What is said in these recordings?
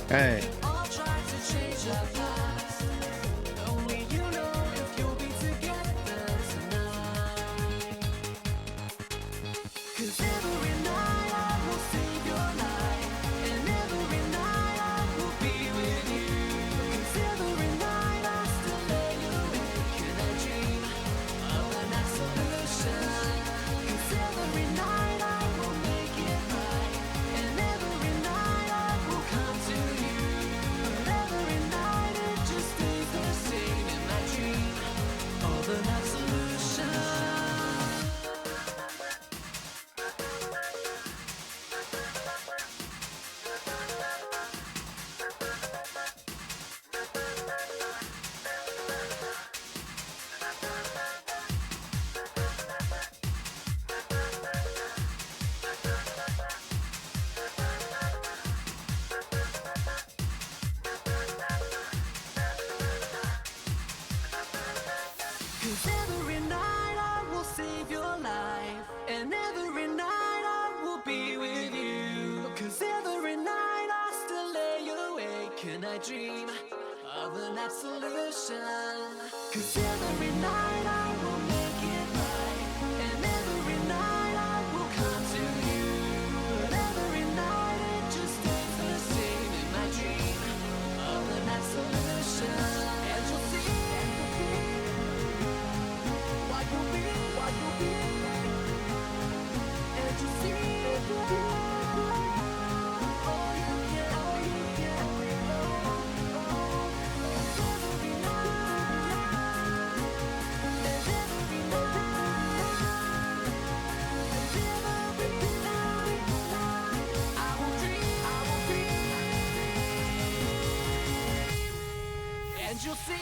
Hey. All try to change our past. Only you know if you'll be together tonight. 'Cause every night I will save your life, and every night I will be with you. 'Cause every night I still lay awake and I dream of an absolution. 'Cause every night I will make it right, and every night I will come to you. But every night it just stays the same in my dream of an absolution. Cause every night I will save your life, and every night I will be with you. Cause every night I still lay awake and I dream of an absolution. Cause every night I will make it right, and every night I will come to you. But every night it just stays the same in my dream of an absolution. And you'll see. What you'll be, and you see, all you can, every night, and every night, I will dream, and you'll see.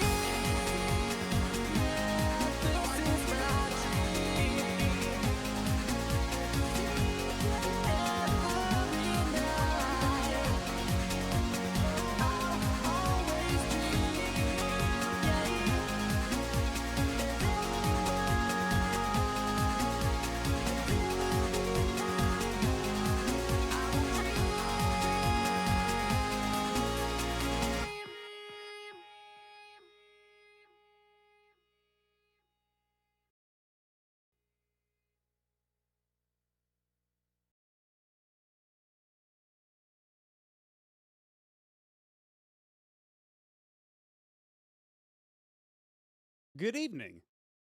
Good evening,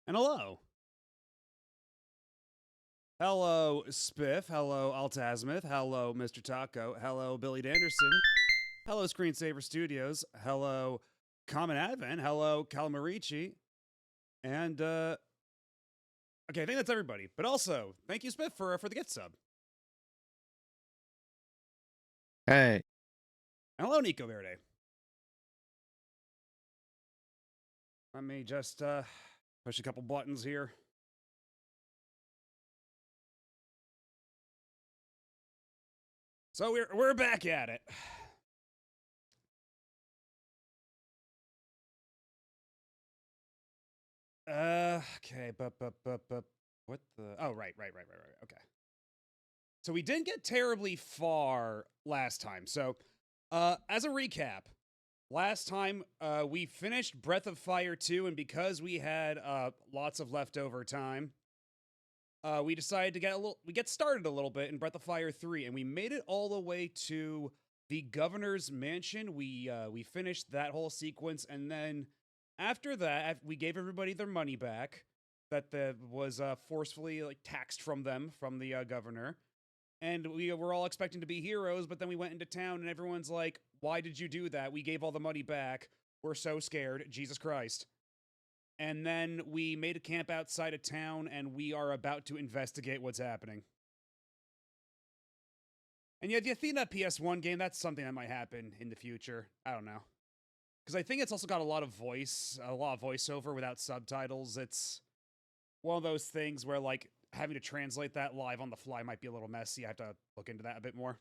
and hello. Hello, Spiff. Hello, Altazimuth. Hello, Mr. Taco. Hello, Billy Danderson. Hello, Screensaver Studios. Hello, Common Advent. Hello, Calamarici. And, okay, I think that's everybody. But also, thank you, Spiff, for the gift sub. Hey. And hello, Nico Verde. Let me just, push a couple buttons here. So we're back at it. Okay, but what the? Oh, right. Okay. So we didn't get terribly far last time. So, as a recap, last time we finished Breath of Fire 2, and because we had lots of leftover time, we decided to get started a little bit in Breath of Fire 3, and we made it all the way to the governor's mansion. We finished that whole sequence, and then after that, we gave everybody their money back that was forcefully taxed from them from the governor. And we were all expecting to be heroes, but then we went into town and everyone's like, why did you do that? We gave all the money back. We're so scared. Jesus Christ. And then we made a camp outside of town and we are about to investigate what's happening. And yeah, the Athena PS1 game, that's something that might happen in the future. I don't know. Because I think it's also got a lot of voiceover without subtitles. It's one of those things where, like, having to translate that live on the fly might be a little messy. I have to look into that a bit more.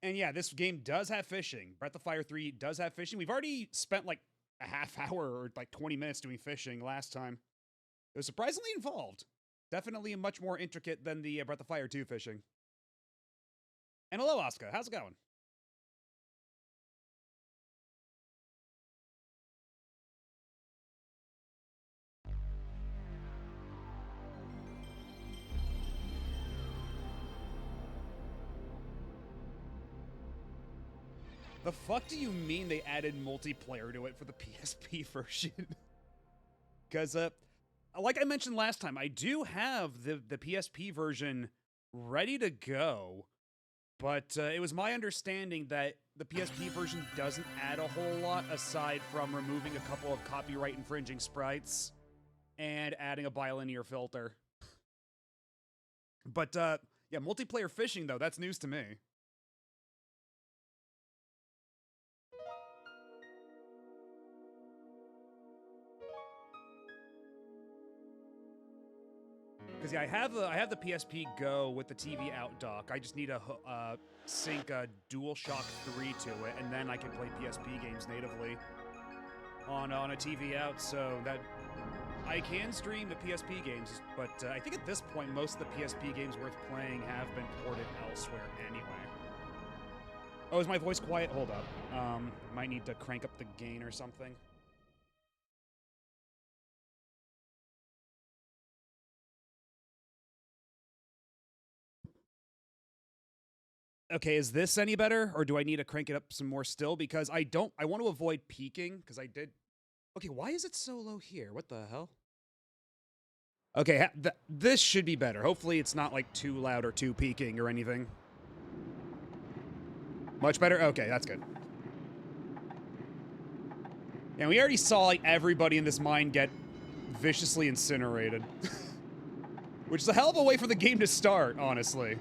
And yeah, this game does have fishing. Breath of Fire 3 does have fishing. We've already spent like a half hour or like 20 minutes doing fishing last time. It was surprisingly involved. Definitely much more intricate than the Breath of Fire 2 fishing. And hello, Asuka. How's it going? The fuck do you mean they added multiplayer to it for the PSP version? Because, like I mentioned last time, I do have the PSP version ready to go, but it was my understanding that the PSP version doesn't add a whole lot aside from removing a couple of copyright infringing sprites and adding a bilinear filter. But, yeah, multiplayer fishing, though, that's news to me. Because, yeah, I have the PSP Go with the TV out dock. I just need to sync a DualShock 3 to it, and then I can play PSP games natively on a TV out, so that I can stream the PSP games, but I think at this point, most of the PSP games worth playing have been ported elsewhere anyway. Oh, is my voice quiet? Hold up. Might need to crank up the gain or something. Okay, is this any better, or do I need to crank it up some more still? Because I want to avoid peaking, because I did... Okay, why is it so low here? What the hell? Okay, this should be better. Hopefully it's not, like, too loud or too peaking or anything. Much better? Okay, that's good. And we already saw, like, everybody in this mine get viciously incinerated. Which is a hell of a way for the game to start, honestly.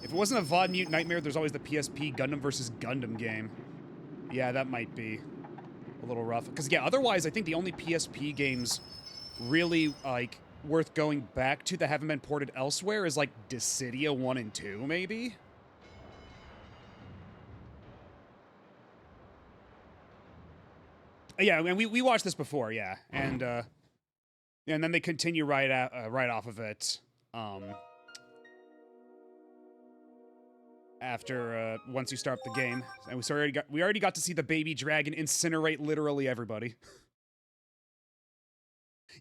If it wasn't a VOD Mute Nightmare, there's always the PSP Gundam vs. Gundam game. Yeah, that might be a little rough. Because, yeah, otherwise, I think the only PSP games really, like, worth going back to that haven't been ported elsewhere is, like, Dissidia 1 and 2, maybe? Yeah, and we watched this before, yeah. And then they continue right off of it, after once you start up the game, and we already got to see the baby dragon incinerate literally everybody.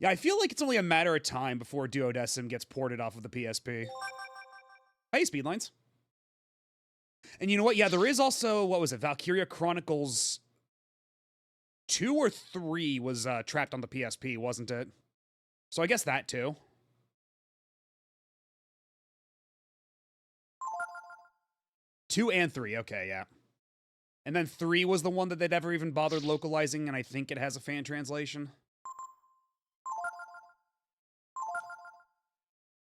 Yeah, I feel like it's only a matter of time before Duodecim gets ported off of the PSP. Hey, Speedlines. And you know what? Yeah, there is also, what was it? Valkyria Chronicles 2 or 3 was trapped on the PSP, wasn't it? So I guess that too. Two and 3, okay, yeah. And then 3 was the one that they'd never even bothered localizing, and I think it has a fan translation.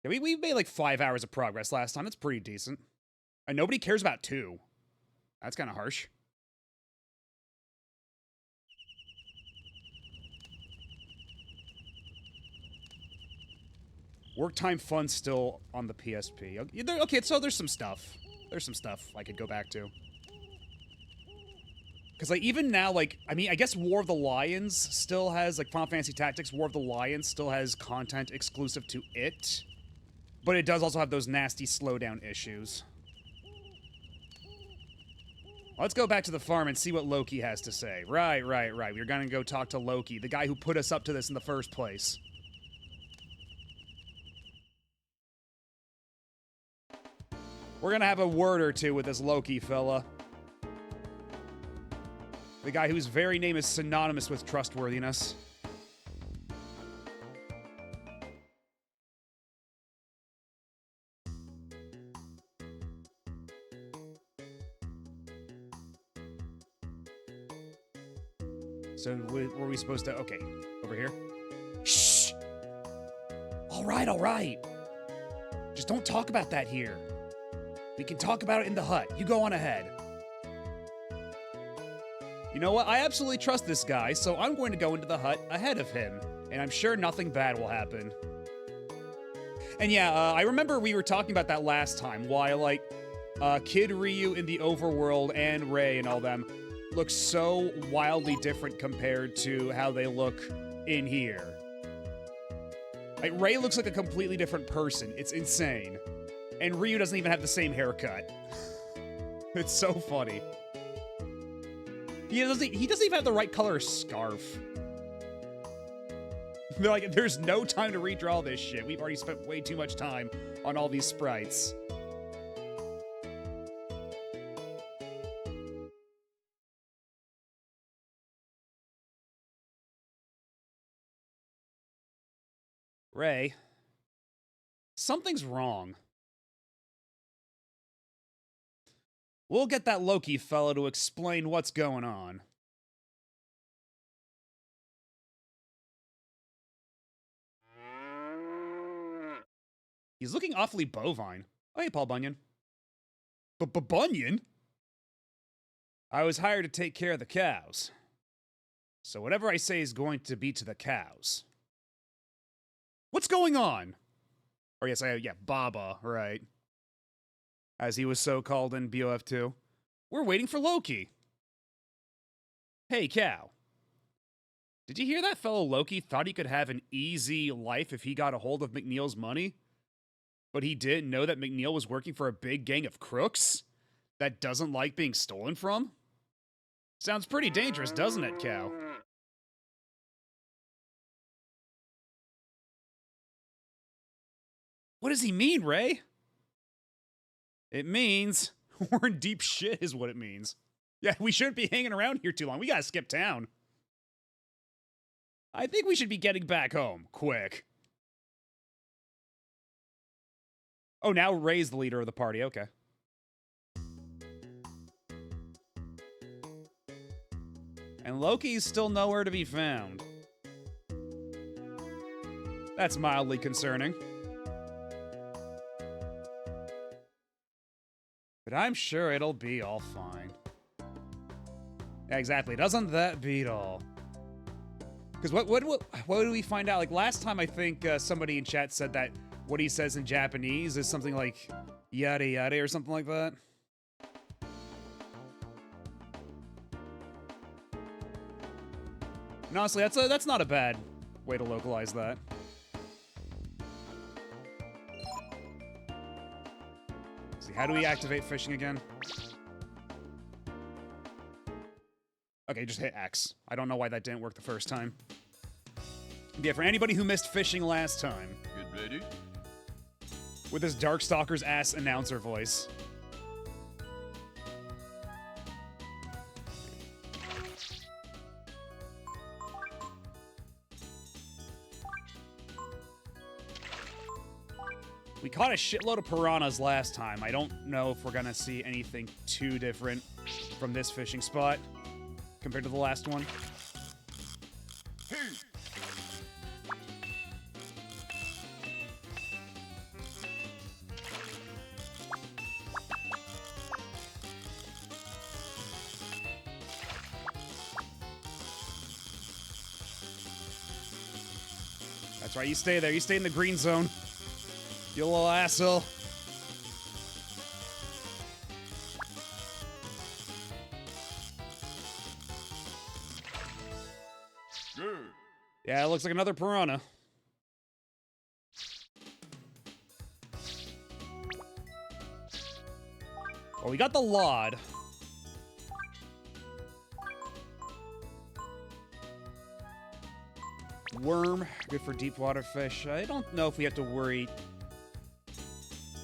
Yeah, we made like 5 hours of progress last time. That's pretty decent. And nobody cares about 2. That's kind of harsh. Work time fun still on the PSP. Okay, so there's some stuff. There's some stuff I could go back to. Because, like, even now, like, I mean, I guess War of the Lions still has, like, Final Fantasy Tactics, War of the Lions still has content exclusive to it. But it does also have those nasty slowdown issues. Let's go back to the farm and see what Loki has to say. Right. We're gonna go talk to Loki, the guy who put us up to this in the first place. We're gonna have a word or two with this Loki fella. The guy whose very name is synonymous with trustworthiness. So, were we supposed to... Okay, over here. Shh! All right. Just don't talk about that here. We can talk about it in the hut. You go on ahead. You know what? I absolutely trust this guy, so I'm going to go into the hut ahead of him. And I'm sure nothing bad will happen. And yeah, I remember we were talking about that last time. Why, like, Kid Ryu in the overworld and Rei and all them look so wildly different compared to how they look in here. Like, Rei looks like a completely different person. It's insane. And Ryu doesn't even have the same haircut. It's so funny. He doesn't even have the right color scarf. They're like, there's no time to redraw this shit. We've already spent way too much time on all these sprites. Ray, something's wrong. We'll get that Loki fellow to explain what's going on. He's looking awfully bovine. Oh, hey, Paul Bunyan. Bunyan? I was hired to take care of the cows. So whatever I say is going to be to the cows. What's going on? Or yes, Baba, right. As he was so called in BOF2. We're waiting for Loki. Hey, cow. Did you hear that fellow Loki thought he could have an easy life if he got a hold of McNeil's money? But he didn't know that McNeil was working for a big gang of crooks that doesn't like being stolen from? Sounds pretty dangerous, doesn't it, cow? What does he mean, Ray? It means we're in deep shit is what it means. Yeah, we shouldn't be hanging around here too long. We gotta skip town. I think we should be getting back home, quick. Oh, now Ray's the leader of the party, okay. And Loki's still nowhere to be found. That's mildly concerning. But I'm sure it'll be all fine. Yeah, exactly. Doesn't that beat all? Because what do we find out? Like, last time I think somebody in chat said that what he says in Japanese is something like yada yada or something like that. And honestly, that's not a bad way to localize that. Let's see, how do we activate fishing again? Okay, just hit X. I don't know why that didn't work the first time. Yeah, for anybody who missed fishing last time. Get ready. With his Darkstalker's ass announcer voice. We caught a shitload of piranhas last time. I don't know if we're gonna see anything too different from this fishing spot compared to the last one. That's right, you stay there. You stay in the green zone. You little asshole. Good. Yeah, it looks like another piranha. Well, we got the Lod. Worm, good for deep water fish. I don't know if we have to worry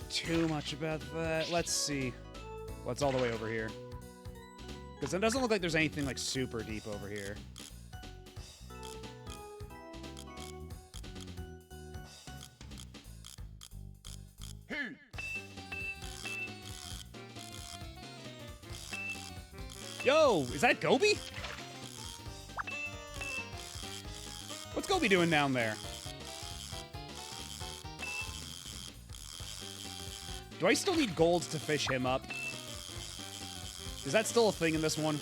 too much about that. Let's see what's all the way over here. Because it doesn't look like there's anything like super deep over here. Yo, is that Gobi? What's Gobi doing down there? Do I still need golds to fish him up? Is that still a thing in this one?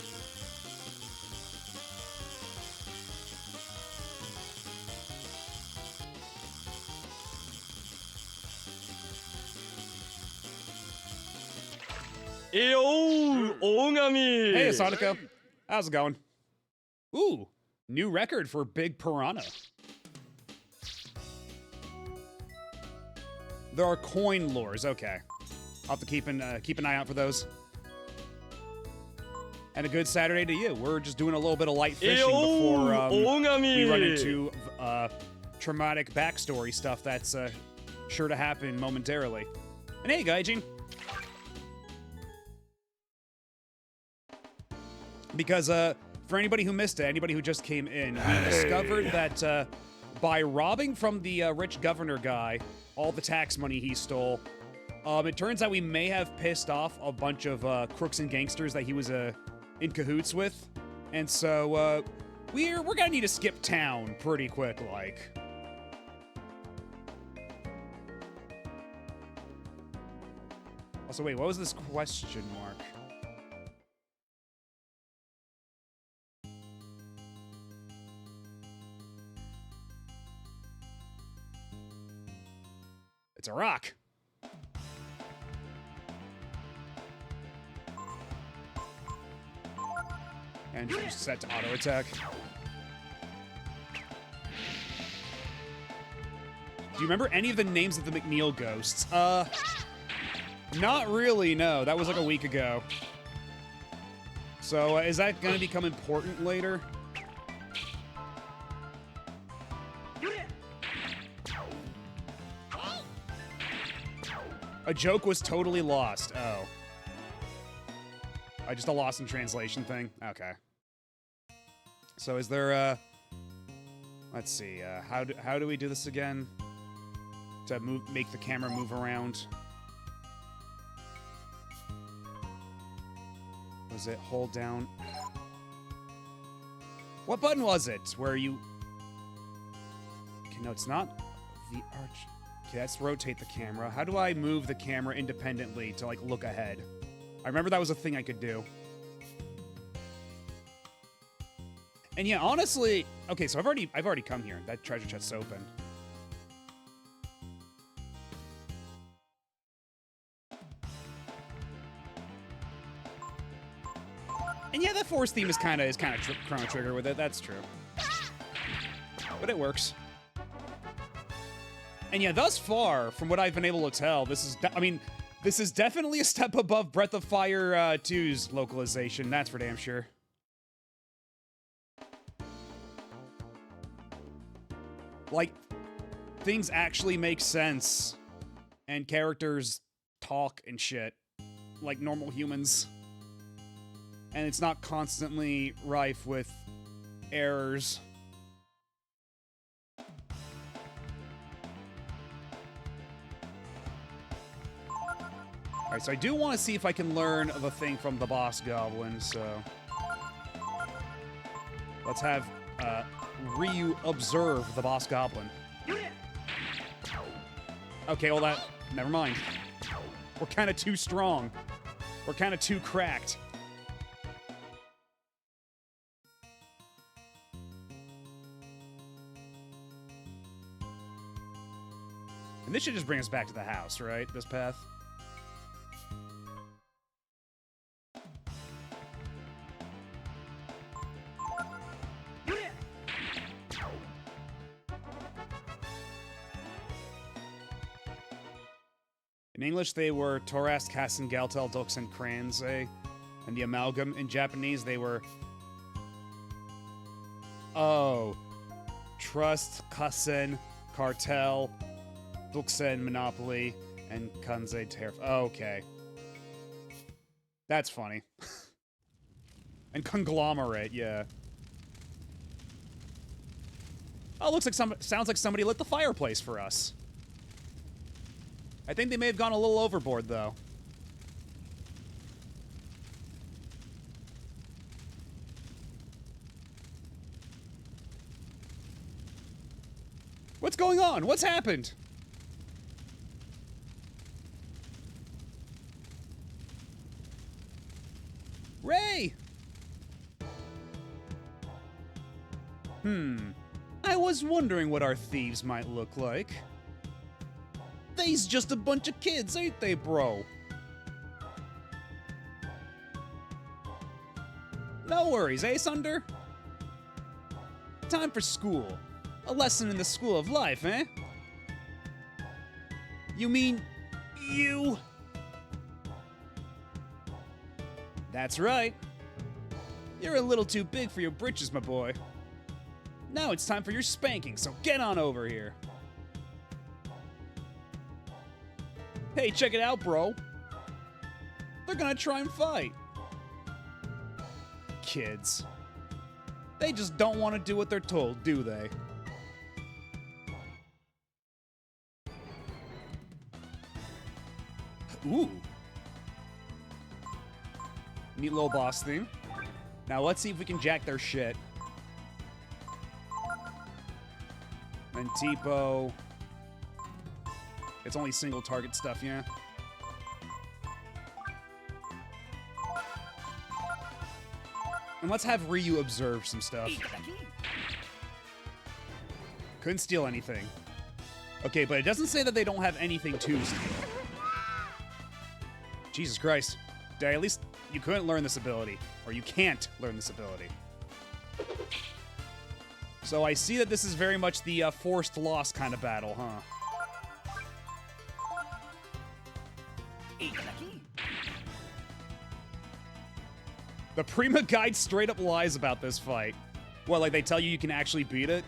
Hey, Asadico. How's it going? Ooh, new record for Big Piranha. There are coin lures. Okay, I'll have to keep an eye out for those. And a good Saturday to you. We're just doing a little bit of light fishing before we run into traumatic backstory stuff that's sure to happen momentarily. And hey, Gaijin. Because for anybody who missed it, anybody who just came in, we discovered that by robbing from the rich governor guy all the tax money he stole, it turns out we may have pissed off a bunch of crooks and gangsters that he was in cahoots with. And so we're gonna need to skip town pretty quick, like. Also, wait, what was this question mark? It's a rock. And just set to auto attack. Do you remember any of the names of the McNeil ghosts? Not really, no. That was like a week ago. So, is that gonna become important later? A joke was totally lost. Oh. Just a lost in translation thing? Okay. So is there, let's see, how do we do this again? To make the camera move around? Was it hold down? What button was it? Where you... Okay, no, it's not the arch... Okay, let's rotate the camera. How do I move the camera independently to, like, look ahead? I remember that was a thing I could do. And yeah, honestly... Okay, so I've already come here. That treasure chest's open. And yeah, that Force theme is kind of Chrono Trigger with it. That's true. But it works. And yeah, thus far, from what I've been able to tell, this is definitely a step above Breath of Fire 2's localization. That's for damn sure. Like, things actually make sense. And characters talk and shit. Like normal humans. And it's not constantly rife with errors. Alright, so I do want to see if I can learn the thing from the boss goblin, so... Let's have Ryu observe the boss goblin. Okay, well that... Never mind. We're kind of too strong. We're kind of too cracked. And this should just bring us back to the house, right? This path? In English, they were Torast, Kassen, Galtel, Dux, and Kranze. And the amalgam in Japanese, they were... Oh. Trust, Kassen, Cartel, Duxen, Monopoly, and Kanze Tariff. Oh, okay. That's funny. And Conglomerate, yeah. Oh, looks like sounds like somebody lit the fireplace for us. I think they may have gone a little overboard, though. What's going on? What's happened? Ray! I was wondering what our thieves might look like. They's just a bunch of kids, ain't they, bro? No worries, eh, Sunder? Time for school. A lesson in the school of life, eh? You mean... you? That's right. You're a little too big for your britches, my boy. Now it's time for your spanking, so get on over here. Hey, check it out, bro. They're gonna try and fight. Kids. They just don't want to do what they're told, do they? Ooh. Neat little boss theme. Now let's see if we can jack their shit. And Tipo. It's only single target stuff, yeah. And let's have Ryu observe some stuff. Couldn't steal anything. Okay, but it doesn't say that they don't have anything to steal. Jesus Christ. At least you couldn't learn this ability. Or you can't learn this ability. So I see that this is very much the forced loss kind of battle, huh? The Prima Guide straight up lies about this fight. What, like they tell you can actually beat it?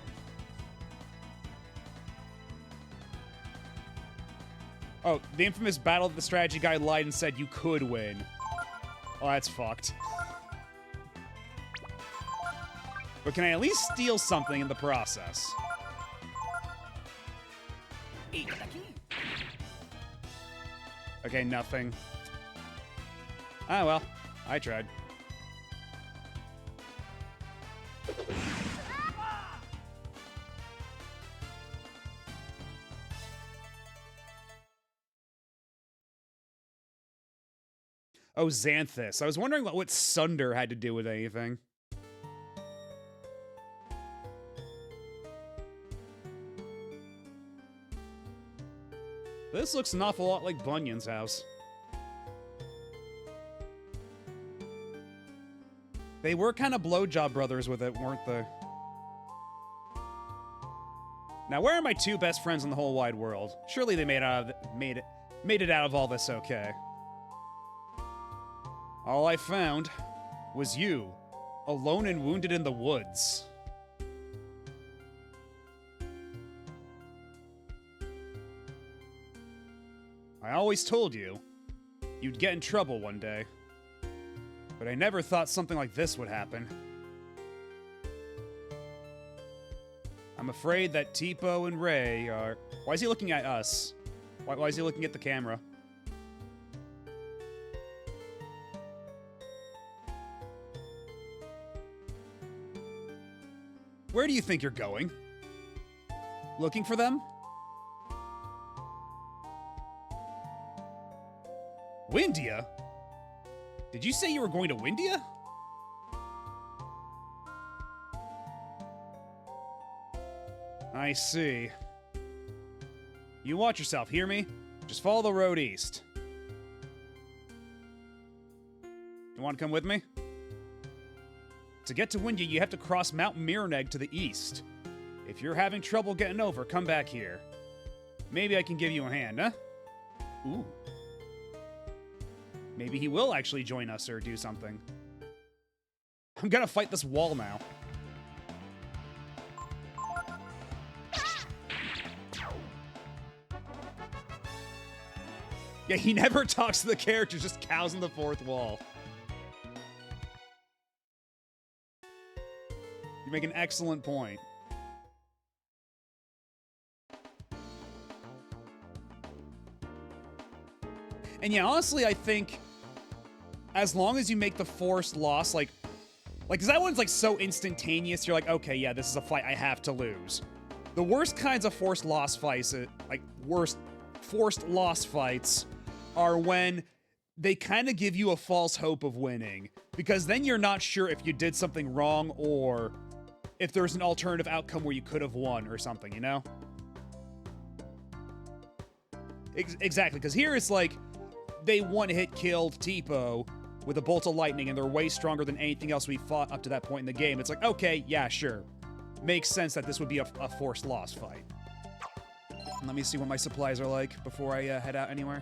Oh, the infamous battle that the strategy guide lied and said you could win. Oh, that's fucked. But can I at least steal something in the process? Okay, nothing. Ah, well, I tried. Oh, Xanthus. I was wondering what Sunder had to do with anything. This looks an awful lot like Bunyan's house. They were kind of blowjob brothers with it, weren't they? Now, where are my two best friends in the whole wide world? Surely they made it out of all this okay. All I found was you, alone and wounded in the woods. I always told you, you'd get in trouble one day. But I never thought something like this would happen. I'm afraid that Tipo and Ray are... Why is he looking at us? Why is he looking at the camera? Where do you think you're going? Looking for them? Windia? Did you say you were going to Windia? I see. You watch yourself, hear me? Just follow the road east. You want to come with me? To get to Windia, you have to cross Mount Mirneg to the east. If you're having trouble getting over, come back here. Maybe I can give you a hand, huh? Ooh. Maybe he will actually join us or do something. I'm gonna fight this wall now. Yeah, he never talks to the characters, just cows in the fourth wall. You make an excellent point. And yeah, honestly, I think as long as you make the forced loss, like, cause that one's like so instantaneous, you're like, okay, yeah, this is a fight I have to lose. The worst kinds of forced loss fights, forced loss fights, are when they kind of give you a false hope of winning, because then you're not sure if you did something wrong or if there's an alternative outcome where you could have won or something, you know? Exactly, because here it's like, they one-hit killed Tipo with a bolt of lightning, and they're way stronger than anything else we fought up to that point in the game. It's like, okay, yeah, sure. Makes sense that this would be a forced loss fight. Let me see what my supplies are like before I head out anywhere.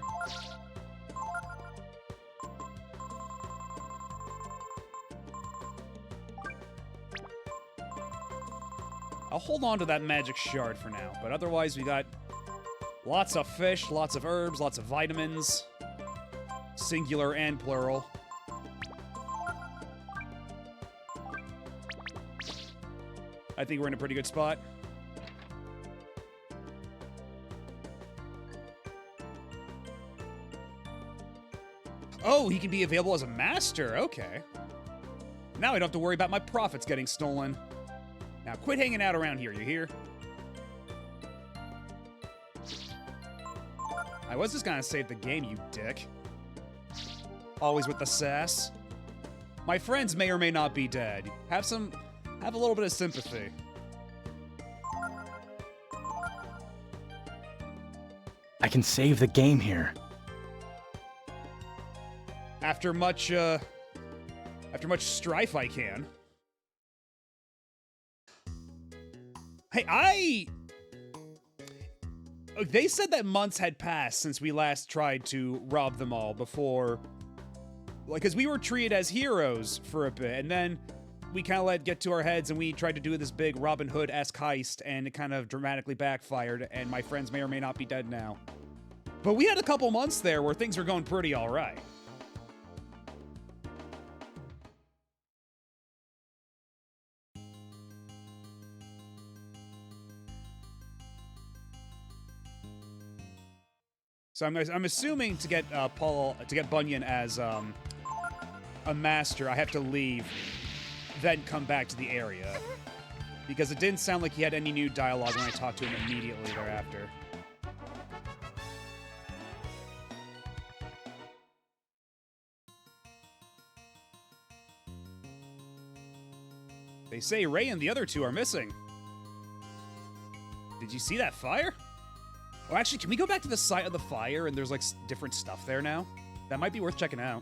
I'll hold on to that magic shard for now, but otherwise we got lots of fish, lots of herbs, lots of vitamins. Singular and plural. I think we're in a pretty good spot. Oh, he can be available as a master. Okay. Now I don't have to worry about my profits getting stolen. Now quit hanging out around here, you hear? I was just gonna save the game, you dick. Always with the sass. My friends may or may not be dead. Have a little bit of sympathy. I can save the game here. After much strife, I can. Hey, they said that months had passed since we last tried to rob them all before, like, because we were treated as heroes for a bit, and then we kind of let it get to our heads, and we tried to do this big Robin Hood-esque heist, and it kind of dramatically backfired, and my friends may or may not be dead now. But we had a couple months there where things were going pretty all right. So I'm assuming to get Bunyan as a master, I have to leave, then come back to the area, because it didn't sound like he had any new dialogue when I talked to him immediately thereafter. They say Ray and the other two are missing. Did you see that fire? Oh, actually, can we go back to the site of the fire and there's, like, different stuff there now? That might be worth checking out.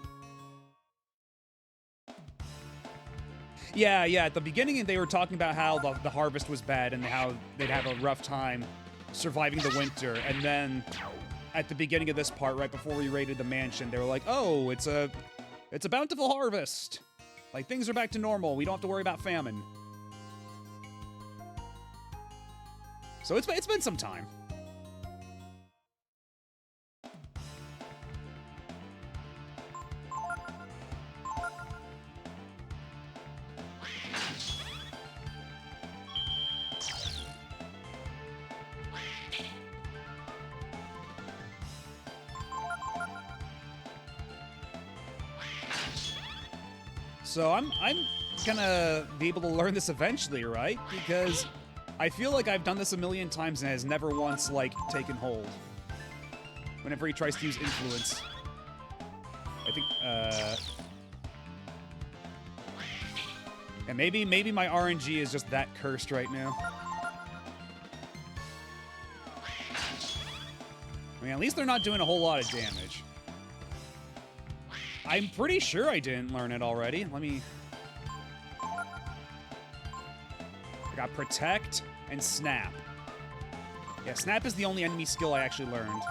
Yeah, at the beginning they were talking about how the harvest was bad and how they'd have a rough time surviving the winter. And then at the beginning of this part, right before we raided the mansion, they were like, oh, it's a bountiful harvest. Like, things are back to normal. We don't have to worry about famine. So it's been some time. So I'm gonna be able to learn this eventually, right? Because I feel like I've done this a million times and it has never once, like, taken hold. Whenever he tries to use influence. I think, and maybe my RNG is just that cursed right now. I mean, at least they're not doing a whole lot of damage. I'm pretty sure I didn't learn it already. Let me... I got Protect and Snap. Yeah, Snap is the only enemy skill I actually learned.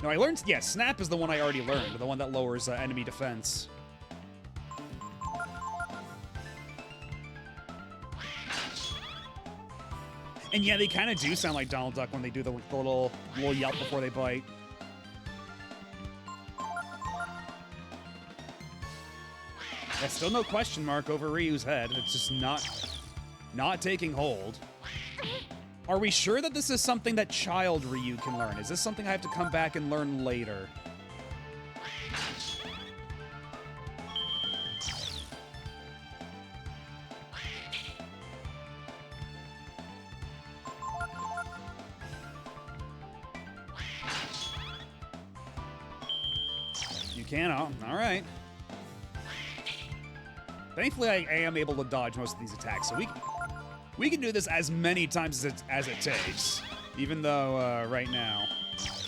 No, I learned... Yeah, Snap is the one I already learned. The one that lowers enemy defense. And yeah, they kind of do sound like Donald Duck when they do the little yelp before they bite. There's still no question mark over Ryu's head. It's just not taking hold. Are we sure that this is something that child Ryu can learn? Is this something I have to come back and learn later? You can? Oh, all right. Thankfully, I am able to dodge most of these attacks, so we can do this as many times as it takes, even though right now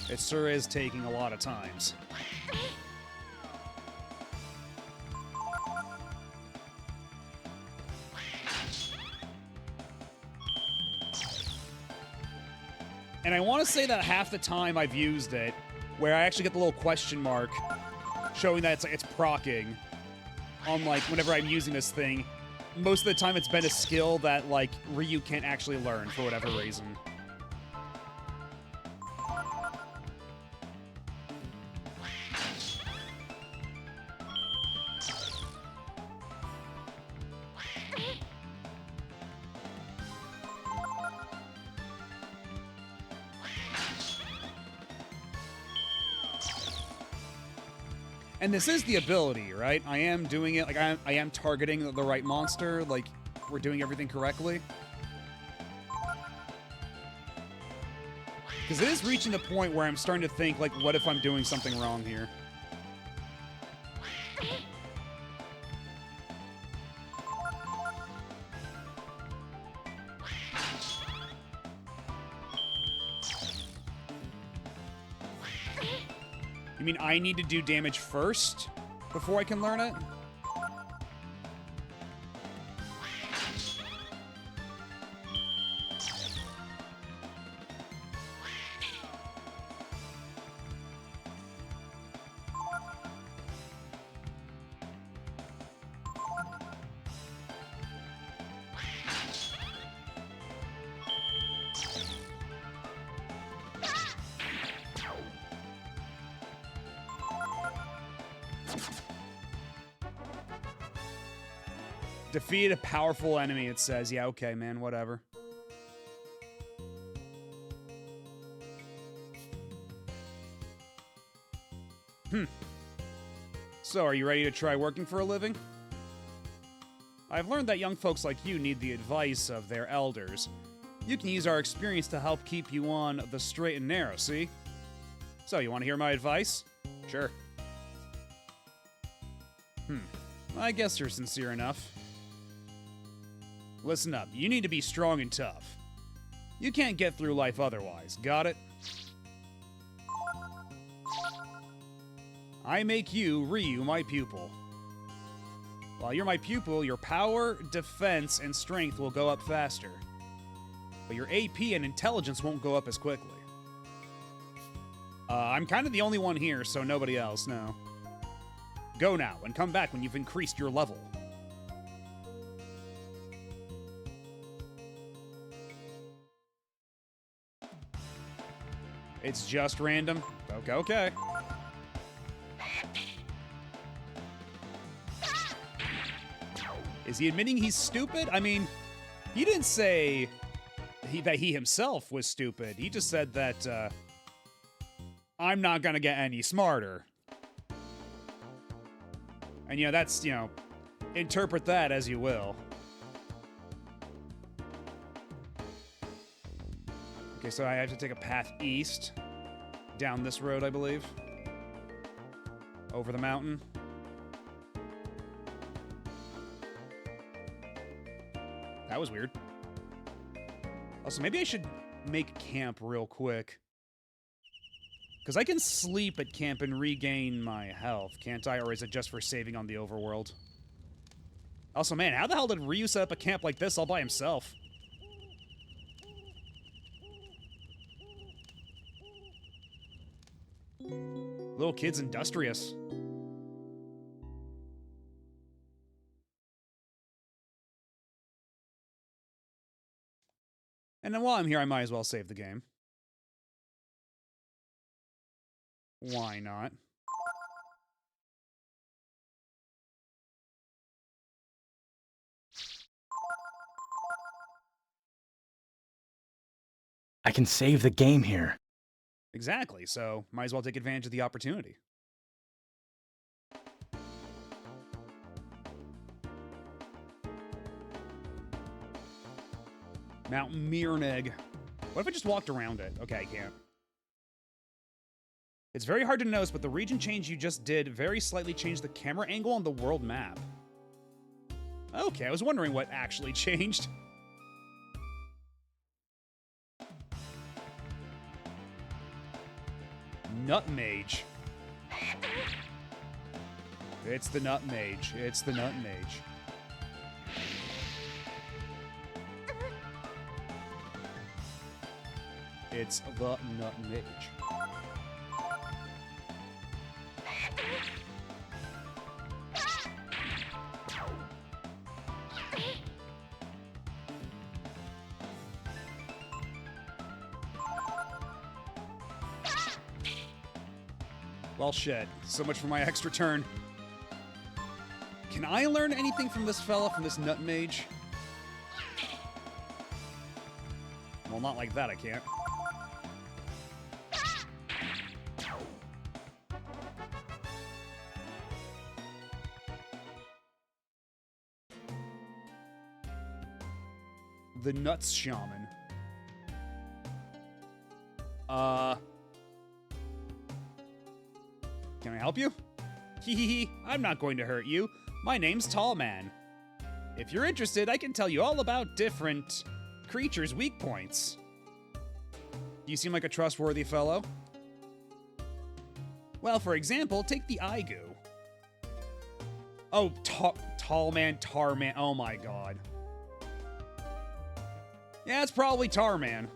it sure is taking a lot of times. And I want to say that half the time I've used it, where I actually get the little question mark showing that it's procking on, like, whenever I'm using this thing, most of the time it's been a skill that, like, Ryu can't actually learn for whatever reason. And this is the ability, right? I am doing it, like, I am targeting the right monster, like, we're doing everything correctly. Because it is reaching the point where I'm starting to think, like, what if I'm doing something wrong here? You mean I need to do damage first before I can learn it? Defeat a powerful enemy, it says. Yeah, okay, man, whatever. So, are you ready to try working for a living? I've learned that young folks like you need the advice of their elders. You can use our experience to help keep you on the straight and narrow, see? So, you want to hear my advice? Sure. I guess you're sincere enough. Listen up, you need to be strong and tough. You can't get through life otherwise, got it? I make you, Ryu, my pupil. While you're my pupil, your power, defense, and strength will go up faster. But your AP and intelligence won't go up as quickly. I'm kind of the only one here, so nobody else, no. Go now, and come back when you've increased your level. It's just random? Okay, okay. Is he admitting he's stupid? I mean, he didn't say that he himself was stupid. He just said that, I'm not gonna get any smarter. And, you know, that's, you know, interpret that as you will. Okay, so I have to take a path east. Down this road, I believe. Over the mountain. That was weird. Also, maybe I should make camp real quick. Because I can sleep at camp and regain my health, can't I? Or is it just for saving on the overworld? Also, man, how the hell did Ryu set up a camp like this all by himself? Little kid's industrious. And then while I'm here, I might as well save the game. Why not? I can save the game here. Exactly, so might as well take advantage of the opportunity. Mount Mirneg. What if I just walked around it? Okay, I can't. It's very hard to notice, but the region change you just did very slightly changed the camera angle on the world map. Okay, I was wondering what actually changed. Nutmage. It's the Nutmage. It's the Nutmage. It's the Nutmage. Well, shit. So much for my extra turn. Can I learn anything from this fella, from this Nutmage? Well, not like that, I can't. the Nuts Shaman. Can I help you? Hehehe, I'm not going to hurt you. My name's Tall Man. If you're interested, I can tell you all about different creatures' weak points. You seem like a trustworthy fellow. Well, for example, take the Aigu. Oh, Tall Man, Tar Man. Oh my god. Yeah, it's probably Tar Man.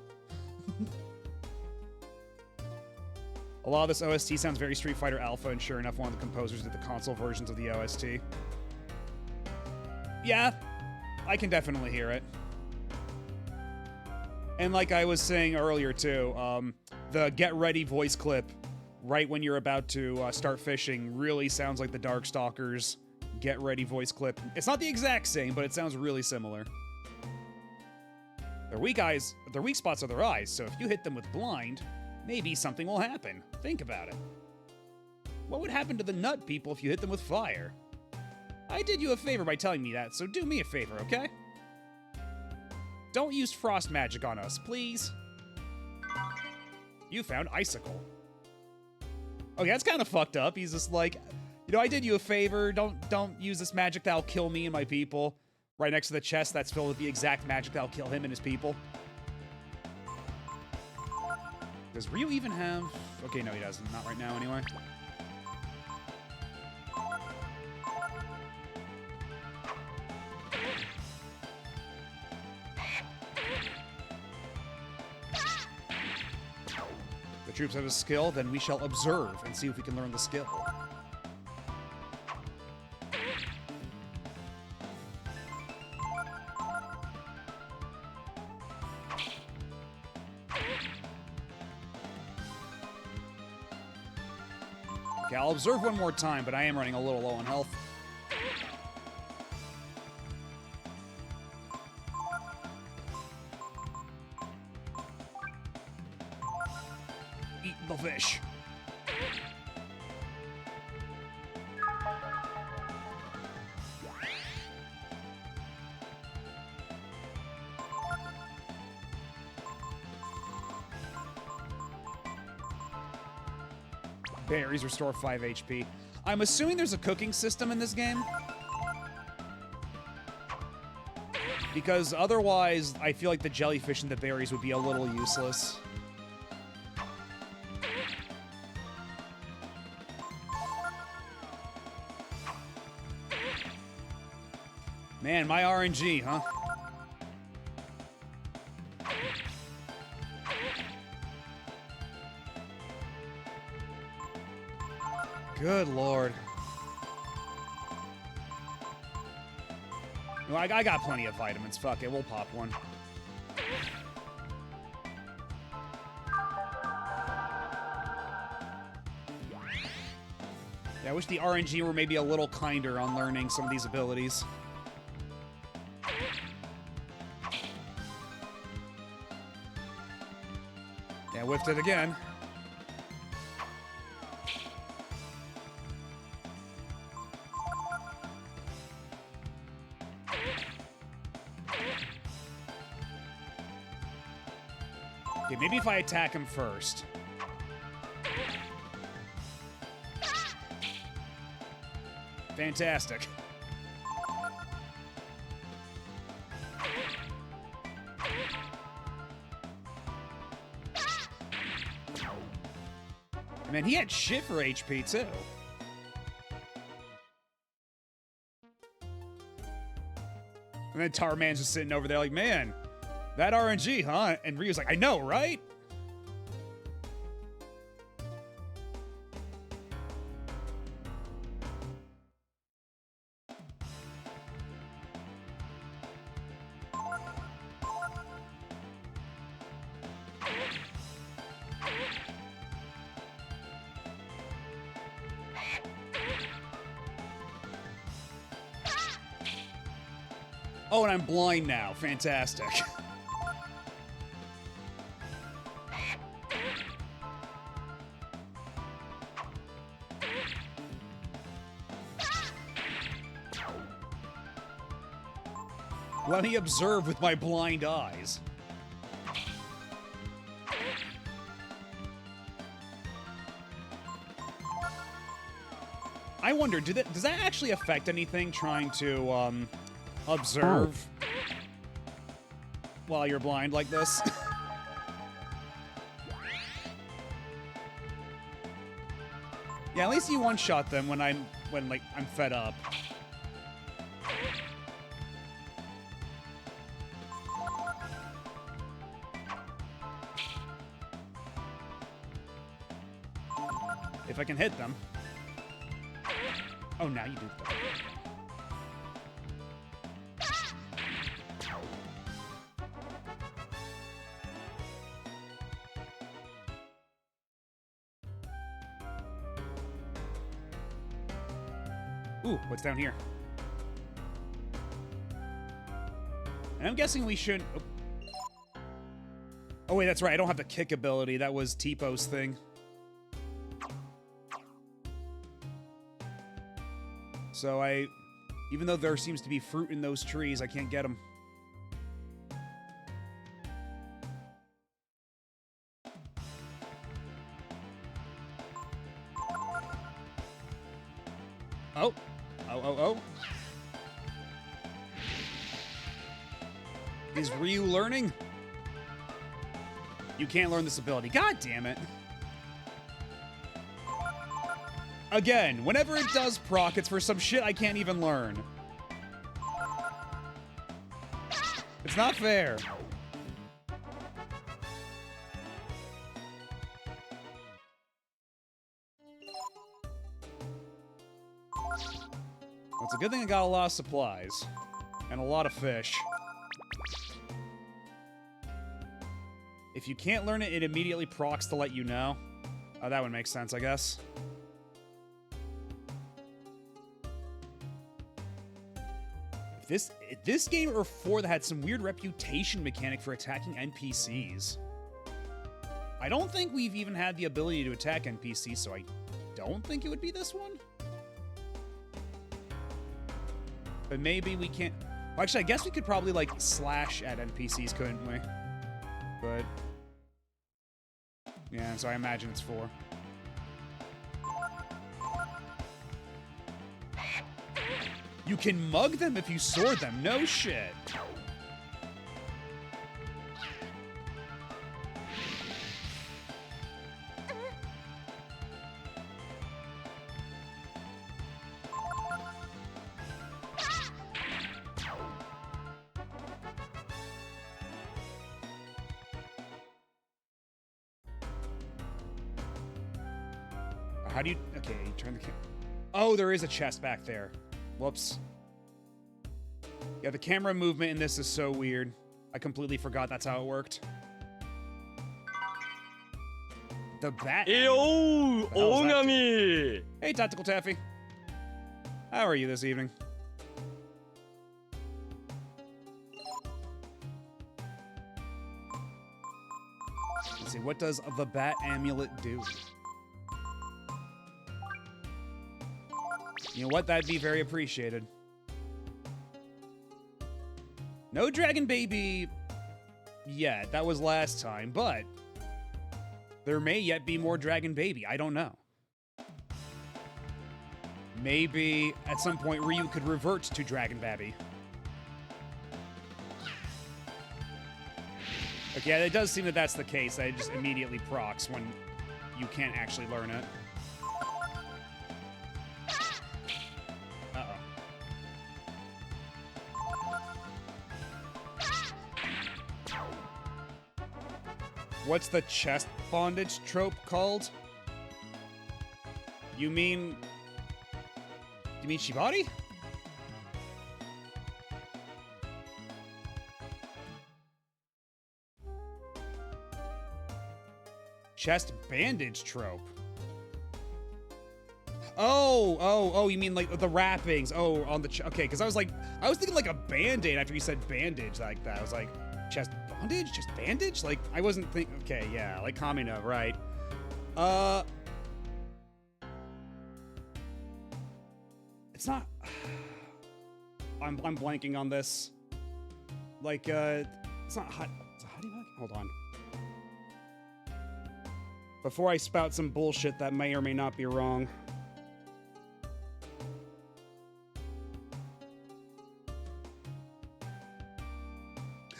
A lot of this OST sounds very Street Fighter Alpha, and sure enough, one of the composers did the console versions of the OST. Yeah, I can definitely hear it. And like I was saying earlier, too, the Get Ready voice clip right when you're about to start fishing really sounds like the Darkstalkers Get Ready voice clip. It's not the exact same, but it sounds really similar. Their weak spots are their eyes, so if you hit them with blind, maybe something will happen. Think about it. What would happen to the nut people if you hit them with fire? I did you a favor by telling me that, so do me a favor, okay? Don't use frost magic on us, please. You found Icicle. Okay, that's kind of fucked up. He's just like, you know, I did you a favor. Don't use this magic that'll kill me and my people. Right next to the chest that's filled with the exact magic that'll kill him and his people. Does Ryu even have... Okay, no, he doesn't. Not right now, anyway. The troops have a skill, then we shall observe and see if we can learn the skill. Okay, I'll observe one more time, but I am running a little low on health. Eat the fish. Berries restore 5 HP. I'm assuming there's a cooking system in this game. Because otherwise, I feel like the jellyfish and the berries would be a little useless. Man, my RNG, huh? Good lord. No, I got plenty of vitamins. Fuck it, we'll pop one. Yeah, I wish the RNG were maybe a little kinder on learning some of these abilities. Yeah, whiffed it again. Okay, maybe if I attack him first. Fantastic. Man, he had shit for HP, too. And then Tarman's just sitting over there like, man, that RNG, huh? And Ryu's like, I know, right? Oh, and I'm blind now. Fantastic. Let me observe with my blind eyes. I wonder, does that actually affect anything, trying to, observe while you're blind like this? Yeah, at least you one-shot them when I'm fed up. If I can hit them. Oh, now you do that. Ooh, what's down here? And I'm guessing we shouldn't... Oh, wait, that's right. I don't have the kick ability. That was T-Po's thing. So even though there seems to be fruit in those trees, I can't get them. Oh. Oh. Is Ryu learning? You can't learn this ability. God damn it. Again, whenever it does proc, it's for some shit I can't even learn. It's not fair. Well, it's a good thing I got a lot of supplies. And a lot of fish. If you can't learn it, it immediately procs to let you know. Oh, that would make sense, I guess. If this game or 4 that had some weird reputation mechanic for attacking NPCs. I don't think we've even had the ability to attack NPCs, so I don't think it would be this one. But maybe we can't... Well, actually, I guess we could probably, like, slash at NPCs, couldn't we? But... yeah, so I imagine it's 4. You can mug them if you sword them. No shit. How do you... okay, you turn the... oh, there is a chest back there. Whoops. Yeah, the camera movement in this is so weird. I completely forgot that's how it worked. The bat... Eyo, Ongami! Hey, Tactical Taffy. How are you this evening? Let's see, what does the bat amulet do? You know what? That'd be very appreciated. No Dragon Baby yet. That was last time, but there may yet be more Dragon Baby. I don't know. Maybe at some point Ryu could revert to Dragon Baby. Okay, yeah, it does seem that that's the case. That it just immediately procs when you can't actually learn it. What's the chest bondage trope called? You mean Shibari? Chest bandage trope. Oh, you mean like the wrappings. Oh, on the okay, because I was thinking like a band-aid after you said bandage like that. I was like, chest bondage? Just bandage? Like, I wasn't thinking, okay, yeah, like Kamino, right? It's not, I'm blanking on this. Like, it's not hot. It's a Hadimaki? Hold on. Before I spout some bullshit that may or may not be wrong.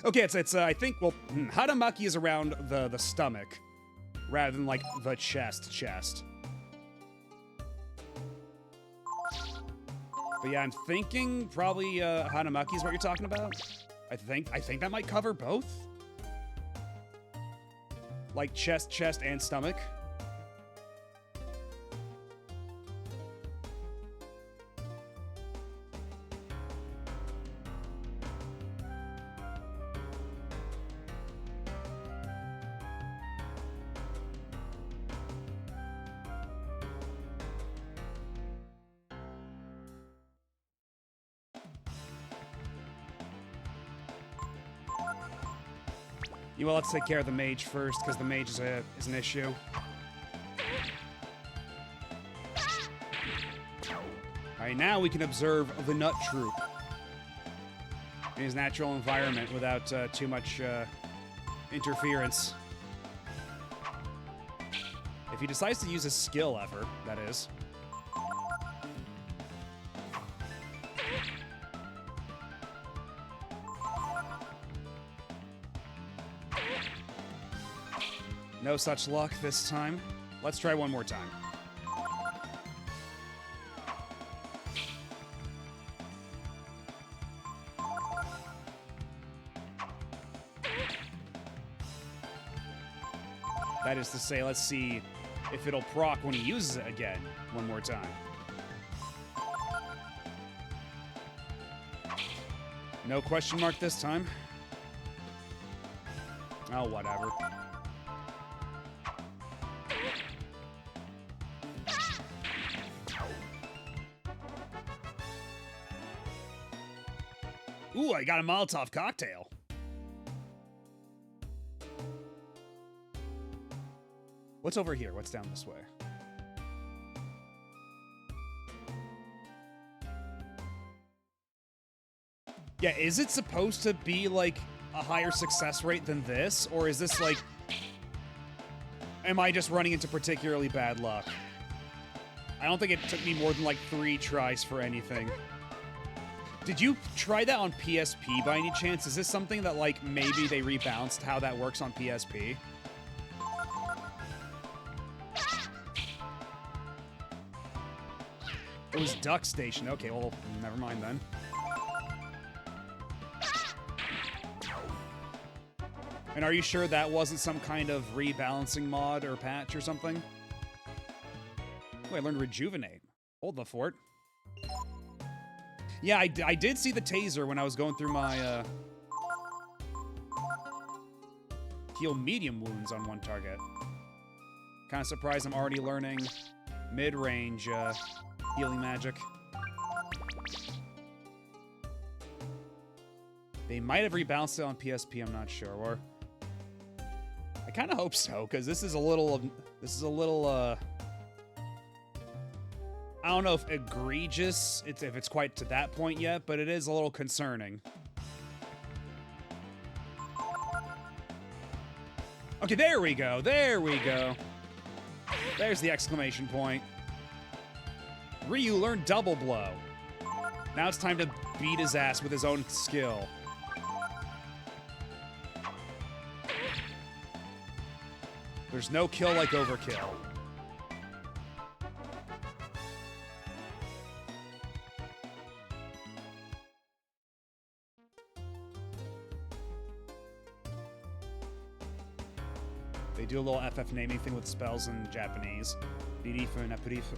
Okay, it's I think, well, Hadamaki is around the stomach, rather than, like, the chest. But yeah, I'm thinking probably Hanamaki is what you're talking about. I think that might cover both. Like chest, and stomach. Well, let's take care of the mage first, because the mage is an issue. Alright, now we can observe the Nut Troop in his natural environment without too much interference. If he decides to use his skill ever, that is. No such luck this time. Let's try one more time. That is to say, let's see if it'll proc when he uses it again one more time. No question mark this time. Oh, whatever. Ooh, I got a Molotov cocktail. What's over here? What's down this way? Yeah, is it supposed to be, like, a higher success rate than this? Or is this, like... Am I just running into particularly bad luck? I don't think it took me more than, like, 3 tries for anything. Did you try that on PSP by any chance? Is this something that, like, maybe they rebalanced how that works on PSP? It was Duck Station. Okay, well, never mind then. And are you sure that wasn't some kind of rebalancing mod or patch or something? Oh, I learned Rejuvenate. Hold the fort. Yeah, I did see the taser when I was going through my, heal medium wounds on one target. Kind of surprised I'm already learning mid-range, healing magic. They might have rebalanced it on PSP, I'm not sure. Or I kind of hope so, because this is a little, I don't know if egregious, if it's quite to that point yet, but it is a little concerning. Okay, there we go. There we go. There's the exclamation point. Ryu learned Double Blow. Now it's time to beat his ass with his own skill. There's no kill like overkill. They do a little FF naming thing with spells in Japanese. Birifu and Apurifu.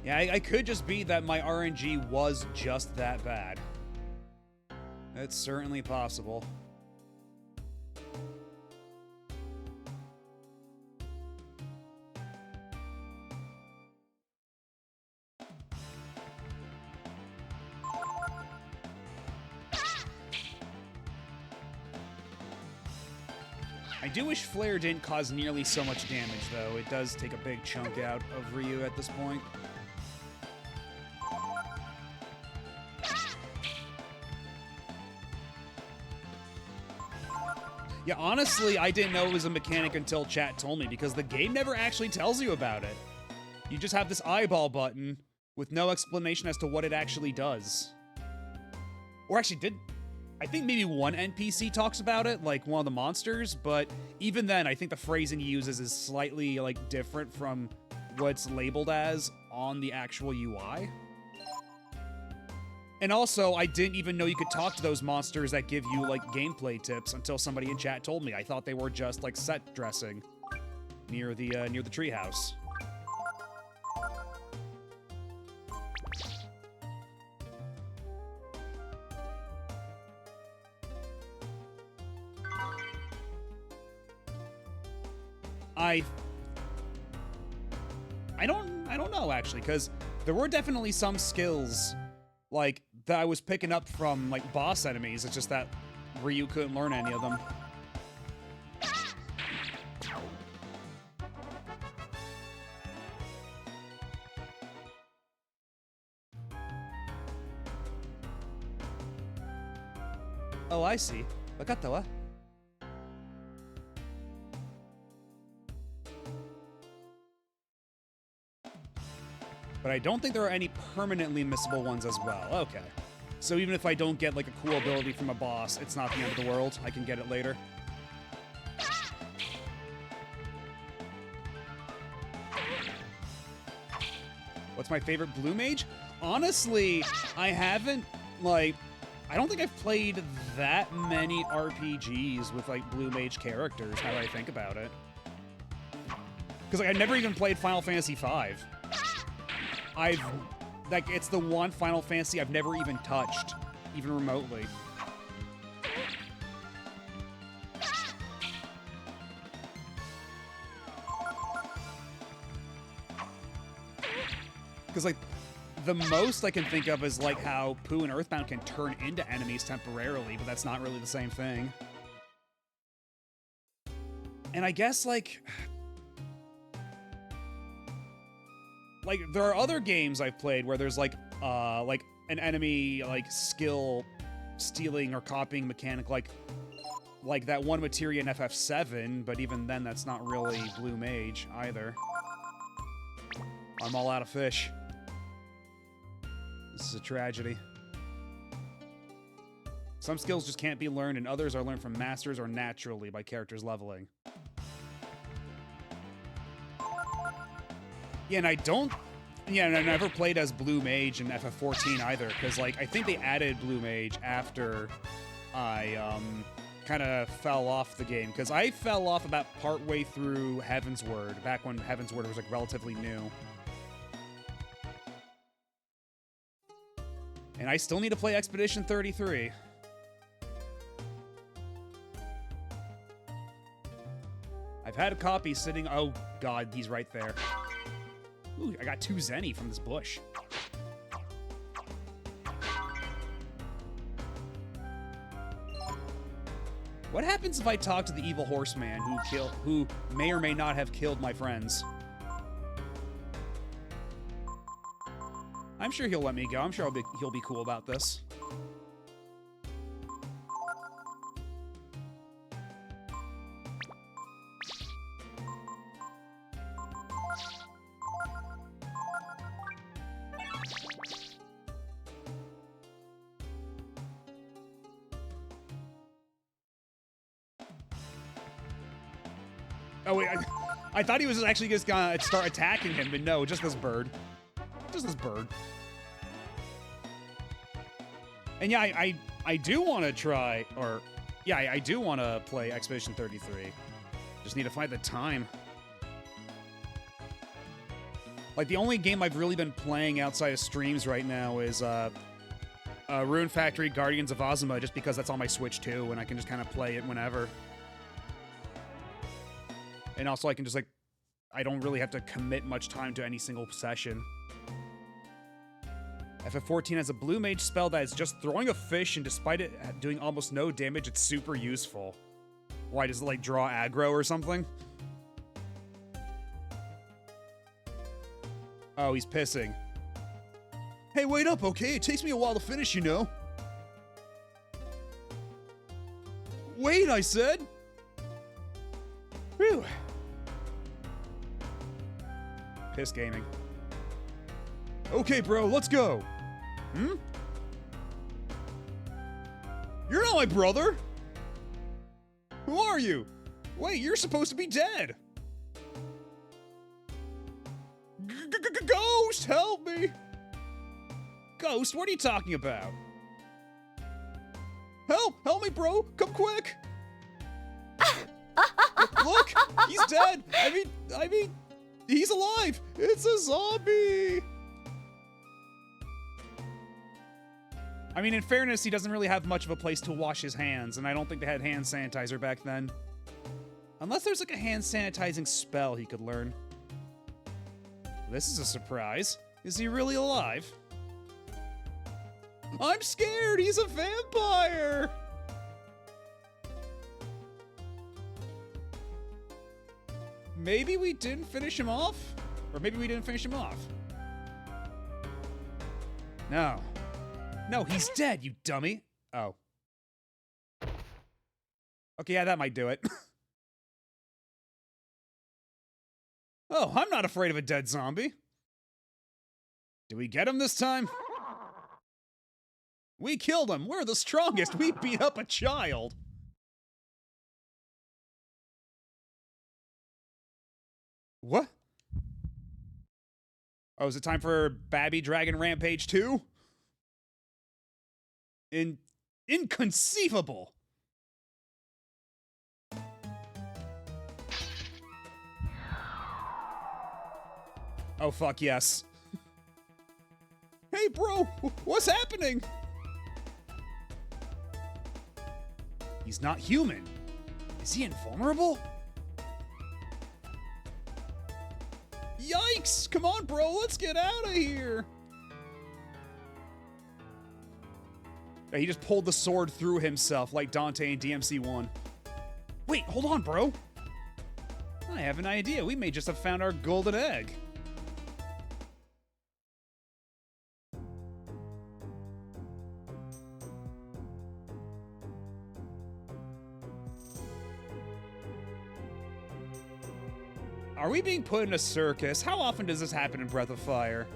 Yeah, I could just be that my RNG was just that bad. It's certainly possible. I do wish Flare didn't cause nearly so much damage, though. It does take a big chunk out of Ryu at this point. Yeah, honestly, I didn't know it was a mechanic until chat told me, because the game never actually tells you about it. You just have this eyeball button with no explanation as to what it actually does. Or actually, I think maybe one NPC talks about it, like one of the monsters, but even then, I think the phrasing he uses is slightly, like, different from what's labeled as on the actual UI. And also, I didn't even know you could talk to those monsters that give you, like, gameplay tips until somebody in chat told me. I thought they were just, like, set dressing near the treehouse. I don't know, actually, because there were definitely some skills, like, that I was picking up from, like, boss enemies. It's just that Ryu couldn't learn any of them. Oh, I see. Wakatta wa? But I don't think there are any permanently missable ones as well. Okay. So even if I don't get, like, a cool ability from a boss, it's not the end of the world. I can get it later. What's my favorite Blue Mage? Honestly, I haven't, like... I don't think I've played that many RPGs with, like, Blue Mage characters, now that I think about it. Because, like, I never even played Final Fantasy V. Like, it's the one Final Fantasy I've never even touched, even remotely. Because, like, the most I can think of is, like, how Pooh and Earthbound can turn into enemies temporarily, but that's not really the same thing. And I guess, like, there are other games I've played where there's, like an enemy, like, skill stealing or copying mechanic, like that one materia in FF7, but even then, that's not really Blue Mage either. I'm all out of fish. This is a tragedy. Some skills just can't be learned, and others are learned from masters or naturally by characters leveling. Yeah, and and I never played as Blue Mage in FF14 either, because, like, I think they added Blue Mage after I, kind of fell off the game, because I fell off about partway through Heavensward, back when Heavensward was, like, relatively new. And I still need to play Expedition 33. I've had a copy sitting... Oh, God, he's right there. Ooh, I got 2 Zenny from this bush. What happens if I talk to the evil horseman who may or may not have killed my friends? I'm sure he'll let me go. I'm sure he'll be cool about this. Oh, wait, I thought he was actually just gonna start attacking him, but no, just this bird. Just this bird. And yeah, I do want to try, or... Yeah, I do want to play Expedition 33. Just need to find the time. Like, the only game I've really been playing outside of streams right now is, Rune Factory Guardians of Ozma, just because that's on my Switch too, and I can just kind of play it whenever. And also I can just, like, I don't really have to commit much time to any single session. FF14 has a Blue Mage spell that is just throwing a fish, and despite it doing almost no damage, it's super useful. Why, does it, like, draw aggro or something? Oh, he's pissing. Hey, wait up, okay? It takes me a while to finish, you know. Wait, I said! Whew. Piss gaming. Okay, bro, let's go. Hmm? You're not my brother. Who are you? Wait, you're supposed to be dead. Ghost, help me. Ghost, what are you talking about? Help me, bro. Come quick. Look, he's dead. I mean, he's alive. It's a zombie. I mean, in fairness, he doesn't really have much of a place to wash his hands, and I don't think they had hand sanitizer back then. Unless there's like a hand sanitizing spell he could learn. This is a surprise. Is he really alive? I'm scared! He's a vampire! Maybe we didn't finish him off? Or maybe we didn't finish him off. No. No, he's dead, you dummy. Oh. Okay, yeah, that might do it. Oh, I'm not afraid of a dead zombie. Did we get him this time? We killed him. We're the strongest. We beat up a child. What? Oh, is it time for Babby Dragon Rampage 2? Inconceivable. Oh, fuck yes. Hey, bro, what's happening? He's not human. Is he invulnerable? Yikes! Come on, bro, let's get out of here. Yeah, he just pulled the sword through himself like Dante in DMC1. Wait, hold on, bro. I have an idea. We may just have found our golden egg. Are we being put in a circus? How often does this happen in Breath of Fire?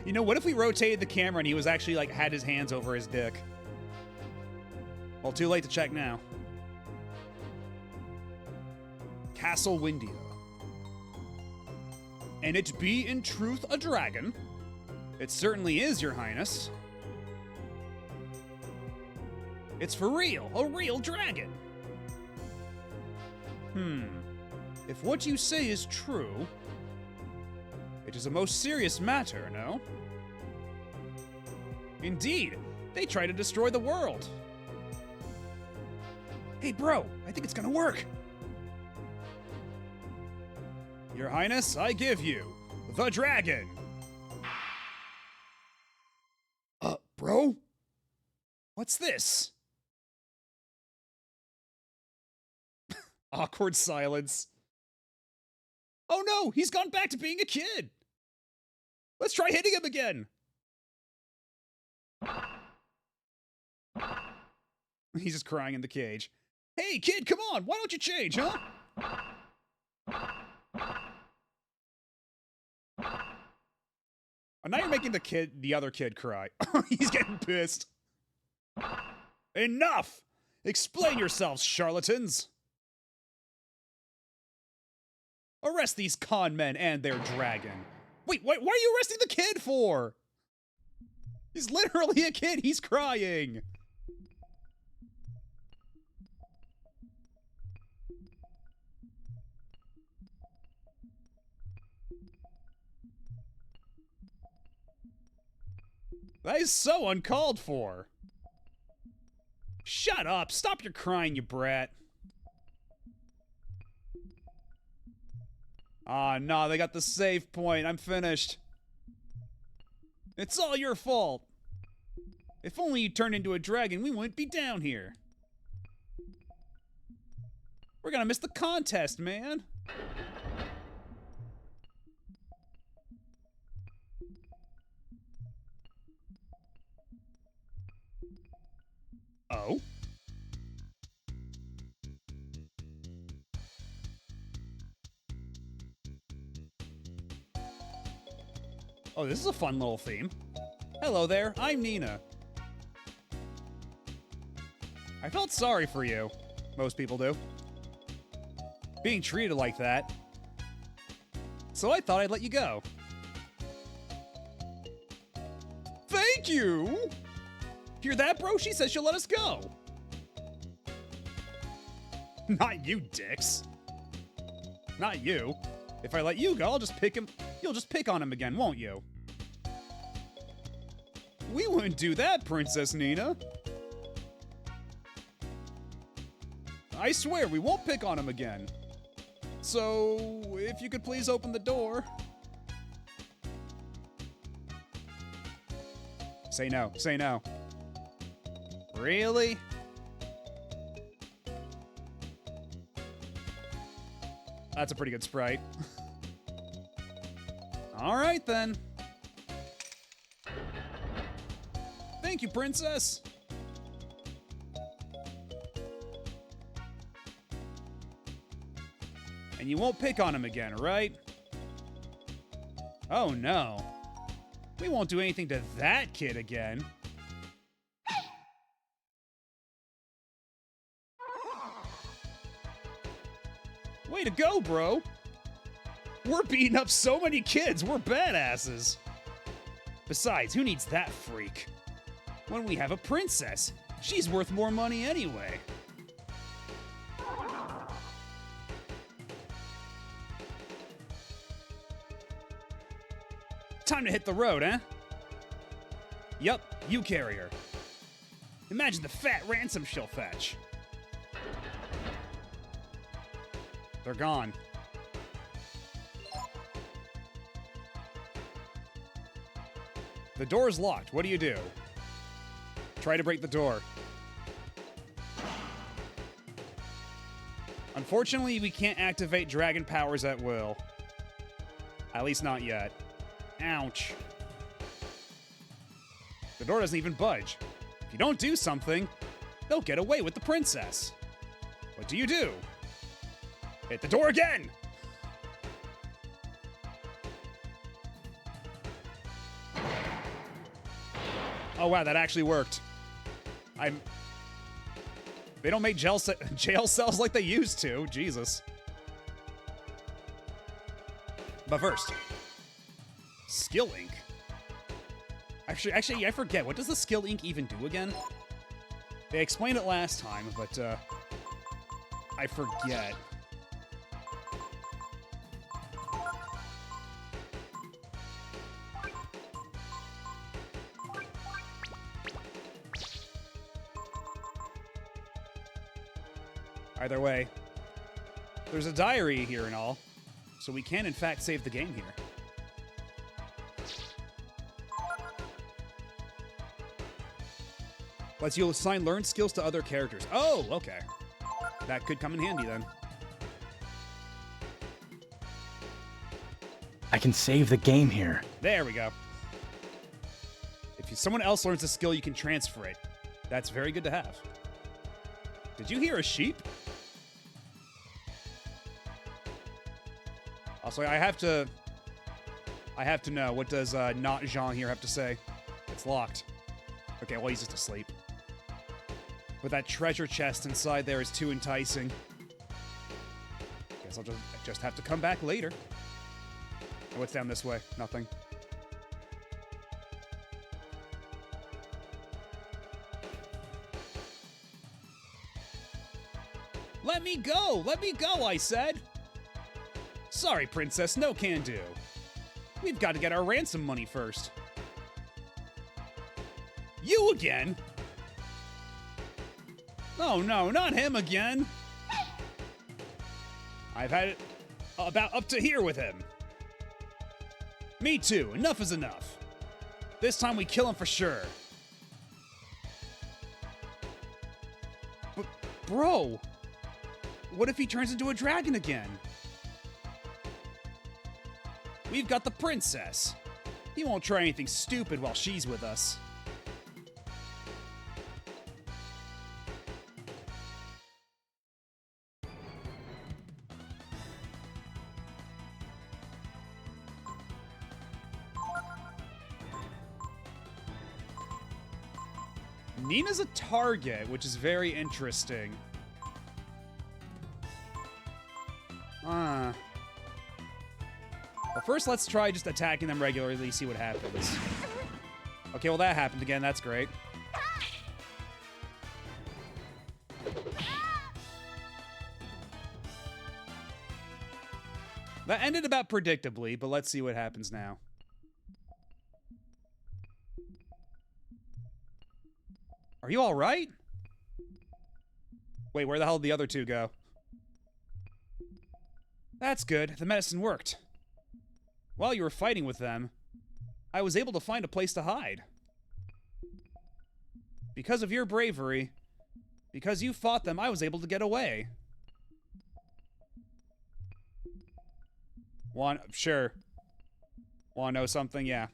You know, what if we rotated the camera and he was actually, like, had his hands over his dick? Well, too late to check now. Castle Windia. And it be in truth a dragon? It certainly is, Your Highness. It's for real, a real dragon. If what you say is true, it is a most serious matter, no? Indeed, they try to destroy the world. Hey, bro, I think it's gonna work. Your Highness, I give you the dragon. Bro? What's this? Awkward silence. Oh no, he's gone back to being a kid. Let's try hitting him again. He's just crying in the cage. Hey kid, come on, why don't you change, huh? Oh, now you're making the other kid cry. He's getting pissed. Enough! Explain yourselves, charlatans! Arrest these con men and their dragon. Wait, what are you arresting the kid for? He's literally a kid. He's crying. That is so uncalled for. Shut up. Stop your crying, you brat. Ah, no, they got the save point. I'm finished. It's all your fault. If only you turned into a dragon, we wouldn't be down here. We're gonna miss the contest, man. Oh, this is a fun little theme. Hello there, I'm Nina. I felt sorry for you. Most people do. Being treated like that. So I thought I'd let you go. Thank you! Hear that, bro? She says she'll let us go. Not you, dicks. Not you. If I let you go, I'll just pick him. You'll just pick on him again, won't you? We wouldn't do that, Princess Nina. I swear, we won't pick on him again. So, if you could please open the door. Say no. Say no. Really? That's a pretty good sprite. Alright then. Thank you, Princess. And you won't pick on him again, right? Oh no. We won't do anything to that kid again. Way to go, bro. We're beating up so many kids. We're badasses. Besides, who needs that freak? When we have a princess, she's worth more money anyway. Time to hit the road, eh? Yup, you carry her. Imagine the fat ransom she'll fetch. They're gone. The door's locked. What do you do? Try to break the door. Unfortunately, we can't activate dragon powers at will. At least not yet. Ouch. The door doesn't even budge. If you don't do something, they'll get away with the princess. What do you do? Hit the door again! Oh wow, that actually worked. They don't make jail cells like they used to. Jesus. But first, skill ink. Actually, I forget. What does the skill ink even do again? They explained it last time, but I forget. Either way, there's a diary here and all, so we can in fact save the game here. Lets you assign learned skills to other characters. Oh, okay. That could come in handy then. I can save the game here. There we go. If someone else learns a skill, you can transfer it. That's very good to have. Did you hear a sheep? Also, I have to know, what does not Jean here have to say? It's locked. Okay, well, he's just asleep. But that treasure chest inside there is too enticing. Guess I'll just have to come back later. Oh, what's down this way? Nothing. Let me go! Let me go, I said! Sorry, Princess, no can do. We've got to get our ransom money first. You again? Oh no, not him again. I've had it about up to here with him. Me too, enough is enough. This time we kill him for sure. But, bro, what if he turns into a dragon again? We've got the princess. He won't try anything stupid while she's with us. Nina's a target, which is very interesting. Well, first let's try just attacking them regularly, see what happens. Okay, well that happened again, that's great. That ended about predictably, but let's see what happens now. Are you all right? Wait, where the hell did the other two go? That's good. The medicine worked. While you were fighting with them, I was able to find a place to hide. Because of your bravery, because you fought them, I was able to get away. Sure. Wanna know something? Yeah.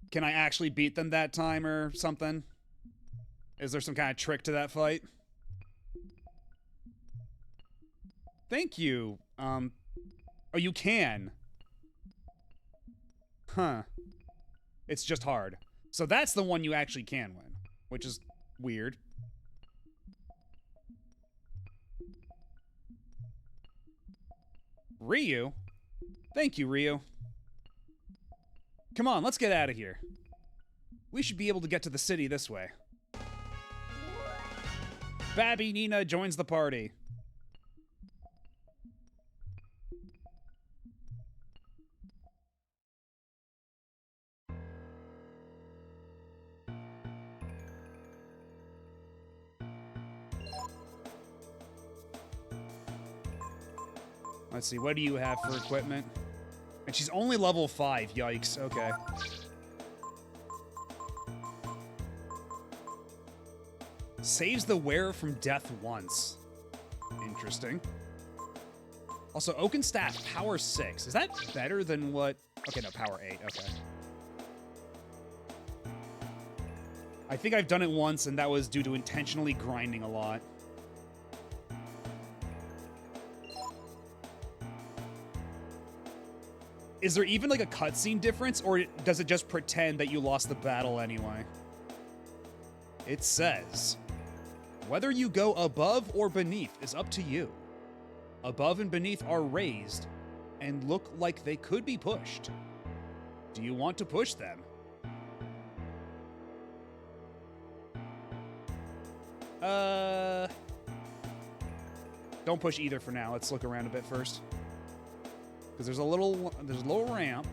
Can I actually beat them that time or something? Is there some kind of trick to that fight? Thank you. Oh, you can. Huh. It's just hard. So that's the one you actually can win, which is weird. Ryu? Thank you, Ryu. Come on, let's get out of here. We should be able to get to the city this way. Babby Nina joins the party. Let's see, what do you have for equipment? And she's only level 5, yikes, okay. Saves the wearer from death once. Interesting. Also, Oaken Staff, power 6. Is that better than what... Okay, no, power 8, okay. I think I've done it once, and that was due to intentionally grinding a lot. Is there even like a cutscene difference, or does it just pretend that you lost the battle anyway? It says, whether you go above or beneath is up to you. Above and beneath are raised and look like they could be pushed. Do you want to push them? Don't push either for now. Let's look around a bit first. Because there's a little ramp.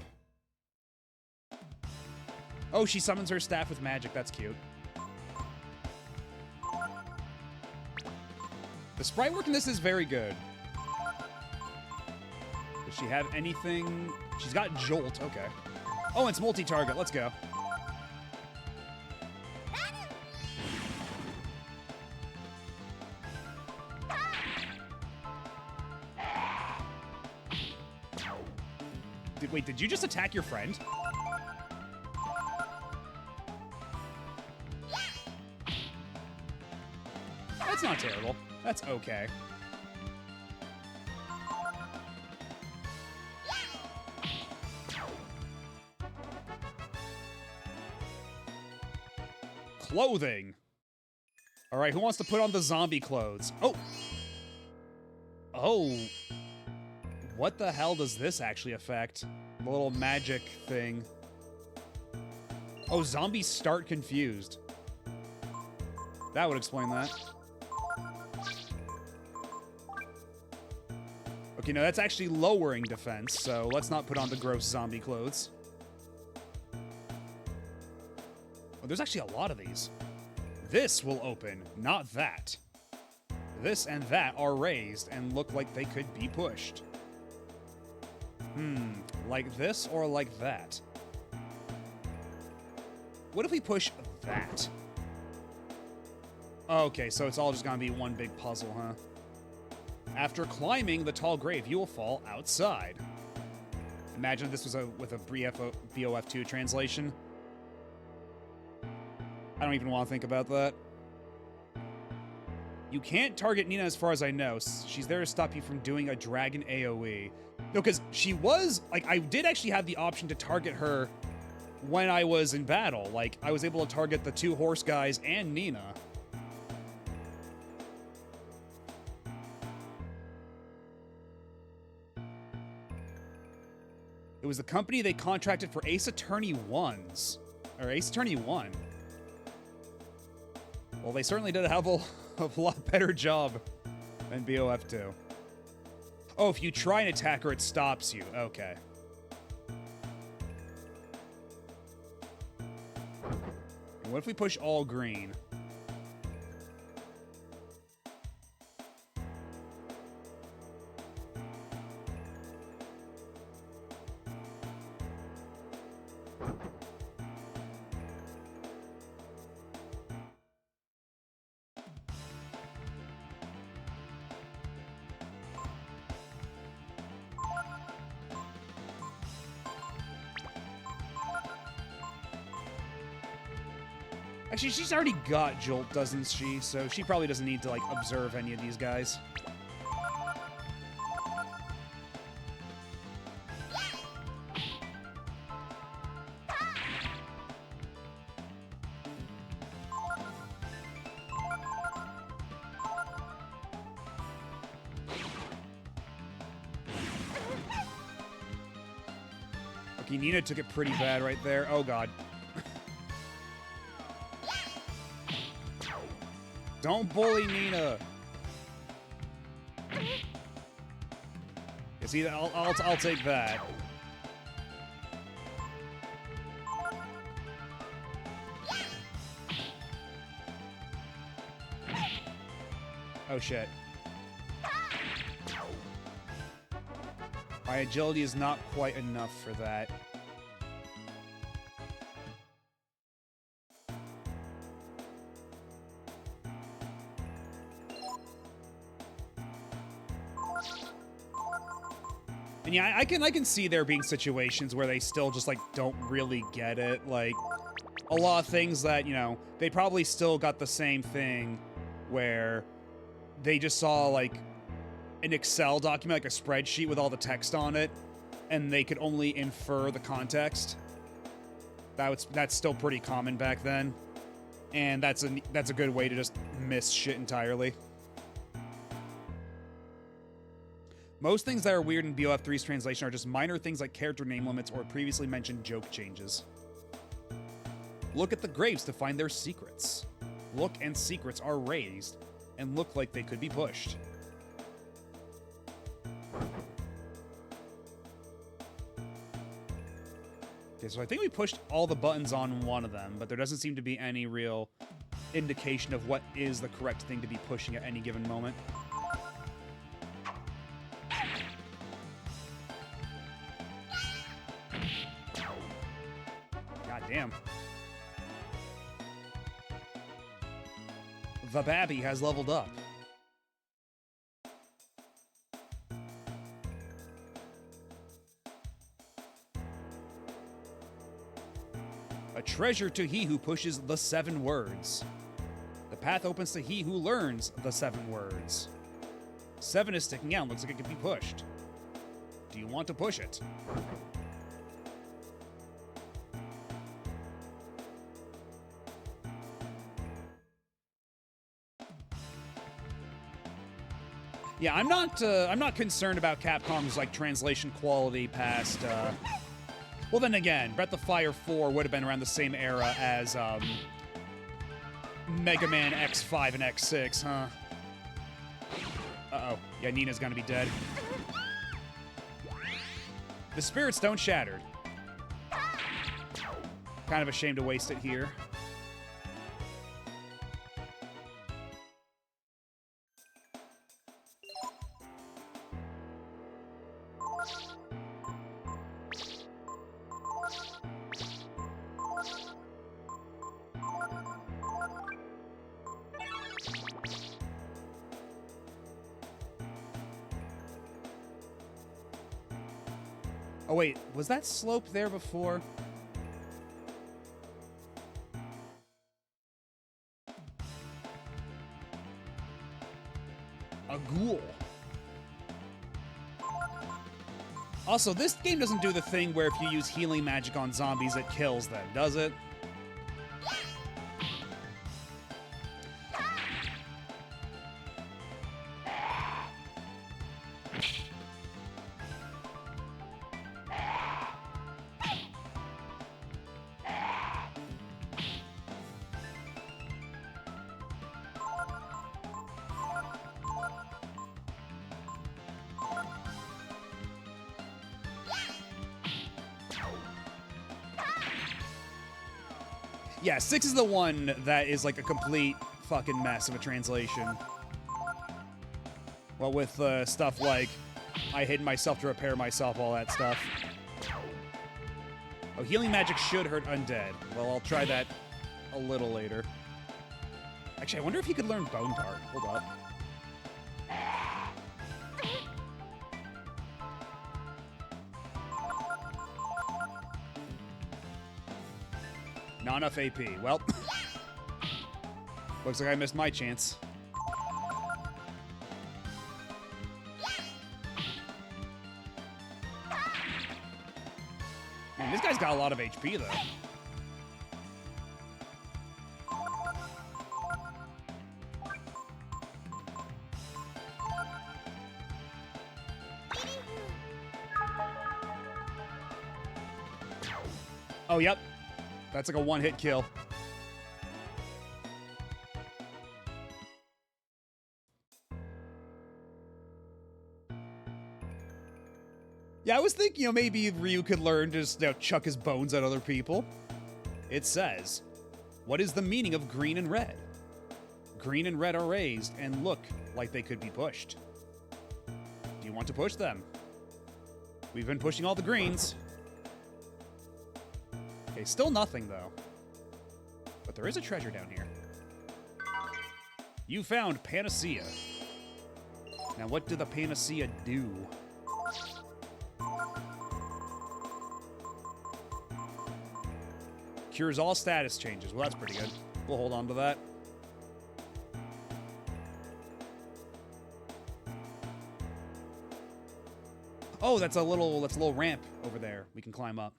Oh, she summons her staff with magic. That's cute. The sprite work in this is very good. Does she have anything? She's got Jolt. Okay. Oh, it's multi-target. Let's go. Wait, did you just attack your friend? That's not terrible. That's okay. Clothing. All right, who wants to put on the zombie clothes? Oh. Oh. What the hell does this actually affect? The little magic thing. Oh, zombies start confused. That would explain that. Okay, no, that's actually lowering defense, so let's not put on the gross zombie clothes. Oh, there's actually a lot of these. This will open, not that. This and that are raised and look like they could be pushed. Like this or like that? What if we push that? Okay, so it's all just gonna be one big puzzle, huh? After climbing the tall grave, you will fall outside. Imagine if this was with a BOF2 translation. I don't even want to think about that. You can't target Nina as far as I know. She's there to stop you from doing a dragon AoE. No, because she was, like, I did actually have the option to target her when I was in battle. Like, I was able to target the 2 horse guys and Nina. It was the company they contracted for Ace Attorney 1s. Or Ace Attorney 1. Well, they certainly did have a lot better job than BOF 2. Oh, if you try and attack her, it stops you. Okay. And what if we push all green? Actually, she's already got Jolt, doesn't she? So she probably doesn't need to, like, observe any of these guys. Okay, Nina took it pretty bad right there. Oh, God. Don't bully Nina. Yeah, see, I'll take that. Oh shit. My agility is not quite enough for that. And yeah, I can see there being situations where they still just, like, don't really get it. Like, a lot of things that, you know, they probably still got the same thing where they just saw, like, an Excel document, like a spreadsheet with all the text on it, and they could only infer the context. That's still pretty common back then. And that's a good way to just miss shit entirely. Most things that are weird in BOF 3's translation are just minor things like character name limits or previously mentioned joke changes. Look at the graves to find their secrets. Look and secrets are raised and look like they could be pushed. Okay, so I think we pushed all the buttons on one of them, but there doesn't seem to be any real indication of what is the correct thing to be pushing at any given moment. Damn. The Babby has leveled up. A treasure to he who pushes the 7 words. The path opens to he who learns the 7 words. 7 is sticking out, looks like it could be pushed. Do you want to push it? Yeah, I'm not concerned about Capcom's, like, translation quality past, well, then again, Breath of Fire 4 would have been around the same era as, Mega Man X5 and X6, huh? Uh-oh. Yeah, Nina's gonna be dead. The Spirit Stone shattered. Kind of a shame to waste it here. Oh wait, was that slope there before? A ghoul. Also, this game doesn't do the thing where if you use healing magic on zombies, it kills them, does it? Yeah, 6 is the one that is like a complete fucking mess of a translation. Well, with stuff like, I hid myself to repair myself, all that stuff. Oh, healing magic should hurt undead. Well, I'll try that a little later. Actually, I wonder if he could learn Bone Dart. Hold up. Not enough AP. Well, looks like I missed my chance. Man, this guy's got a lot of HP, though. Oh, yep. That's like a one-hit kill. Yeah, I was thinking, maybe Ryu could learn to just, chuck his bones at other people. It says, what is the meaning of green and red? Green and red are raised and look like they could be pushed. Do you want to push them? We've been pushing all the greens. Okay, still nothing, though. But there is a treasure down here. You found Panacea. Now, what did the Panacea do? Cures all status changes. Well, that's pretty good. We'll hold on to that. Oh, that's a little ramp over there. We can climb up.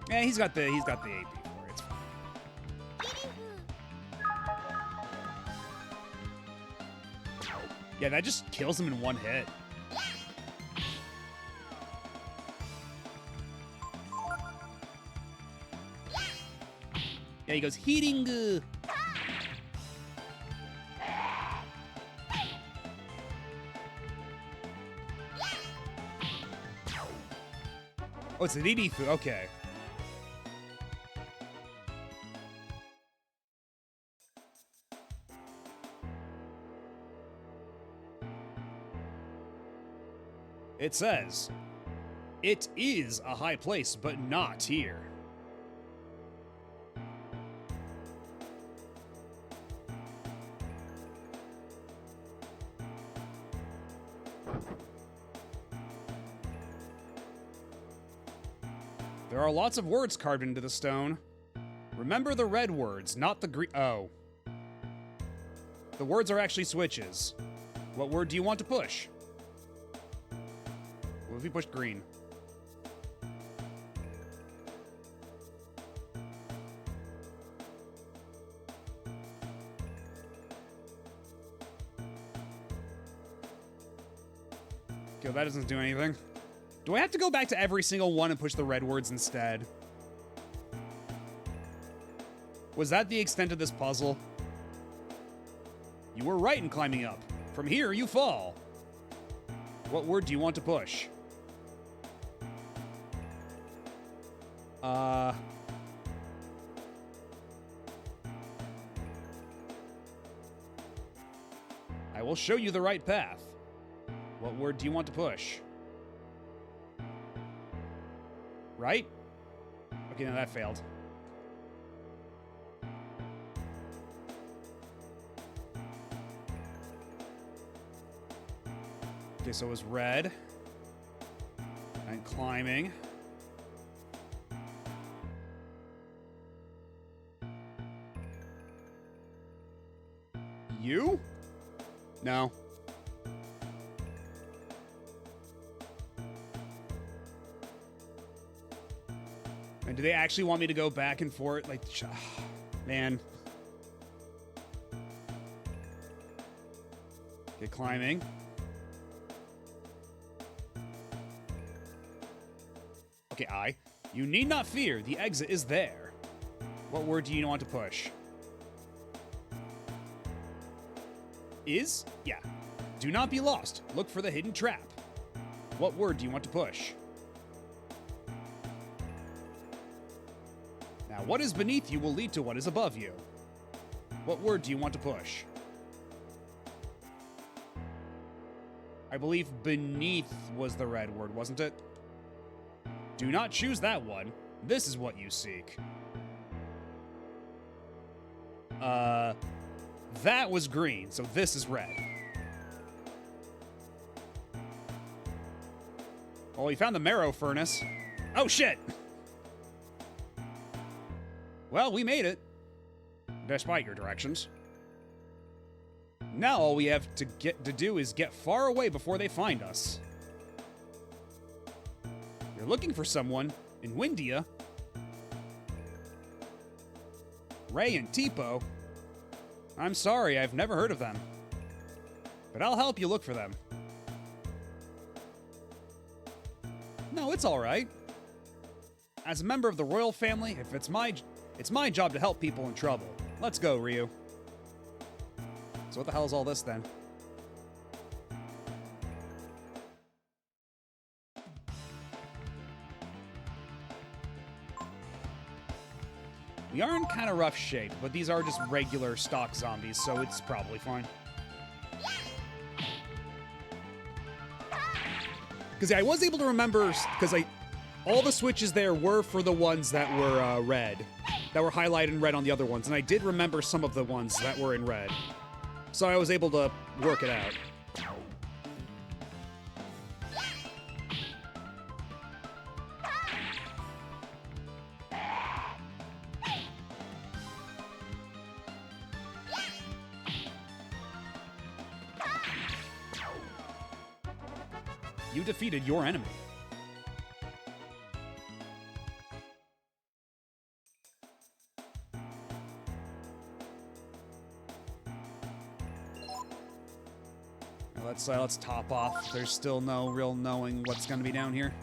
Yeah, he's got the AP for it. It's fine. Yeah, that just kills him in one hit. Yeah, he goes heating. Oh, it's an Idifu. Okay. It says, it is a high place, but not here. There are lots of words carved into the stone. Remember the red words, not the green. Oh. The words are actually switches. What word do you want to push? What if we pushed green? Okay, that doesn't do anything. Do I have to go back to every single one and push the red words instead? Was that the extent of this puzzle? You were right in climbing up. From here, you fall. What word do you want to push? I will show you the right path. What word do you want to push? Right? Okay, no, that failed. Okay, so it was red. And climbing. You? No. And do they actually want me to go back and forth? Like, man. Okay, climbing. Okay, I. You need not fear. The exit is there. What word do you want to push? Is? Yeah. Do not be lost. Look for the hidden trap. What word do you want to push? Now, what is beneath you will lead to what is above you. What word do you want to push? I believe beneath was the red word, wasn't it? Do not choose that one. This is what you seek. That was green, so this is red. Oh, we found the marrow furnace. Oh, shit! Well, we made it. Despite your directions. Now all we have to do is get far away before they find us. You're looking for someone in Windia. Ray and Tipo. I'm sorry, I've never heard of them. But I'll help you look for them. No, it's all right. As a member of the royal family, if it's my job to help people in trouble. Let's go, Ryu. So what the hell is all this then? We are in kind of rough shape, but these are just regular stock zombies, so it's probably fine. Because I was able to remember, because all the switches there were for the ones that were red, that were highlighted in red on the other ones, and I did remember some of the ones that were in red. So I was able to work it out. You defeated your enemy. Now let's top off. There's still no real knowing what's going to be down here.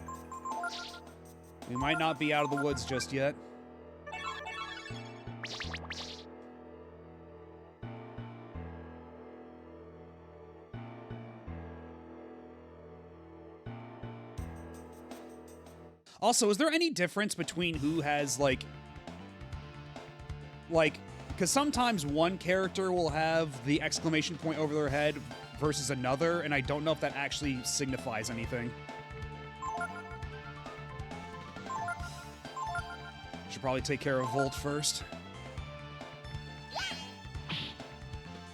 We might not be out of the woods just yet. Also, is there any difference between who has, like, because sometimes one character will have the exclamation point over their head versus another, and I don't know if that actually signifies anything. Should probably take care of Volt first.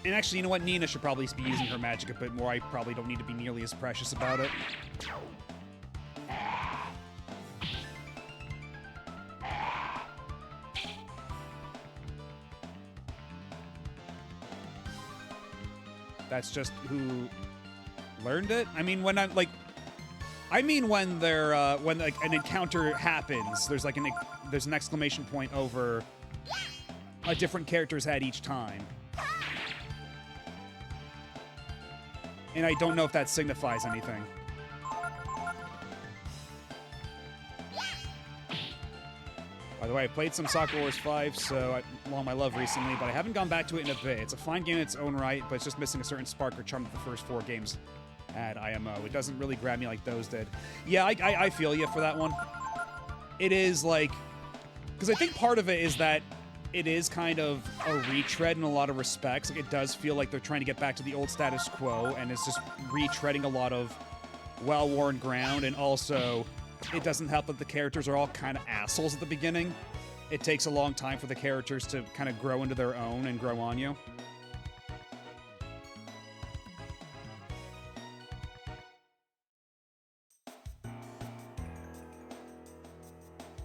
And actually, you know what? Nina should probably be using her magic a bit more. I probably don't need to be nearly as precious about it. That's just who learned it. I mean, when I'm like, when they're when like an encounter happens, there's like there's an exclamation point over a different character's head each time, and I don't know if that signifies anything. By the way, I played some Soccer Wars 5, so along my love recently, but I haven't gone back to it in a bit. It's a fine game in its own right, but it's just missing a certain spark or charm that the first 4 games had IMO. It doesn't really grab me like those did. Yeah, I feel you for that one. It is like... Because I think part of it is that it is kind of a retread in a lot of respects. Like, it does feel like they're trying to get back to the old status quo, and it's just retreading a lot of well-worn ground, and also it doesn't help that the characters are all kind of assholes at the beginning. It takes a long time for the characters to kind of grow into their own and grow on you.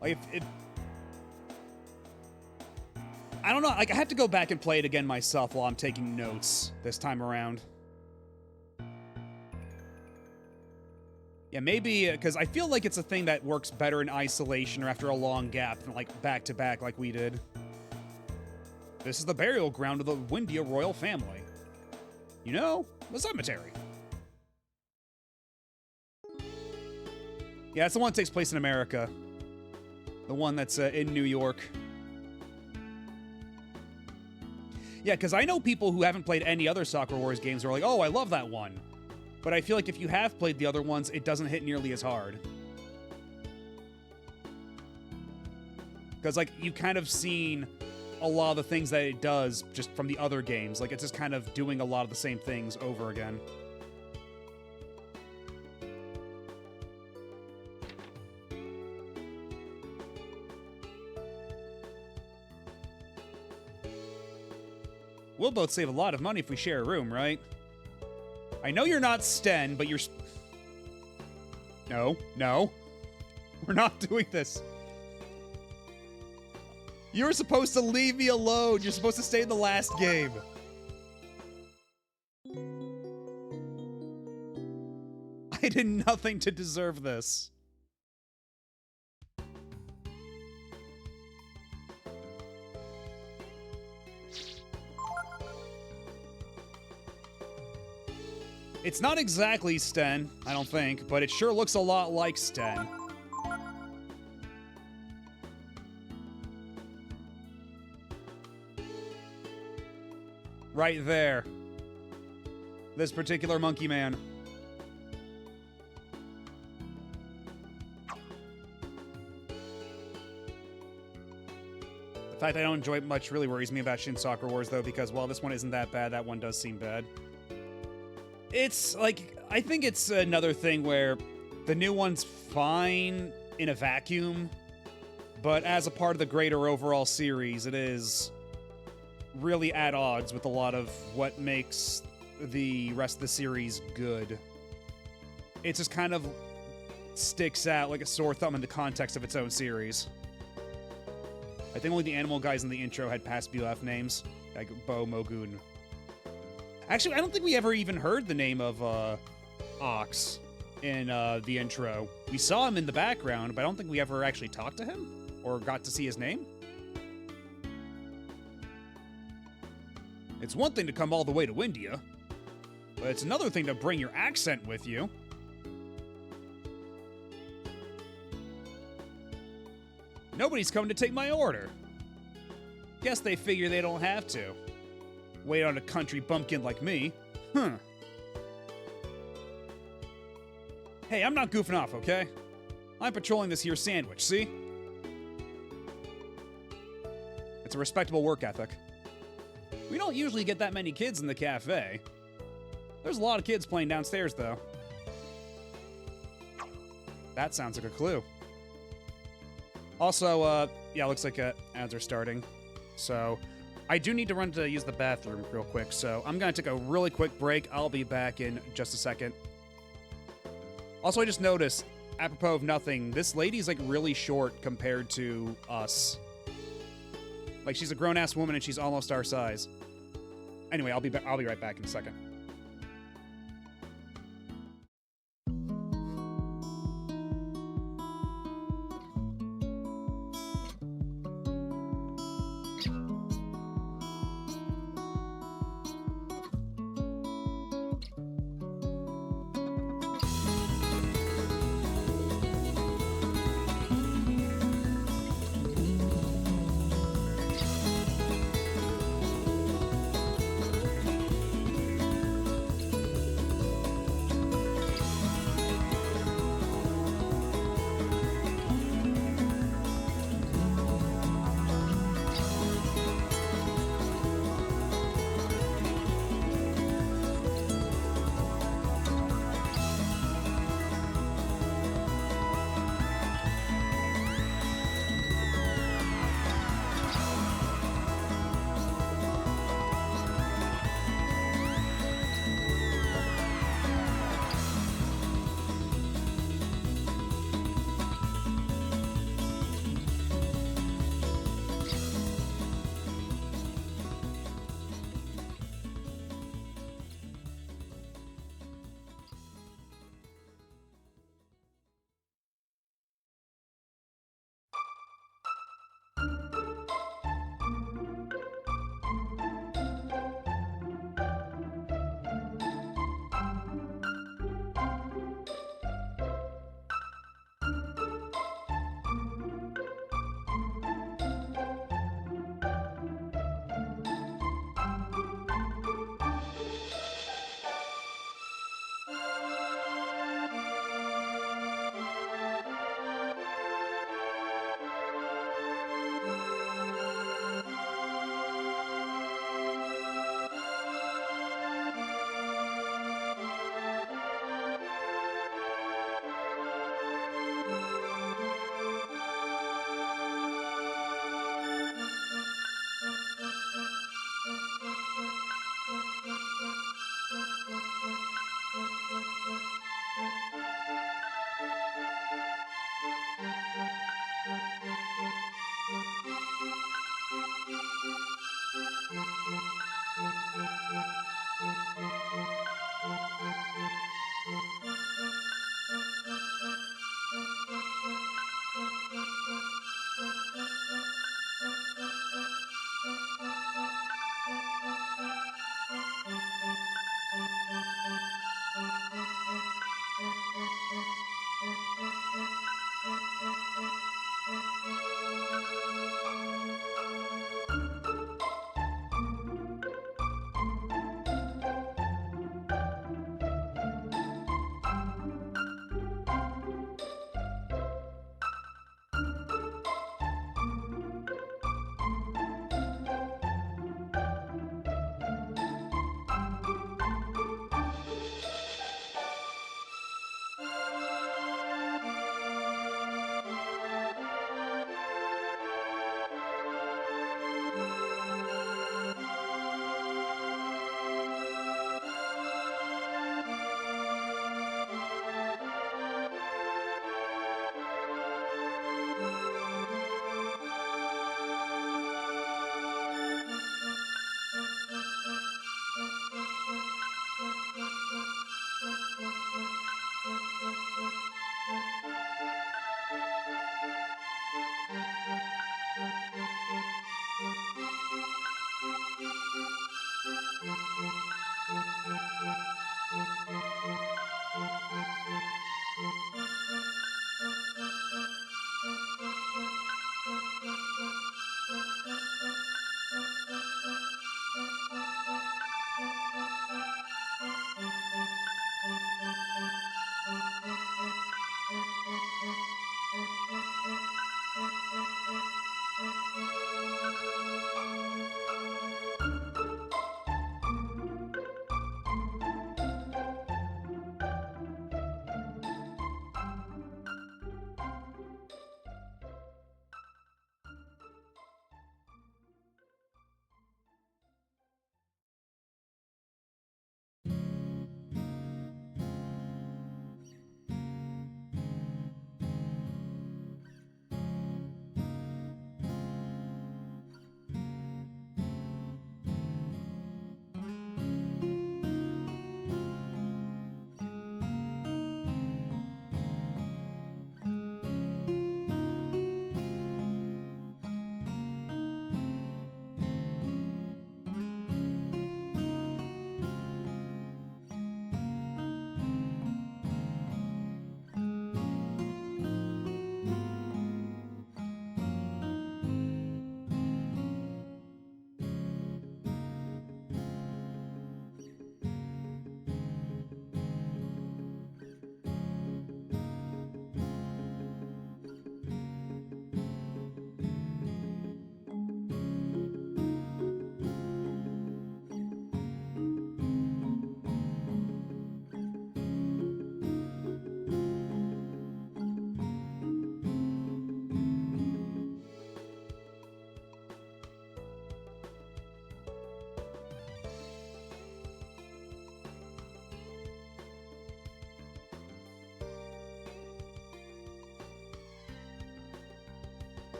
Like, I don't know, like, I have to go back and play it again myself while I'm taking notes this time around. Yeah, maybe, because I feel like it's a thing that works better in isolation or after a long gap than, like, back-to-back like we did. This is the burial ground of the Windia royal family. You know, the cemetery. Yeah, it's the one that takes place in America. The one that's in New York. Yeah, because I know people who haven't played any other Sakura Wars games who are like, oh, I love that one. But I feel like if you have played the other ones, it doesn't hit nearly as hard. Because, like, you've kind of seen a lot of the things that it does just from the other games. Like, it's just kind of doing a lot of the same things over again. We'll both save a lot of money if we share a room, right? I know you're not Sten, but you're... No, no. We're not doing this. You were supposed to leave me alone. You're supposed to stay in the last game. I did nothing to deserve this. It's not exactly Sten, I don't think, but it sure looks a lot like Sten. Right there. This particular monkey man. The fact I don't enjoy it much really worries me about Shin Sakura Wars, though, because while this one isn't that bad, that one does seem bad. It's, like, I think it's another thing where the new one's fine in a vacuum, but as a part of the greater overall series, it is really at odds with a lot of what makes the rest of the series good. It just kind of sticks out like a sore thumb in the context of its own series. I think only the animal guys in the intro had past BOF names, like Bo, Mogun. Actually, I don't think we ever even heard the name of Ox in the intro. We saw him in the background, but I don't think we ever actually talked to him or got to see his name. It's one thing to come all the way to Windia, but it's another thing to bring your accent with you. Nobody's coming to take my order. Guess they figure they don't have to. Wait on a country bumpkin like me. Huh. Hey, I'm not goofing off, okay? I'm patrolling this here sandwich, see? It's a respectable work ethic. We don't usually get that many kids in the cafe. There's a lot of kids playing downstairs, though. That sounds like a clue. Also, yeah, looks like ads are starting. So, I do need to run to use the bathroom real quick, so I'm going to take a really quick break. I'll be back in just a second. Also, I just noticed, apropos of nothing, this lady's, like, really short compared to us. Like, she's a grown-ass woman and she's almost our size. Anyway, I'll be right back in a second.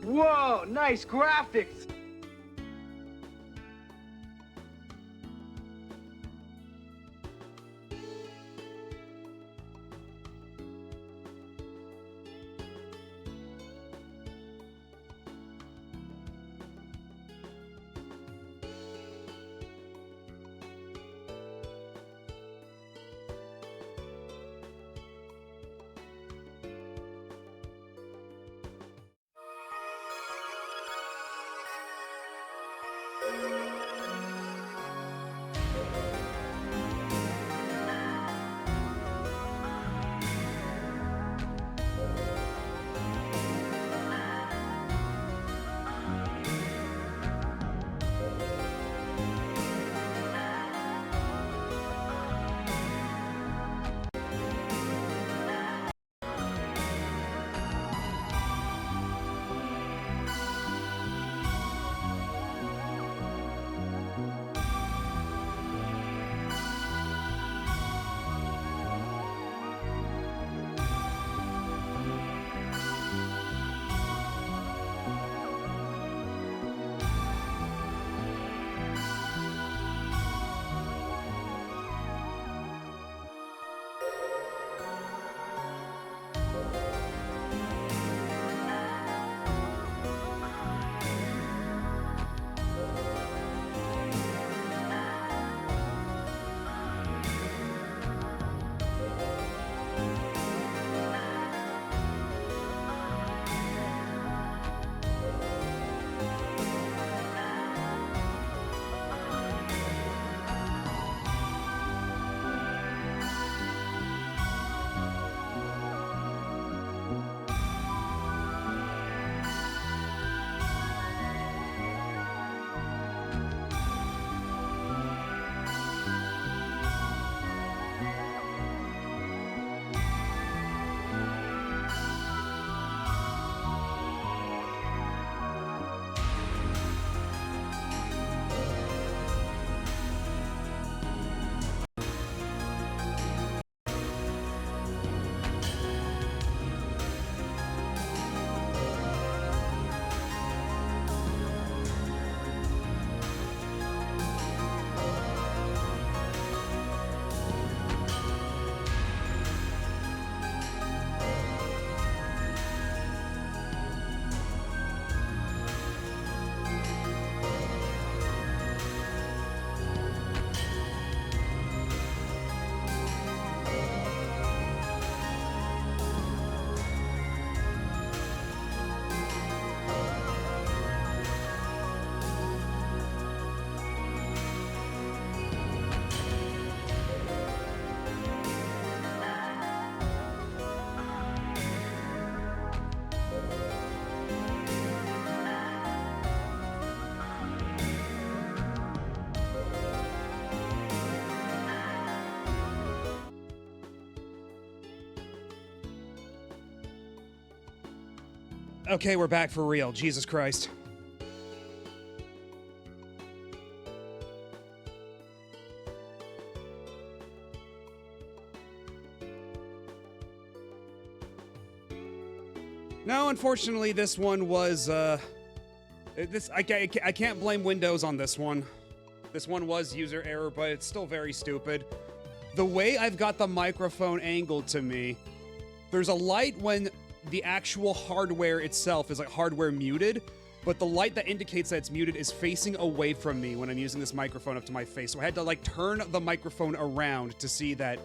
Whoa, nice graphics. Okay, we're back for real. Jesus Christ. No, unfortunately, this one was, I can't blame Windows on this one. This one was user error, but it's still very stupid. The way I've got the microphone angled to me, there's a light when the actual hardware itself is like hardware muted, but the light that indicates that it's muted is facing away from me when I'm using this microphone up to my face. So I had to like turn the microphone around to see that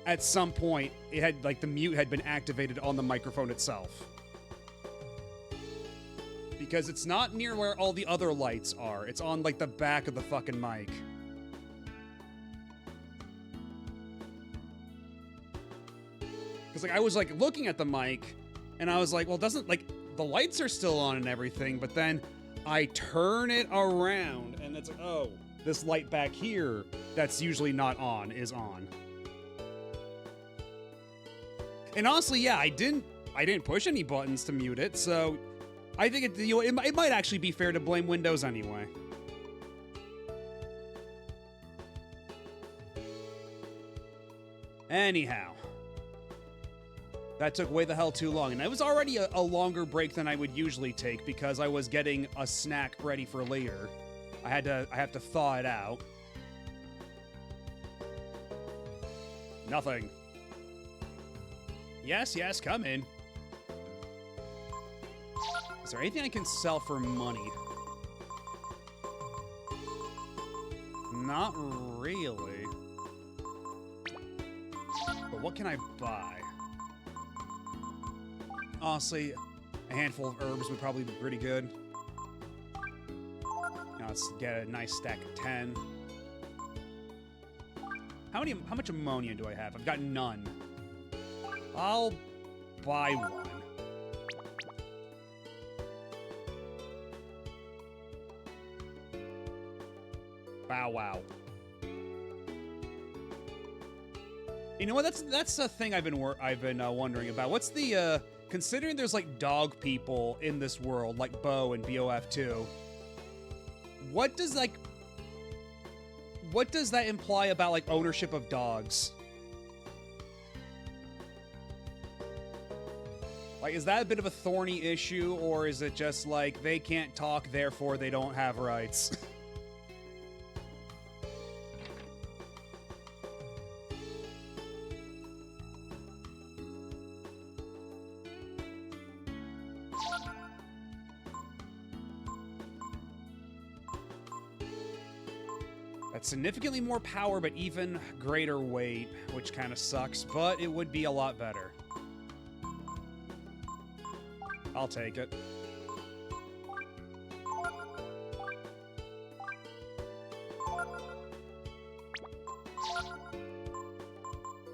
at some point it had like the mute had been activated on the microphone itself. Because it's not near where all the other lights are. It's on like the back of the fucking mic. Because like I was like looking at the mic and I was like, well, doesn't like the lights are still on and everything, but then I turn it around and it's like, oh, this light back here that's usually not on is on. And honestly, yeah, I didn't push any buttons to mute it, so I think it might actually be fair to blame Windows anyway. Anyhow. That took way the hell too long, and it was already a longer break than I would usually take because I was getting a snack ready for later. I have to thaw it out. Nothing. Yes, yes, come in. Is there anything I can sell for money? Not really. But what can I buy? Honestly, a handful of herbs would probably be pretty good. Now let's get a nice stack of 10. How much ammonia do I have? I've got none. I'll buy one. Bow wow. You know what? That's a thing I've been wondering about. What's the considering there's like dog people in this world, like Bo and BOF2. What does that imply about like ownership of dogs? Like, is that a bit of a thorny issue, or is it just like they can't talk, therefore they don't have rights? That's significantly more power, but even greater weight, which kind of sucks, but it would be a lot better. I'll take it.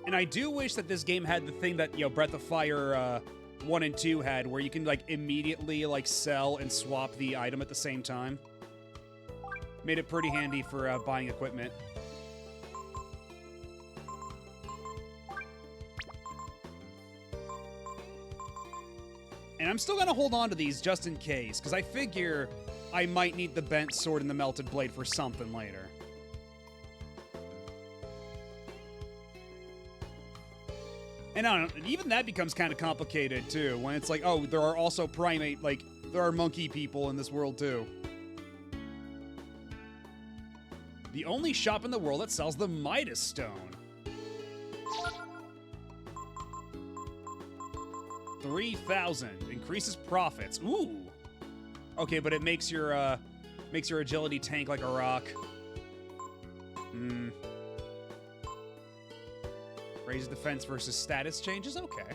And I do wish that this game had the thing that, you know, Breath of Fire 1 and 2 had, where you can, like, immediately, like, sell and swap the item at the same time. Made it pretty handy for buying equipment. And I'm still gonna hold on to these just in case, because I figure I might need the bent sword and the melted blade for something later. And I don't know, even that becomes kind of complicated too, when it's like, oh, there are also primate, like, there are monkey people in this world too. The only shop in the world that sells the Midas Stone. 3,000 increases profits. Ooh. Okay, but it makes your agility tank like a rock. Raises defense versus status changes. Okay.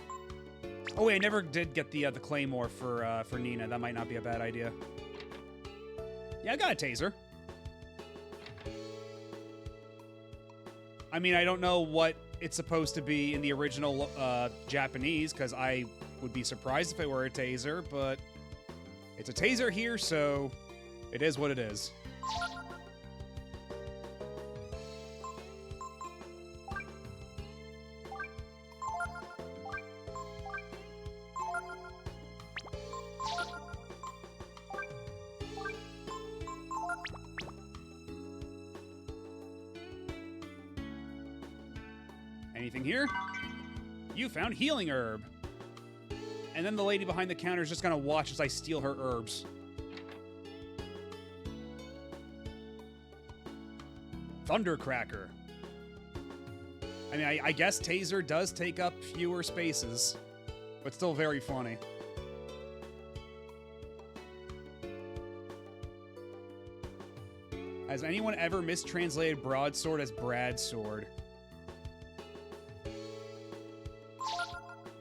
Oh wait, I never did get the claymore for Nina. That might not be a bad idea. Yeah, I got a taser. I mean, I don't know what it's supposed to be in the original Japanese, because I would be surprised if it were a taser, but it's a taser here, so it is what it is. Anything here? You found healing herb. And then the lady behind the counter is just gonna watch as I steal her herbs. Thundercracker. I mean, I guess taser does take up fewer spaces, but still very funny. Has anyone ever mistranslated broadsword as bradsword?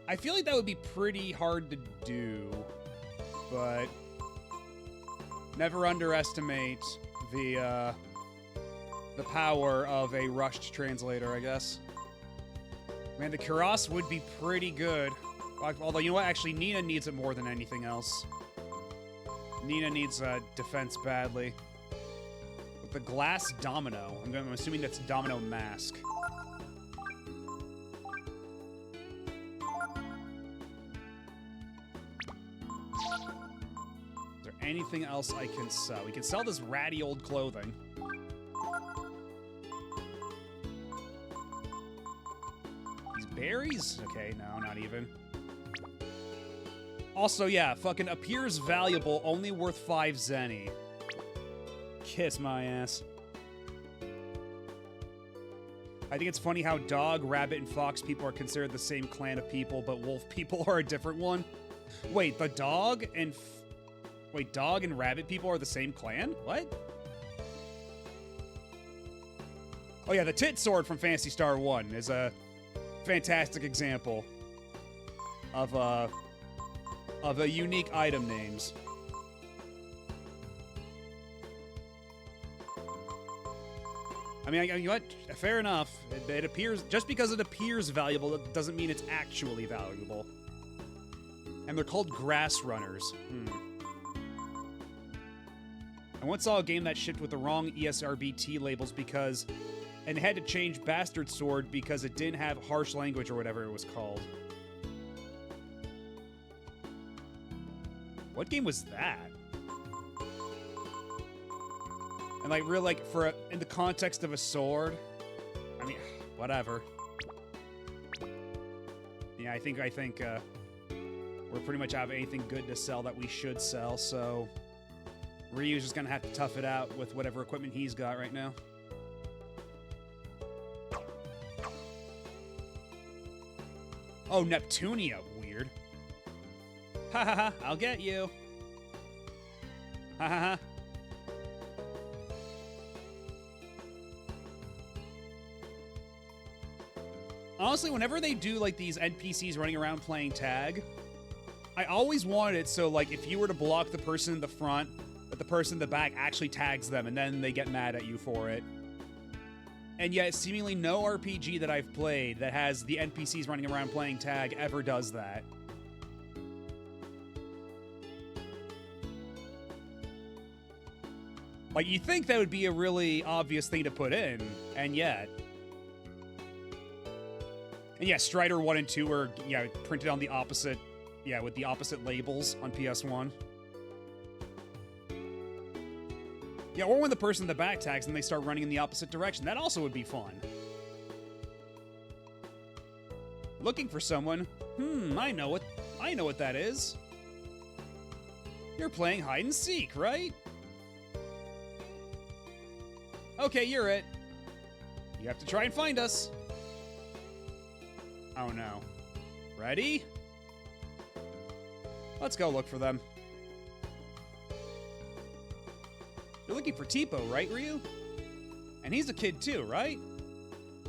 I feel like that would be pretty hard to do, but never underestimate the power of a rushed translator, I guess. Man, the Kuras would be pretty good. Although, you know what? Actually, Nina needs it more than anything else. Nina needs defense badly. With the glass domino, I'm assuming that's domino mask. Anything else I can sell? We can sell this ratty old clothing. These berries? Okay, no, not even. Also, yeah, fucking appears valuable, only worth 5 zenny. Kiss my ass. I think it's funny how dog, rabbit, and fox people are considered the same clan of people, but wolf people are a different one. Wait, the dog and... Wait, dog and rabbit people are the same clan? What? Oh yeah, the tit sword from Phantasy Star 1 is a fantastic example of the unique item names. I mean, you know what? Fair enough. It appears, just because it appears valuable, that doesn't mean it's actually valuable. And they're called grass runners. I once saw a game that shipped with the wrong ESRB labels because, and had to change Bastard Sword because it didn't have harsh language or whatever it was called. What game was that? And like, real, like, in the context of a sword, I mean, whatever. Yeah, I think we're pretty much out of anything good to sell that we should sell, so Ryu's just gonna have to tough it out with whatever equipment he's got right now. Oh, Neptunia, weird. Ha ha ha, I'll get you. Ha ha ha. Honestly, whenever they do, like, these NPCs running around playing tag, I always wanted it so, like, if you were to block the person in the front, that the person in the back actually tags them, and then they get mad at you for it. And yet, seemingly no RPG that I've played that has the NPCs running around playing tag ever does that. Like, you'd think that would be a really obvious thing to put in, and yet... And yeah, Strider 1 and 2 were, yeah, printed on the opposite, yeah, with the opposite labels on PS1. Yeah, or when the person in the back tags and they start running in the opposite direction. That also would be fun. Looking for someone. I know what that is. You're playing hide and seek, right? Okay, you're it. You have to try and find us. Oh no. Ready? Let's go look for them. You're looking for Tipo, right, Ryu? And he's a kid too, right?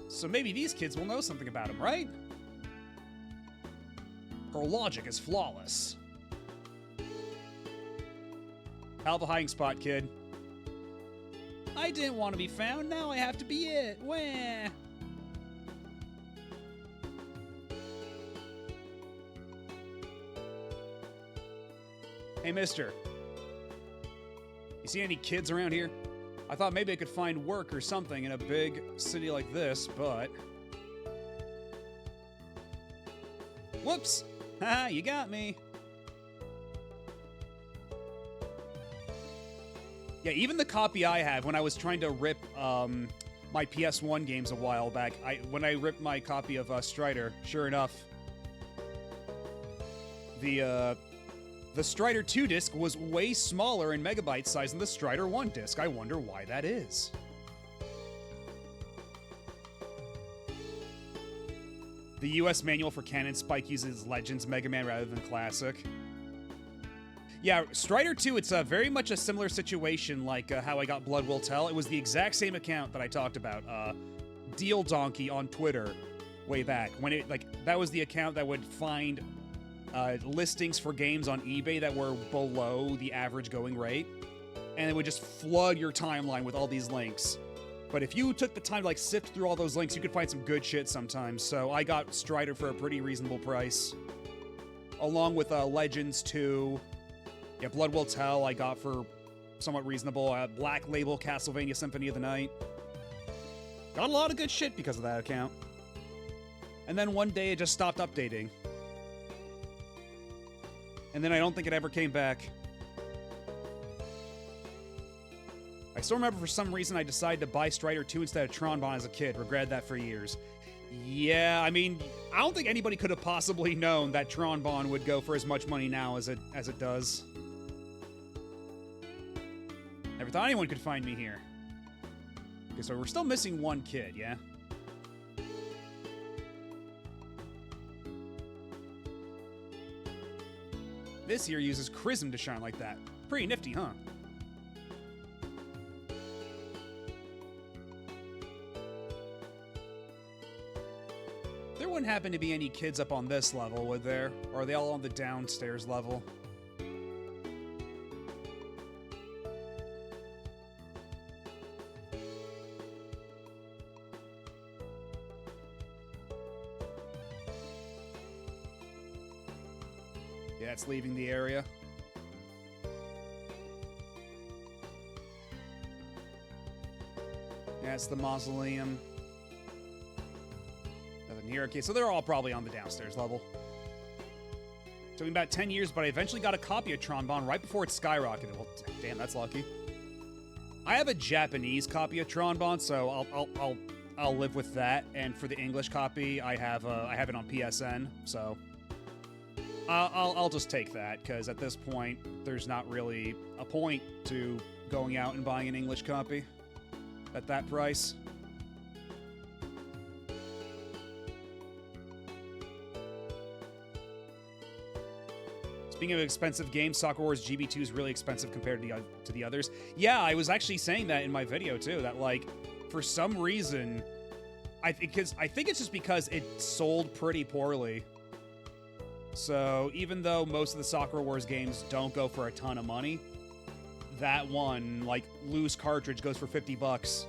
So maybe these kids will know something about him, right? Her logic is flawless. Have a hiding spot, kid. I didn't want to be found, now I have to be it. Wah. Hey, mister. You see any kids around here? I thought maybe I could find work or something in a big city like this, but... Whoops! Haha, you got me. Yeah, even the copy I have, when I was trying to rip my PS1 games a while back, when I ripped my copy of Strider, sure enough, the Strider 2 disc was way smaller in megabyte size than the Strider 1 disc. I wonder why that is. The US manual for Canon Spike uses Legends Mega Man rather than Classic. Yeah, Strider 2, it's very much a similar situation like how I got Blood Will Tell. It was the exact same account that I talked about, Deal Donkey on Twitter way back. When it, like, that was the account that would find listings for games on eBay that were below the average going rate, and it would just flood your timeline with all these links. But if you took the time to, like, sift through all those links, you could find some good shit sometimes. So I got Strider for a pretty reasonable price, along with Legends 2. Yeah, Blood Will Tell I got for somewhat reasonable. Black Label Castlevania Symphony of the Night. Got a lot of good shit because of that account. And then one day it just stopped updating. And then I don't think it ever came back. I still remember for some reason I decided to buy Strider 2 instead of Tron Bonne as a kid. Regretted that for years. Yeah, I mean, I don't think anybody could have possibly known that Tron Bonne would go for as much money now as it does. Never thought anyone could find me here. Okay, so we're still missing one kid, yeah? This here uses Chrism to shine like that. Pretty nifty, huh? There wouldn't happen to be any kids up on this level, would there? Or are they all on the downstairs level? Yeah, it's leaving the area. Yeah, it's the mausoleum. Nothing here. Okay, so they're all probably on the downstairs level. Took me about 10 years, but I eventually got a copy of Tron Bonne right before it skyrocketed. Well, damn, that's lucky. I have a Japanese copy of Tron Bonne, so I'll live with that. And for the English copy, I have it on PSN, so I'll just take that, because at this point, there's not really a point to going out and buying an English copy at that price. Speaking of expensive games, Soccer Wars GB2 is really expensive compared to the others. Yeah, I was actually saying that in my video too, that like, for some reason, I think it's just because it sold pretty poorly. So even though most of the Soccer Wars games don't go for a ton of money, that one, like, loose cartridge goes for $50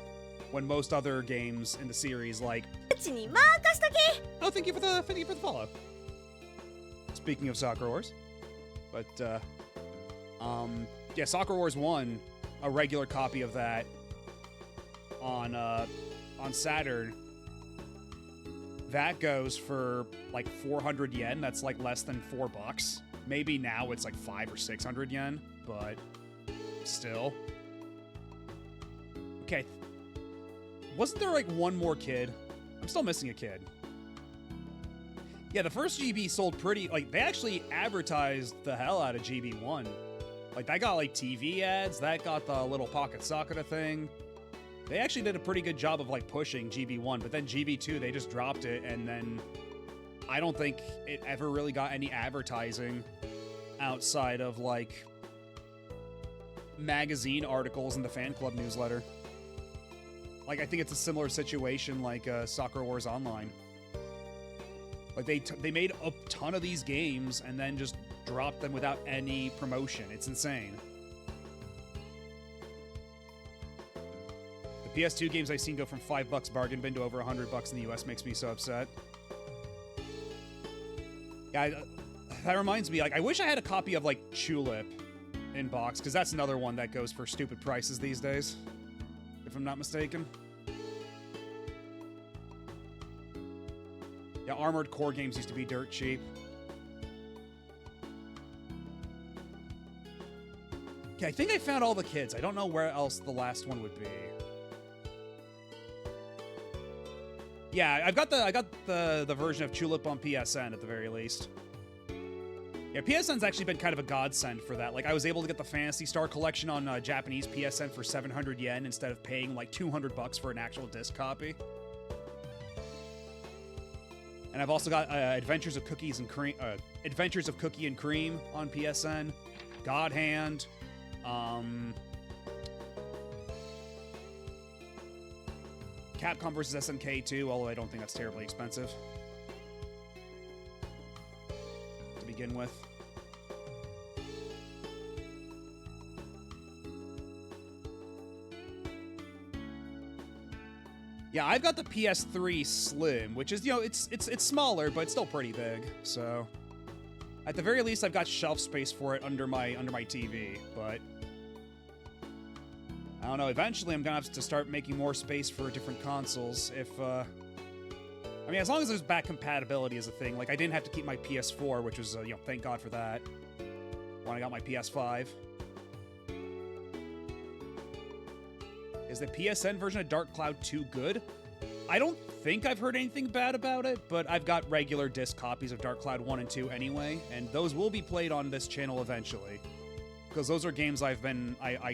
when most other games in the series, like... Oh, thank you for the follow. Speaking of Soccer Wars. But, yeah, Soccer Wars 1, a regular copy of that on Saturn, that goes for like 400 yen. That's like less than $4. Maybe now it's like 500 or 600 yen, but still. Okay. Wasn't there like one more kid? I'm still missing a kid. Yeah, the first GB sold pretty, like, they actually advertised the hell out of GB1. Like, that got like TV ads, that got the little Pocket Sakura thing. They actually did a pretty good job of like pushing GB1, but then GB2, they just dropped it, and then I don't think it ever really got any advertising outside of like magazine articles in the fan club newsletter. Like, I think it's a similar situation like Soccer Wars Online. Like, they made a ton of these games and then just dropped them without any promotion. It's insane. The PS2 games I've seen go from $5 bargain bin to over $100 in the US makes me so upset. Yeah, that reminds me, like, I wish I had a copy of, like, Tulip in box, because that's another one that goes for stupid prices these days, if I'm not mistaken. Yeah, Armored Core games used to be dirt cheap. Okay, I think I found all the kids. I don't know where else the last one would be. Yeah, I got the version of Tulip on PSN at the very least. Yeah, PSN's actually been kind of a godsend for that. Like, I was able to get the Phantasy Star collection on Japanese PSN for 700 yen instead of paying like $200 for an actual disc copy. And I've also got Adventures of Cookie and Cream on PSN, God Hand, Capcom vs. SNK 2, although I don't think that's terribly expensive to begin with. Yeah, I've got the PS3 Slim, which is, you know, it's smaller, but it's still pretty big. So, at the very least, I've got shelf space for it under my TV. But I don't know. Eventually, I'm gonna have to start making more space for different consoles. If I mean, as long as there's back compatibility is a thing. Like, I didn't have to keep my PS4, which was, you know, thank God for that. When I got my PS5. Is the PSN version of Dark Cloud 2 good? I don't think I've heard anything bad about it, but I've got regular disc copies of Dark Cloud 1 and 2 anyway, and those will be played on this channel eventually. Because those are games I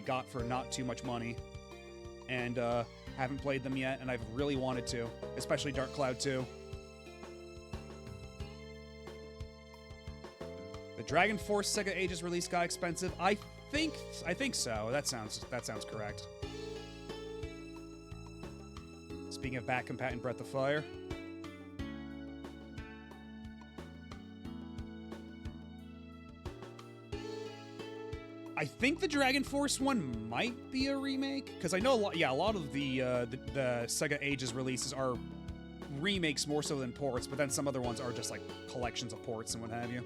got for not too much money, and haven't played them yet, and I've really wanted to, especially Dark Cloud 2. The Dragon Force Sega Ages release got expensive. I think so. That sounds correct. Speaking of back compat in Breath of Fire. I think the Dragon Force one might be a remake, because I know a lot of the Sega Ages releases are remakes more so than ports, but then some other ones are just like collections of ports and what have you.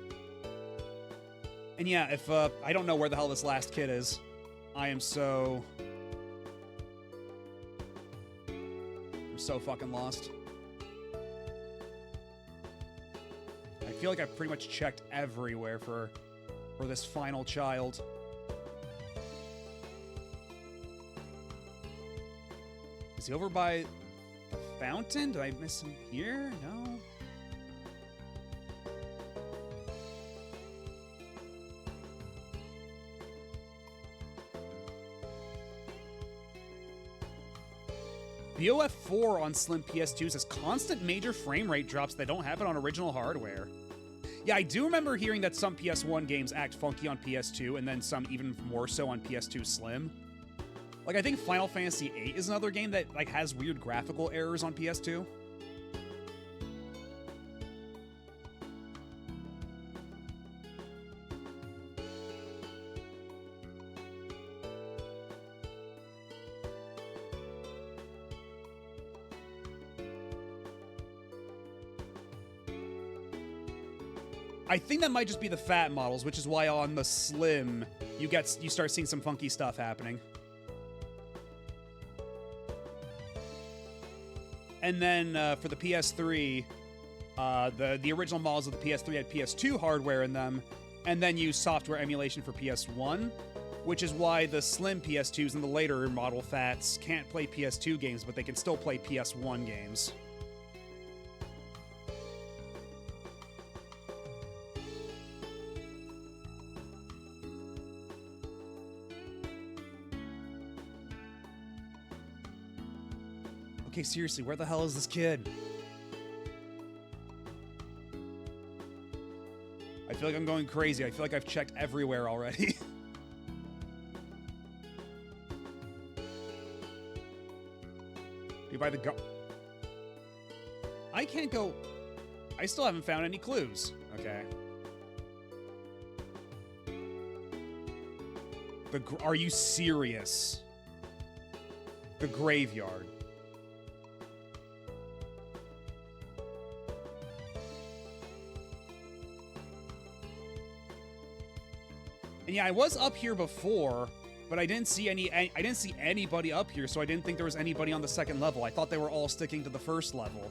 And yeah, if I don't know where the hell this last kid is, I'm so fucking lost. I feel like I've pretty much checked everywhere for this final child. Is he over by the fountain? Did I miss him here? No. BOF4 on Slim PS2 says constant major frame rate drops that don't happen on original hardware. Yeah, I do remember hearing that some PS1 games act funky on PS2 and then some even more so on PS2 Slim. Like, I think Final Fantasy VIII is another game that, like, has weird graphical errors on PS2. I think that might just be the fat models, which is why on the Slim, you start seeing some funky stuff happening. And then for the PS3, the original models of the PS3 had PS2 hardware in them, and then used software emulation for PS1, which is why the Slim PS2s and the later model Fats can't play PS2 games, but they can still play PS1 games. Okay, seriously, where the hell is this kid? I feel like I'm going crazy. I feel like I've checked everywhere already. You by the go... I can't go... I still haven't found any clues. Okay. Are you serious? The graveyard. And yeah, I was up here before, but I didn't see anybody up here, so I didn't think there was anybody on the second level. I thought they were all sticking to the first level.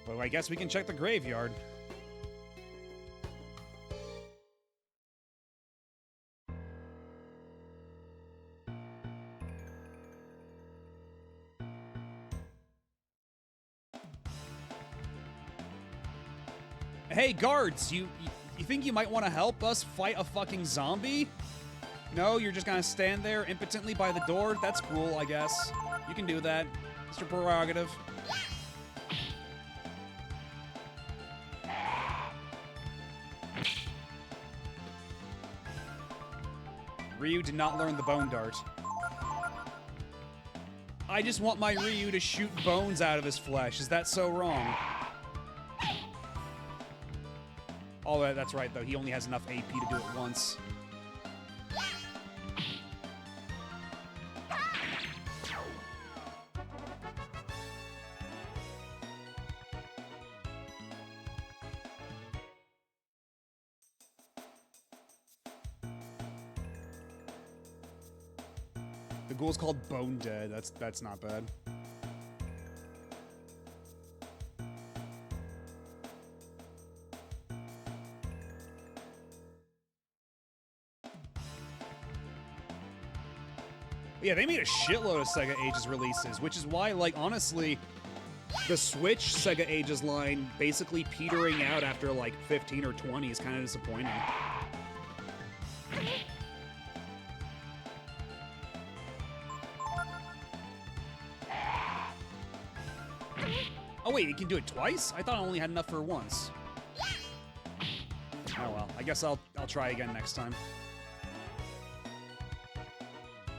But I guess we can check the graveyard. Hey, guards, you think you might want to help us fight a fucking zombie? No, you're just gonna stand there impotently by the door? That's cool, I guess. You can do that. It's your prerogative. Ryu did not learn the bone dart. I just want my Ryu to shoot bones out of his flesh. Is that so wrong? Oh, that's right, though. He only has enough AP to do it once. The ghoul's called Bone Dead. That's not bad. Yeah, they made a shitload of Sega Ages releases, which is why, like, honestly, the Switch Sega Ages line basically petering out after, like, 15 or 20 is kind of disappointing. Oh, wait, you can do it twice? I thought I only had enough for once. Oh, well, I guess I'll try again next time.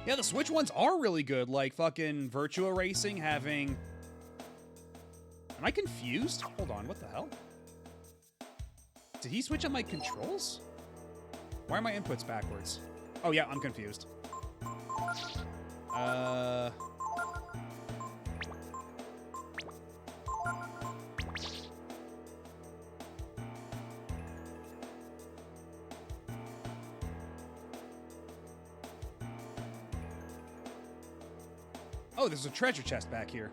Yeah, the Switch ones are really good, like fucking Virtua Racing having... Am I confused? Hold on, what the hell? Did he switch on my controls? Why are my inputs backwards? Oh yeah, I'm confused. Oh, there's a treasure chest back here.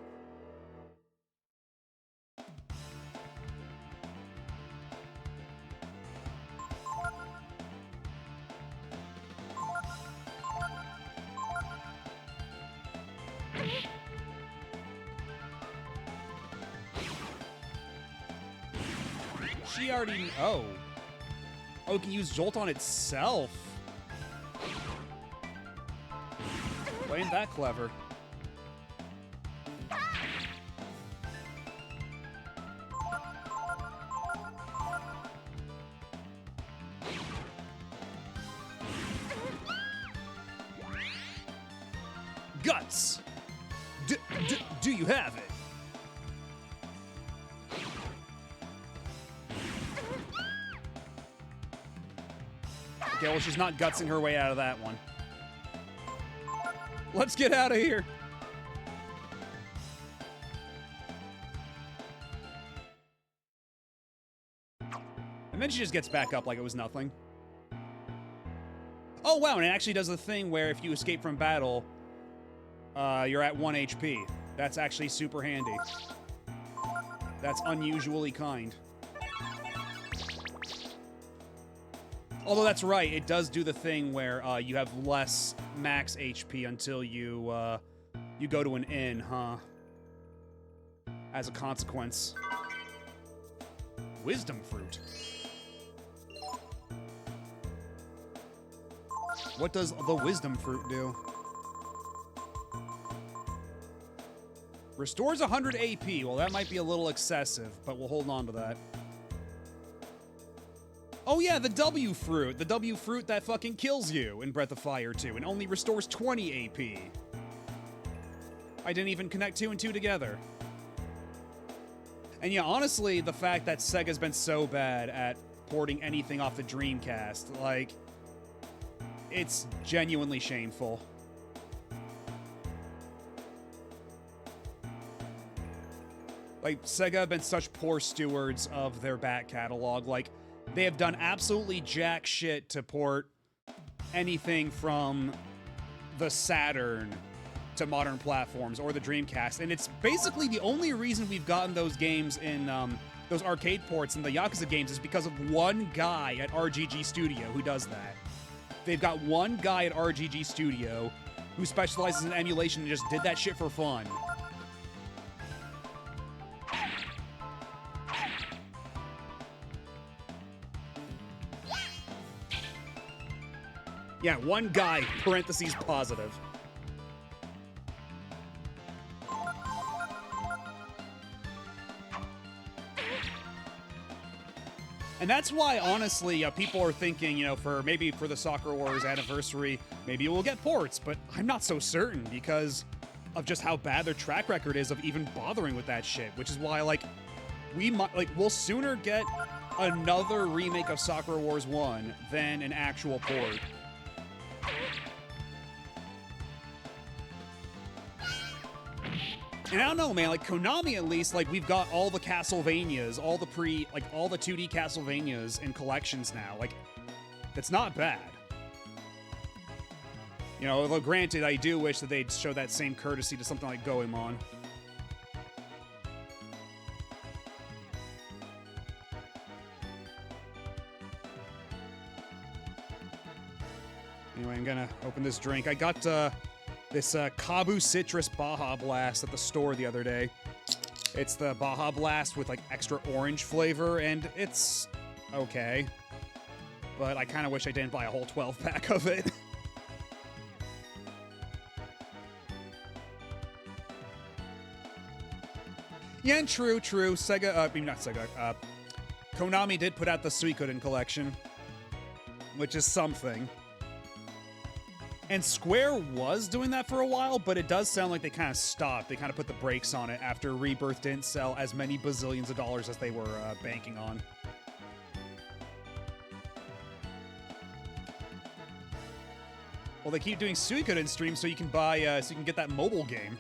She already... Oh. Oh, it can use Jolt on itself. Well, ain't that clever? Guts! Do you have it? Okay, well, she's not gutsing her way out of that one. Let's get out of here. And then she just gets back up like it was nothing. Oh, wow, and it actually does the thing where if you escape from battle, you're at 1 HP. That's actually super handy. That's unusually kind. Although that's right, it does do the thing where you have less max HP until you you go to an inn, huh? As a consequence. Wisdom fruit. What does the wisdom fruit do? Restores 100 AP. Well, that might be a little excessive, but we'll hold on to that. Oh yeah, the W fruit. The W fruit that fucking kills you in Breath of Fire 2 and only restores 20 AP. I didn't even connect 2 and 2 together. And yeah, honestly, the fact that Sega's been so bad at porting anything off the Dreamcast, like, it's genuinely shameful. Like, Sega have been such poor stewards of their back catalog. Like, they have done absolutely jack shit to port anything from the Saturn to modern platforms or the Dreamcast. And it's basically the only reason we've gotten those games in those arcade ports in the Yakuza games is because of one guy at RGG Studio who does that. They've got one guy at RGG Studio who specializes in emulation and just did that shit for fun. Yeah, one guy, parentheses positive. And that's why, honestly, people are thinking, you know, for the Sakura Wars anniversary, maybe we'll get ports, but I'm not so certain because of just how bad their track record is of even bothering with that shit, which is why, like, we'll sooner get another remake of Sakura Wars 1 than an actual port. And I don't know, man, like, Konami at least, like, we've got all the Castlevanias, all the 2D Castlevanias in collections now. Like, that's not bad. You know, although granted, I do wish that they'd show that same courtesy to something like Goemon. Anyway, I'm gonna open this drink. I got this Kabu Citrus Baja Blast at the store the other day. It's the Baja Blast with like extra orange flavor, and it's okay. But I kind of wish I didn't buy a whole 12 pack of it. Yeah, and true. Sega, I mean, not Sega, Konami did put out the Suikoden collection, which is something. And Square was doing that for a while, but it does sound like they kind of stopped. They kind of put the brakes on it after Rebirth didn't sell as many bazillions of dollars as they were banking on. Well, they keep doing Suikoden streams so you can buy, so you can get that mobile game.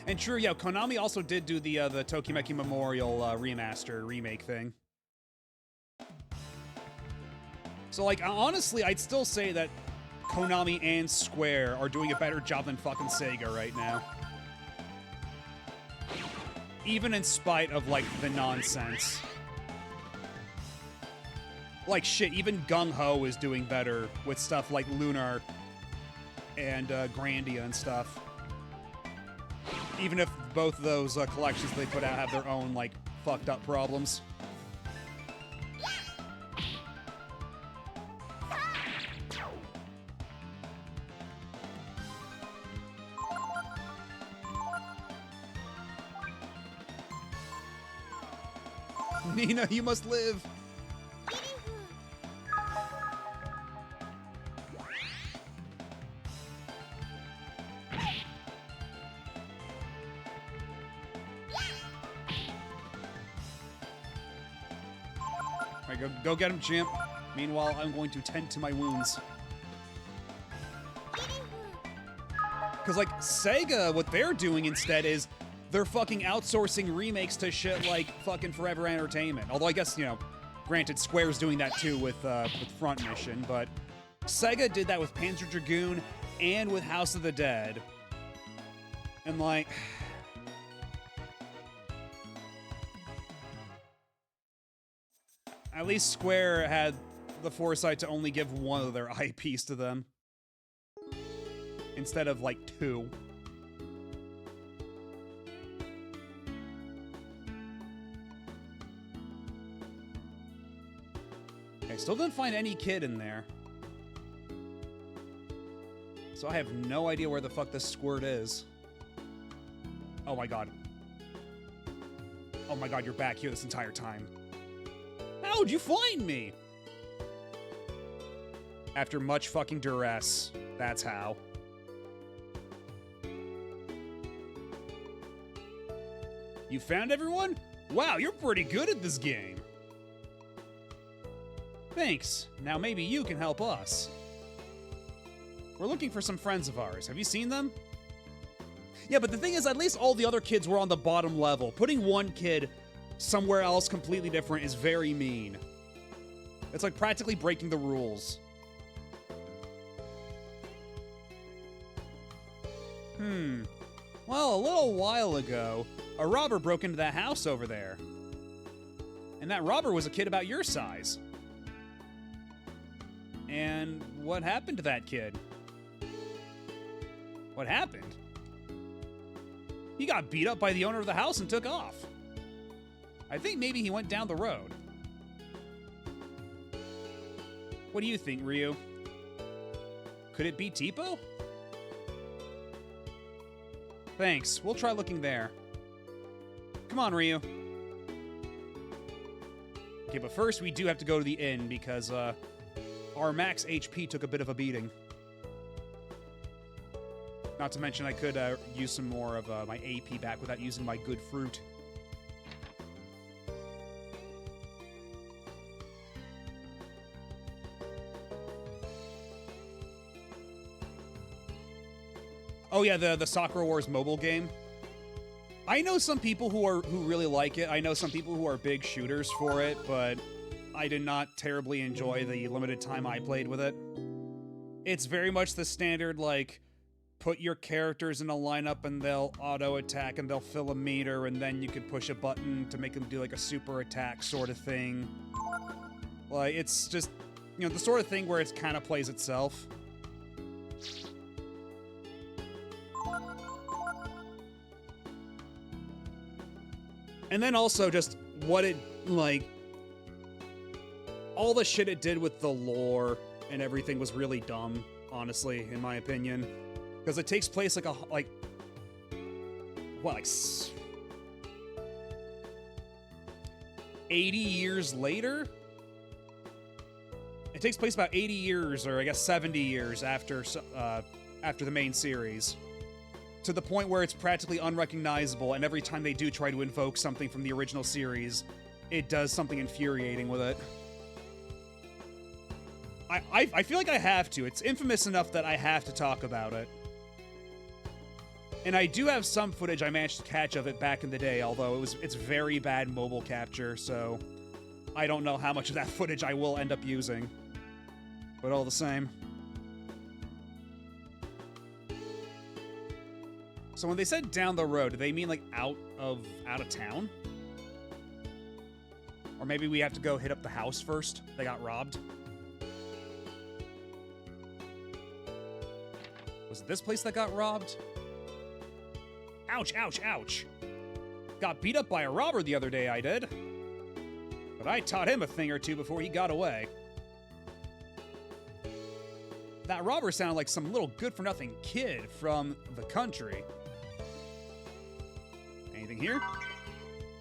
And true, yeah, Konami also did do the Tokimeki Memorial remaster remake thing. So, like, honestly, I'd still say that Konami and Square are doing a better job than fucking Sega right now. Even in spite of, like, the nonsense. Like, shit, even Gung Ho is doing better with stuff like Lunar and Grandia and stuff. Even if both of those collections they put out have their own, like, fucked up problems. Nina, you must live! Alright, go get him, champ. Meanwhile, I'm going to tend to my wounds. Because, like, Sega, what they're doing instead is they're fucking outsourcing remakes to shit like fucking Forever Entertainment. Although I guess, you know, granted, Square's doing that too with Front Mission, but Sega did that with Panzer Dragoon and with House of the Dead. And, like... At least Square had the foresight to only give one of their IPs to them. Instead of, like, two. I still didn't find any kid in there. So I have no idea where the fuck this squirt is. Oh my god. Oh my god, you're back here this entire time. How'd you find me? After much fucking duress, that's how. You found everyone? Wow, you're pretty good at this game. Thanks. Now maybe you can help us. We're looking for some friends of ours. Have you seen them? Yeah, but the thing is, at least all the other kids were on the bottom level. Putting one kid somewhere else completely different is very mean. It's like practically breaking the rules. Well, a little while ago, a robber broke into that house over there. And that robber was a kid about your size. And what happened to that kid? What happened? He got beat up by the owner of the house and took off. I think maybe he went down the road. What do you think, Ryu? Could it be Tipo? Thanks. We'll try looking there. Come on, Ryu. Okay, but first we do have to go to the inn because, our max HP took a bit of a beating. Not to mention I could use some more of my AP back without using my good fruit. Oh yeah, the Sakura Wars mobile game. I know some people who really like it. I know some people who are big shooters for it, but I did not terribly enjoy the limited time I played with it. It's very much the standard, like, put your characters in a lineup and they'll auto attack and they'll fill a meter, and then you could push a button to make them do like a super attack sort of thing. Like, it's just, you know, the sort of thing where it kind of plays itself. And then also just what it, like, all the shit it did with the lore and everything was really dumb, honestly, in my opinion. Because it takes place like 80 years later? It takes place about 80 years, or I guess 70 years after the main series. To the point where it's practically unrecognizable, and every time they do try to invoke something from the original series, it does something infuriating with it. I feel like I have to. It's infamous enough that I have to talk about it. And I do have some footage I managed to catch of it back in the day, although it's very bad mobile capture, so I don't know how much of that footage I will end up using. But all the same. So when they said down the road, do they mean like out of town? Or maybe we have to go hit up the house first? They got robbed? Was it this place that got robbed? Ouch, ouch, ouch. Got beat up by a robber the other day, I did. But I taught him a thing or two before he got away. That robber sounded like some little good-for-nothing kid from the country. Anything here?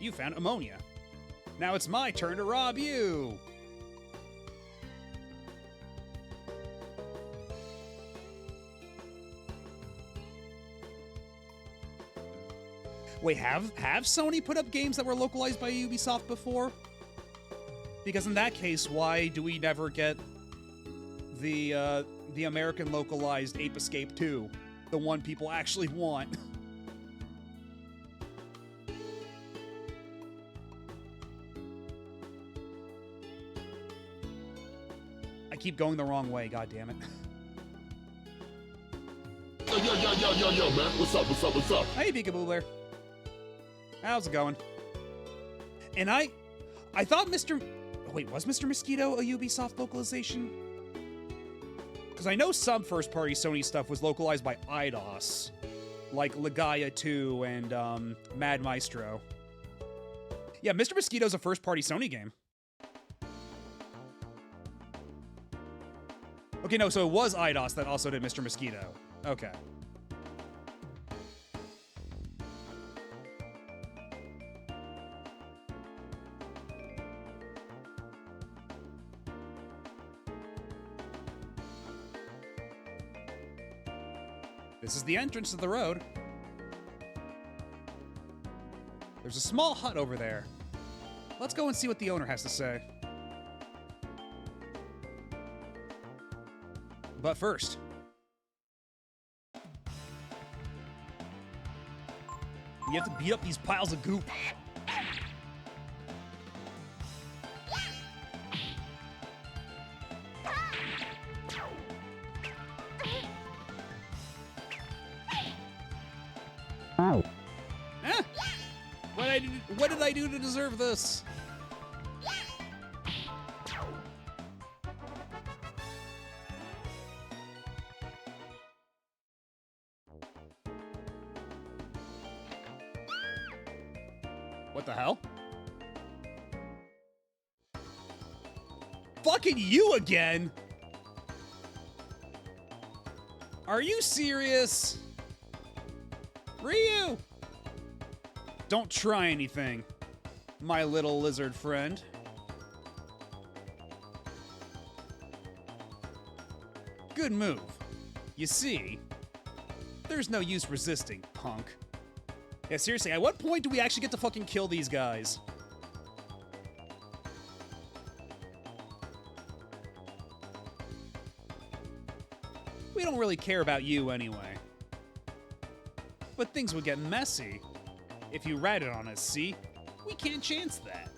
You found ammonia. Now it's my turn to rob you. Wait, have Sony put up games that were localized by Ubisoft before? Because in that case, why do we never get the American localized Ape Escape 2, the one people actually want? I keep going the wrong way, goddammit. Yo, man. What's up? Hey, Peekaboo Blair. How's it going? And I thought Wait, was Mr. Mosquito a Ubisoft localization? Because I know some first-party Sony stuff was localized by Eidos, like Legaia 2 and Mad Maestro. Yeah, Mr. Mosquito's a first-party Sony game. Okay, no, so it was Eidos that also did Mr. Mosquito. Okay. This is the entrance to the road. There's a small hut over there. Let's go and see what the owner has to say. But first, we have to beat up these piles of goop. Ow. Eh? What did I do to deserve this? What the hell? Fucking you again? Are you serious? Ryu! Don't try anything, my little lizard friend. Good move. You see, there's no use resisting, punk. Yeah, seriously, at what point do we actually get to fucking kill these guys? We don't really care about you anyway. But things would get messy if you ratted on us, see? We can't chance that.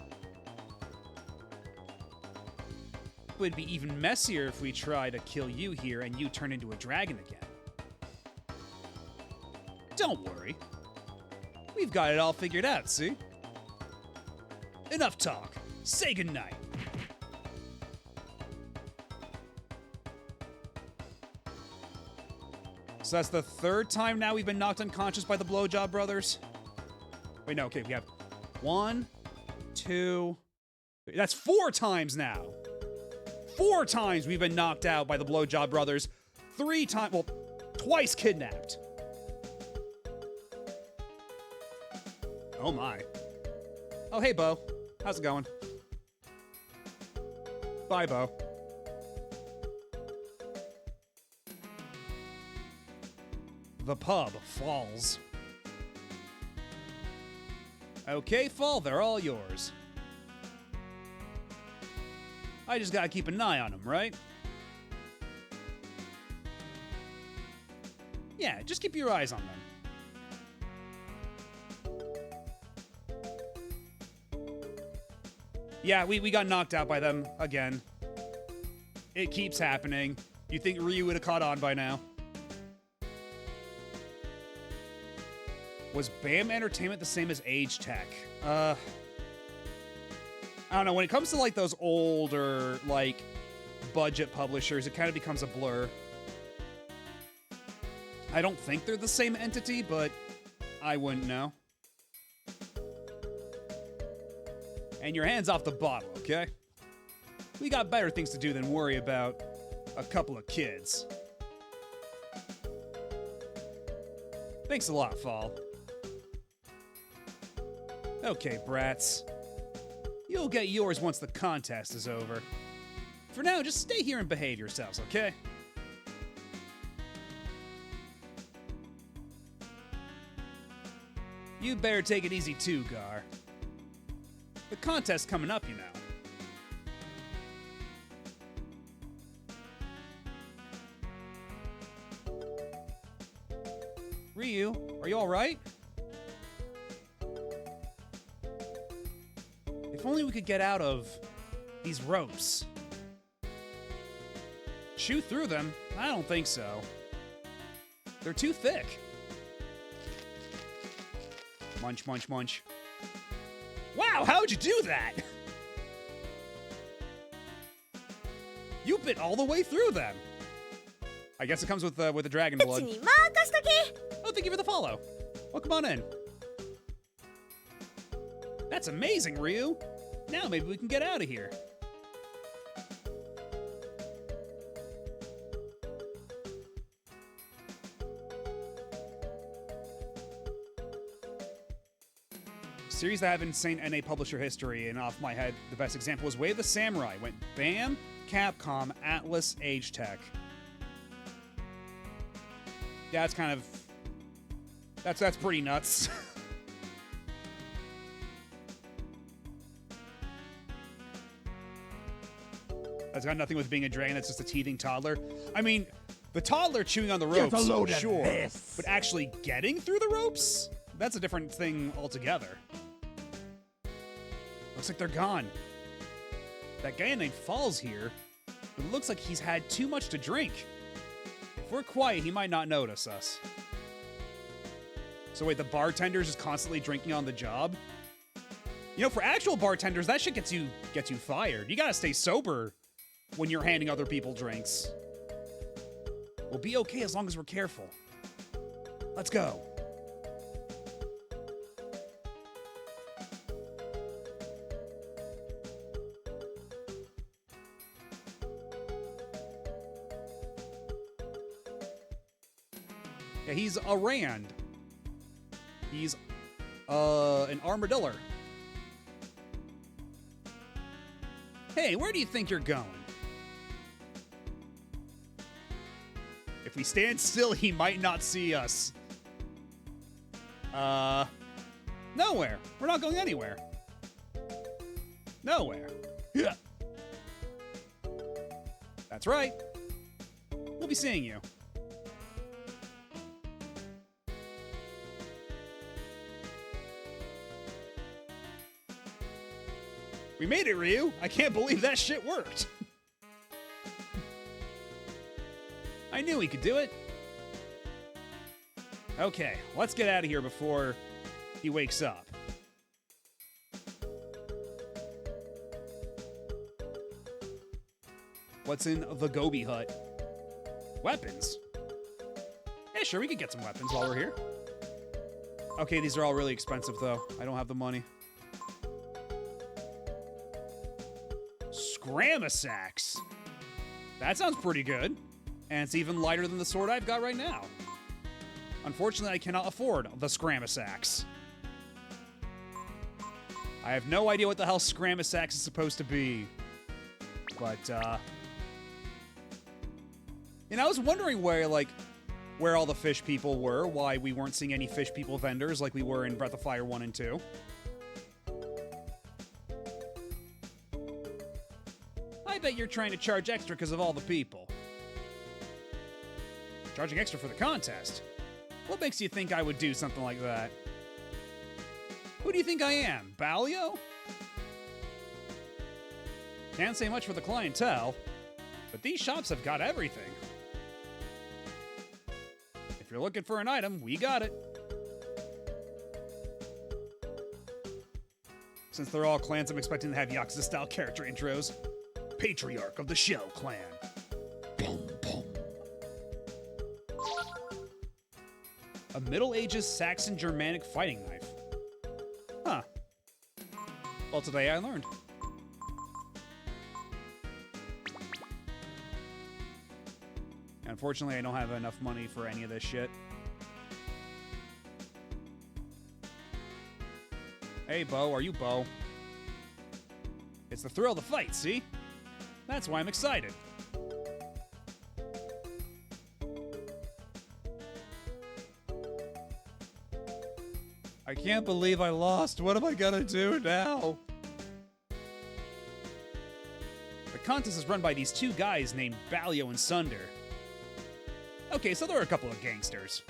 It would be even messier if we try to kill you here and you turn into a dragon again. Don't worry. We've got it all figured out, see? Enough talk. Say goodnight. So that's the third time now we've been knocked unconscious by the Blowjob Brothers. Wait, no, okay, we have 1, 2, 3. That's 4 times now. 4 times we've been knocked out by the Blowjob Brothers. 3 times, well, twice kidnapped. Oh my. Oh, hey, Bo. How's it going? Bye, Bo. The pub falls. Okay, Fall, they're all yours. I just gotta keep an eye on them, right? Yeah, just keep your eyes on them. Yeah, we got knocked out by them again. It keeps happening. You think Ryu would have caught on by now? Was BAM Entertainment the same as Age Tech? I don't know. When it comes to like those older, like, budget publishers, it kind of becomes a blur. I don't think they're the same entity, but I wouldn't know. And your hands off the bottle, okay? We got better things to do than worry about a couple of kids. Thanks a lot, Fall. Okay, brats. You'll get yours once the contest is over. For now, just stay here and behave yourselves, okay? You better take it easy too, Gar. The contest's coming up, you know. Ryu, are you alright? If only we could get out of these ropes. Chew through them? I don't think so. They're too thick. Munch, munch, munch. Wow, how'd you do that? You bit all the way through them. I guess it comes with the dragon blood. Oh, thank you for the follow. Welcome on in. That's amazing, Ryu. Now maybe we can get out of here. Series that have insane NA publisher history, and off my head, the best example was Way of the Samurai. Went BAM, Capcom, Atlas, Age Tech. Yeah, it's kind of... That's pretty nuts. That's got nothing with being a dragon, that's just a teething toddler. I mean, the toddler chewing on the ropes, sure. But actually getting through the ropes? That's a different thing altogether. Looks like they're gone. That guy named Fall's here, but it looks like he's had too much to drink. If we're quiet, he might not notice us. So wait, the bartender's just constantly drinking on the job? You know, for actual bartenders, that shit gets you fired. You gotta stay sober when you're handing other people drinks. We'll be okay as long as we're careful. Let's go. Yeah, he's a Rand. He's an armadillo. Hey, where do you think you're going? If we stand still, he might not see us. Nowhere. We're not going anywhere. Nowhere. Yeah. That's right. We'll be seeing you. We made it, Ryu. I can't believe that shit worked. I knew he could do it. Okay, let's get out of here before he wakes up. What's in the Gobi hut? Weapons? Yeah, sure, we could get some weapons while we're here. Okay, these are all really expensive, though. I don't have the money. Scramasax. That sounds pretty good. And it's even lighter than the sword I've got right now. Unfortunately, I cannot afford the Scramasax. I have no idea what the hell Scramasax is supposed to be. But, and I was wondering where all the fish people were, why we weren't seeing any fish people vendors like we were in Breath of Fire 1 and 2. I bet you're trying to charge extra because of all the people. Charging extra for the contest? What makes you think I would do something like that? Who do you think I am, Balio? Can't say much for the clientele, but these shops have got everything. If you're looking for an item, we got it. Since they're all clans, I'm expecting to have Yakuza-style character intros. Patriarch of the Shell Clan. Boom, boom. A Middle Ages Saxon Germanic fighting knife. Huh. Well, today I learned. Unfortunately, I don't have enough money for any of this shit. Hey, Bo, are you Bo? It's the thrill of the fight, see? That's why I'm excited. I can't believe I lost. What am I gonna do now? The contest is run by these two guys named Balio and Sunder. Okay, so there are a couple of gangsters.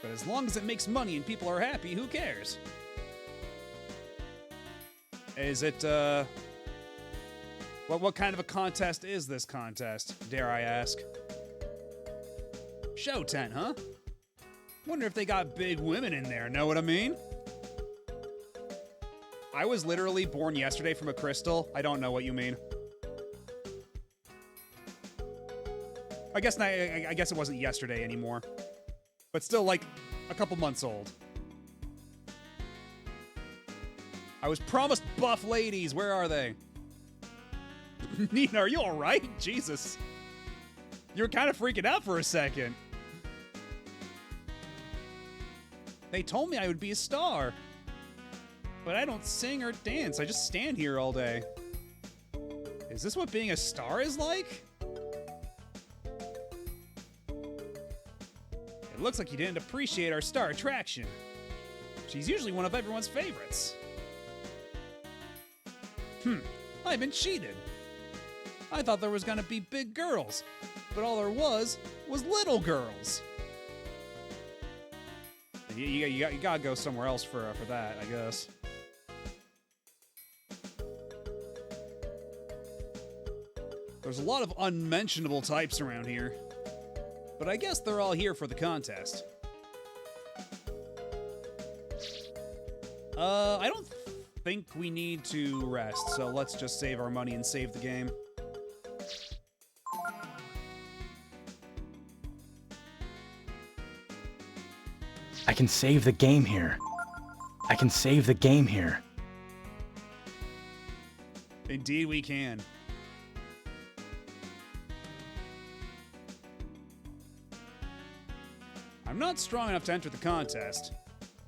But as long as it makes money and people are happy, who cares? Is it, what kind of a contest is this contest, dare I ask? Show tent, huh? Wonder if they got big women in there, know what I mean? I was literally born yesterday from a crystal. I don't know what you mean. I guess it wasn't yesterday anymore. But still, like, a couple months old. I was promised buff ladies. Where are they? Nina, are you alright? Jesus. You were kind of freaking out for a second. They told me I would be a star. But I don't sing or dance. I just stand here all day. Is this what being a star is like? It looks like you didn't appreciate our star attraction. She's usually one of everyone's favorites. I've been cheated. I thought there was gonna be big girls, but all there was little girls. You gotta go somewhere else for that, I guess. There's a lot of unmentionable types around here, but I guess they're all here for the contest. I don't think we need to rest, so let's just save our money and save the game. I can save the game here. I can save the game here. Indeed we can. I'm not strong enough to enter the contest,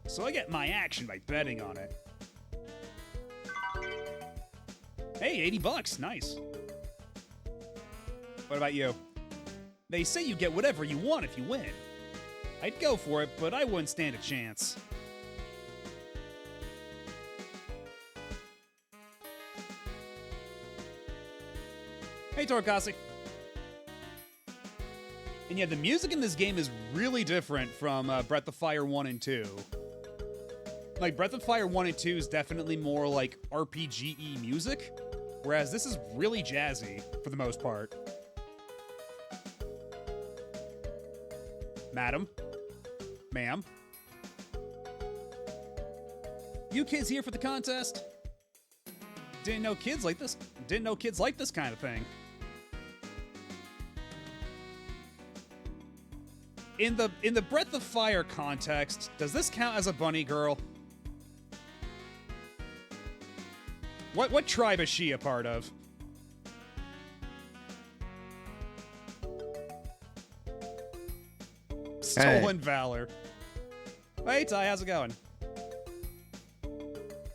so I get my action by betting on it. Hey, 80 bucks, nice. What about you? They say you get whatever you want if you win. I'd go for it, but I wouldn't stand a chance. Hey, Torkasi. And yeah, the music in this game is really different from Breath of Fire 1 and 2. Like, Breath of Fire 1 and 2 is definitely more like RPG-y music, whereas this is really jazzy, for the most part. Madam? Ma'am? You kids here for the contest? Didn't know kids like this kind of thing. In the Breath of Fire context, does this count as a bunny girl? What tribe is she a part of? Stolen Valor. Hey Ty, how's it going?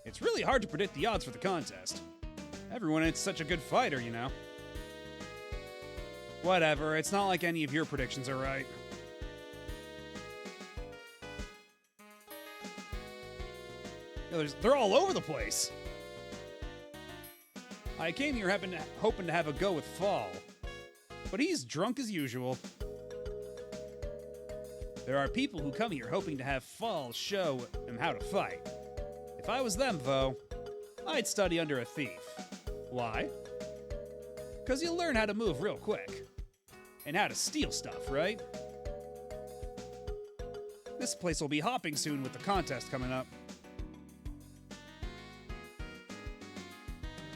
It's really hard to predict the odds for the contest. Everyone is such a good fighter, you know. Whatever, it's not like any of your predictions are right. They're all over the place. I came here hoping to have a go with Fall, but he's drunk as usual. There are people who come here hoping to have Fall show them how to fight. If I was them, though, I'd study under a thief. Why? Because you'll learn how to move real quick. And how to steal stuff, right? This place will be hopping soon with the contest coming up.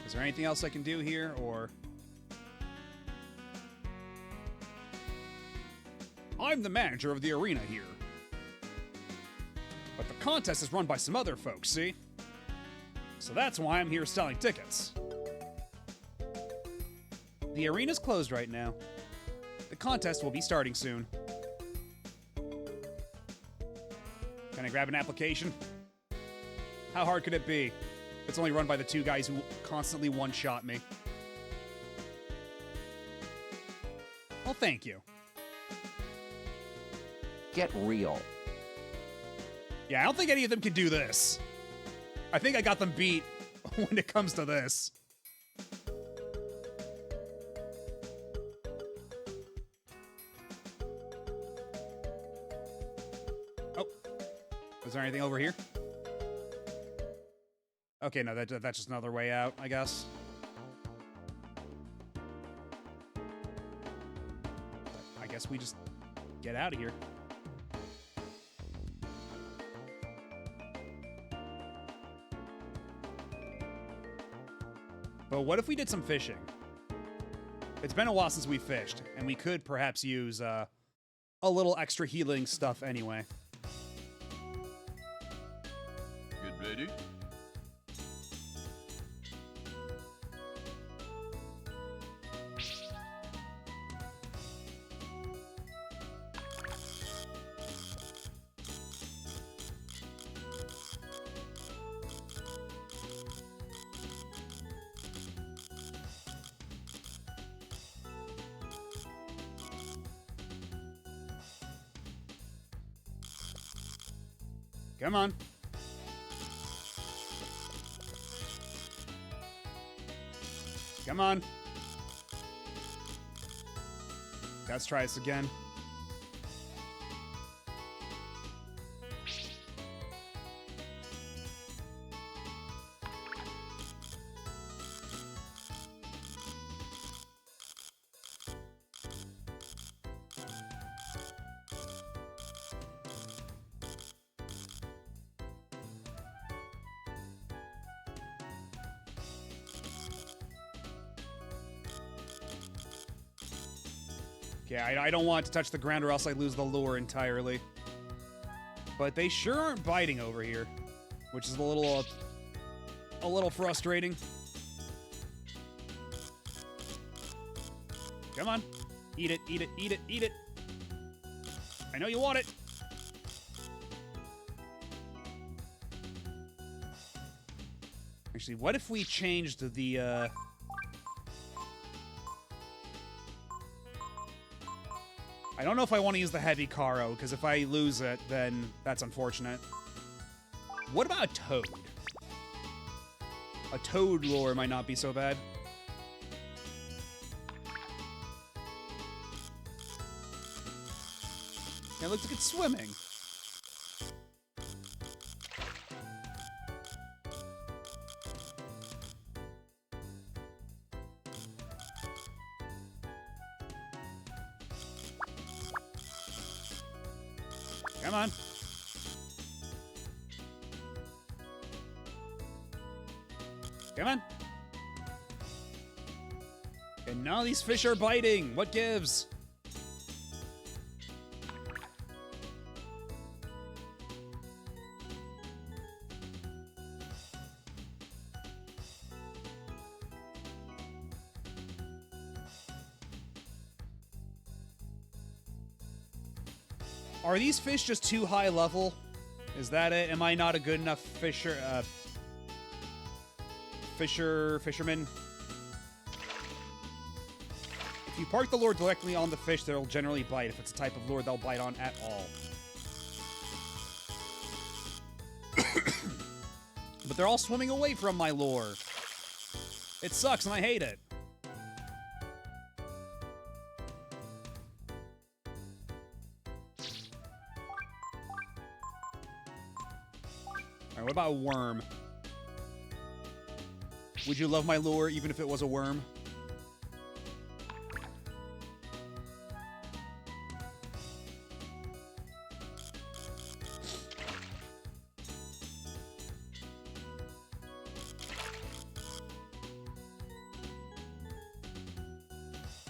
Is there anything else I can do here, or... I'm the manager of the arena here. But the contest is run by some other folks, see? So that's why I'm here selling tickets. The arena's closed right now. The contest will be starting soon. Can I grab an application? How hard could it be? It's only run by the two guys who constantly one-shot me. Well, thank you. Get real. Yeah, I don't think any of them can do this. I think I got them beat when it comes to this. Oh. Was there anything over here? Okay, no, that's just another way out, I guess. I guess we just get out of here. But what if we did some fishing? It's been a while since we fished, and we could perhaps use a little extra healing stuff anyway. Get ready. Come on. Come on. Let's try this again. Okay, I don't want to touch the ground or else I lose the lure entirely. But they sure aren't biting over here, which is a little frustrating. Come on. Eat it, eat it, eat it, eat it. I know you want it. Actually, what if we changed the, I don't know if I want to use the heavy Caro, because if I lose it, then that's unfortunate. What about a toad? A toad lure might not be so bad. It looks like it's swimming. Come on. Come on. And none of these fish are biting. What gives? Are these fish just too high level? Is that it? Am I not a good enough fisherman? If you park the lure directly on the fish, they'll generally bite. If it's a type of lure they'll bite on at all. But they're all swimming away from my lure. It sucks and I hate it. Alright, what about a worm? Would you love my lure even if it was a worm?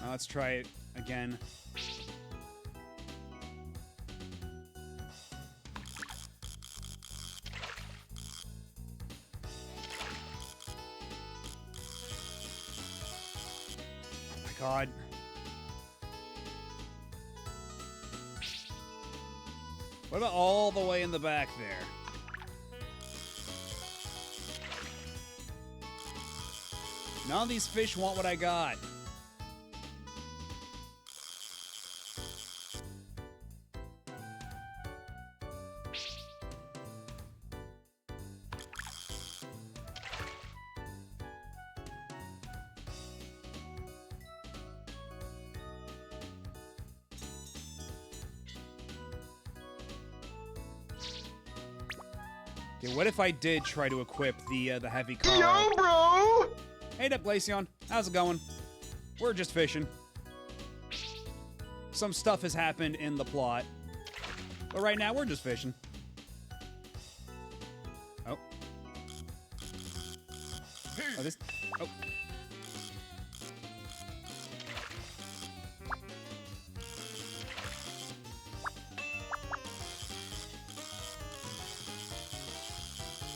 Let's try it again. Oh my god. What about all the way in the back there? None of these fish want what I got. Okay, what if I did try to equip the heavy car? Yo, bro! Hey up, Glaceon. How's it going? We're just fishing. Some stuff has happened in the plot. But right now, we're just fishing. Oh. Oh, this... Oh.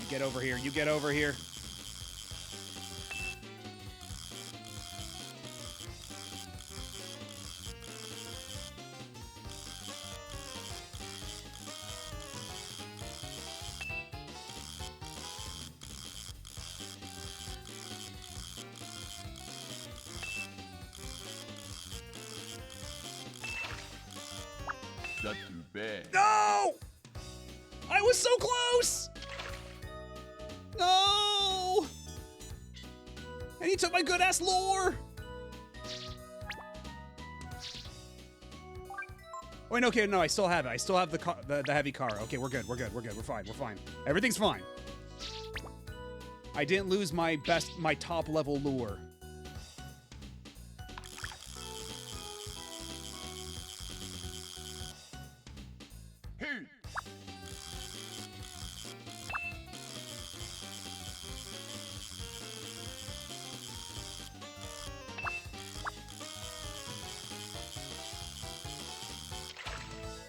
Get over here. You get over here. Not too bad. No! I was so close! No! And he took my good-ass lure! Wait, okay, no, I still have it. I still have the heavy car. Okay, we're good, we're good, we're good, we're fine, we're fine. Everything's fine. I didn't lose my top-level lure.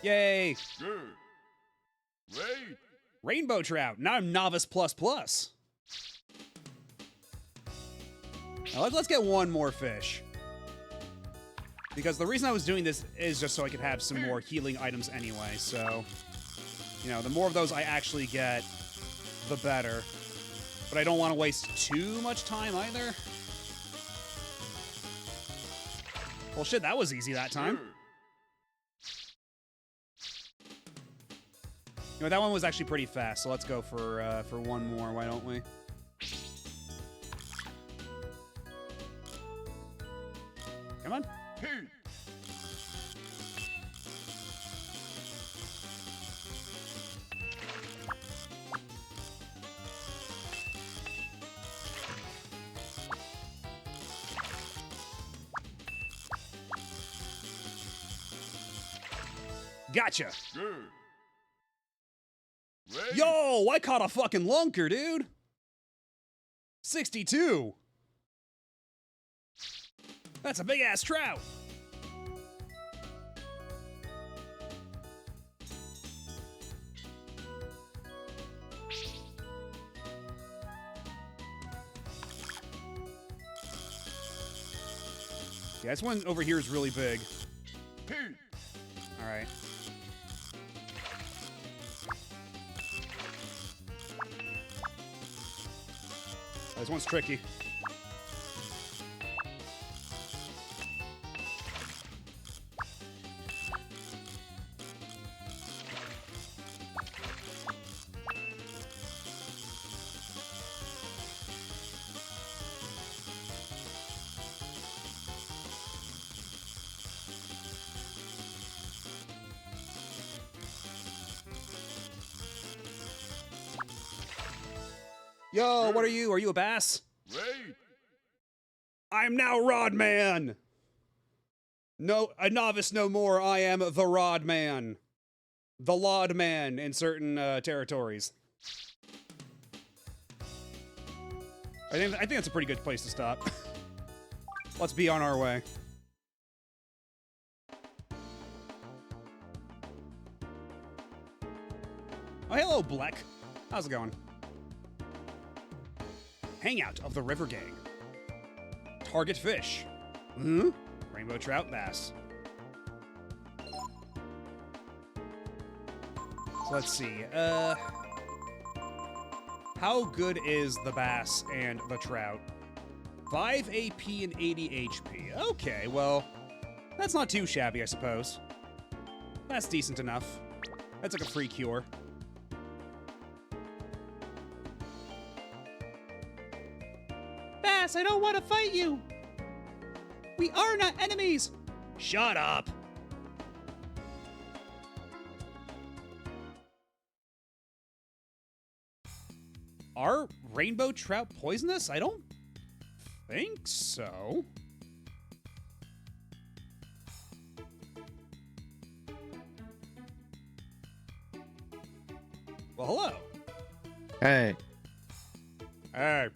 Yay! Good. Great. Rainbow trout. Now I'm novice plus plus. Now let's get one more fish. Because the reason I was doing this is just so I could have some more healing items anyway, so... You know, the more of those I actually get, the better. But I don't want to waste too much time either. Well, shit, that was easy that time. You know, that one was actually pretty fast, so let's go for one more, why don't we? Come on. Gotcha. Good. Great. Yo, I caught a fucking lunker, dude. 62! That's a big-ass trout! Yeah, this one over here is really big. Hey. Alright. This one's tricky. Yo, what are you? Are you a bass? Wait. I'm now Rodman! No, a novice no more. I am the Rodman. The Lod Man in certain territories. I think that's a pretty good place to stop. Let's be on our way. Oh, hello, Bleck. How's it going? Hangout of the River Gang. Target fish. Hmm? Rainbow trout bass. So let's see. How good is the bass and the trout? 5 AP and 80 HP. Okay, well, that's not too shabby, I suppose. That's decent enough. That's like a free cure. Bass, I don't want to fight you! We are not enemies! Shut up! Are rainbow trout poisonous? I don't think so. Well, hello. Hey. Hey.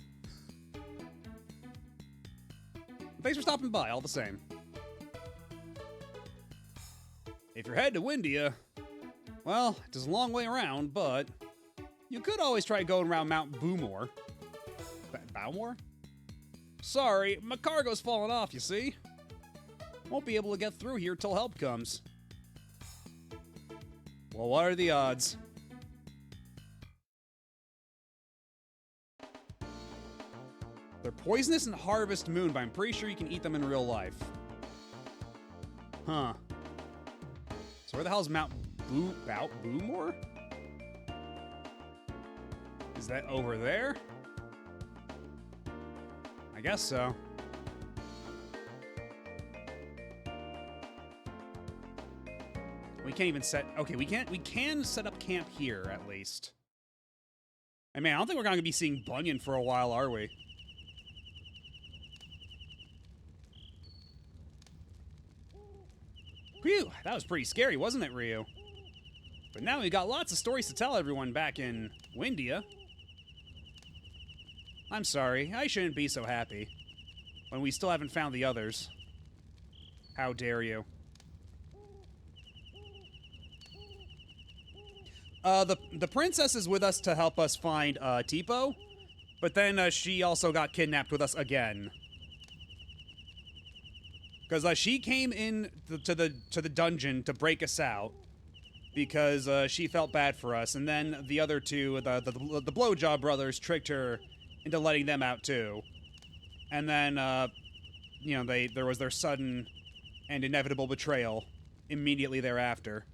Thanks for stopping by, all the same. If you're headed to Windia, well, it is a long way around, but you could always try going around Mount Boomore. Bowmore? Sorry, my cargo's falling off, you see? Won't be able to get through here till help comes. Well, what are the odds? They're poisonous in Harvest Moon, but I'm pretty sure you can eat them in real life. Huh. So where the hell is Mount Boomore? Is that over there? I guess so. We can't even set... Okay, we can set up camp here, at least. I mean, I don't think we're going to be seeing Bunyan for a while, are we? Phew, that was pretty scary, wasn't it, Ryu? But now we got lots of stories to tell everyone back in Windia. I'm sorry, I shouldn't be so happy. When we still haven't found the others. How dare you? The princess is with us to help us find, Tipo. But then, she also got kidnapped with us again. Because, she came in to the dungeon to break us out. Because, she felt bad for us. And then the other two, the Blowjob brothers, tricked her into letting them out, too. And then, you know, there was their sudden and inevitable betrayal immediately thereafter.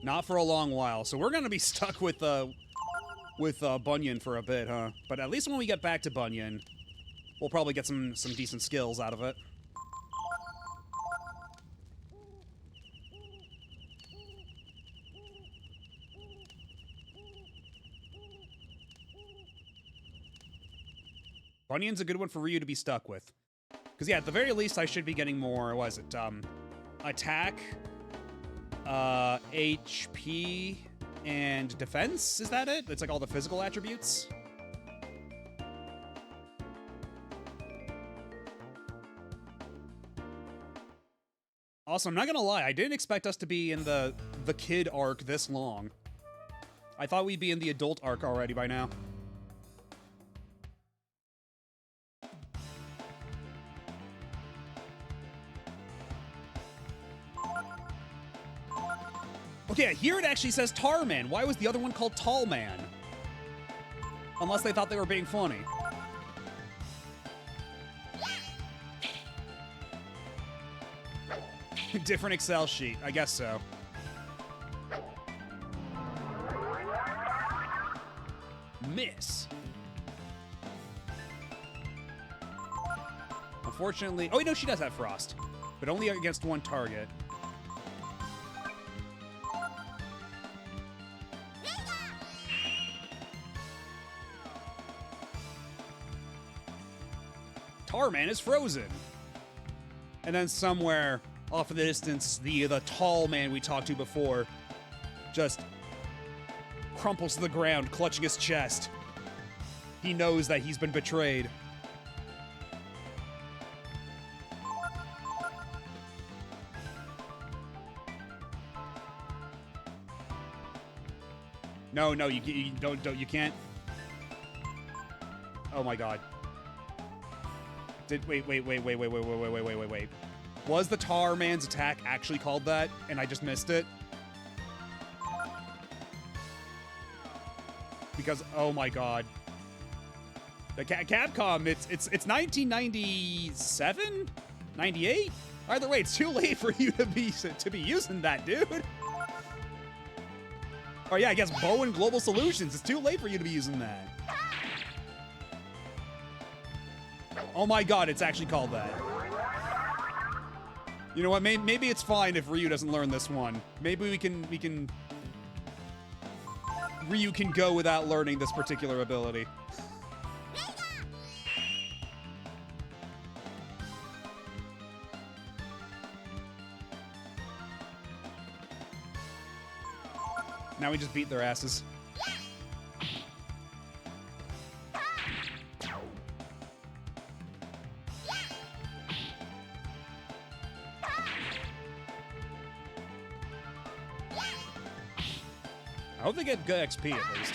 Not for a long while, so we're gonna be stuck with Bunyan for a bit, huh? But at least when we get back to Bunyan, we'll probably get some decent skills out of it. Bunyan's a good one for Ryu to be stuck with. Because, yeah, at the very least, I should be getting more, what is it, attack, HP, and defense. Is that it? It's like all the physical attributes. Also, I'm not gonna lie, I didn't expect us to be in the kid arc this long. I thought we'd be in the adult arc already by now. Okay, here it actually says Tarman. Why was the other one called Tall Man? Unless they thought they were being funny. Different Excel sheet, I guess so. Miss. Unfortunately, oh, no, she does have Frost, but only against one target. Tarman is frozen. And then somewhere off in the distance, the tall man we talked to before just crumples to the ground, clutching his chest. He knows that he's been betrayed. No, you don't, you can't. Oh my god. Wait. Was the Tar Man's attack actually called that, and I just missed it? Because, oh my god. The Capcom, it's 1997? 98? Either way, it's too late for you to be using that, dude. Oh yeah, I guess Bowen Global Solutions. It's too late for you to be using that. Oh my god, it's actually called that. You know what? Maybe it's fine if Ryu doesn't learn this one. Maybe we can. Ryu can go without learning this particular ability. Now we just beat their asses. I hope they get good XP at least.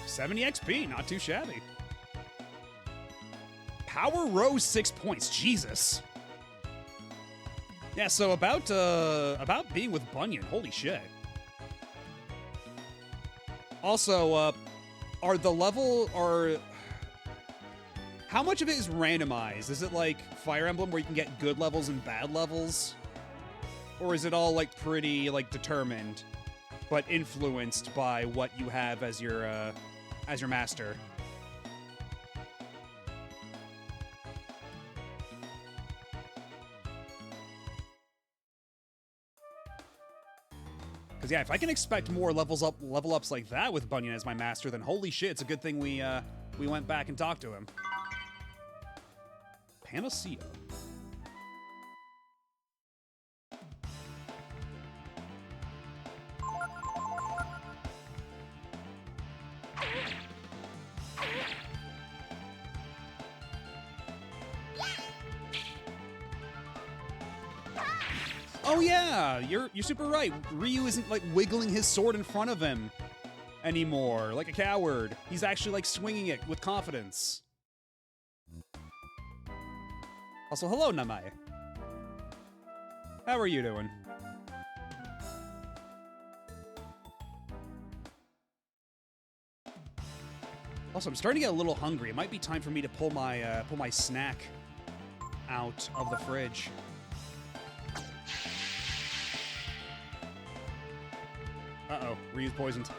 70 XP, not too shabby. Power rose 6 points, Jesus. Yeah, so about being with Bunyan, holy shit. Also, how much of it is randomized? Is it like Fire Emblem where you can get good levels and bad levels? Or is it all like pretty like determined, but influenced by what you have as your master? Because yeah, if I can expect more level ups like that with Bunyan as my master, then holy shit, it's a good thing we went back and talked to him. Panacea. Oh yeah, you're super right. Ryu isn't like wiggling his sword in front of him anymore like a coward. He's actually like swinging it with confidence. Also, hello Namae. How are you doing? Also, I'm starting to get a little hungry. It might be time for me to pull my snack out of the fridge. Uh-oh, Ryu's poisoned.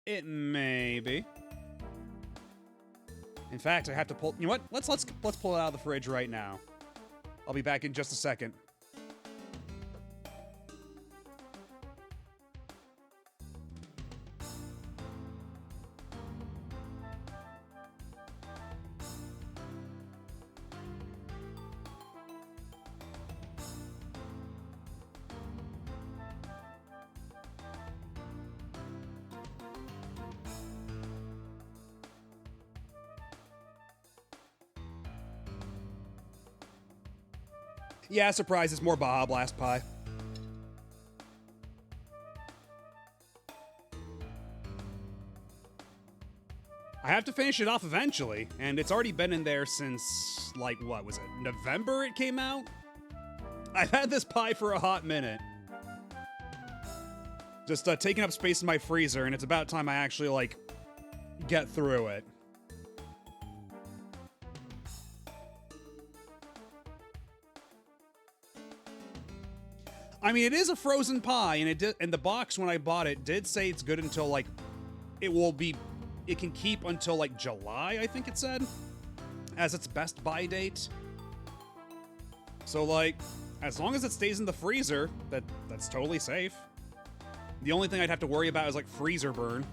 It may be. In fact, I have to pull. You know what? Let's pull it out of the fridge right now. I'll be back in just a second. Yeah, surprise, it's more Baja Blast pie. I have to finish it off eventually, and it's already been in there since, like, what was it? November it came out? I've had this pie for a hot minute. Just taking up space in my freezer, and it's about time I actually, like, get through it. I mean, it is a frozen pie, and and the box when I bought it did say it's good until, like, it can keep until, like, July, I think it said, as its best buy date. So, like, as long as it stays in the freezer, that's totally safe. The only thing I'd have to worry about is, like, freezer burn.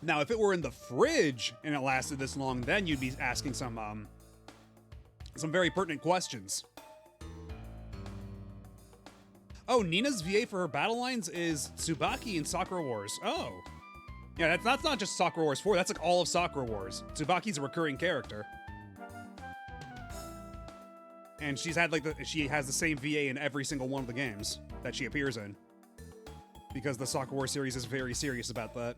Now, if it were in the fridge and it lasted this long, then you'd be asking some very pertinent questions. Oh, Nina's VA for her battle lines is Tsubaki in Sakura Wars. Oh. Yeah, that's not just Sakura Wars 4, that's like all of Sakura Wars. Tsubaki's a recurring character. And she has the same VA in every single one of the games that she appears in. Because the Sakura Wars series is very serious about that.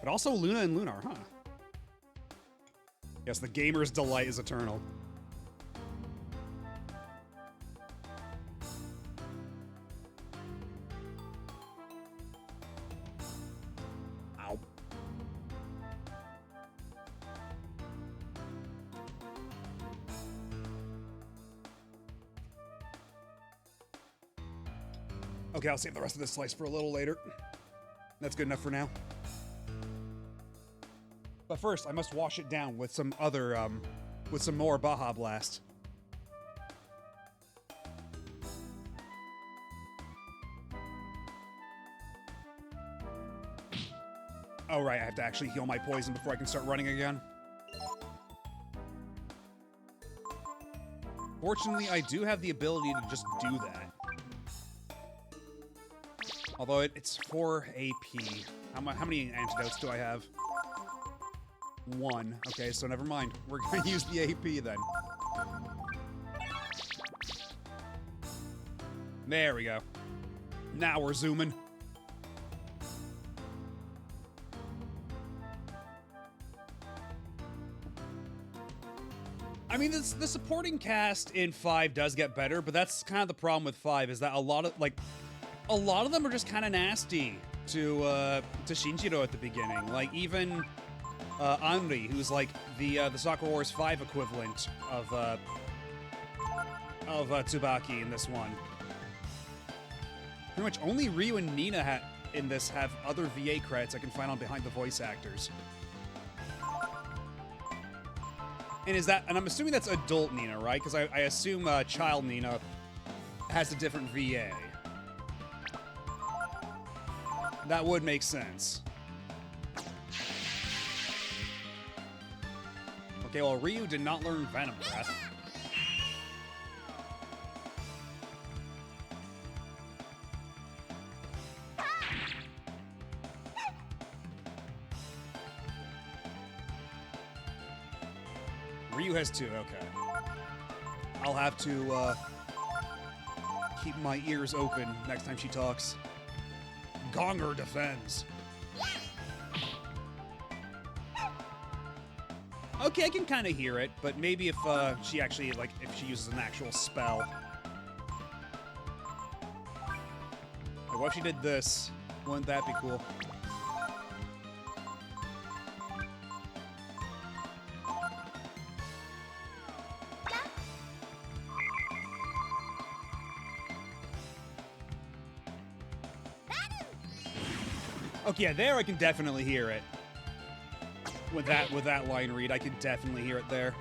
But also Luna and Lunar, huh? Yes, the gamer's delight is eternal. Ow. Okay, I'll save the rest of this slice for a little later. That's good enough for now. But first, I must wash it down with some other, with some more Baja Blast. Oh, right, I have to actually heal my poison before I can start running again. Fortunately, I do have the ability to just do that. Although it's 4 AP. How many antidotes do I have? 1. Okay, so never mind. We're gonna use the AP then. There we go. Now we're zooming. I mean, the supporting cast in 5 does get better, but that's kind of the problem with 5, is that a lot of them are just kind of nasty to Shinjiro at the beginning. Like, even Anri, who's like the Sakura Wars 5 equivalent of Tsubaki in this one. Pretty much only Ryu and Nina in this have other VA credits I can find on behind the voice actors. And I'm assuming that's adult Nina, right? Because I assume child Nina has a different VA. That would make sense. Okay, well, Ryu did not learn Venom Breath. Ryu has 2, okay. I'll have to keep my ears open next time she talks. Gonger defends. Okay, I can kind of hear it, but maybe if she actually, if she uses an actual spell. Like, what if she did this? Wouldn't that be cool? Okay, yeah, there I can definitely hear it. With that line read, I can definitely hear it there.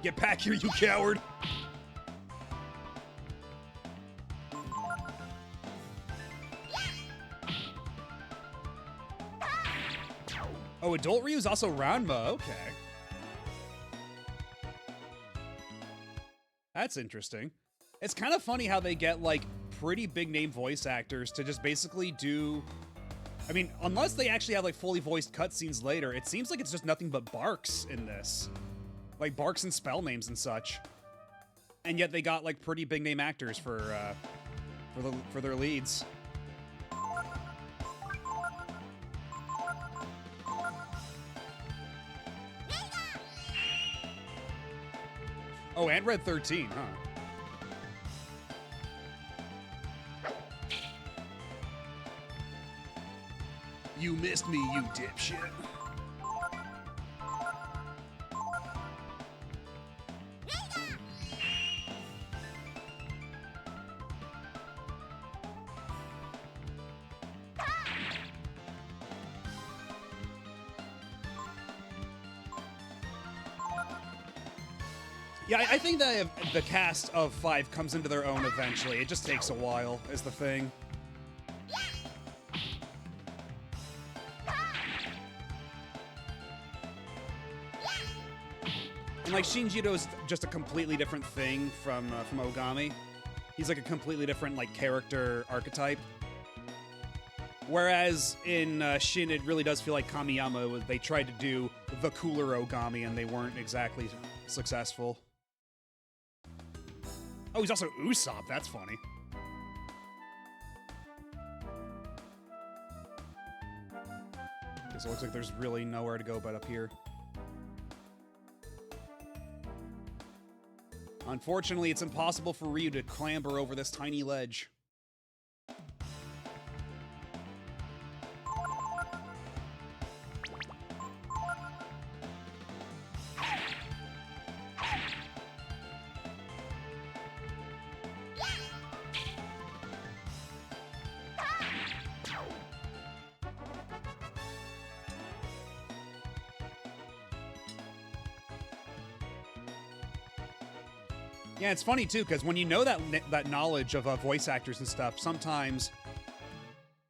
Get back here, you coward! Oh, Adult Ryu's also Ranma, okay. That's interesting. It's kind of funny how they get, like, pretty big-name voice actors to just basically do... I mean, unless they actually have, like, fully voiced cutscenes later, it seems like it's just nothing but barks in this. Like, barks and spell names and such. And yet they got, like, pretty big-name actors for their leads. Oh, and Red 13, huh? You missed me, you dipshit. Yeah, I think that the cast of 5 comes into their own eventually. It just takes a while, is the thing. And like Shinjiro's just a completely different thing from Ogami. He's like a completely different like character archetype. Whereas in Shin, it really does feel like Kamiyama. They tried to do the cooler Ogami, and they weren't exactly successful. Oh, he's also Usopp. That's funny. Okay, so it looks like there's really nowhere to go but up here. Unfortunately, it's impossible for Ryu to clamber over this tiny ledge. Yeah, it's funny too, because when you know that knowledge of voice actors and stuff, sometimes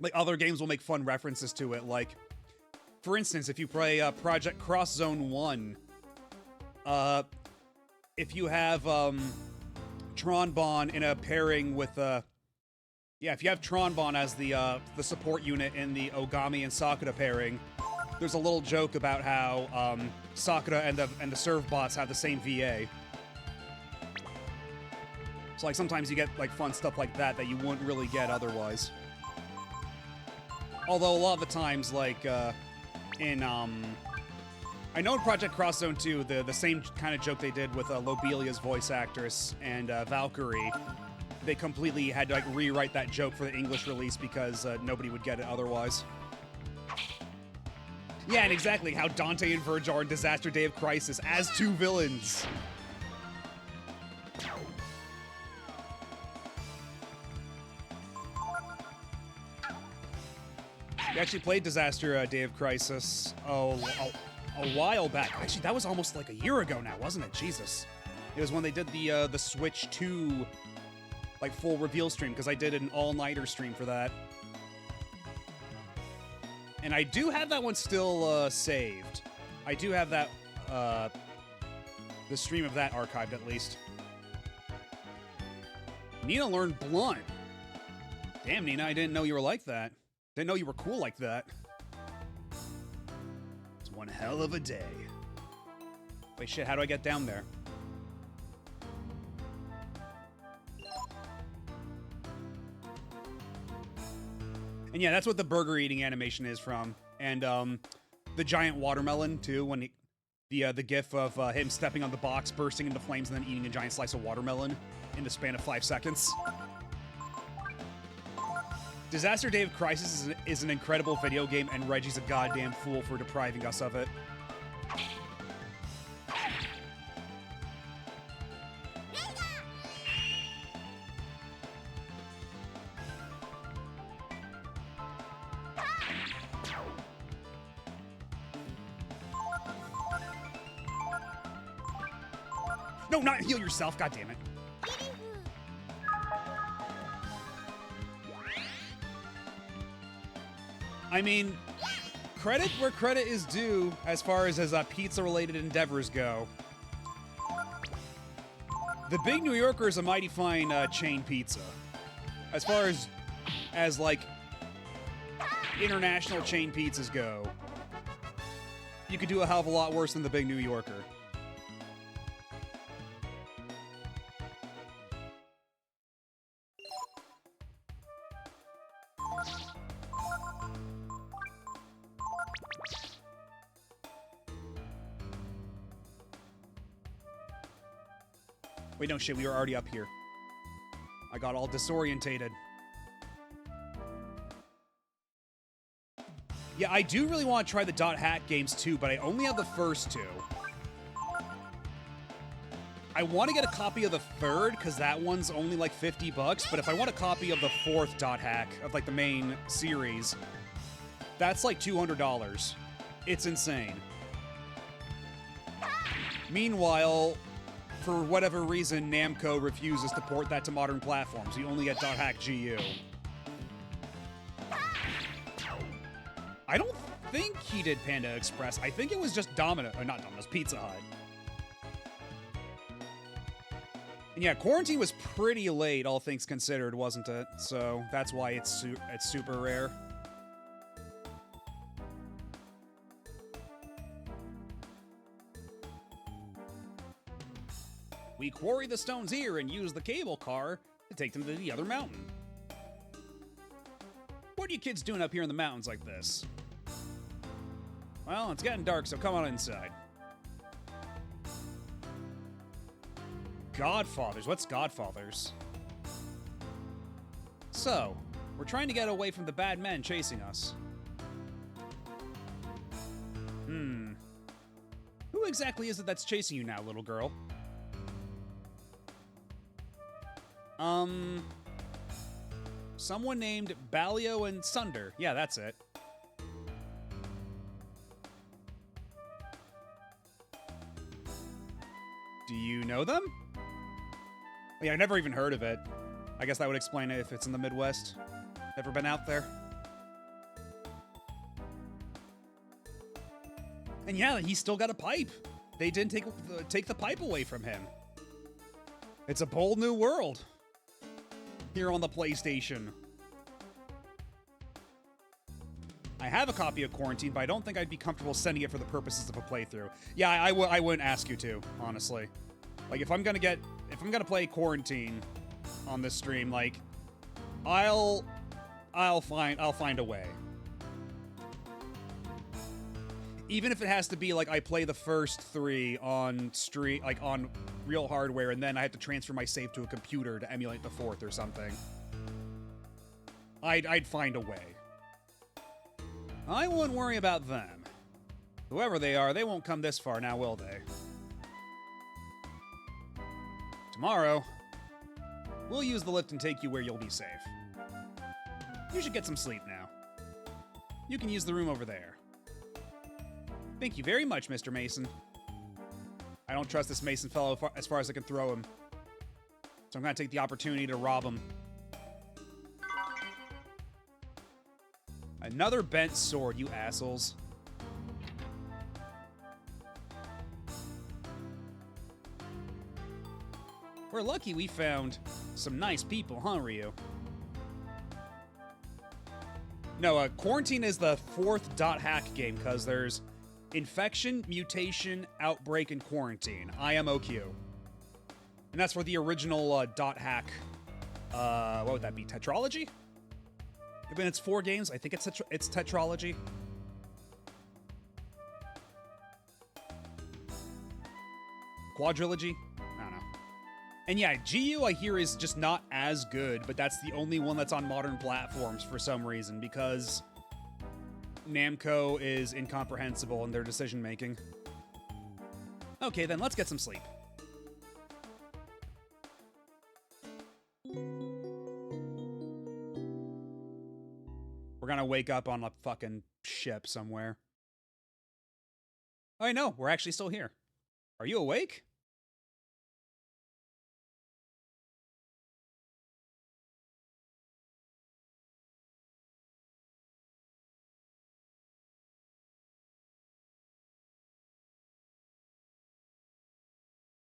like other games will make fun references to it. Like, for instance, if you play Project Cross Zone 1, if you have Tron-Bonne in a pairing with if you have Tron-Bonne as the support unit in the Ogami and Sakura pairing, there's a little joke about how Sakura and the serve bots have the same VA. So, like, sometimes you get, like, fun stuff like that you wouldn't really get otherwise. Although, a lot of the times, like, I know in Project Cross Zone 2, the same kind of joke they did with Lobelia's voice actress and Valkyrie, they completely had to, like, rewrite that joke for the English release because nobody would get it otherwise. Yeah, and exactly how Dante and Verge are in Disaster Day of Crisis as 2 villains. We actually played Disaster Day of Crisis a while back. Actually, that was almost like a year ago now, wasn't it? Jesus. It was when they did the Switch 2 like full reveal stream, because I did an all-nighter stream for that. And I do have that one still saved. I do have that the stream of that archived at least. Nina learned Blunt. Damn, Nina, I didn't know you were like that. Didn't know you were cool like that. It's one hell of a day. Wait, shit, how do I get down there? And yeah, that's what the burger eating animation is from. And the giant watermelon, too, when the gif of him stepping on the box, bursting into flames, and then eating a giant slice of watermelon in the span of 5 seconds. Disaster Day of Crisis is an incredible video game, and Reggie's a goddamn fool for depriving us of it. No, not heal yourself, goddammit. I mean, credit where credit is due as far as pizza-related endeavors go. The Big New Yorker is a mighty fine chain pizza. As far as like international chain pizzas go, you could do a hell of a lot worse than the Big New Yorker. Wait, no shit, we were already up here. I got all disorientated. Yeah, I do really want to try the Dot Hack games too, but I only have the first two. I want to get a copy of the third, because that one's only like $50, but if I want a copy of the fourth Dot Hack, of like the main series, that's like $200. It's insane. Meanwhile, for whatever reason, Namco refuses to port that to modern platforms. You only get .hack GU. I don't think he did Panda Express. I think it was just Domino, or not Domino's, Pizza Hut. And yeah, Quarantine was pretty late, all things considered, wasn't it? So that's why it's super rare. We quarry the stones here and use the cable car to take them to the other mountain. What are you kids doing up here in the mountains like this? Well, it's getting dark, so come on inside. Godfathers? What's Godfathers? So, we're trying to get away from the bad men chasing us. Who exactly is it that's chasing you now, little girl? Someone named Balio and Sunder. Yeah, that's it. Do you know them? Yeah, I never even heard of it. I guess that would explain it if it's in the Midwest. Never been out there. And yeah, he's still got a pipe. They didn't take the pipe away from him. It's a bold new world here on the PlayStation. I have a copy of Quarantine, but I don't think I'd be comfortable sending it for the purposes of a playthrough. Yeah, I wouldn't ask you to, honestly. Like, if I'm gonna play Quarantine on this stream, like, I'll find a way. Even if it has to be like I play the first 3 on on real hardware, and then I have to transfer my save to a computer to emulate the 4th or something. I'd find a way. I wouldn't worry about them. Whoever they are, they won't come this far now, will they? Tomorrow, we'll use the lift and take you where you'll be safe. You should get some sleep now. You can use the room over there. Thank you very much, Mr. Mason. I don't trust this Mason fellow as far as I can throw him. So I'm gonna take the opportunity to rob him. Another bent sword, you assholes. We're lucky we found some nice people, huh, Ryu? No, Quarantine is the 4th .hack game, because there's Infection, Mutation, Outbreak, and Quarantine. IMOQ. And that's for the original .hack. What would that be? Tetralogy? I mean, it's 4 games. I think it's Tetralogy. Quadrilogy? I don't know. And yeah, GU I hear is just not as good, but that's the only one that's on modern platforms for some reason, because Namco is incomprehensible in their decision making. Okay, then let's get some sleep. We're gonna wake up on a fucking ship somewhere. Oh, I know, we're actually still here. Are you awake?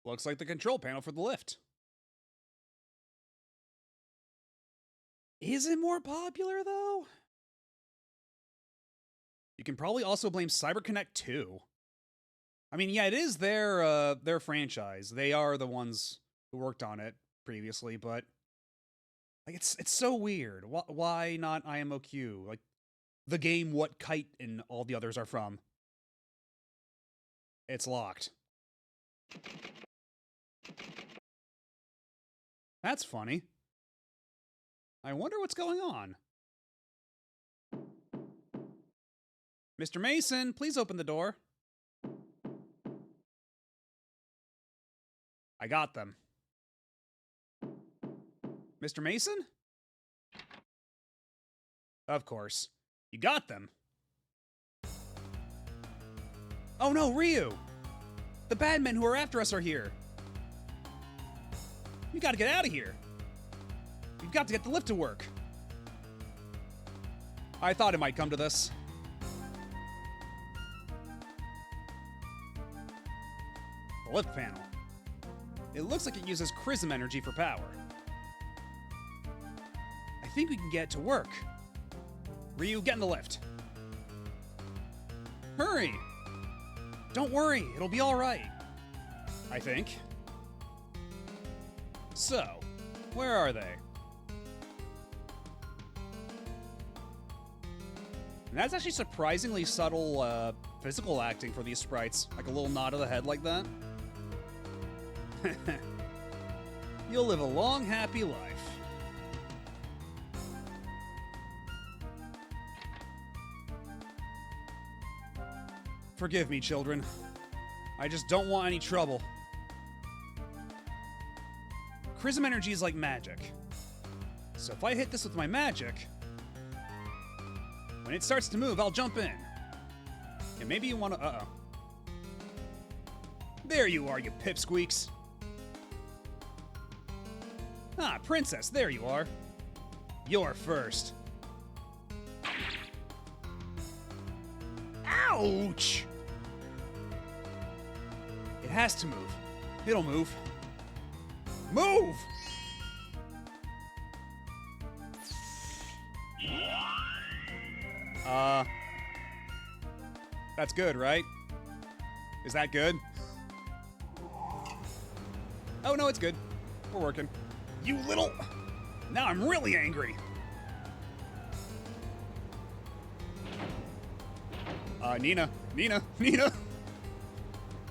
Looks like the control panel for the lift. Is it more popular, though? You can probably also blame CyberConnect 2. I mean, yeah, it is their franchise. They are the ones who worked on it previously, but like it's so weird. Why not IMOQ? Like the game what Kite and all the others are from. It's locked. That's funny. I wonder what's going on. Mr. Mason, please open the door. I got them. Mr. Mason? Of course. You got them. Oh no, Ryu! The bad men who are after us are here. We gotta get out of here. We've got to get the lift to work. I thought it might come to this. The lift panel. It looks like it uses Chrism energy for power. I think we can get it to work. Ryu, get in the lift. Hurry! Don't worry, it'll be alright. I think. So, where are they? And that's actually surprisingly subtle physical acting for these sprites. Like a little nod of the head like that. You'll live a long, happy life. Forgive me, children. I just don't want any trouble. Chrism energy is like magic. So if I hit this with my magic, when it starts to move, I'll jump in. And maybe you want to... Uh-oh. There you are, you pipsqueaks. Ah, Princess, there you are. You're first. Ouch! It has to move. It'll move. Move! That's good, right? Is that good? Oh, no, it's good. We're working. You little... Now I'm really angry. Nina.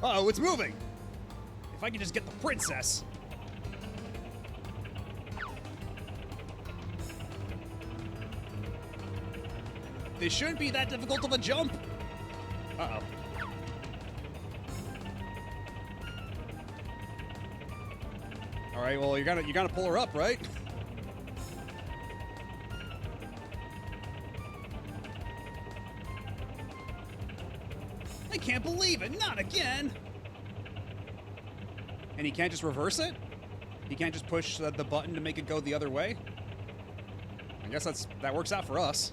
Uh-oh, it's moving. If I could just get the princess. This shouldn't be that difficult of a jump. Uh-oh. All right, well, you gotta pull her up, right? I can't believe it, not again! And he can't just reverse it? He can't just push the button to make it go the other way? I guess that works out for us.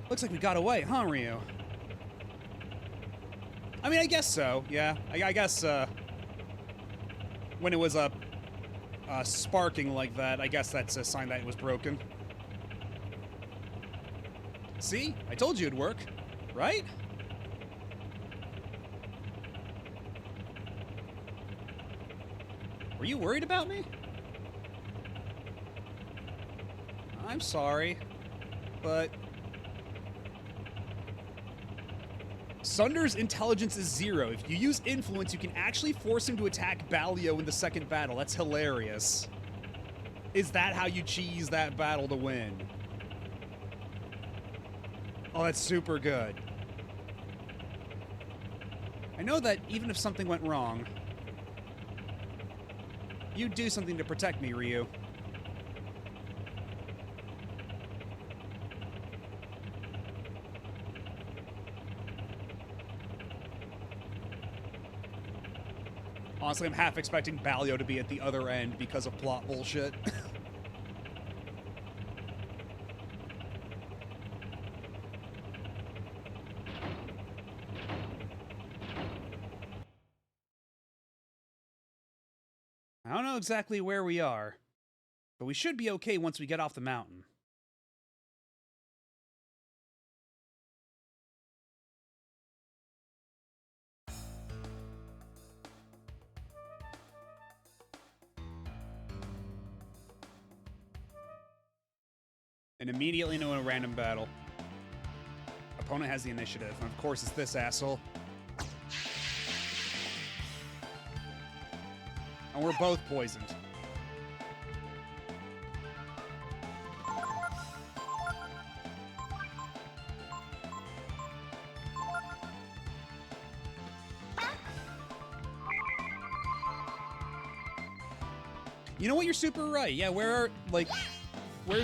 Looks like we got away, huh, Ryu? I mean, I guess so, yeah. I guess, when it was, sparking like that, I guess that's a sign that it was broken. See? I told you it'd work, right? Were you worried about me? I'm sorry, but... Sunder's intelligence is 0. If you use influence, you can actually force him to attack Balio in the second battle. That's hilarious. Is that how you cheese that battle to win? Oh, that's super good. I know that even if something went wrong, you'd do something to protect me, Ryu. Honestly, I'm half expecting Balio to be at the other end because of plot bullshit. know exactly where we are, but we should be okay once we get off the mountain. And immediately into a random battle. Opponent has the initiative, and of course it's this asshole. And we're both poisoned. You know what? You're super right. Yeah, where's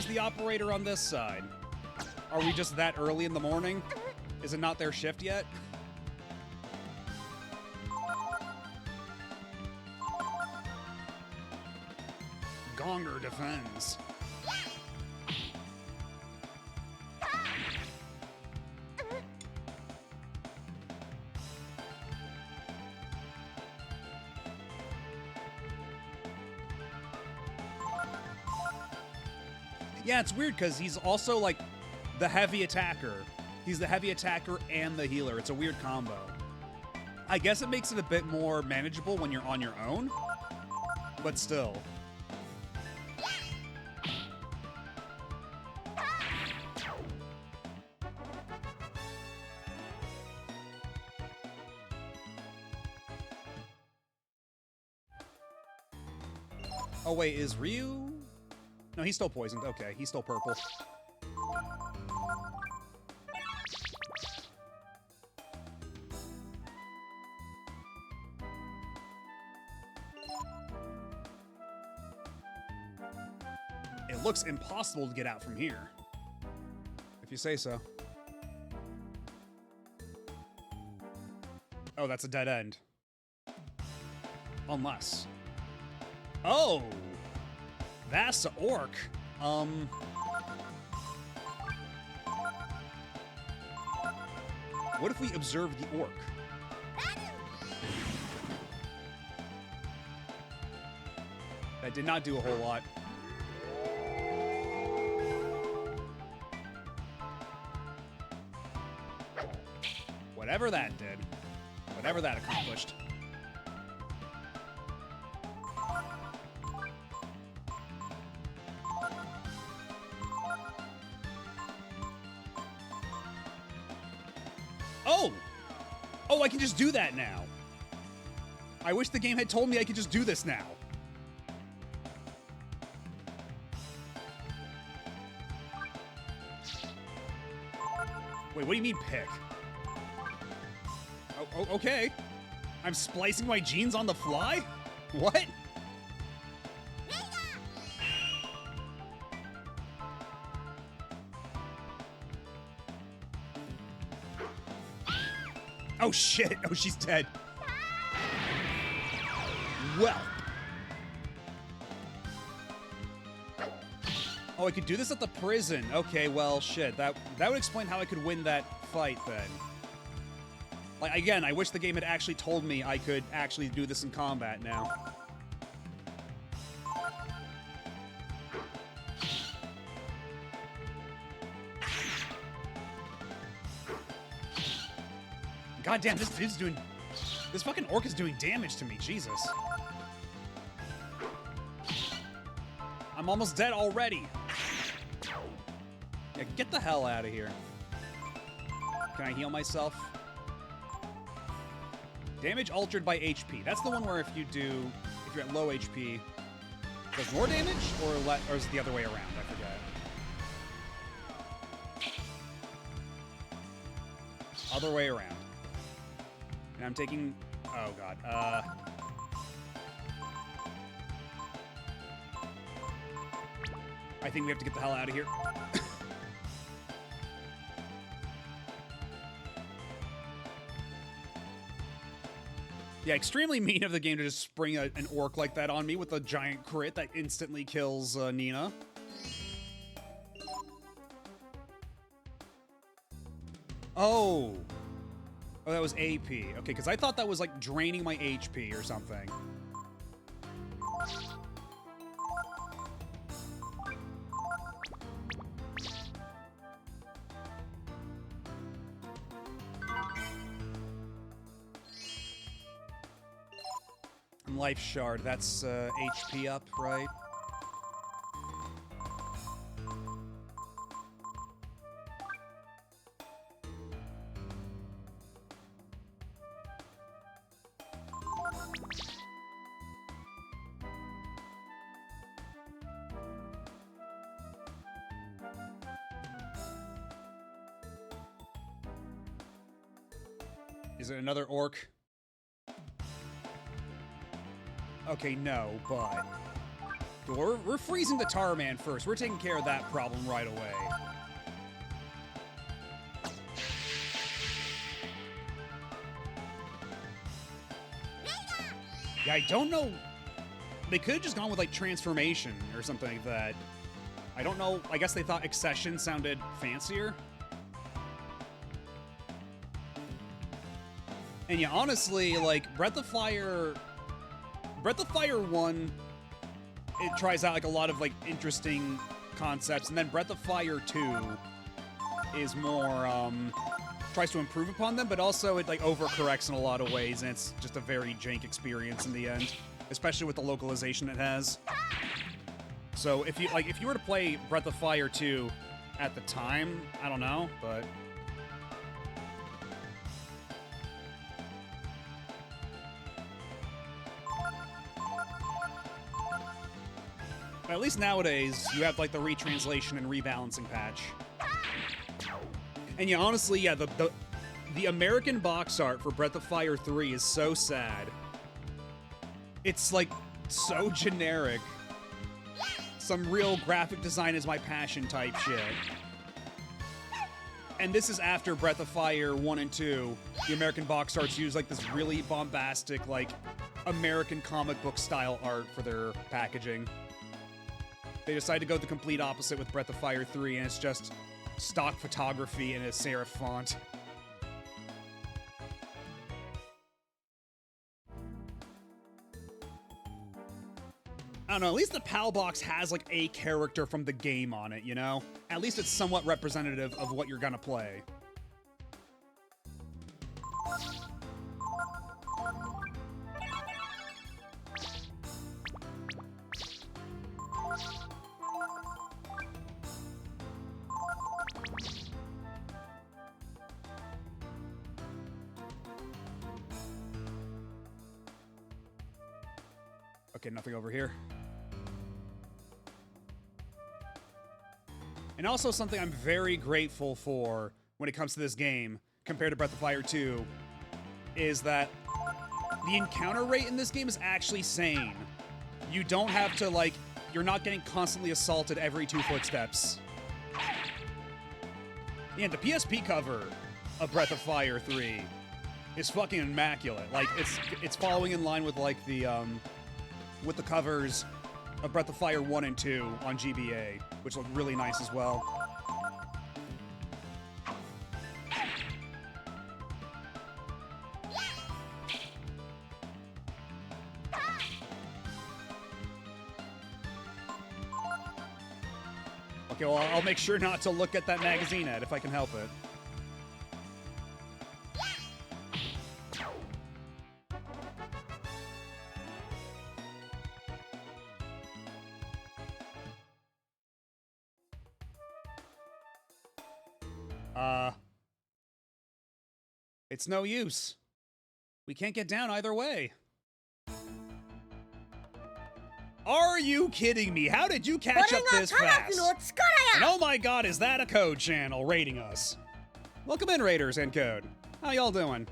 the operator on this side? Are we just that early in the morning? Is it not their shift yet? Gonger defends. Yeah, it's weird because he's also like the heavy attacker. He's the heavy attacker and the healer. It's a weird combo. I guess it makes it a bit more manageable when you're on your own, but still. Oh wait, is Ryu? No, he's still poisoned. Okay, he's still purple. It looks impossible to get out from here. If you say so. Oh, that's a dead end. Unless. Oh! That's the orc. What if we observe the orc? That did not do a whole lot. Whatever that did. Whatever that accomplished. Oh! Oh, I can just do that now. I wish the game had told me I could just do this now. Wait, what do you mean pick? Oh, okay. I'm splicing my genes on the fly? What? Oh shit! Oh, she's dead. Well. Oh, I could do this at the prison. Okay, well, shit. That would explain how I could win that fight then. Like, again, I wish the game had actually told me I could actually do this in combat now. God damn, this dude's doing... This fucking orc is doing damage to me, Jesus. I'm almost dead already. Yeah, get the hell out of here. Can I heal myself? Damage altered by HP. That's the one where if you're at low HP, does more damage or is it the other way around? I forget. Other way around. And I'm taking... Oh, God. I think we have to get the hell out of here. Yeah, extremely mean of the game to just spring an orc like that on me with a giant crit that instantly kills Nina. Oh. Oh, that was AP. Okay, because I thought that was like draining my HP or something. life shard. That's HP up, right? Is it another orc? Okay, no, but... We're freezing the Tar Man first. We're taking care of that problem right away. Yeah, I don't know... They could have just gone with, like, Transformation or something like that. I don't know. I guess they thought Accession sounded fancier. And yeah, honestly, like, Breath of Fire 1, it tries out, like, a lot of, like, interesting concepts, and then Breath of Fire 2 is more, tries to improve upon them, but also it, like, overcorrects in a lot of ways, and it's just a very jank experience in the end, especially with the localization it has. So if you were to play Breath of Fire 2 at the time, I don't know, but... At least nowadays, you have, like, the retranslation and rebalancing patch. And yeah, honestly, yeah, the American box art for Breath of Fire 3 is so sad. It's, like, so generic. Some real graphic design is my passion type shit. And this is after Breath of Fire 1 and 2. The American box arts use, like, this really bombastic, like, American comic book style art for their packaging. They decided to go the complete opposite with Breath of Fire 3, and it's just stock photography in a serif font. I don't know, at least the PAL box has, like, a character from the game on it, you know? At least it's somewhat representative of what you're gonna play. Okay, nothing over here. And also something I'm very grateful for when it comes to this game, compared to Breath of Fire 2, is that the encounter rate in this game is actually sane. You don't have to, like, you're not getting constantly assaulted every 2 footsteps. Yeah, the PSP cover of Breath of Fire 3 is fucking immaculate. Like, it's following in line with, like, the covers of Breath of Fire 1 and 2 on GBA, which look really nice as well. Okay, well, I'll make sure not to look at that magazine ad if I can help it. It's no use. We can't get down either way. Are you kidding me? How did you catch up this fast? And oh my god, is that a Code channel rating us? Welcome in, Raiders and Code. How y'all doing?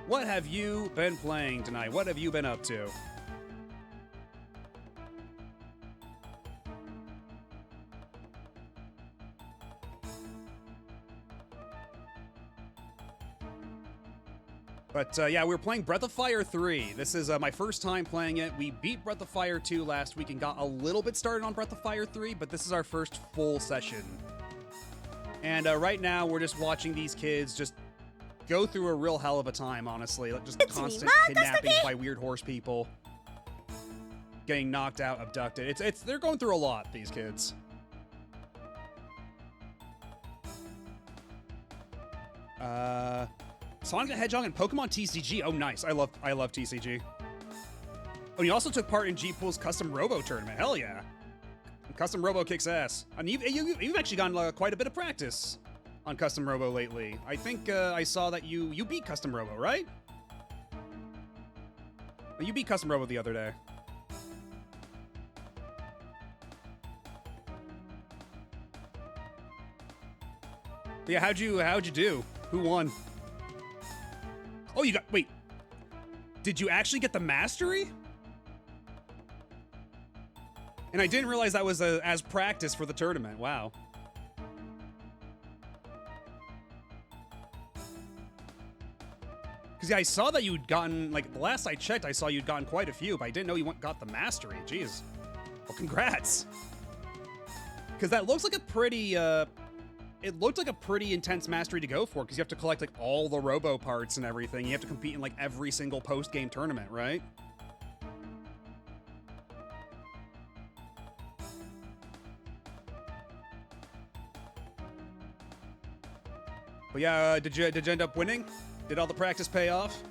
What have you been playing tonight? What have you been up to? But yeah, we were playing Breath of Fire 3. This is my first time playing it. We beat Breath of Fire 2 last week and got a little bit started on Breath of Fire 3, but this is our first full session. And right now, we're just watching these kids just go through a real hell of a time, honestly. Like, just constant kidnappings by weird horse people. Getting knocked out, abducted. They're going through a lot, these kids. Sonic the Hedgehog and Pokemon TCG. Oh, nice. I love TCG. Oh, you also took part in G-Pool's Custom Robo tournament. Hell yeah. Custom Robo kicks ass. And you've actually gotten quite a bit of practice on Custom Robo lately. I think I saw that you beat Custom Robo, right? You beat Custom Robo the other day. Yeah, how'd you do? Who won? Oh, wait. Did you actually get the mastery? And I didn't realize that was as practice for the tournament. Wow. Because, yeah, I saw that you'd gotten, like, the last I checked, I saw you'd gotten quite a few, but I didn't know you got the mastery. Jeez. Well, congrats. Because that looks like a pretty, it looked like a pretty intense mastery to go for, because you have to collect, like, all the Robo parts and everything. You have to compete in, like, every single post-game tournament, right? But yeah, did you end up winning? Did all the practice pay off?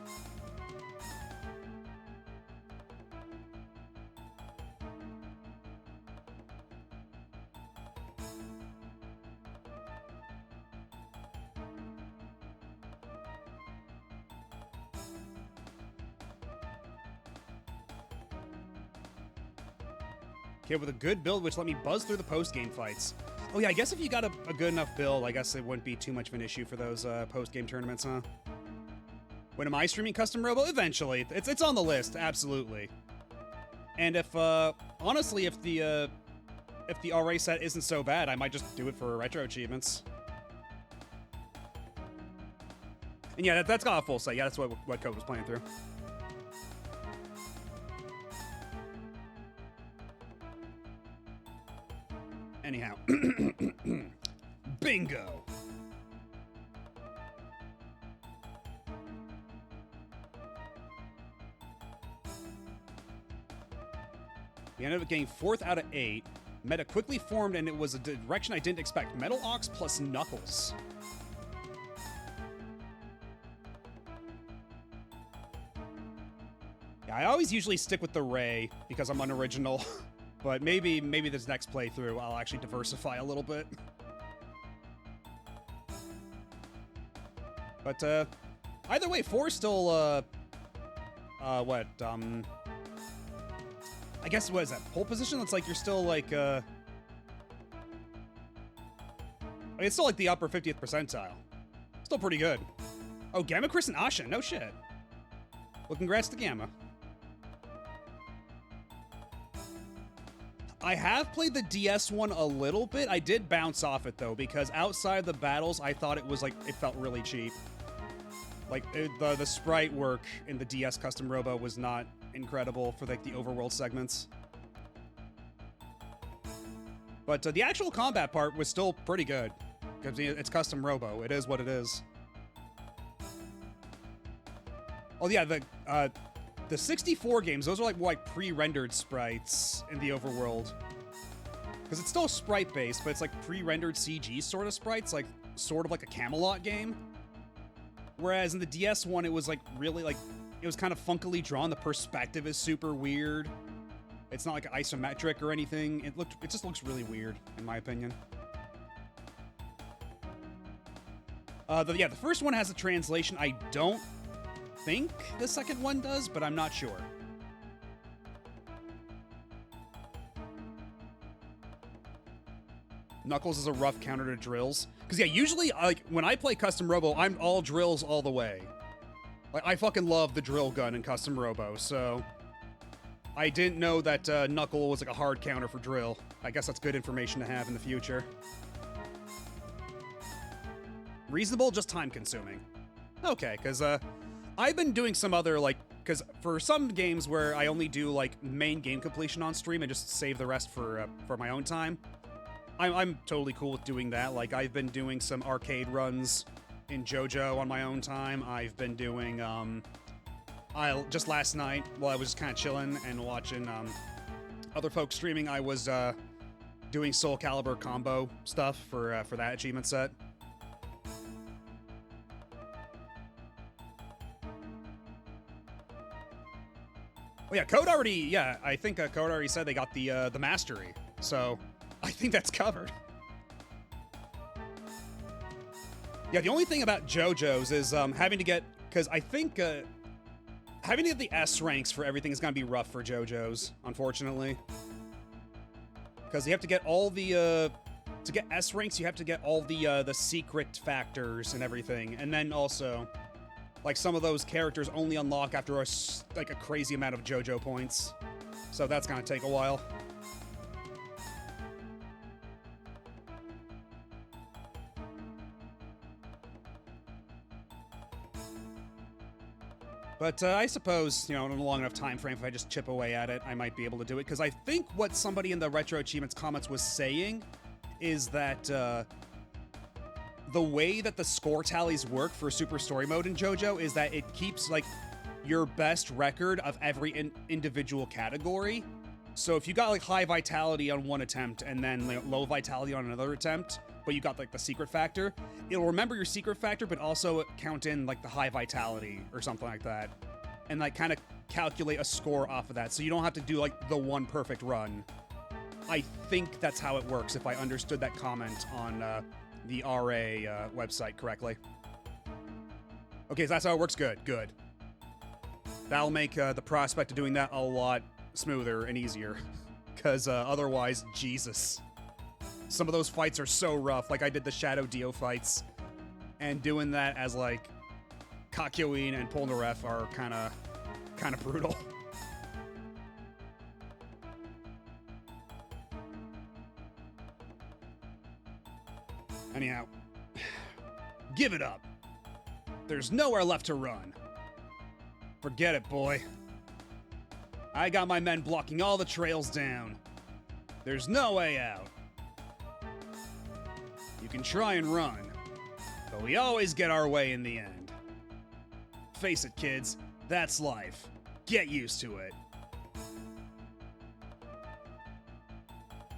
Okay, with a good build, which let me buzz through the post-game fights. Oh yeah, I guess if you got a good enough build, I guess it wouldn't be too much of an issue for those post-game tournaments, huh? When am I streaming Custom Robo? Eventually. It's on the list, absolutely. And if, honestly, if the RA set isn't so bad, I might just do it for retro achievements. And yeah, that's got a full set. Yeah, that's what Code was playing through. Anyhow. Bingo! We ended up getting 4th out of 8. Meta quickly formed, and it was a direction I didn't expect. Metal Ox plus Knuckles. Yeah, I always usually stick with the Ray because I'm unoriginal. But maybe this next playthrough I'll actually diversify a little bit. But either way, 4 is still I guess what is that? Pole position? That's like you're still like I mean, it's still like the upper 50th percentile. Still pretty good. Oh, Gamma Chris and Asha, no shit. Well, congrats to Gamma. I have played the DS one a little bit. I did bounce off it though, because outside the battles, I thought it was like, it felt really cheap. Like the sprite work in the DS Custom Robo was not incredible for like the overworld segments. But the actual combat part was still pretty good. Because it's Custom Robo. It is what it is. Oh yeah, the 64 games, those are like pre-rendered sprites in the overworld. Because it's still sprite-based, but it's like pre-rendered CG sort of sprites, like sort of like a Camelot game. Whereas in the DS one, it was like really like, it was kind of funkily drawn. The perspective is super weird. It's not like isometric or anything. It just looks really weird, in my opinion. The first one has a translation. I don't think the second one does, but I'm not sure. Knuckles is a rough counter to drills. Because yeah, usually like when I play Custom Robo, I'm all drills all the way. Like I fucking love the drill gun in Custom Robo, so I didn't know that Knuckle was like a hard counter for drill. I guess that's good information to have in the future. Reasonable, just time consuming. Okay, because I've been doing some other like, because for some games where I only do like main game completion on stream and just save the rest for my own time, I'm totally cool with doing that. Like I've been doing some arcade runs in JoJo on my own time. I've been doing just last night while I was kind of chilling and watching other folks streaming, I was doing Soul Calibur combo stuff for that achievement set. Oh yeah, Code already. Yeah, I think Code already said they got the mastery. So I think that's covered. Yeah, the only thing about JoJo's is having to get, because I think having to get the S ranks for everything is gonna be rough for JoJo's, unfortunately. Because you have to get all the to get S ranks, you have to get all the secret factors and everything, and then also, like, some of those characters only unlock after a crazy amount of JoJo points, so that's gonna take a while. But I suppose, you know, in a long enough time frame, if I just chip away at it, I might be able to do it. Because I think what somebody in the Retro Achievements comments was saying is that the way that the score tallies work for Super Story Mode in JoJo is that it keeps, like, your best record of every individual category. So if you got, like, high vitality on one attempt and then like, low vitality on another attempt, but you got, like, the secret factor, it'll remember your secret factor, but also count in, like, the high vitality or something like that. And, like, kind of calculate a score off of that, so you don't have to do, like, the one perfect run. I think that's how it works, if I understood that comment on the RA website correctly. Okay, so that's how it works? Good, good. That'll make the prospect of doing that a lot smoother and easier. Because otherwise, Jesus. Some of those fights are so rough. Like, I did the Shadow Dio fights, and doing that as, like, Kakyoin and Polnareff are kind of brutal. Anyhow, give it up. There's nowhere left to run. Forget it, boy. I got my men blocking all the trails down. There's no way out. You can try and run, but we always get our way in the end. Face it, kids, that's life. Get used to it.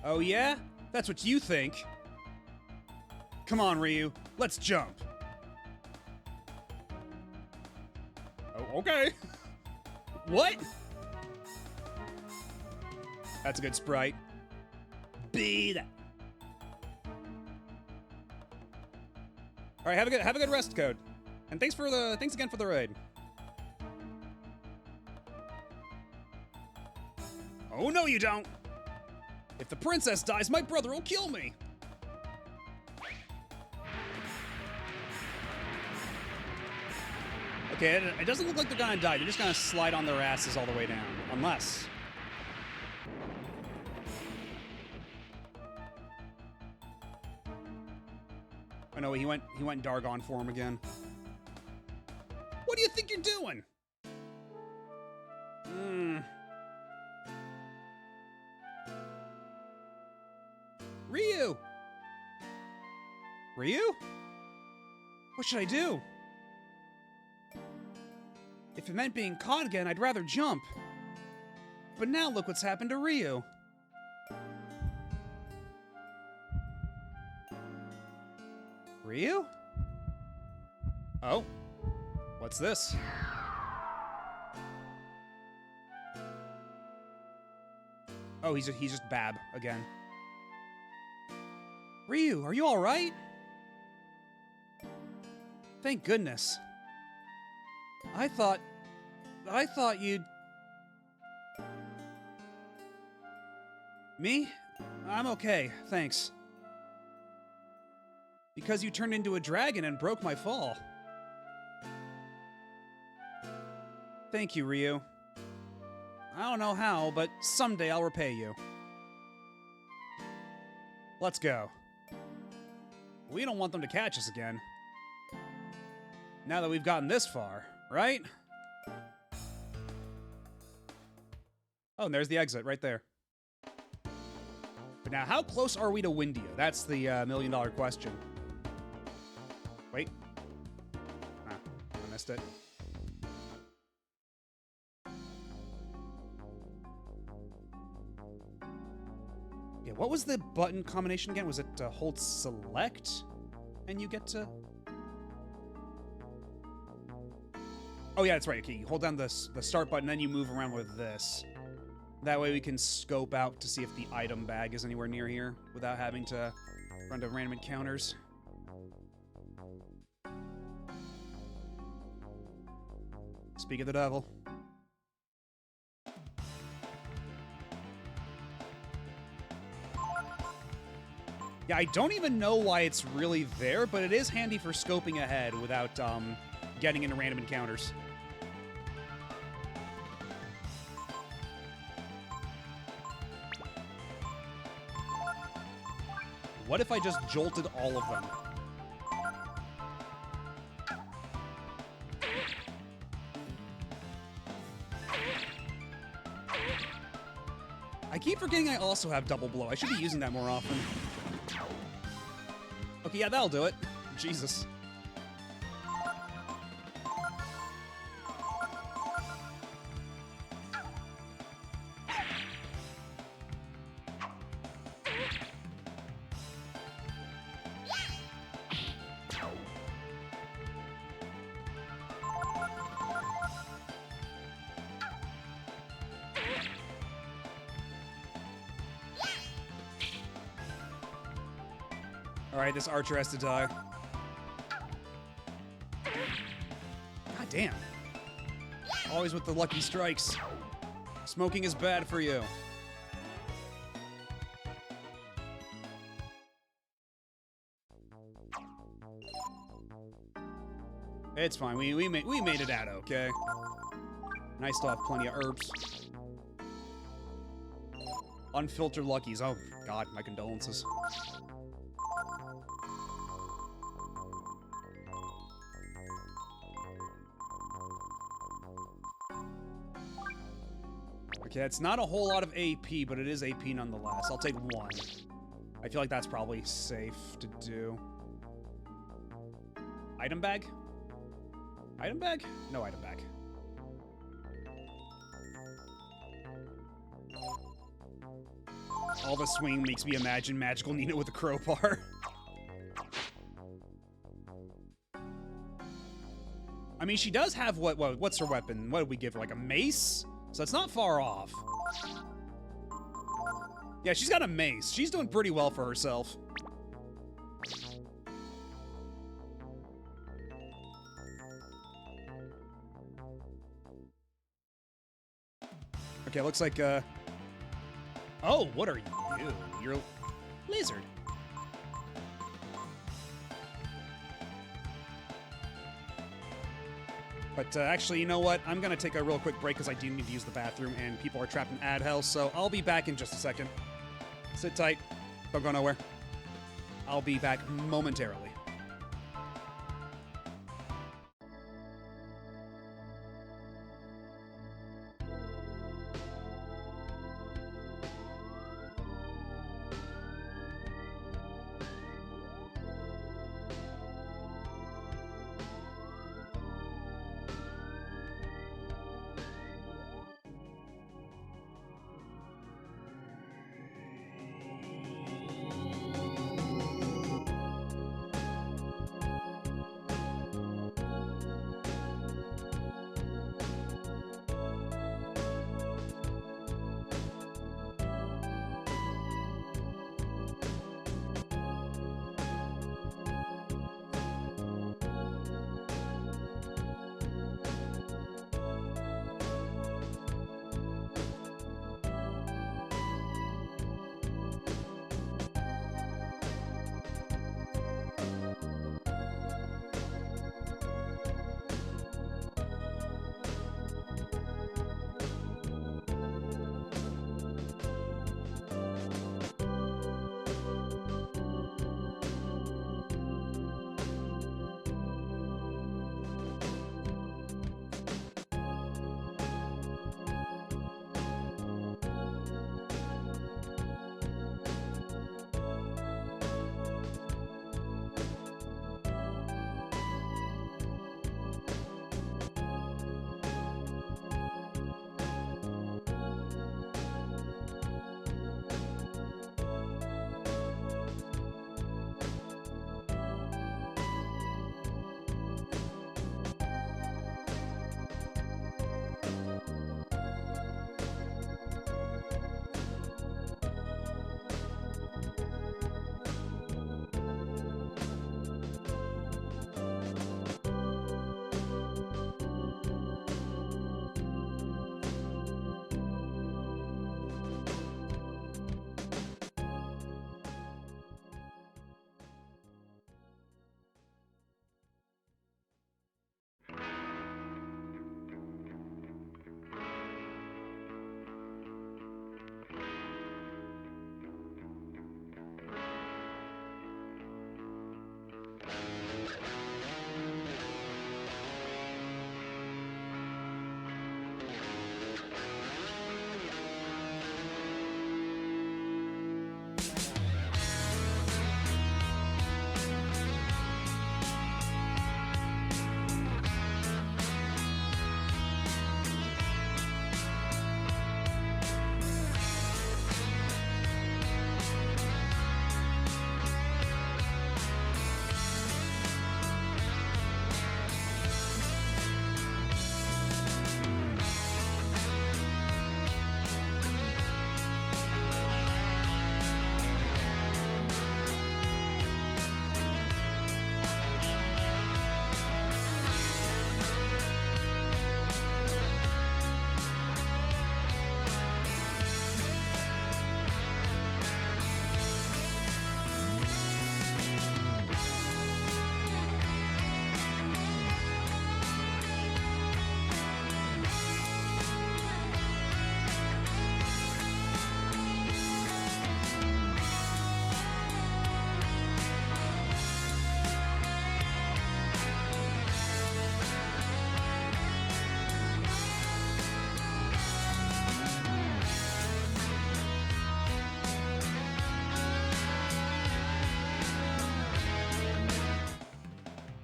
Oh yeah? That's what you think? Come on, Ryu, let's jump. Oh, okay. What? That's a good sprite. Be that. All right, have a good rest, Code, and thanks again for the raid. Oh no, you don't. If the princess dies, my brother will kill me. Okay, it doesn't look like they're gonna die. They're just gonna slide on their asses all the way down, unless. Oh no, he went Dargon form again. What do you think you're doing? Ryu! Ryu? What should I do? If it meant being caught again, I'd rather jump. But now look what's happened to Ryu. Ryu? Oh. What's this? Oh, he's just Bab again. Ryu, are you all right? Thank goodness. I thought you'd... Me? I'm okay, thanks. Because you turned into a dragon and broke my fall. Thank you, Ryu. I don't know how, but someday I'll repay you. Let's go. We don't want them to catch us again. Now that we've gotten this far, right? Oh, and there's the exit right there. But now, how close are we to Windia? That's the million-dollar question. Wait. Ah, I missed it. Yeah, what was the button combination again? Was it hold select and you get to... Oh yeah, that's right. Okay, you hold down the start button, then you move around with this. That way we can scope out to see if the item bag is anywhere near here without having to run to random encounters. Speak of the devil. Yeah, I don't even know why it's really there, but it is handy for scoping ahead without getting into random encounters. What if I just jolted all of them? I keep forgetting I also have double blow. I should be using that more often. Okay, yeah, that'll do it. Jesus. Alright, this archer has to die. God damn. Always with the lucky strikes. Smoking is bad for you. It's fine. We made it out okay. Nice to have plenty of herbs. Unfiltered luckies. Oh god, my condolences. Okay, it's not a whole lot of AP, but it is AP nonetheless. I'll take one. I feel like that's probably safe to do. Item bag? Item bag? No item bag. All the swing makes me imagine Magical Nina with a crowbar. I mean, she does have what's her weapon? What did we give her? Like a mace? So it's not far off. Yeah, she's got a mace. She's doing pretty well for herself. Okay, looks like, oh, what are you? You're a lizard. But actually, you know what? I'm going to take a real quick break because I do need to use the bathroom and people are trapped in ad hell, so I'll be back in just a second. Sit tight. Don't go nowhere. I'll be back momentarily.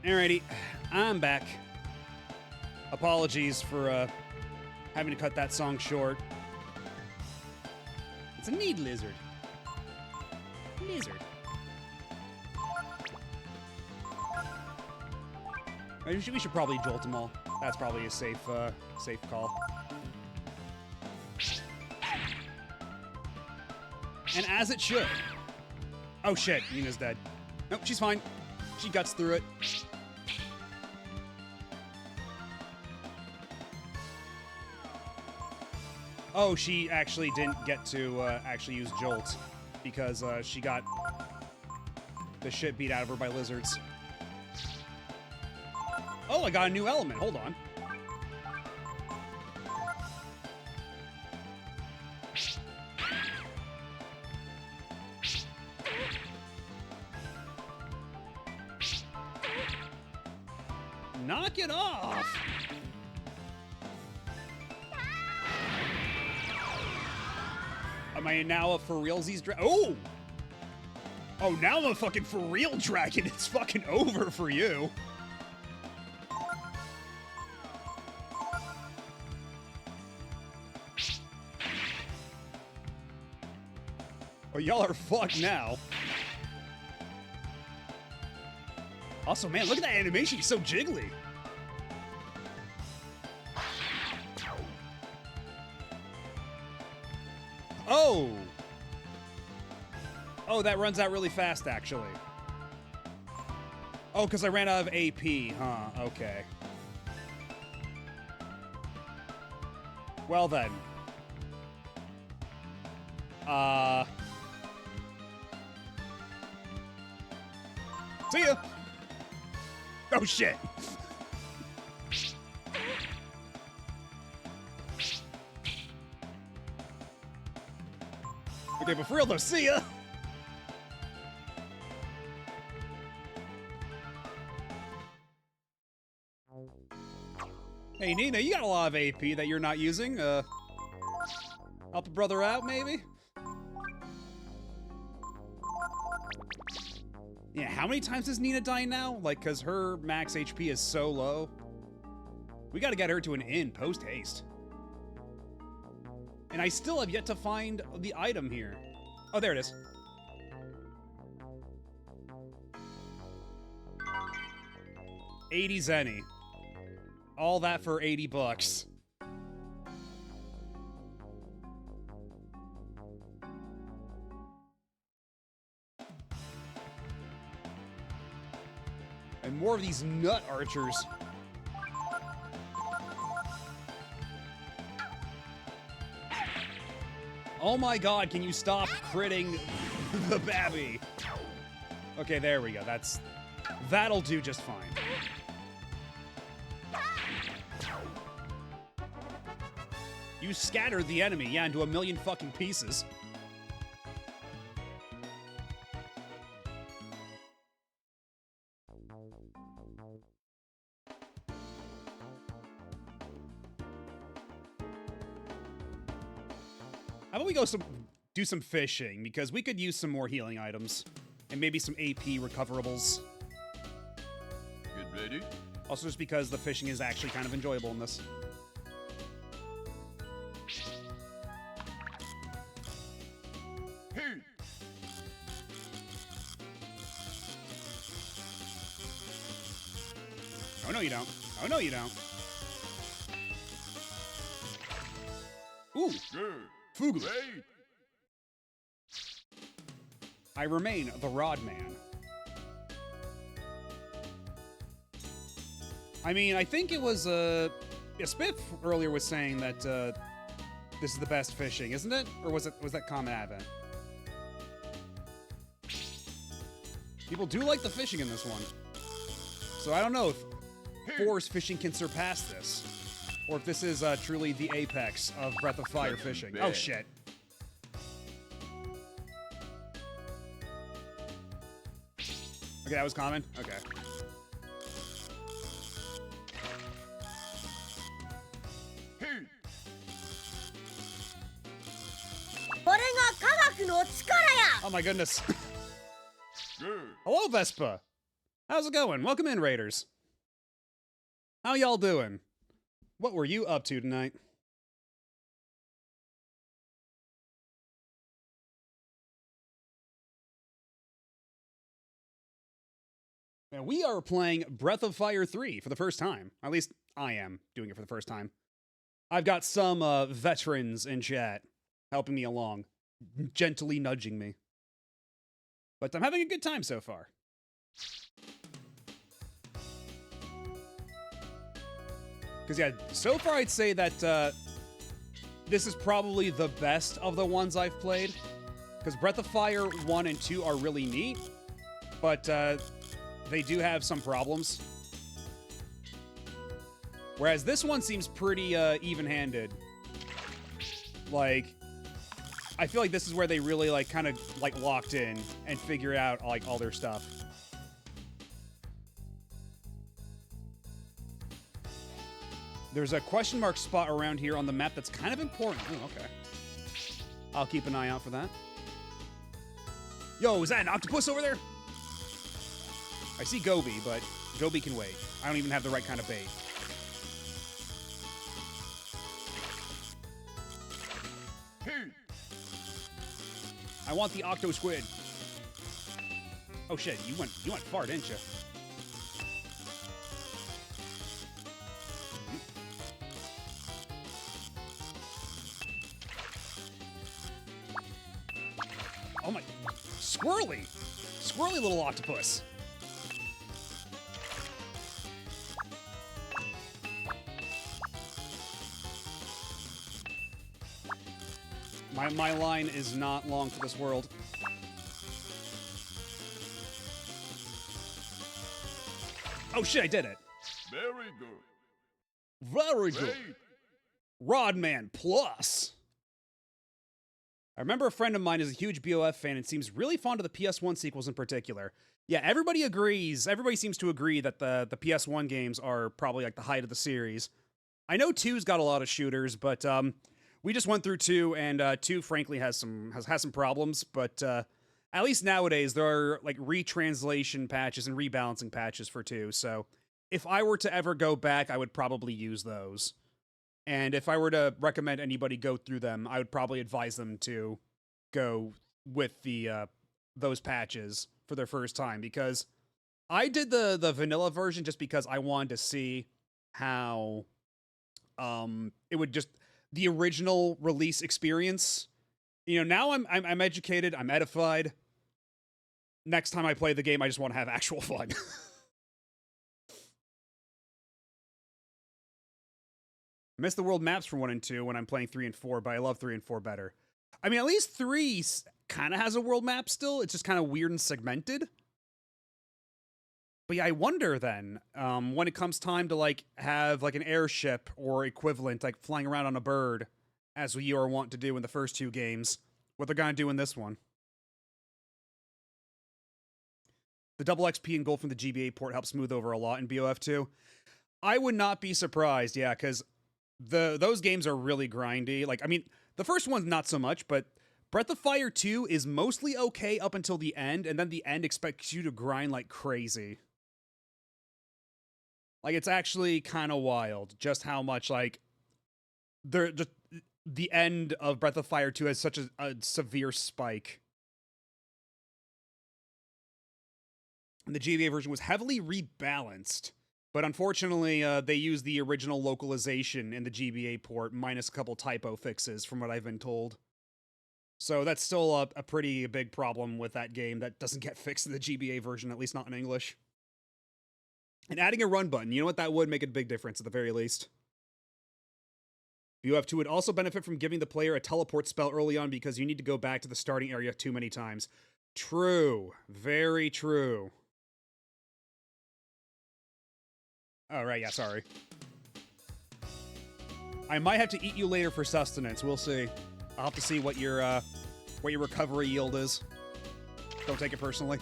Alrighty, I'm back. Apologies for having to cut that song short. It's a neat lizard. Lizard. We should probably jolt them all. That's probably a safe call. And as it should. Oh shit, Nina's dead. Nope, she's fine. She guts through it. Oh, she actually didn't get to actually use Jolt because she got the shit beat out of her by lizards. Oh, I got a new element. Hold on. Knock it off! Am I now a for realsies dragon? Oh! Oh, now I'm a fucking for real dragon. It's fucking over for you. Oh, y'all are fucked now. Also, man, look at that animation. He's so jiggly. Oh! Oh, that runs out really fast, actually. Oh, because I ran out of AP, huh? Okay. Well then. See ya! Oh, shit! Okay, but for real though, see ya! Hey, Nina, you got a lot of AP that you're not using. Help a brother out, maybe? Yeah, how many times does Nina die now? Like, because her max HP is so low. We gotta get her to an inn post-haste. And I still have yet to find the item here. Oh, there it is. $80 zenny. All that for 80 bucks. And more of these nut archers. Oh my god, can you stop critting the babby? Okay, there we go. That'll do just fine. You scattered the enemy, yeah, into a million fucking pieces. How about we go do some fishing, because we could use some more healing items. And maybe some AP recoverables. Get ready. Also just because the fishing is actually kind of enjoyable in this. Hey. Oh, no, you don't. Oh, no, you don't. Ooh, Good. Fugu. Wait. I remain the Rod Man. I mean, I think it was, Spiff earlier was saying that, this is the best fishing, isn't it? Or was that Common Advent? People do like the fishing in this one. So I don't know if Forest fishing can surpass this. Or if this is, truly the apex of Breath of Fire fishing. Oh, shit. Okay, that was common? Okay. Hey. これが科学の力や Oh my goodness. Good. Hello, Vespa. How's it going? Welcome in, Raiders. How y'all doing? What were you up to tonight? And we are playing Breath of Fire 3 for the first time. At least I am doing it for the first time. I've got some veterans in chat helping me along, gently nudging me. But I'm having a good time so far. Because, yeah, so far I'd say that this is probably the best of the ones I've played. Because Breath of Fire 1 and 2 are really neat, but they do have some problems. Whereas this one seems pretty even-handed. Like, I feel like this is where they really, like, kind of, like, locked in and figured out, like, all their stuff. There's a question mark spot around here on the map that's kind of important. Oh, okay. I'll keep an eye out for that. Yo, is that an octopus over there? I see Gobi, but Gobi can wait. I don't even have the right kind of bait. I want the octo squid. Oh shit, you went far, didn't you? Oh my, squirrely little octopus. My line is not long for this world. Oh shit, I did it. Very good. Very good. Great. Rodman Plus. I remember a friend of mine is a huge BOF fan and seems really fond of the PS1 sequels in particular. Yeah, everybody agrees. Everybody seems to agree that the PS1 games are probably like the height of the series. I know 2's got a lot of shooters, but we just went through 2, and 2 frankly has some problems. But at least nowadays there are like retranslation patches and rebalancing patches for 2. So if I were to ever go back, I would probably use those. And if I were to recommend anybody go through them, I would probably advise them to go with the those patches for their first time, because I did the vanilla version just because I wanted to see how it would just the original release experience. You know, now I'm educated, I'm edified. Next time I play the game, I just want to have actual fun. I miss the world maps from 1 and 2 when I'm playing 3 and 4, but I love 3 and 4 better. I mean, at least 3 kind of has a world map still. It's just kind of weird and segmented. But yeah, I wonder then, when it comes time to like have like an airship or equivalent, like flying around on a bird, as we are wont to do in the first 2 games, what they're gonna do in this one. The double XP and gold from the GBA port helps smooth over a lot in BOF 2. I would not be surprised, yeah, because those games are really grindy. Like, I mean, the first one's not so much, but Breath of Fire 2 is mostly okay up until the end, and then the end expects you to grind like crazy. Like, it's actually kind of wild just how much, like, the end of Breath of Fire 2 has such a severe spike. And the GBA version was heavily rebalanced. But unfortunately, they used the original localization in the GBA port, minus a couple typo fixes, from what I've been told. So that's still a pretty big problem with that game that doesn't get fixed in the GBA version, at least not in English. And adding a run button, you know what, that would make a big difference at the very least. BOF 2 would also benefit from giving the player a teleport spell early on because you need to go back to the starting area too many times. True. Very true. Oh, right, yeah, sorry. I might have to eat you later for sustenance. We'll see. I'll have to see what your recovery yield is. Don't take it personally.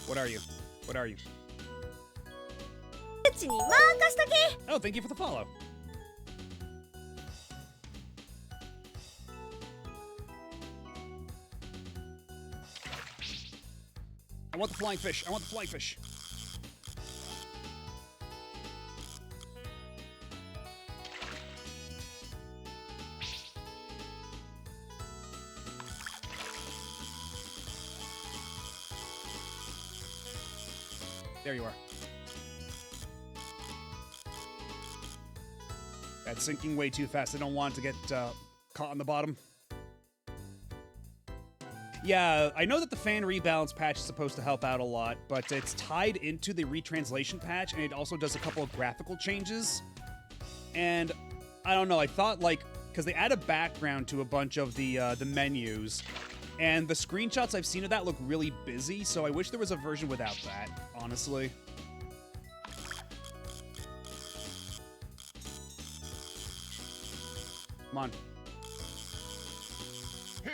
What are you? What are you? うちに任しとけ Oh, thank you for the follow. I want the flying fish. I want the flying fish. There you are. That's sinking way too fast. I don't want it to get caught on the bottom. Yeah, I know that the fan rebalance patch is supposed to help out a lot, but it's tied into the retranslation patch, and it also does a couple of graphical changes. And I don't know, I thought, like, because they add a background to a bunch of the menus, and the screenshots I've seen of that look really busy, so I wish there was a version without that, honestly. Come on. Hey.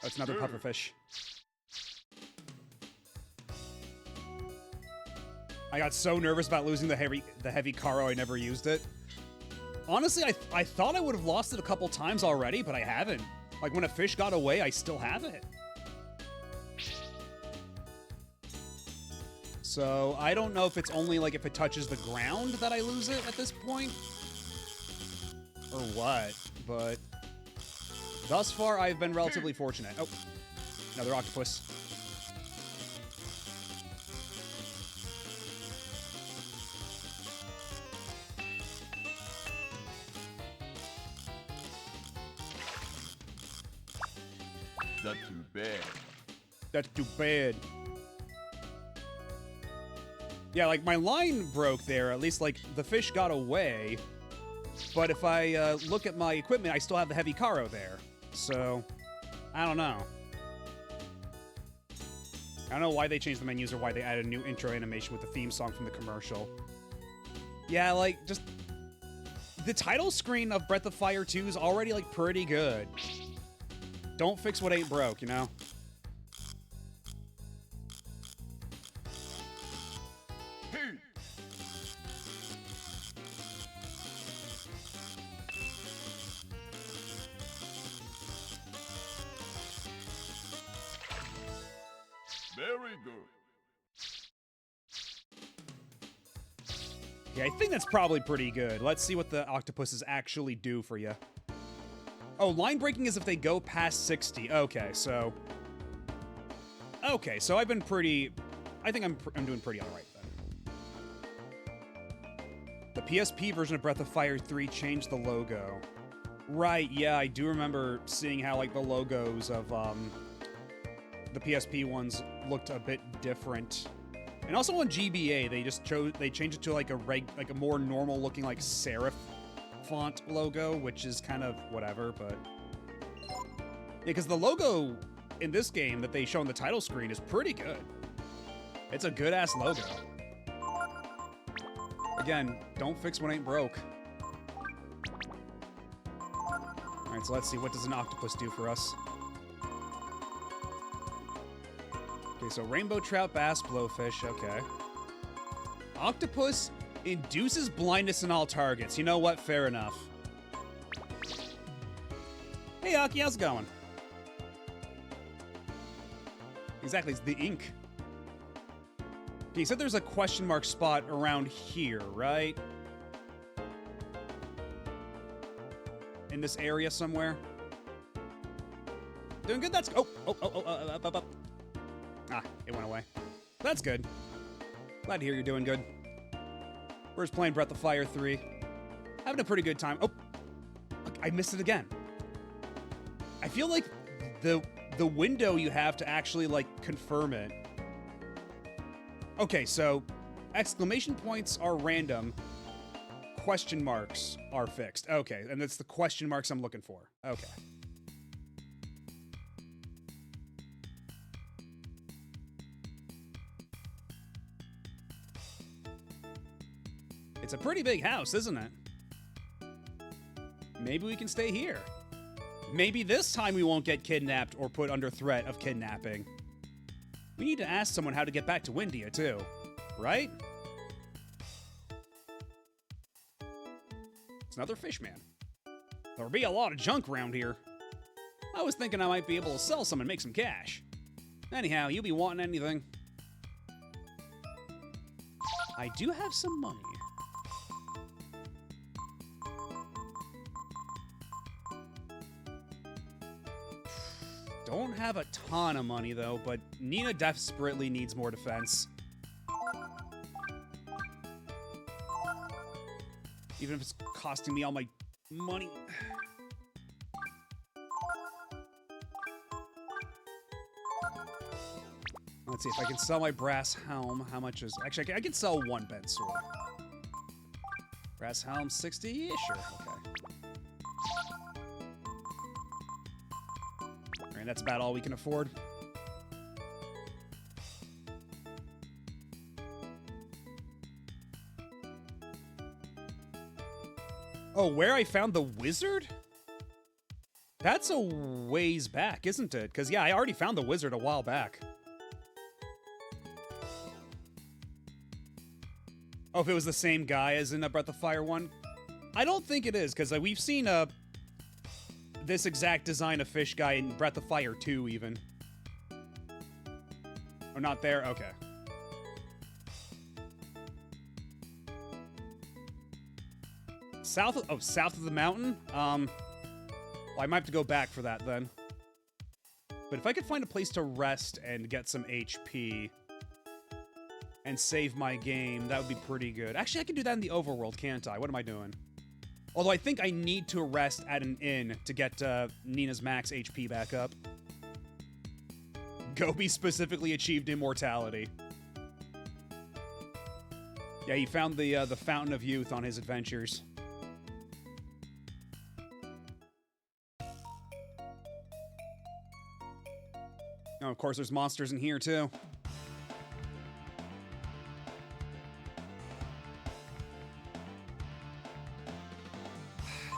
Oh, it's another pufferfish. I got so nervous about losing the heavy Caro, I never used it. Honestly, I thought I would have lost it a couple times already, but I haven't. Like, when a fish got away, I still have it. So, I don't know if it's only, like, if it touches the ground that I lose it at this point. Or what, but... thus far, I've been relatively fortunate. Oh, another octopus. Not too bad. That's too bad. Yeah, like, my line broke there. At least, like, the fish got away. But if I look at my equipment, I still have the heavy Caro there. So, I don't know. I don't know why they changed the menus or why they added a new intro animation with the theme song from the commercial. Yeah, like, just... the title screen of Breath of Fire 2 is already, like, pretty good. Don't fix what ain't broke, you know? Hey. Very good. Yeah, I think that's probably pretty good. Let's see what the octopuses actually do for you. Oh, line breaking is if they go past 60. Okay, so... okay, so I've been pretty... I think I'm doing pretty alright then. The PSP version of Breath of Fire 3 changed the logo. Right, yeah, I do remember seeing how, like, the logos of, the PSP ones looked a bit different. And also on GBA, they changed it to, like, a more normal looking, like, serif font logo, which is kind of whatever, but... yeah, because the logo in this game that they show on the title screen is pretty good. It's a good-ass logo. Again, don't fix what ain't broke. Alright, so let's see, what does an octopus do for us? Okay, so rainbow trout, bass, blowfish, okay. Octopus induces blindness in all targets. You know what? Fair enough. Hey, Aki, how's it going? Exactly, it's the ink. Okay, you said there's a question mark spot around here, right? In this area somewhere? Doing good? That's... oh, up. Ah, it went away. That's good. Glad to hear you're doing good. We're just playing Breath of Fire 3. Having a pretty good time. Oh, look, I missed it again. I feel like the window you have to actually, like, confirm it. Okay, so exclamation points are random. Question marks are fixed. Okay, and it's the question marks I'm looking for. Okay. It's a pretty big house, isn't it? Maybe we can stay here. Maybe this time we won't get kidnapped or put under threat of kidnapping. We need to ask someone how to get back to Windia, too. Right? It's another fish man. There'll be a lot of junk around here. I was thinking I might be able to sell some and make some cash. Anyhow, you be wanting anything? I do have some money. Don't have a ton of money, though, but Nina desperately needs more defense. Even if it's costing me all my money. Let's see if I can sell my brass helm. How much is... Actually, I can sell one bent sword. Brass helm, 60? Yeah, sure. Okay. Alright, that's about all we can afford. Oh, where I found the wizard? That's a ways back, isn't it? Because, yeah, I already found the wizard a while back. Oh, if it was the same guy as in the Breath of Fire one? I don't think it is, because we've seen this exact design of fish guy in Breath of Fire 2, even. Oh, not there? Okay. South of the mountain? Well, I might have to go back for that, then. But if I could find a place to rest and get some HP... and save my game, that would be pretty good. Actually, I can do that in the overworld, can't I? What am I doing? Although I think I need to rest at an inn to get Nina's max HP back up. Gobi specifically achieved immortality. Yeah, he found the Fountain of Youth on his adventures. Oh, of course, there's monsters in here, too.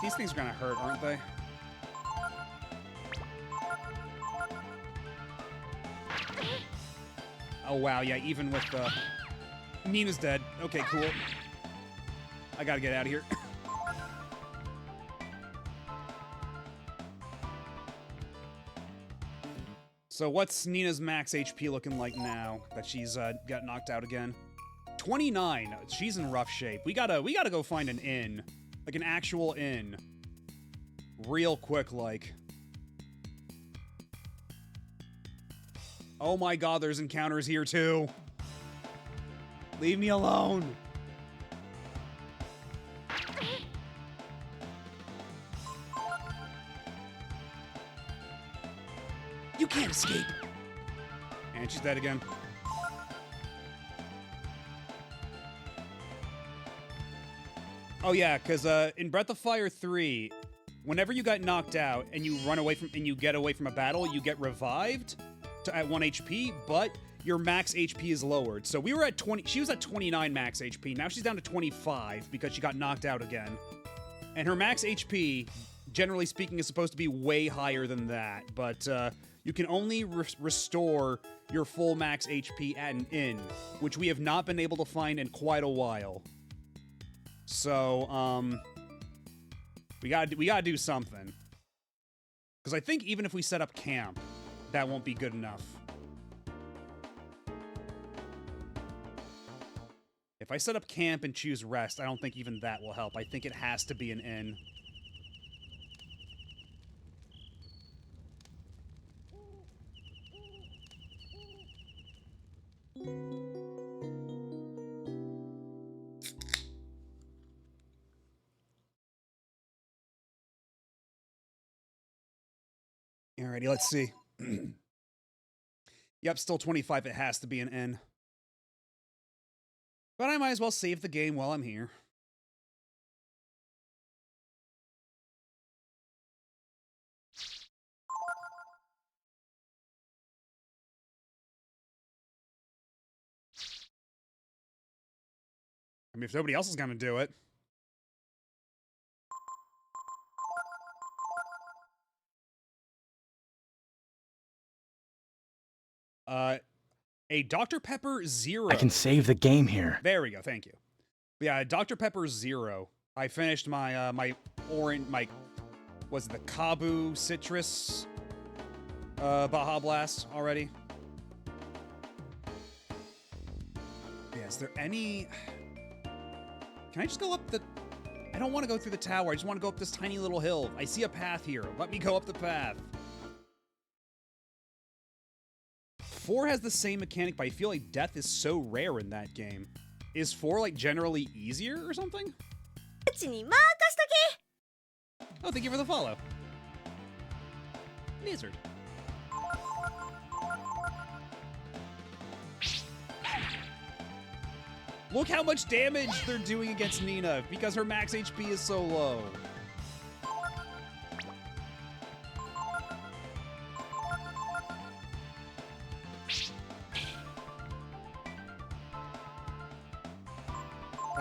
These things are gonna hurt, aren't they? Oh, wow, yeah, even with the... Nina's dead. Okay, cool. I gotta get out of here. So what's Nina's max HP looking like now that she's got knocked out again? 29. She's in rough shape. We gotta go find an inn. Like an actual inn. Real quick, like. Oh my god, there's encounters here too. Leave me alone. You can't escape. And she's dead again. Oh yeah, because in Breath of Fire 3, whenever you got knocked out and you run away from and you get away from a battle, you get revived at 1 HP, but your max HP is lowered. So we were at 20. She was at 29 max HP. Now she's down to 25 because she got knocked out again. And her max HP, generally speaking, is supposed to be way higher than that. But you can only restore your full max HP at an inn, which we have not been able to find in quite a while. So, we gotta do something. Because I think even if we set up camp, that won't be good enough. If I set up camp and choose rest, I don't think even that will help. I think it has to be an inn. Alrighty, let's see. Yep, still 25. It has to be an N. But I might as well save the game while I'm here. I mean, if nobody else is going to do it. A Dr. Pepper Zero. I can save the game here. There we go. Thank you. Yeah, Dr. Pepper Zero. I finished my my Was it the Kabu Citrus Baja Blast already? Yeah, is there any... Can I just go up the... I don't want to go through the tower. I just want to go up this tiny little hill. I see a path here. Let me go up the path. 4 has the same mechanic, but I feel like death is so rare in that game. Is 4, like, generally easier or something? うちに任しとけ Oh, thank you for the follow. Lizard. Look how much damage they're doing against Nina because her max HP is so low.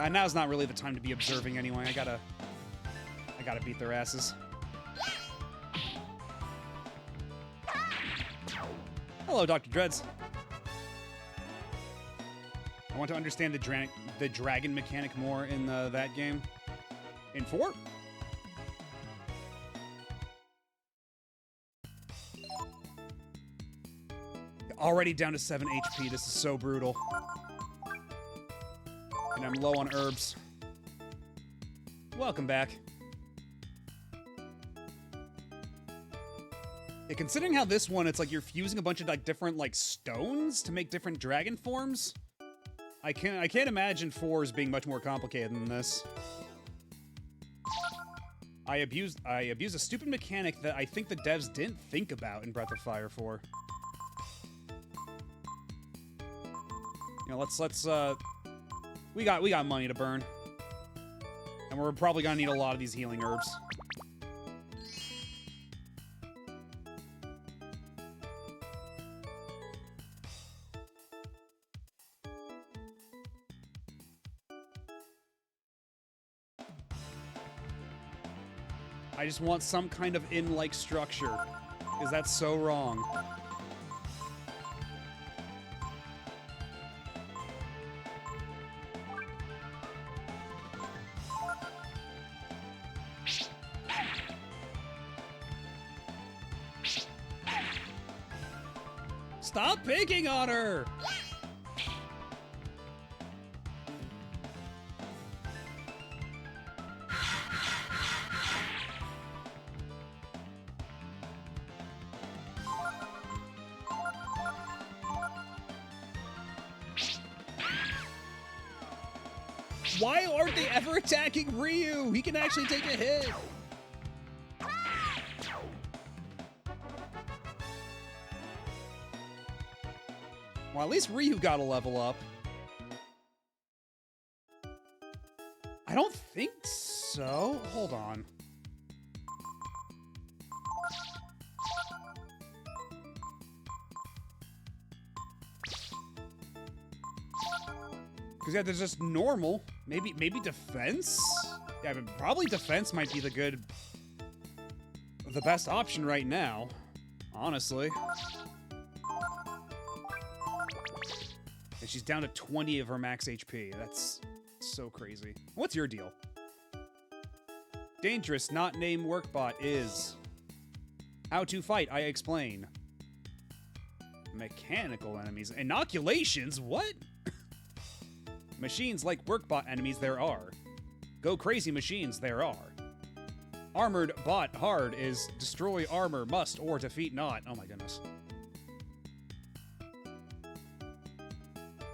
Now's not really the time to be observing anyway. I gotta beat their asses. Hello, Dr. Dreads. I want to understand the dragon mechanic more in that game. In 4? Already down to 7 HP. This is so brutal. And I'm low on herbs. Welcome back. Yeah, considering how this one, it's like you're fusing a bunch of like different like stones to make different dragon forms. I can't imagine 4 as being much more complicated than this. I abused a stupid mechanic that I think the devs didn't think about in Breath of Fire 4. You know, let's we got money to burn. And we're probably gonna need a lot of these healing herbs. I just want some kind of inn-like structure, because that's so wrong. Stop picking on her! Why aren't they ever attacking Ryu? He can actually take a hit. Well, at least Ryu got a level up. I don't think so. Hold on. Because, yeah, there's just normal. Maybe defense? Yeah, but probably defense might be the best option right now. Honestly. And she's down to 20 of her max HP. That's so crazy. What's your deal? Dangerous, not name workbot is... How to fight, I explain. Mechanical enemies. Inoculations? What? Machines like workbot enemies there are. Go crazy machines there are. Armored bot hard is destroy armor must or defeat not. Oh my goodness.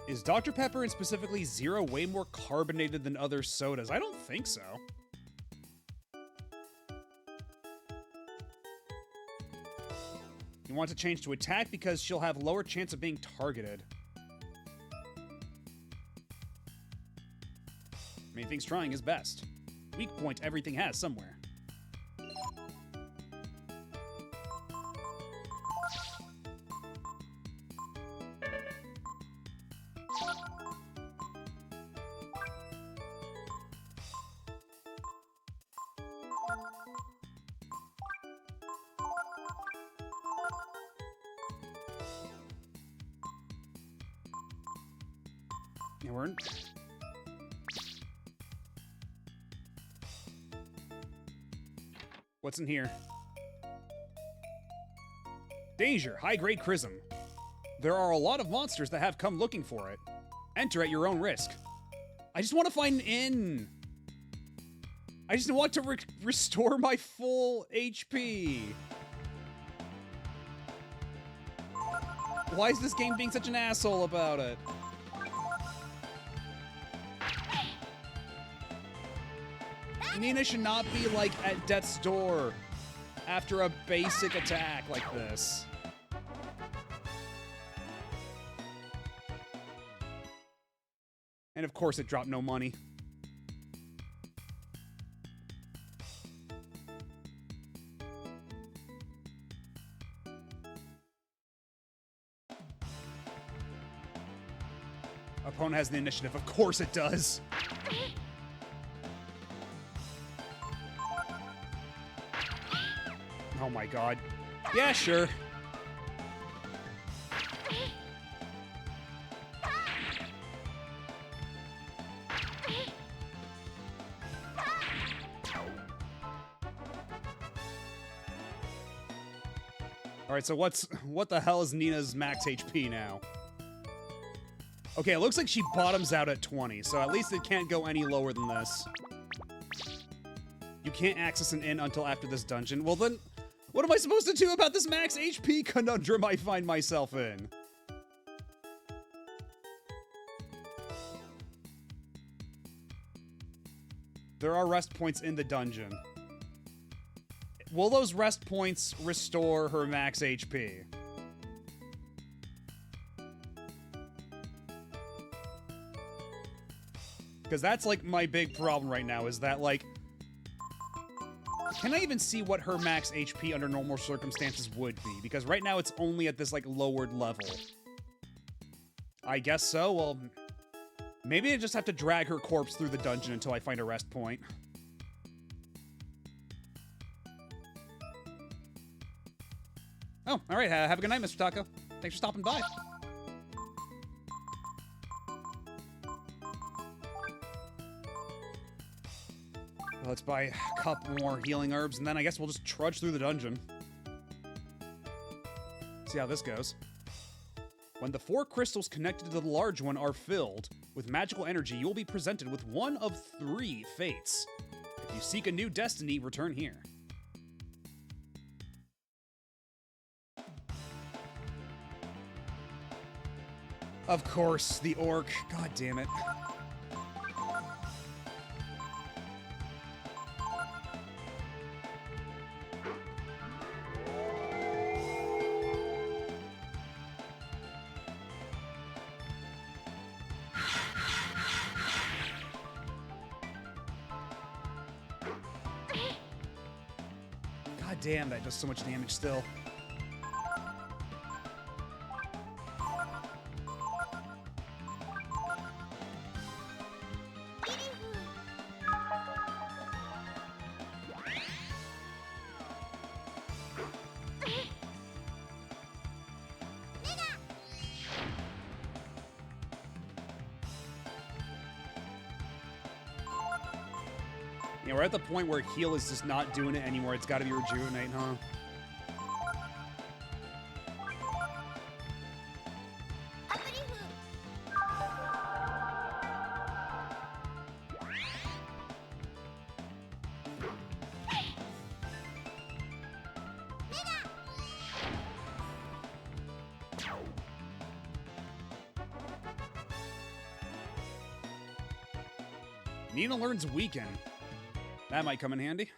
Is Dr. Pepper and specifically Zero way more carbonated than other sodas? I don't think so. You want to change to attack because she'll have lower chance of being targeted. Methinks trying is best. Weak point everything has somewhere. Yeah, we're in... What's in here? Danger, high-grade chrism. There are a lot of monsters that have come looking for it. Enter at your own risk. I just want to find an inn. I just want to restore my full HP. Why is this game being such an asshole about it? Nina should not be, like, at death's door after a basic attack like this. And of course it dropped no money. Opponent has the initiative. Of course it does. Oh my god. Yeah, sure. Alright, so what the hell is Nina's max HP now? Okay, it looks like she bottoms out at 20, so at least it can't go any lower than this. You can't access an inn until after this dungeon. Well then, what am I supposed to do about this max HP conundrum I find myself in? There are rest points in the dungeon. Will those rest points restore her max HP? Because that's, like, my big problem right now, is that, like... Can I even see what her max HP under normal circumstances would be? Because right now it's only at this, like, lowered level. I guess so. Well, maybe I just have to drag her corpse through the dungeon until I find a rest point. Oh, alright. Have a good night, Mr. Taco. Thanks for stopping by. Let's buy a couple more healing herbs, and then I guess we'll just trudge through the dungeon. See how this goes. When the 4 crystals connected to the large one are filled with magical energy, you will be presented with one of 3 fates. If you seek a new destiny, return here. Of course, the orc. God damn it. God damn, that does so much damage still. Yeah, we're at the point where heal is just not doing it anymore. It's got to be rejuvenate, huh? Nina learns Weaken. That might come in handy.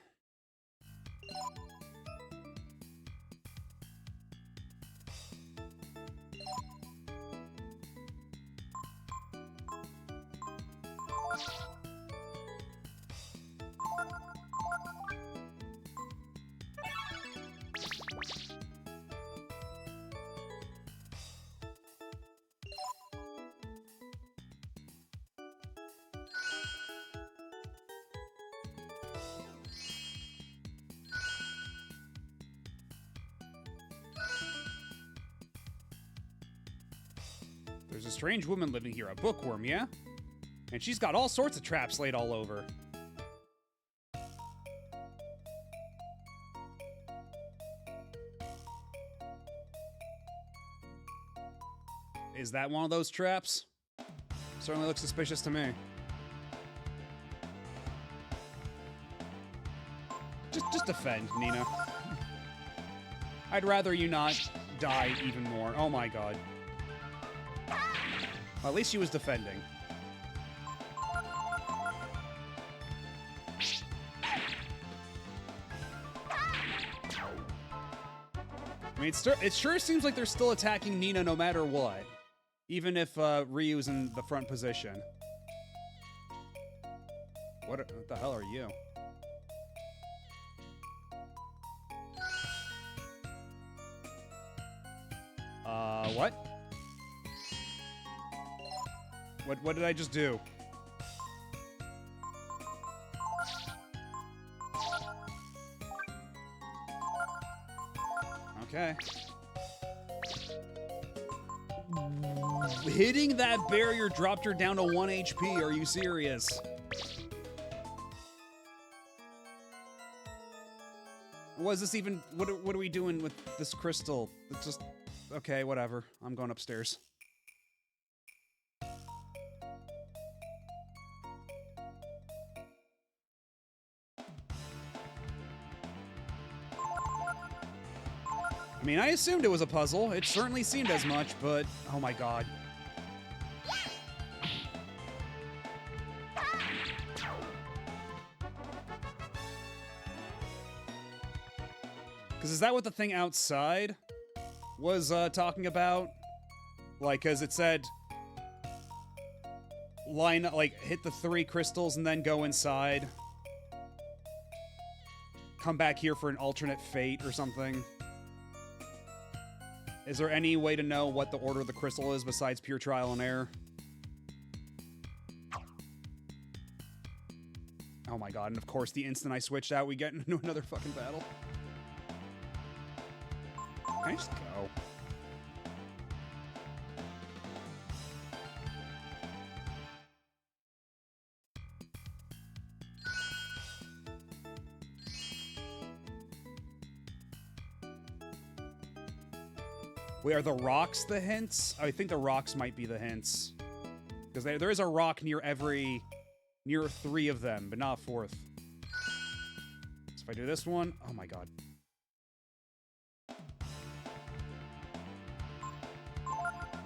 There's a strange woman living here, a bookworm, yeah? And she's got all sorts of traps laid all over. Is that one of those traps? Certainly looks suspicious to me. Just defend, Nina. I'd rather you not die even more. Oh my god. Well, at least she was defending. I mean, it sure seems like they're still attacking Nina no matter what. Even if Ryu's in the front position. What the hell are you? What? What did I just do? Okay. Hitting that barrier dropped her down to 1 HP. Are you serious? Was this even... What are we doing with this crystal? It's just... Okay, whatever. I'm going upstairs. I mean, I assumed it was a puzzle. It certainly seemed as much, but... Oh my god. Because is that what the thing outside was talking about? Like, because it said... Line up, like, hit the 3 crystals and then go inside. Come back here for an alternate fate or something. Is there any way to know what the order of the crystal is besides pure trial and error? Oh my god, and of course the instant I switched out, we get into another fucking battle. Can I just go? Wait, are the rocks the hints? I think the rocks might be the hints. Because there is a rock near 3 of them, but not 4th. So if I do this one, oh my god.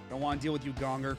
Don't want to deal with you, Gonger.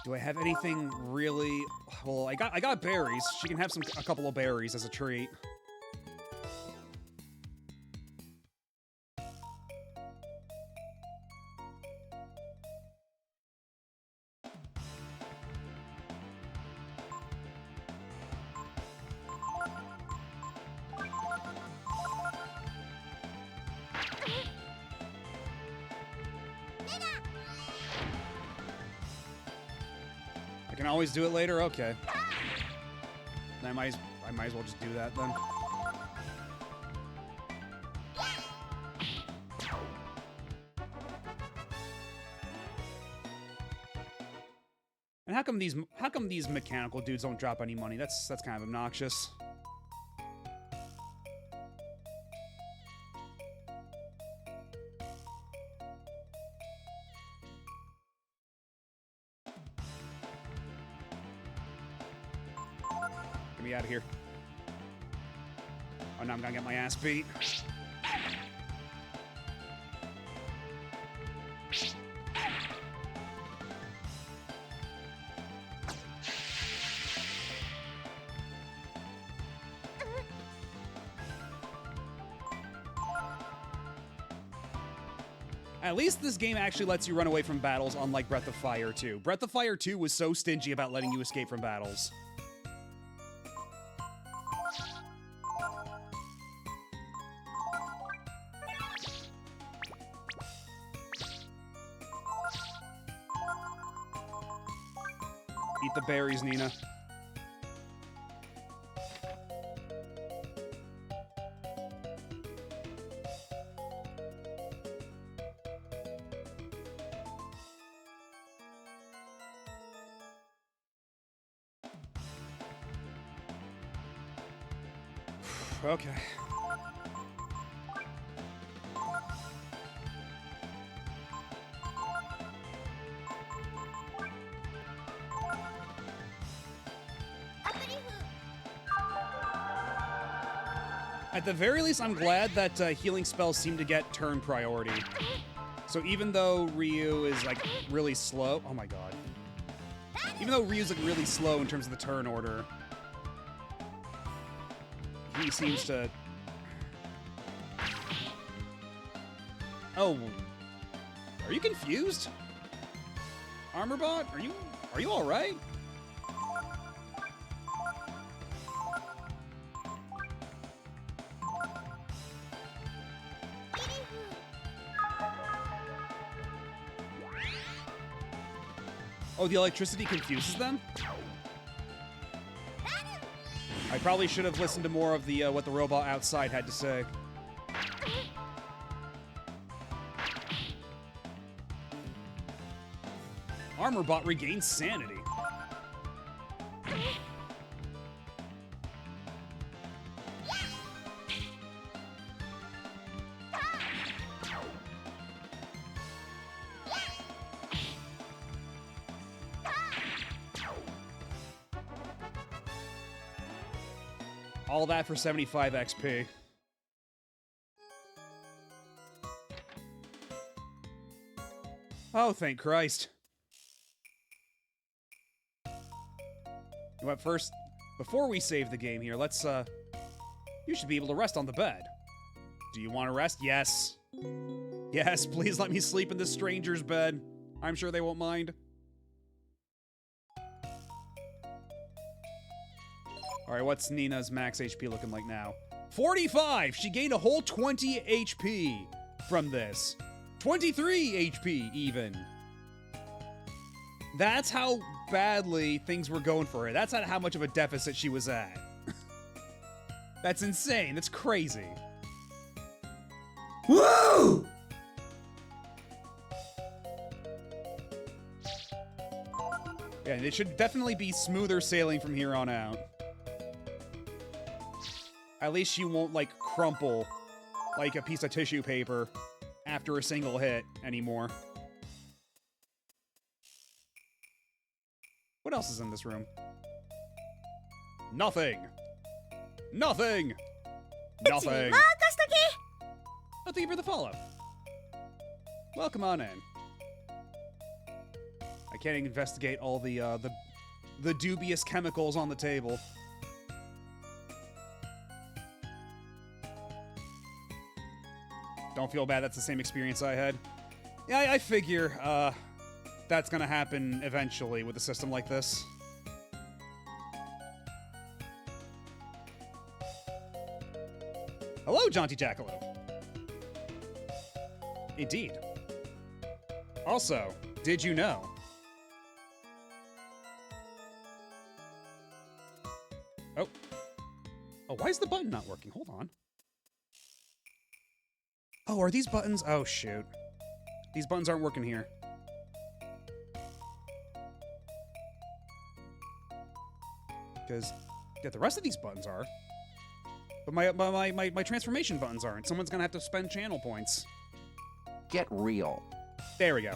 Do I have anything really... Well, I got berries. She can have a couple of berries as a treat. I can always do it later? Okay. I might as well just do that then. And how come these mechanical dudes don't drop any money? That's kind of obnoxious. Get me out of here. Oh, now I'm gonna get my ass beat. At least this game actually lets you run away from battles, unlike Breath of Fire 2. Breath of Fire 2 was so stingy about letting you escape from battles. Eat the berries, Nina. Okay. At the very least, I'm glad that healing spells seem to get turn priority. So even though Ryu is, like, really slow... Oh my god. Even though Ryu's, like, really slow in terms of the turn order, he seems to... Oh. Are you confused? Armorbot? Are you alright? Oh, the electricity confuses them? I probably should have listened to more of the what the robot outside had to say. Armorbot regains sanity. All that for 75 XP. Oh, thank Christ. You know what, first, before we save the game here, let's, you should be able to rest on the bed. Do you want to rest? Yes. Yes, please let me sleep in this stranger's bed. I'm sure they won't mind. Alright, what's Nina's max HP looking like now? 45! She gained a whole 20 HP from this. 23 HP, even. That's how badly things were going for her. That's not how much of a deficit she was at. That's insane. That's crazy. Woo! Yeah, it should definitely be smoother sailing from here on out. At least she won't, like, crumple like a piece of tissue paper after a single hit anymore. What else is in this room? Nothing! Nothing! Nothing! Oh, thank you for the follow. Welcome on in. I can't investigate all the dubious chemicals on the table. Don't feel bad, that's the same experience I had. Yeah, I figure, that's gonna happen eventually with a system like this. Hello, Jaunty Jackalope. Indeed. Also, did you know? Oh. Oh, why is the button not working? Hold on. Oh, are these buttons? Oh, shoot. These buttons aren't working here. Because, yeah, the rest of these buttons are. But my transformation buttons aren't. Someone's gonna have to spend channel points. Get real. There we go.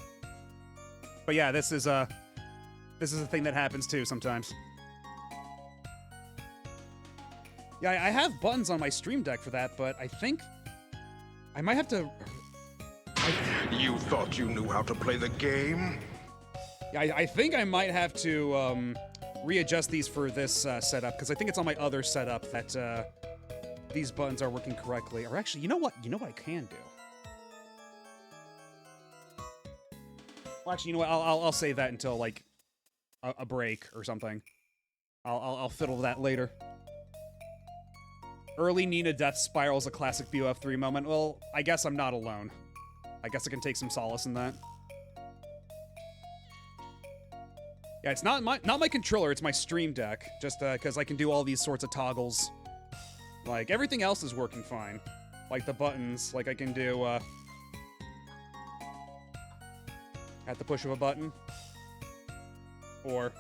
But yeah, this is a thing that happens too sometimes. Yeah, I have buttons on my Stream Deck for that, but I think I might have to... You thought you knew how to play the game? Yeah, I think I might have to readjust these for this setup, because I think it's on my other setup that these buttons are working correctly. Or actually, you know what? You know what I can do? Well, actually, you know what? I'll save that until, like, a break or something. I'll fiddle that later. Early Nina death spiral is a classic BOF3 moment. Well, I guess I'm not alone. I guess I can take some solace in that. Yeah, it's not my controller, it's my Stream Deck. Just because I can do all these sorts of toggles. Like, everything else is working fine. Like the buttons, like I can do, at the push of a button. Or...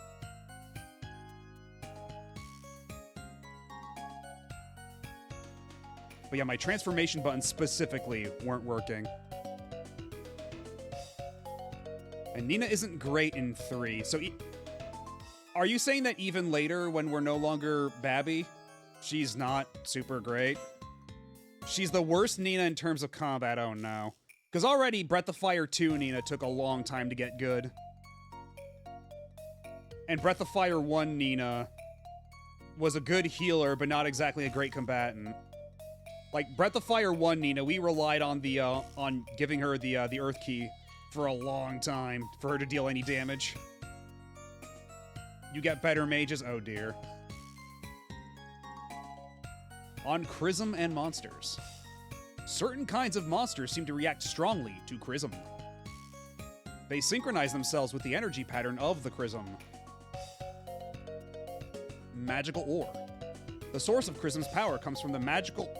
But yeah, my transformation buttons specifically weren't working. And Nina isn't great in 3, so... Are you saying that even later, when we're no longer Babby, she's not super great? She's the worst Nina in terms of combat, oh no. Because already, Breath of Fire 2 Nina took a long time to get good. And Breath of Fire 1 Nina was a good healer, but not exactly a great combatant. Like, Breath of Fire 1 Nina, we relied on the, on giving her the Earth Key for a long time for her to deal any damage. You get better mages? Oh dear. On Chrism and monsters. Certain kinds of monsters seem to react strongly to Chrism. They synchronize themselves with the energy pattern of the Chrism. Magical ore. The source of Chrism's power comes from the magical,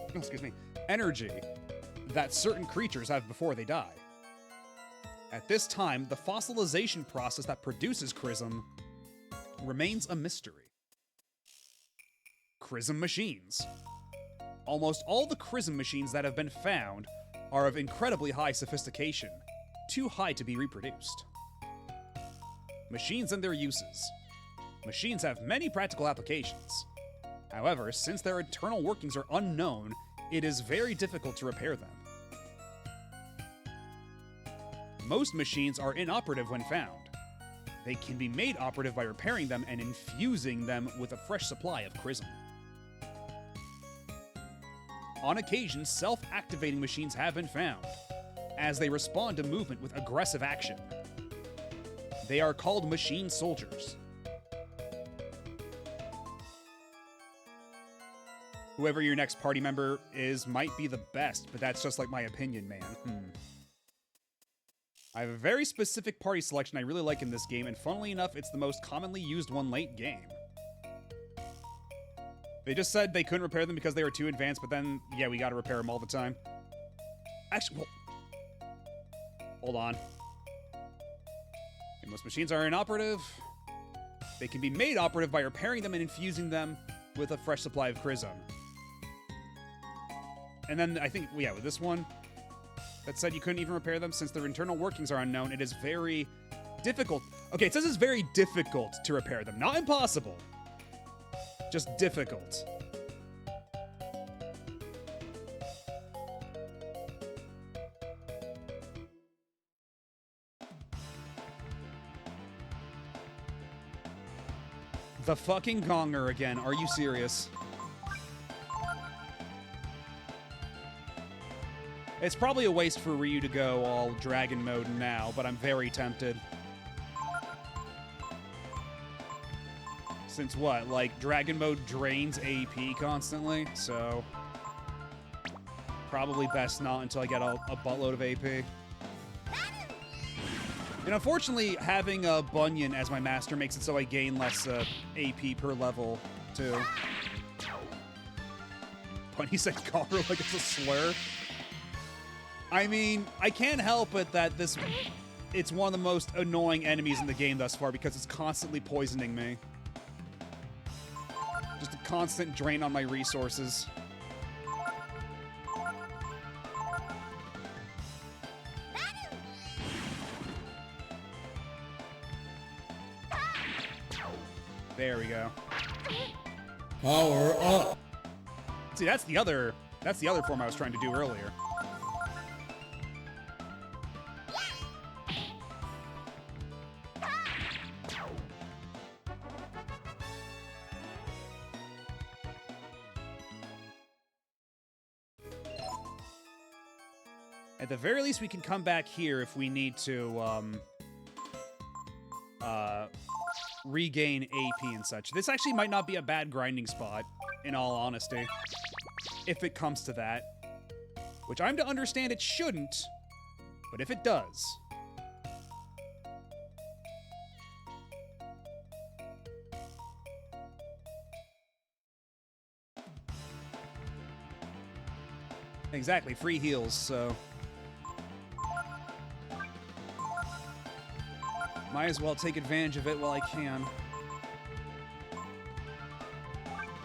energy that certain creatures have before they die. At this time, the fossilization process that produces Chrism remains a mystery. Chrism machines. Almost all the Chrism machines that have been found are of incredibly high sophistication, too high to be reproduced. Machines and their uses. Machines have many practical applications. However, since their internal workings are unknown, it is very difficult to repair them. Most machines are inoperative when found. They can be made operative by repairing them and infusing them with a fresh supply of Chrism. On occasion, self-activating machines have been found, as they respond to movement with aggressive action. They are called machine soldiers. Whoever your next party member is might be the best, but that's just like my opinion, man. I have a very specific party selection I really like in this game, and funnily enough, it's the most commonly used one late game. They just said they couldn't repair them because they were too advanced, but then, yeah, we gotta repair them all the time. Actually, well, hold on. And most machines are inoperative. They can be made operative by repairing them and infusing them with a fresh supply of Chrism. And then I think, yeah, with this one, that said you couldn't even repair them since their internal workings are unknown. It is very difficult. Okay, it says it's very difficult to repair them. Not impossible. Just difficult. The fucking gonger again. Are you serious? It's probably a waste for Ryu to go all dragon mode now, but I'm very tempted. Since what? Like, dragon mode drains AP constantly, so... Probably best not until I get a buttload of AP. And unfortunately, having a Bunyan as my master makes it so I gain less AP per level, too. Bunny said Garu like it's a slur. I mean, I can't help it that it's one of the most annoying enemies in the game thus far because it's constantly poisoning me. Just a constant drain on my resources. There we go. Power up. See, that's the other form I was trying to do earlier. At the very least, we can come back here if we need to, regain AP and such. This actually might not be a bad grinding spot, in all honesty, if it comes to that. Which I'm to understand it shouldn't, but if it does... Exactly, free heals, so... Might as well take advantage of it while I can.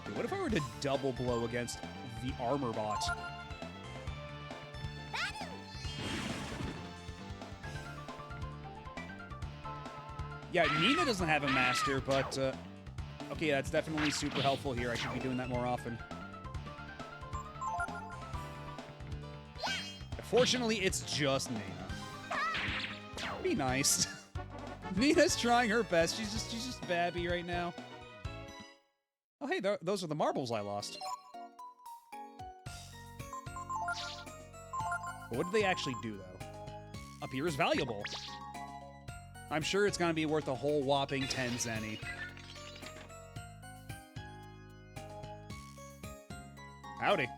Dude, what if I were to double blow against the armor bot? Yeah, Nina doesn't have a master, but... okay, that's definitely super helpful here. I should be doing that more often. Fortunately, it's just Nina. Be nice. Nina's trying her best. She's just babby right now. Oh, hey, those are the marbles I lost. But what do they actually do, though? Appears valuable. I'm sure it's gonna be worth a whole whopping 10 zenny. Howdy.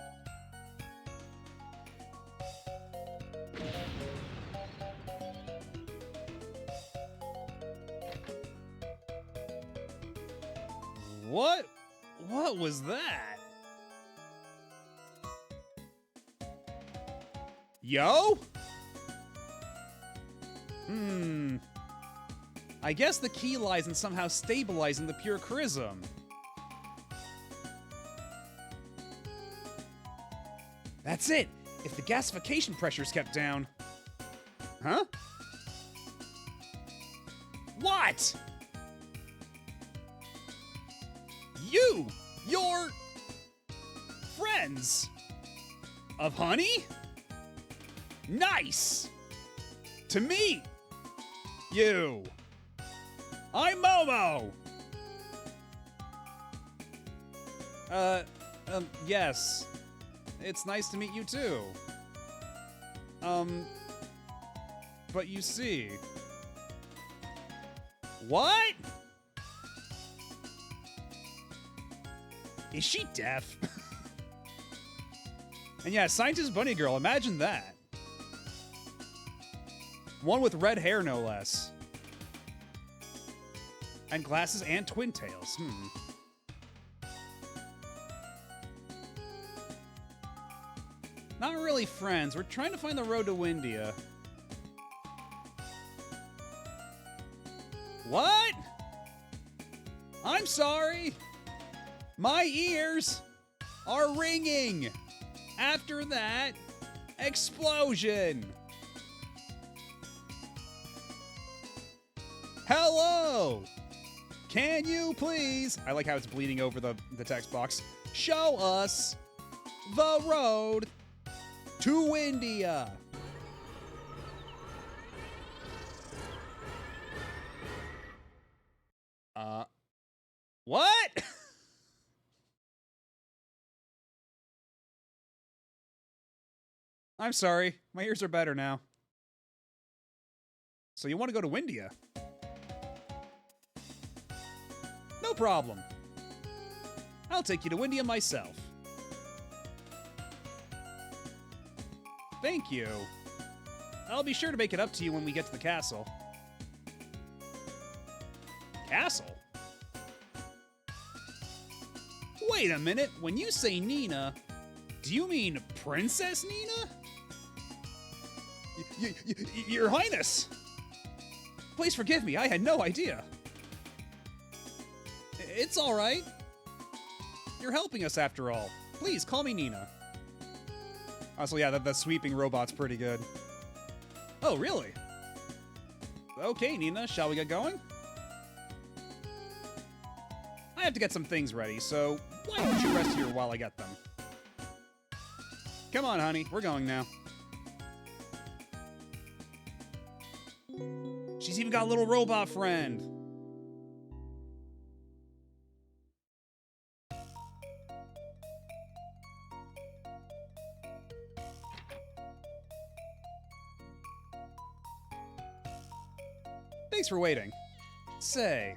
What was that? Yo? I guess the key lies in somehow stabilizing the pure charism. That's it! If the gasification pressure's kept down... Huh? What? You're... friends of Honey? Nice! To meet you! I'm Momo! Yes. It's nice to meet you too. But you see... What? Is she deaf? And yeah, Scientist Bunny Girl, imagine that. One with red hair, no less. And glasses and twin tails. Not really friends. We're trying to find the road to Windia. What? I'm sorry. My ears are ringing. After that, explosion. Hello. Can you please, I like how it's bleeding over the text box, show us the road to Windia. What? I'm sorry. My ears are better now. So you want to go to Windia? No problem. I'll take you to Windia myself. Thank you. I'll be sure to make it up to you when we get to the castle. Castle? Wait a minute. When you say Nina, do you mean Princess Nina? Your Highness! Please forgive me, I had no idea. It's all right. You're helping us after all. Please, call me Nina. Also, yeah, the sweeping robot's pretty good. Oh, really? Okay, Nina, shall we get going? I have to get some things ready, so why don't you rest here while I get them? Come on, honey, we're going now. She's even got a little robot friend. Thanks for waiting. Say,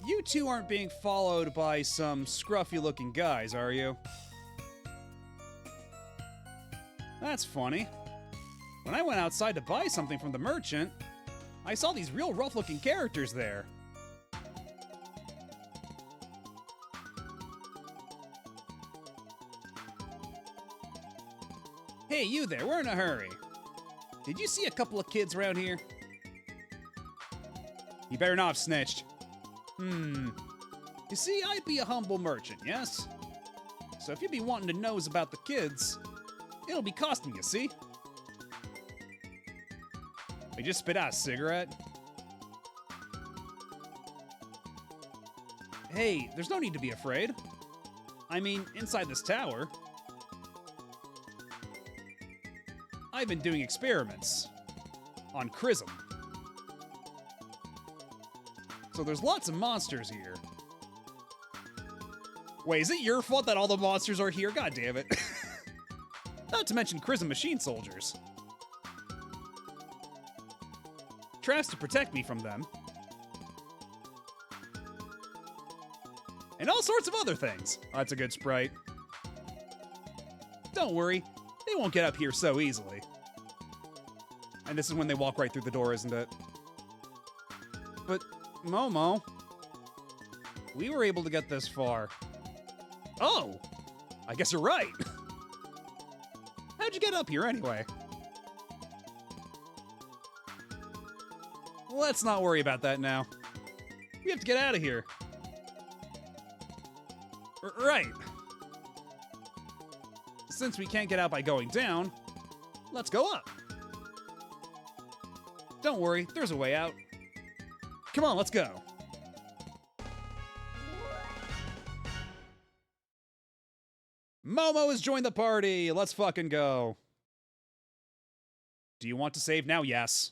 you two aren't being followed by some scruffy-looking guys, are you? That's funny. When I went outside to buy something from the merchant, I saw these real rough-looking characters there. Hey, you there, we're in a hurry. Did you see a couple of kids around here? You better not have snitched. You see, I'd be a humble merchant, yes? So if you'd be wanting to nose about the kids, it'll be costing you, see? I just spit out a cigarette. Hey, there's no need to be afraid. I mean, inside this tower, I've been doing experiments on Chrism. So there's lots of monsters here. Wait, is it your fault that all the monsters are here? God damn it. Not to mention Chrism machine soldiers. Traps to protect me from them. And all sorts of other things. Oh, that's a good sprite. Don't worry, they won't get up here so easily. And this is when they walk right through the door, isn't it? But, Momo, we were able to get this far. Oh, I guess you're right. How'd you get up here anyway? Let's not worry about that now. We have to get out of here. Right. Since we can't get out by going down, let's go up. Don't worry, there's a way out. Come on, let's go. Momo has joined the party. Let's fucking go. Do you want to save now? Yes.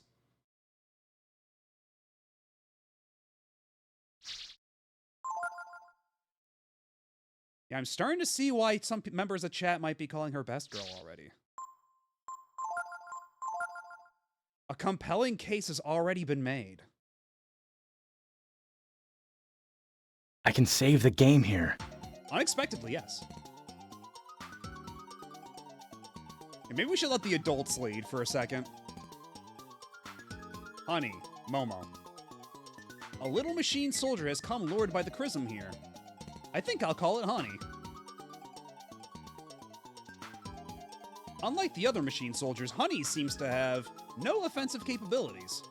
Yeah, I'm starting to see why some members of chat might be calling her best girl already. A compelling case has already been made. I can save the game here. Unexpectedly, yes. And maybe we should let the adults lead for a second. Honey, Momo. A little machine soldier has come lured by the Chrism here. I think I'll call it Honey. Unlike the other machine soldiers, Honey seems to have no offensive capabilities.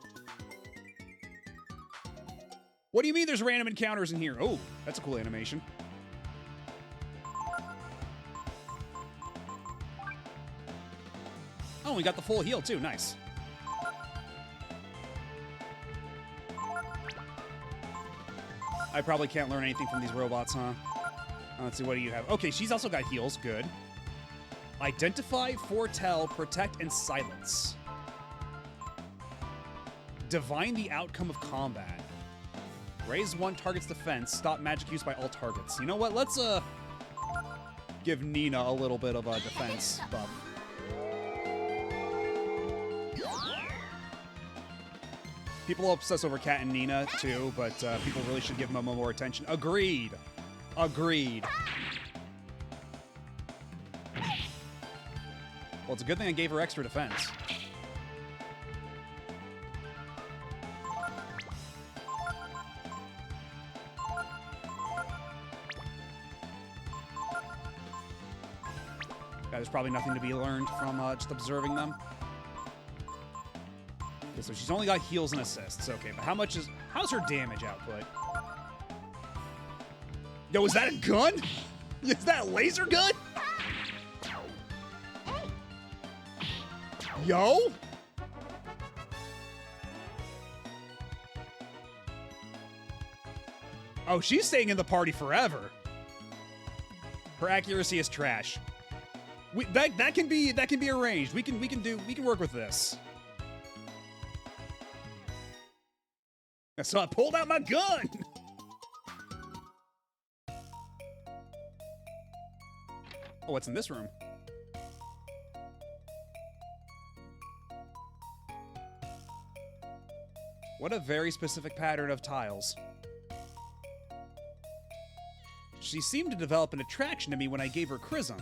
What do you mean there's random encounters in here? Oh, that's a cool animation. Oh, we got the full heal too, nice. I probably can't learn anything from these robots, huh? Let's see, what do you have? Okay, she's also got heals, good. Identify, foretell, protect, and silence. Divine the outcome of combat. Raise one target's defense, stop magic use by all targets. You know what, let's give Nina a little bit of a defense buff. People obsess over Cat and Nina, too, but people really should give Momo more attention. Agreed. Agreed. Well, it's a good thing I gave her extra defense. Yeah, there's probably nothing to be learned from just observing them. Okay, so she's only got heals and assists. Okay, but how's her damage output? Yo, is that a gun? Is that a laser gun? Yo? Oh, she's staying in the party forever. Her accuracy is trash. That can be arranged. We can work with this. So I pulled out my gun. Oh, what's in this room? What a very specific pattern of tiles. She seemed to develop an attraction to me when I gave her Chrism.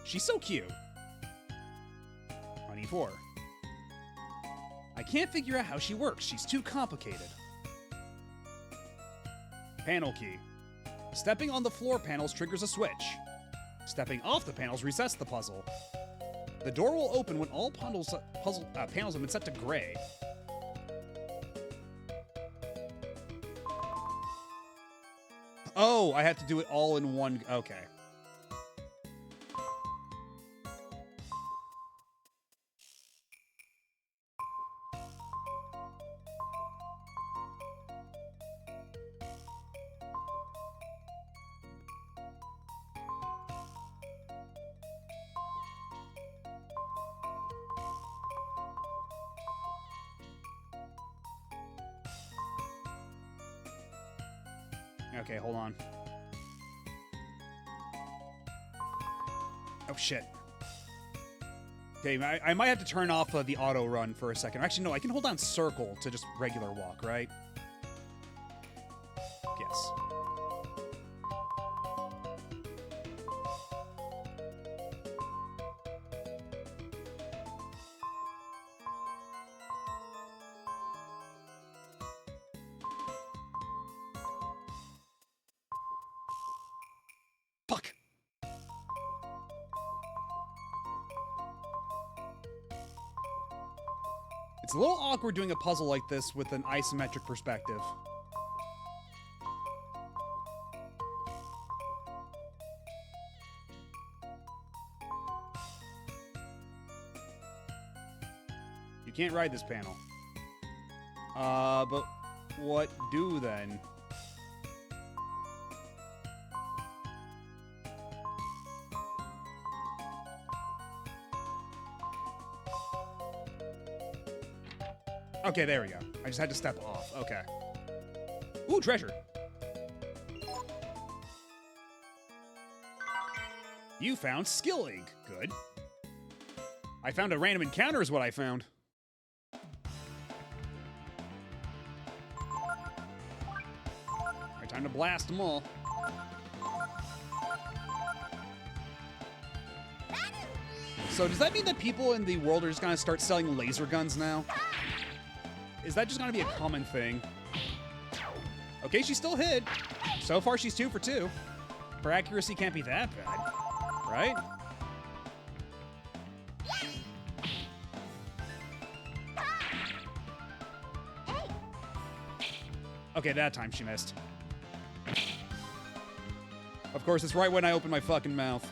She's so cute. Honey 4. I can't figure out how she works. She's too complicated. Panel key. Stepping on the floor panels triggers a switch. Stepping off the panels resets the puzzle. The door will open when all panels have been set to gray. Oh, I have to do it all in one. Okay. Okay, hold on. Oh, shit. Okay, I might have to turn off the auto run for a second. Actually, no, I can hold down circle to just regular walk, right? Yes. Fuck! It's a little awkward doing a puzzle like this with an isometric perspective. You can't ride this panel. But what do then? Okay, there we go. I just had to step off. Okay. Ooh, treasure. You found Skilling. Good. I found a random encounter is what I found. Alright, time to blast them all. So does that mean that people in the world are just gonna start selling laser guns now? Is that just gonna be a common thing? Okay, she still hit. So far, she's 2 for 2. Her accuracy can't be that bad, right? Okay, that time she missed. Of course, it's right when I open my fucking mouth.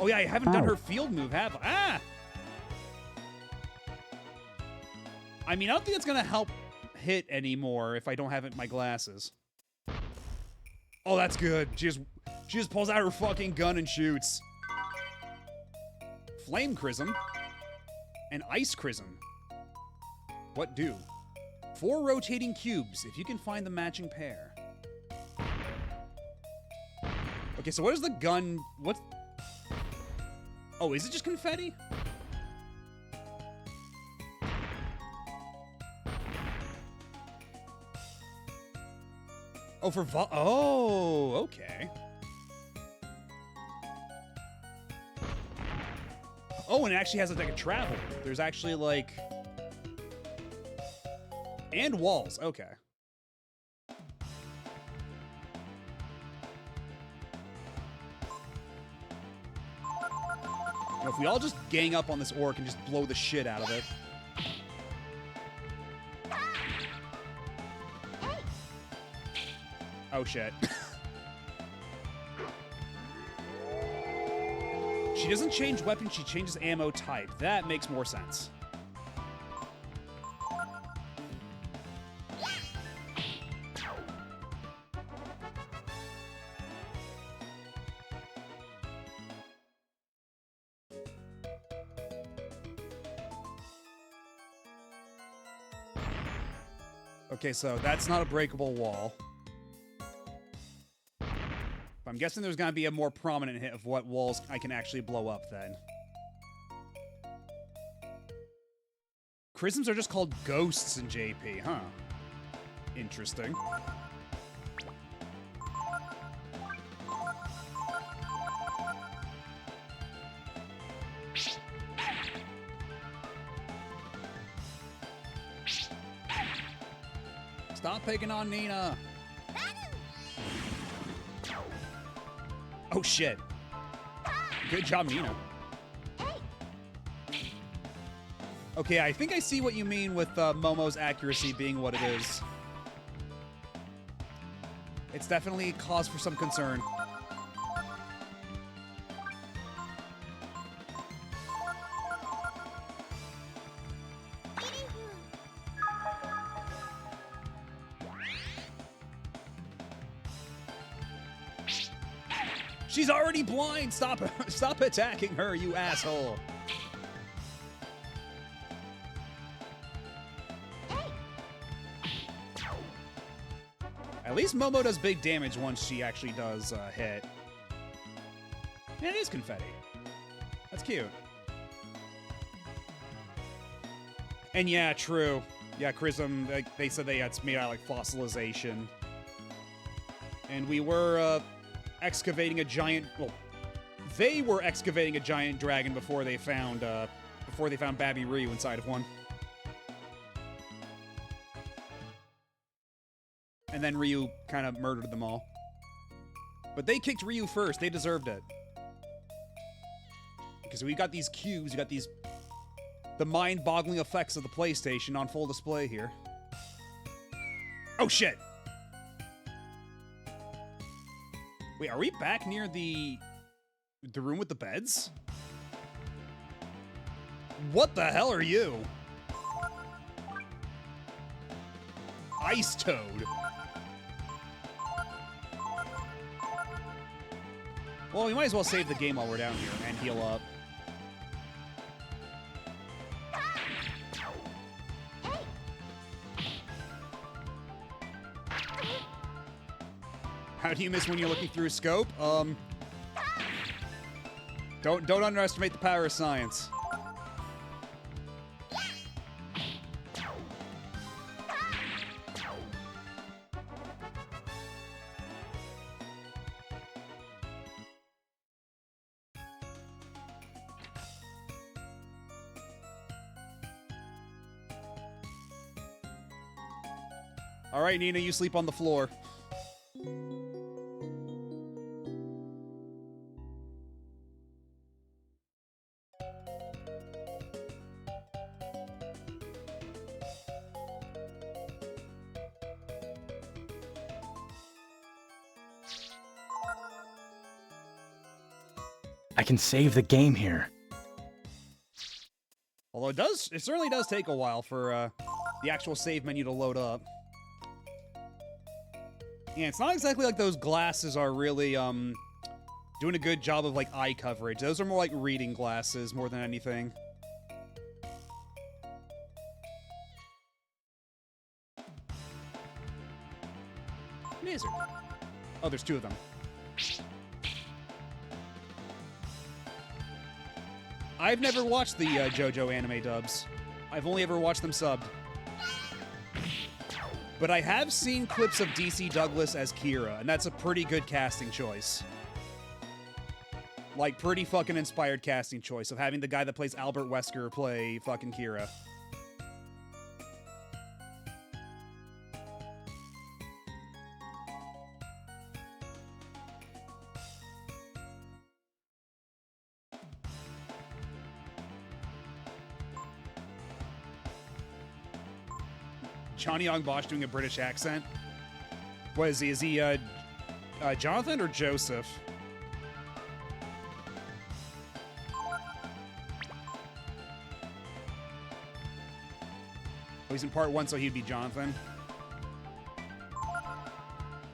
Oh yeah, I haven't done her field move, have I? Ah! I mean, I don't think it's gonna help hit anymore if I don't have it in my glasses. Oh, that's good. She just pulls out her fucking gun and shoots. Flame Chrism. And Ice Chrism. What do? 4 rotating cubes, if you can find the matching pair. Okay, so what is the gun... What... Oh, is it just confetti? Oh, for oh, okay. Oh, and it actually has like a travel. There's actually like... And walls, okay. If we all just gang up on this orc and just blow the shit out of it. Oh shit. She doesn't change weapon, she changes ammo type. That makes more sense. Okay, so that's not a breakable wall. I'm guessing there's gonna be a more prominent hit of what walls I can actually blow up then. Chrisms are just called ghosts in JP, huh? Interesting. Stop picking on Nina. Oh, shit. Good job, Nina. Okay, I think I see what you mean with Momo's accuracy being what it is. It's definitely cause for some concern. She's already blind! Stop attacking her, you asshole! At least Momo does big damage once she actually does hit. And it is confetti. That's cute. And yeah, true. Yeah, Chrism, they said it's made out of like fossilization. And we were excavating a giant. Well, they were excavating a giant dragon before they found Babby Ryu inside of one. And then Ryu kind of murdered them all. But they kicked Ryu first. They deserved it. Because we got these cubes, we got the mind-boggling effects of the PlayStation on full display here. Oh, shit! Wait, are we back near the room with the beds? What the hell are you? Ice Toad. Well, we might as well save the game while we're down here and heal up. How do you miss when you're looking through a scope? Don't underestimate the power of science. All right, Nina, you sleep on the floor. I can save the game here. Although it certainly does take a while for the actual save menu to load up. Yeah, it's not exactly like those glasses are really doing a good job of like eye coverage. Those are more like reading glasses more than anything. Lizard. Oh, there's two of them. I've never watched the JoJo anime dubs. I've only ever watched them subbed. But I have seen clips of DC Douglas as Kira, and that's a pretty good casting choice. Like, pretty fucking inspired casting choice of having the guy that plays Albert Wesker play fucking Kira. Johnny Young Bosch doing a British accent. What is he? Is he Jonathan or Joseph? Oh, he's in part 1, so he'd be Jonathan.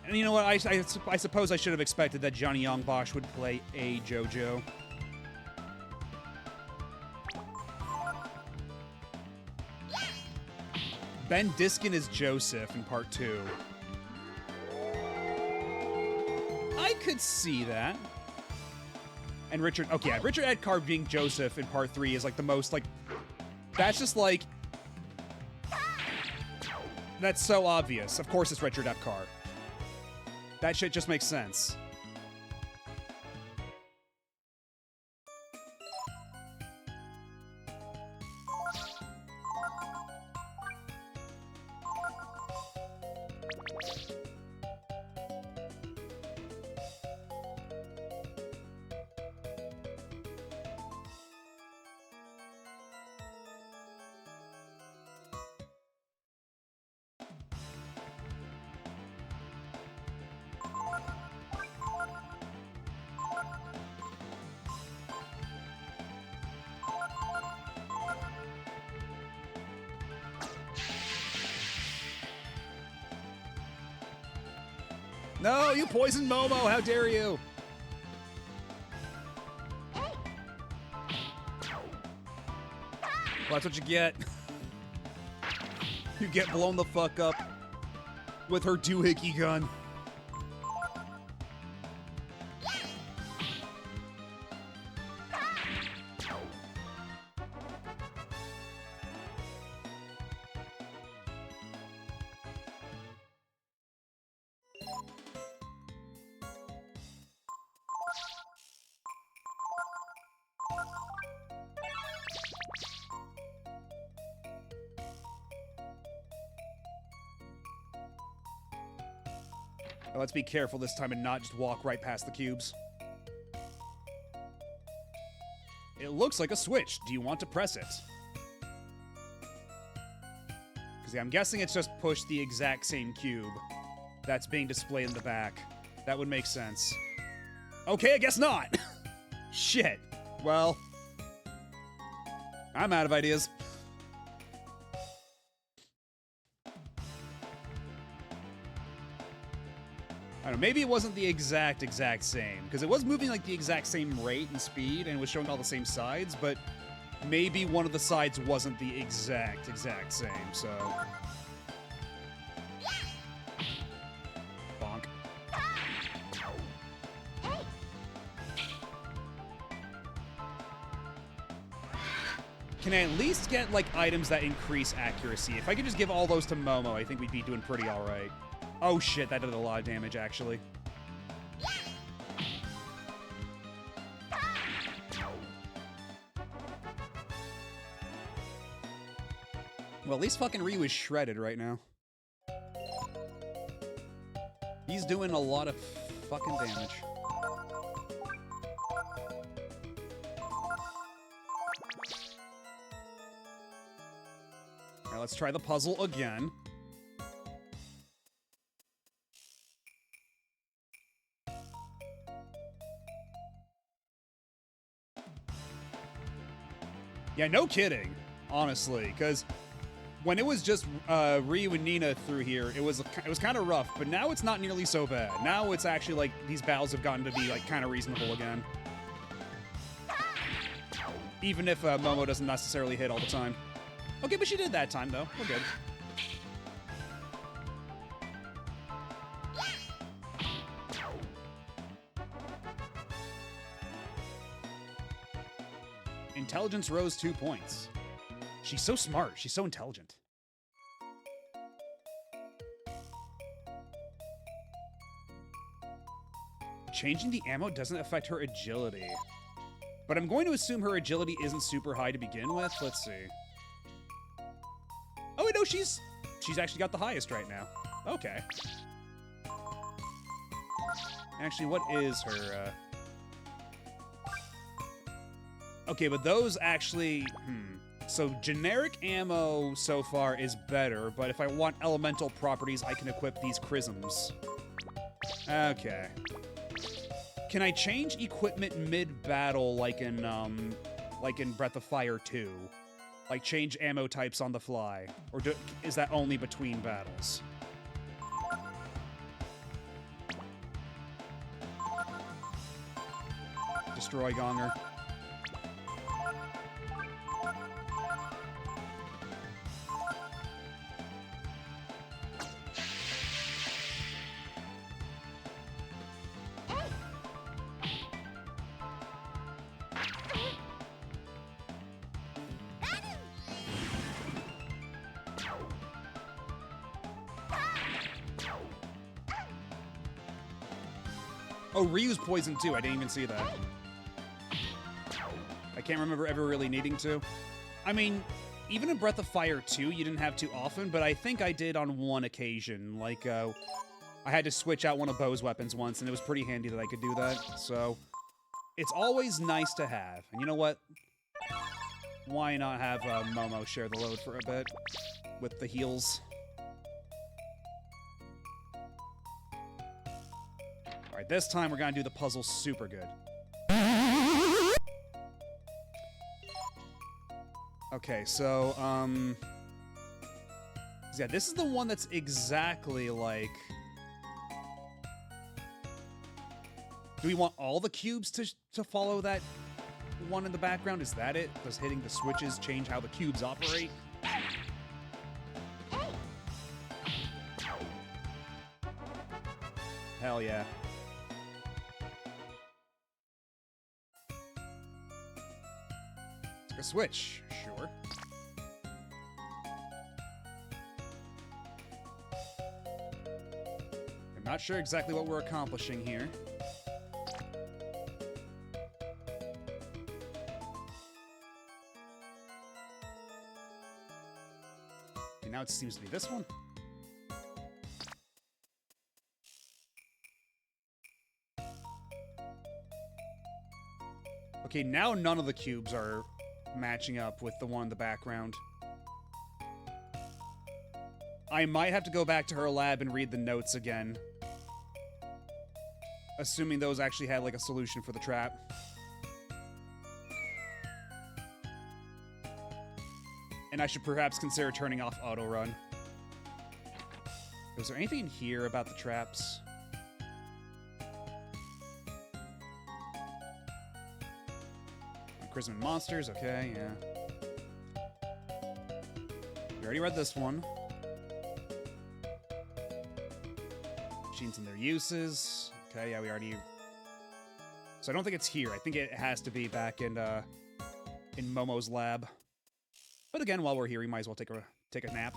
And you know what? I suppose I should have expected that Johnny Young Bosch would play a JoJo. Ben Diskin is Joseph in part 2. I could see that. And Richard, okay, yeah, Richard Edgar being Joseph in part 3 is like the most like, that's just like, that's so obvious. Of course it's Richard Epcar. That shit just makes sense. No, you poisoned Momo. How dare you? Well, that's what you get. You get blown the fuck up with her doohickey gun. Let's be careful this time and not just walk right past the cubes. It looks like a switch. Do you want to press it? Because yeah, I'm guessing it's just push the exact same cube that's being displayed in the back. That would make sense. Okay, I guess not. Shit. Well, I'm out of ideas. I don't know, maybe it wasn't the exact same, because it was moving like the exact same rate and speed and was showing all the same sides, but maybe one of the sides wasn't the exact same, so... Bonk. Can I at least get, like, items that increase accuracy? If I could just give all those to Momo, I think we'd be doing pretty alright. Oh shit, that did a lot of damage, actually. Well, at least fucking Ryu is shredded right now. He's doing a lot of fucking damage. Alright, let's try the puzzle again. Yeah, no kidding, honestly, because when it was just Ryu and Nina through here, it was kind of rough, but now it's not nearly so bad. Now it's actually like these battles have gotten to be like kind of reasonable again. Even if Momo doesn't necessarily hit all the time. Okay, but she did that time though. We're good. Intelligence rose 2 points. She's so smart. She's so intelligent. Changing the ammo doesn't affect her agility. But I'm going to assume her agility isn't super high to begin with. Let's see. Oh, wait, no, she's actually got the highest right now. Okay. Actually, what is her, Okay, but those actually... So generic ammo so far is better, but if I want elemental properties, I can equip these chrisms. Okay. Can I change equipment mid-battle like in Breath of Fire 2? Like change ammo types on the fly? Or is that only between battles? Destroy Gonger. Oh, Ryu's poisoned too. I didn't even see that. I can't remember ever really needing to. I mean, even in Breath of Fire 2, you didn't have too often, but I think I did on one occasion. Like, I had to switch out one of Bo's weapons once, and it was pretty handy that I could do that. So, it's always nice to have. And you know what? Why not have Momo share the load for a bit with the heals? Alright, this time we're gonna do the puzzle super good. Okay, so, yeah, this is the one that's exactly like Do we want all the cubes to follow that one in the background? Is that it? Does hitting the switches change how the cubes operate? Hell yeah. It's like a switch, sure. I'm not sure exactly what we're accomplishing here. Okay, now it seems to be this one. Okay, now none of the cubes are matching up with the one in the background. I might have to go back to her lab and read the notes again. Assuming those actually had, like, a solution for the trap. And I should perhaps consider turning off auto run. Is there anything in here about the traps? Chrisman Monsters, okay, yeah. We already read this one. Machines and their uses. Okay, yeah, we already... So I don't think it's here. I think it has to be back in Momo's lab. But again, while we're here, we might as well take a nap.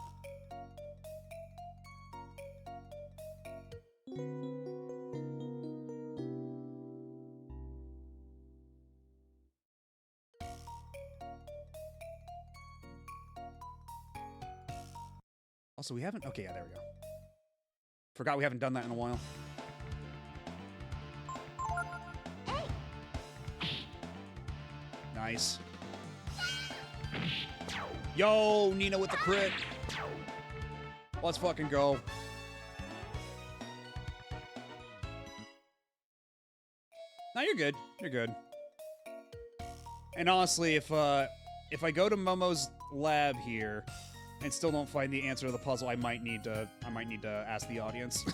Also, we haven't... Okay, yeah, there we go. Forgot we haven't done that in a while. Nice. Yo, Nina with the crit. Let's fucking go. No, you're good. You're good. And honestly, if I go to Momo's lab here and still don't find the answer to the puzzle, I might need to ask the audience.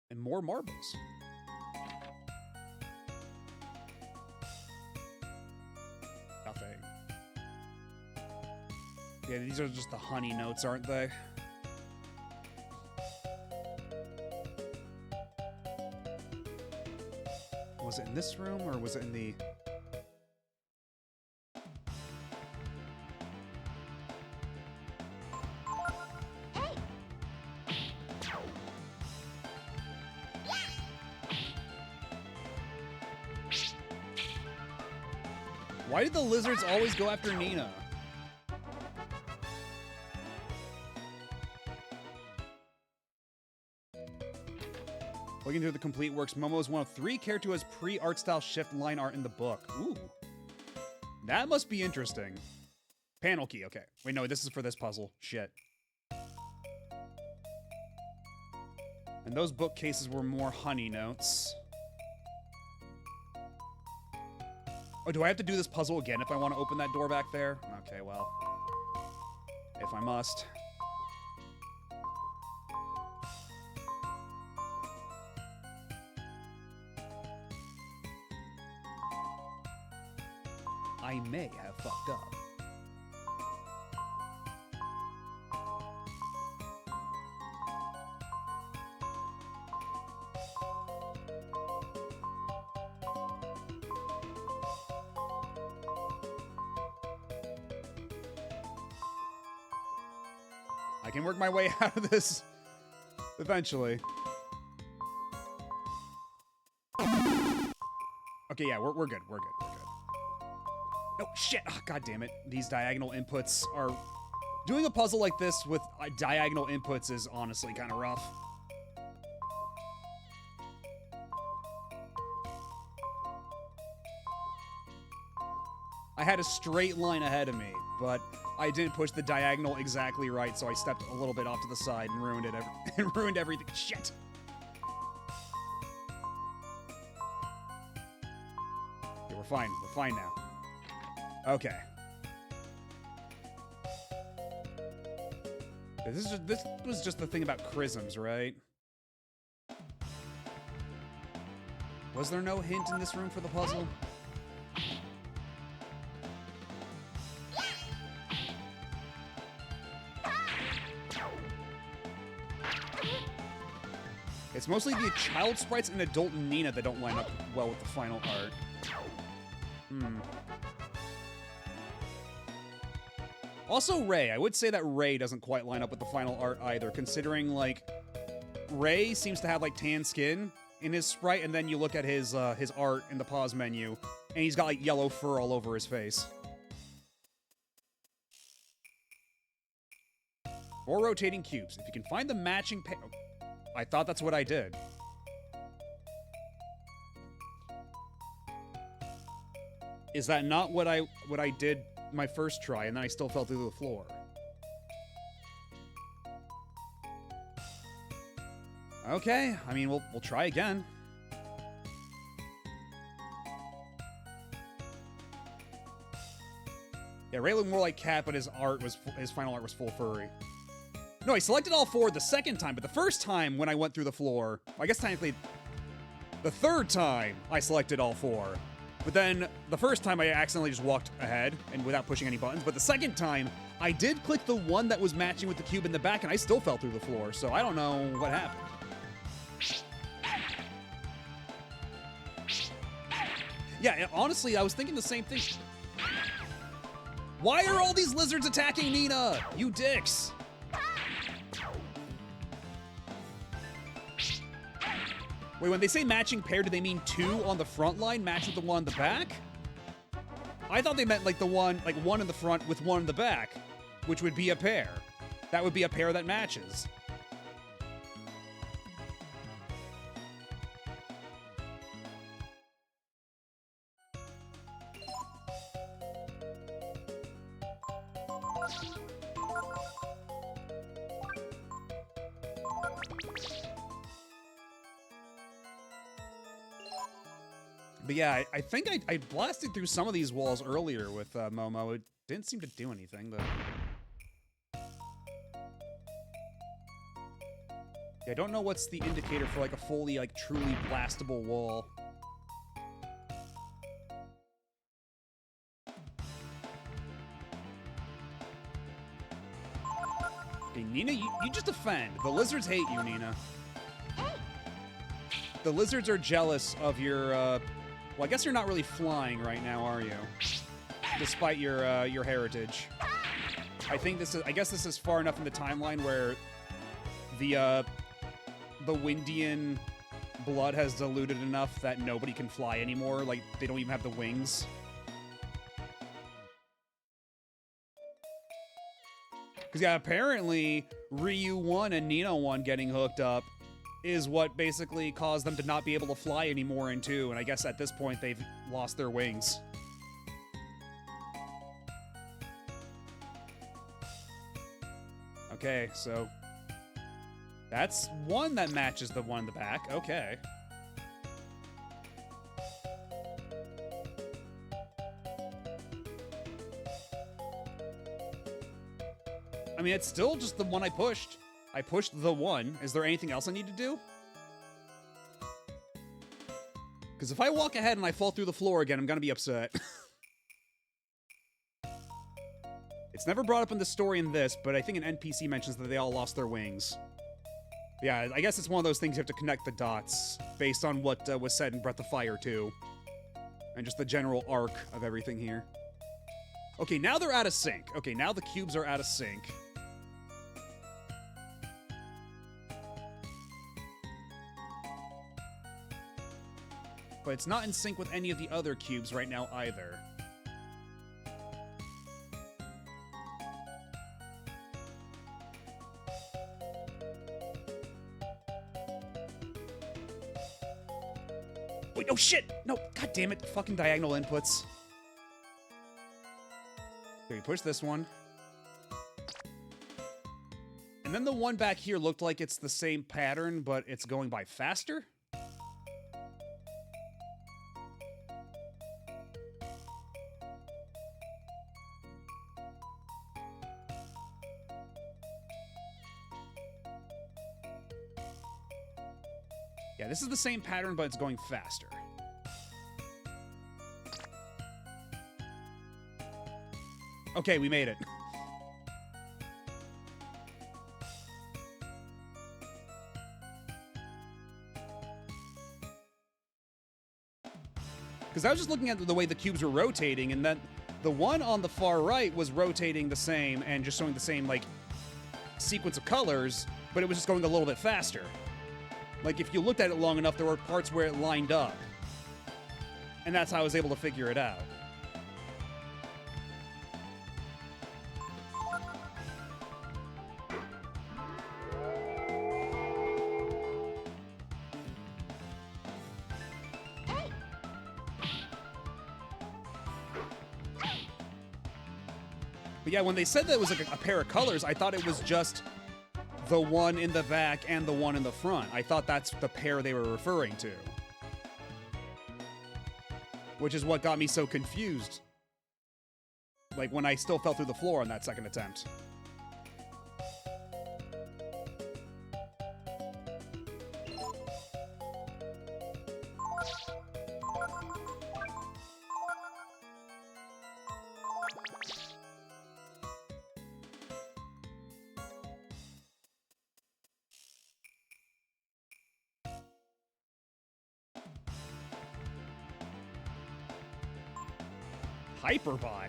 And more marbles. Nothing. Yeah, these are just the honey notes, aren't they? Was it in this room, or was it in the... Why did the lizards always go after Nina? Looking through the complete works, Momo is one of 3 characters who has pre-art style shift line art in the book. Ooh. That must be interesting. Panel key, okay. Wait, no, this is for this puzzle. Shit. And those bookcases were more honey notes. Oh, do I have to do this puzzle again if I want to open that door back there? Okay, well. If I must. I may have fucked up. I can work my way out of this eventually. Okay, yeah, we're good. We're good. We're good. Oh, shit. Oh, God damn it. These diagonal inputs are... Doing a puzzle like this with diagonal inputs is honestly kind of rough. I had a straight line ahead of me, but I didn't push the diagonal exactly right, so I stepped a little bit off to the side and ruined it. And ruined everything. Shit. Okay, we're fine. We're fine now. Okay. This was just the thing about chrisms, right? Was there no hint in this room for the puzzle? It's mostly the child sprites and adult Nina that don't line up well with the final art. Also Ray. I would say that Ray doesn't quite line up with the final art either, considering, like, Ray seems to have, like, tan skin in his sprite, and then you look at his art in the pause menu, and he's got, like, yellow fur all over his face. 4 rotating cubes. If you can find the matching pair... I thought that's what I did. Is that not what I did my first try, and then I still fell through the floor? Okay, I mean, we'll try again. Yeah, Ray looked more like Cat, but his final art was full furry. No, I selected all 4 the second time, but the first time when I went through the floor, I guess technically the third time I selected all 4. But then the first time I accidentally just walked ahead and without pushing any buttons. But the second time I did click the one that was matching with the cube in the back, and I still fell through the floor. So I don't know what happened. Yeah, honestly, I was thinking the same thing. Why are all these lizards attacking Nina? You dicks. Wait, when they say matching pair, do they mean 2 on the front line match with the one on the back? I thought they meant like the one, like 1 in the front with 1 in the back, which would be a pair. That would be a pair that matches. But yeah, I think I blasted through some of these walls earlier with Momo. It didn't seem to do anything, though. Yeah, I don't know what's the indicator for, like, a fully, like, truly blastable wall. Okay, Nina, you just defend. The lizards hate you, Nina. The lizards are jealous of your, well, I guess you're not really flying right now, are you? Despite your heritage. I guess this is far enough in the timeline where the Windian blood has diluted enough that nobody can fly anymore. Like, they don't even have the wings. Because, yeah, apparently Ryu 1 and Nina 1 getting hooked up is what basically caused them to not be able to fly anymore in 2, and I guess at this point they've lost their wings. Okay, so that's 1 that matches the one in the back. Okay. I mean, it's still just the one I pushed. I pushed the 1. Is there anything else I need to do? Because if I walk ahead and I fall through the floor again, I'm going to be upset. It's never brought up in the story in this, but I think an NPC mentions that they all lost their wings. Yeah, I guess it's one of those things you have to connect the dots based on what was said in Breath of Fire 2. And just the general arc of everything here. Okay, now they're out of sync. Okay, now the cubes are out of sync. But it's not in sync with any of the other cubes right now either. Wait, no shit! No, god damn it, fucking diagonal inputs. Okay, we push this one. And then the one back here looked like it's the same pattern, but it's going by faster? Yeah, this is the same pattern, but it's going faster. Okay, we made it. Because I was just looking at the way the cubes were rotating, and then the one on the far right was rotating the same and just showing the same, like, sequence of colors, but it was just going a little bit faster. Like, if you looked at it long enough, there were parts where it lined up. And that's how I was able to figure it out. But yeah, when they said that it was like a pair of colors, I thought it was just the one in the back and the one in the front. I thought that's the pair they were referring to. Which is what got me so confused. Like, when I still fell through the floor on that second attempt. Hyperbot.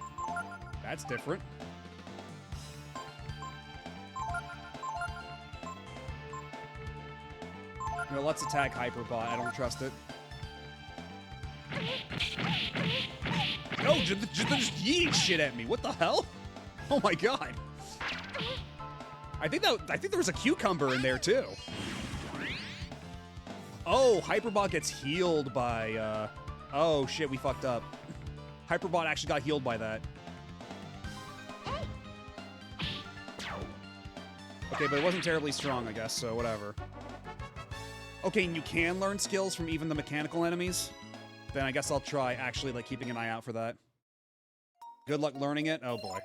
That's different. You know, let's attack Hyperbot. I don't trust it. No, they're just yeeting shit at me. What the hell? Oh my god. I think there was a cucumber in there too. Oh, Hyperbot gets healed by oh shit, we fucked up. Hyperbot actually got healed by that. Okay, but it wasn't terribly strong, I guess, so whatever. Okay, and you can learn skills from even the mechanical enemies? Then I guess I'll try actually, like, keeping an eye out for that. Good luck learning it? Oh, boy.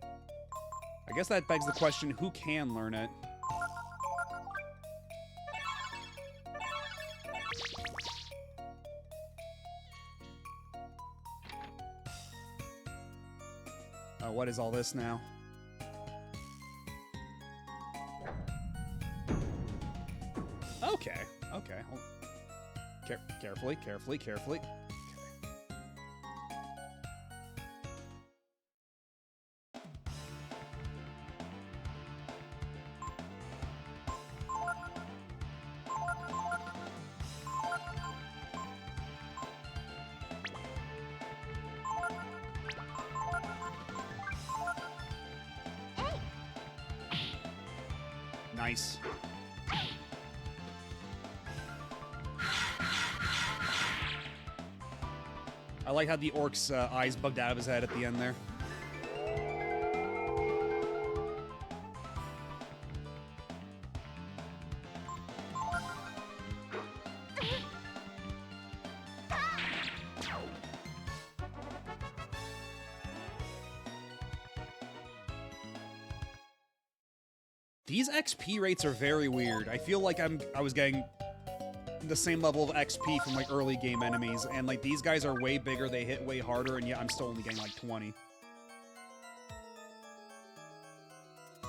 I guess that begs the question, who can learn it? What is all this now? Okay, okay. Carefully, carefully, carefully. Okay. Nice. I like how the orc's eyes bugged out of his head at the end there. These XP rates are very weird. I feel like I was getting the same level of XP from like early game enemies, and like these guys are way bigger, they hit way harder, and yet I'm still only getting like 20.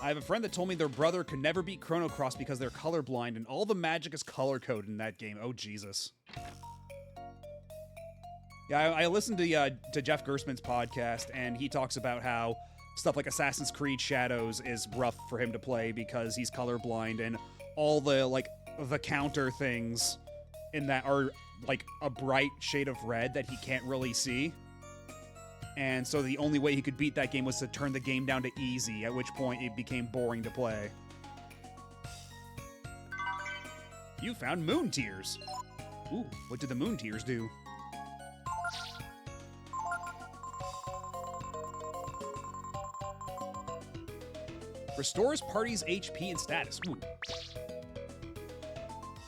I have a friend that told me their brother could never beat Chrono Cross because they're colorblind, and all the magic is color-coded in that game. Oh, Jesus. Yeah, I listened to Jeff Gersman's podcast, and he talks about how stuff like Assassin's Creed Shadows is rough for him to play because he's colorblind, and all the, like, the counter things in that are, like, a bright shade of red that he can't really see. And so the only way he could beat that game was to turn the game down to easy, at which point it became boring to play. You found Moon Tears. Ooh, what did the Moon Tears do? Restores party's HP and status. Ooh.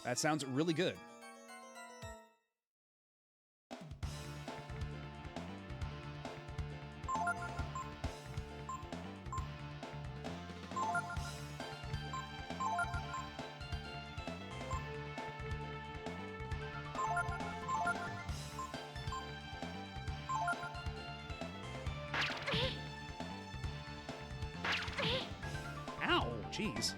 That sounds really good. Ow, jeez.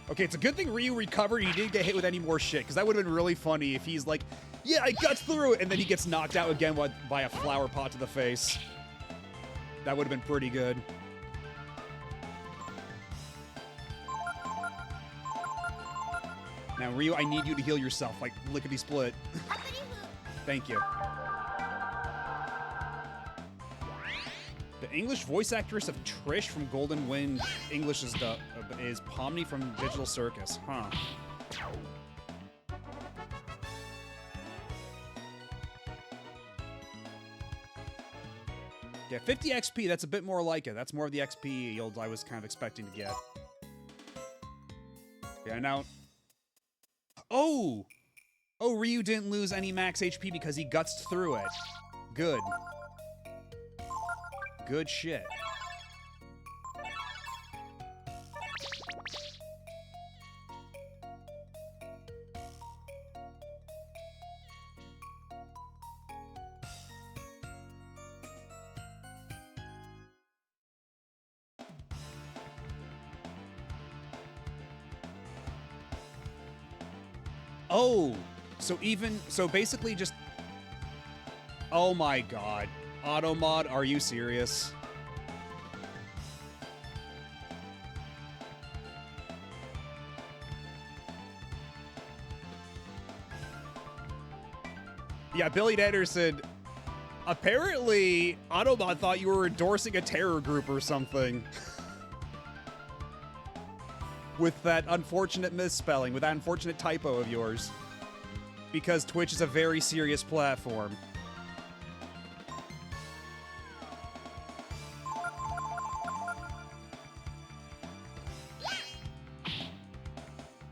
Okay, it's a good thing Ryu recovered and he didn't get hit with any more shit, because that would have been really funny if he's like, yeah, I got through it, and then he gets knocked out again by a flower pot to the face. That would have been pretty good. Now, Ryu, I need you to heal yourself, like lickety-split. Thank you. The English voice actress of Trish from Golden Wind English is Pomni from Digital Circus. Huh. Yeah, 50 XP, that's a bit more like it. That's more of the XP yield I was kind of expecting to get. Yeah, now... Oh! Oh, Ryu didn't lose any max HP because he gutsed through it. Good. Good shit. Oh, so basically just, oh my god. Automod, are you serious? Yeah, Billy Anderson, apparently Automod thought you were endorsing a terror group or something. With that unfortunate misspelling, with that unfortunate typo of yours. Because Twitch is a very serious platform.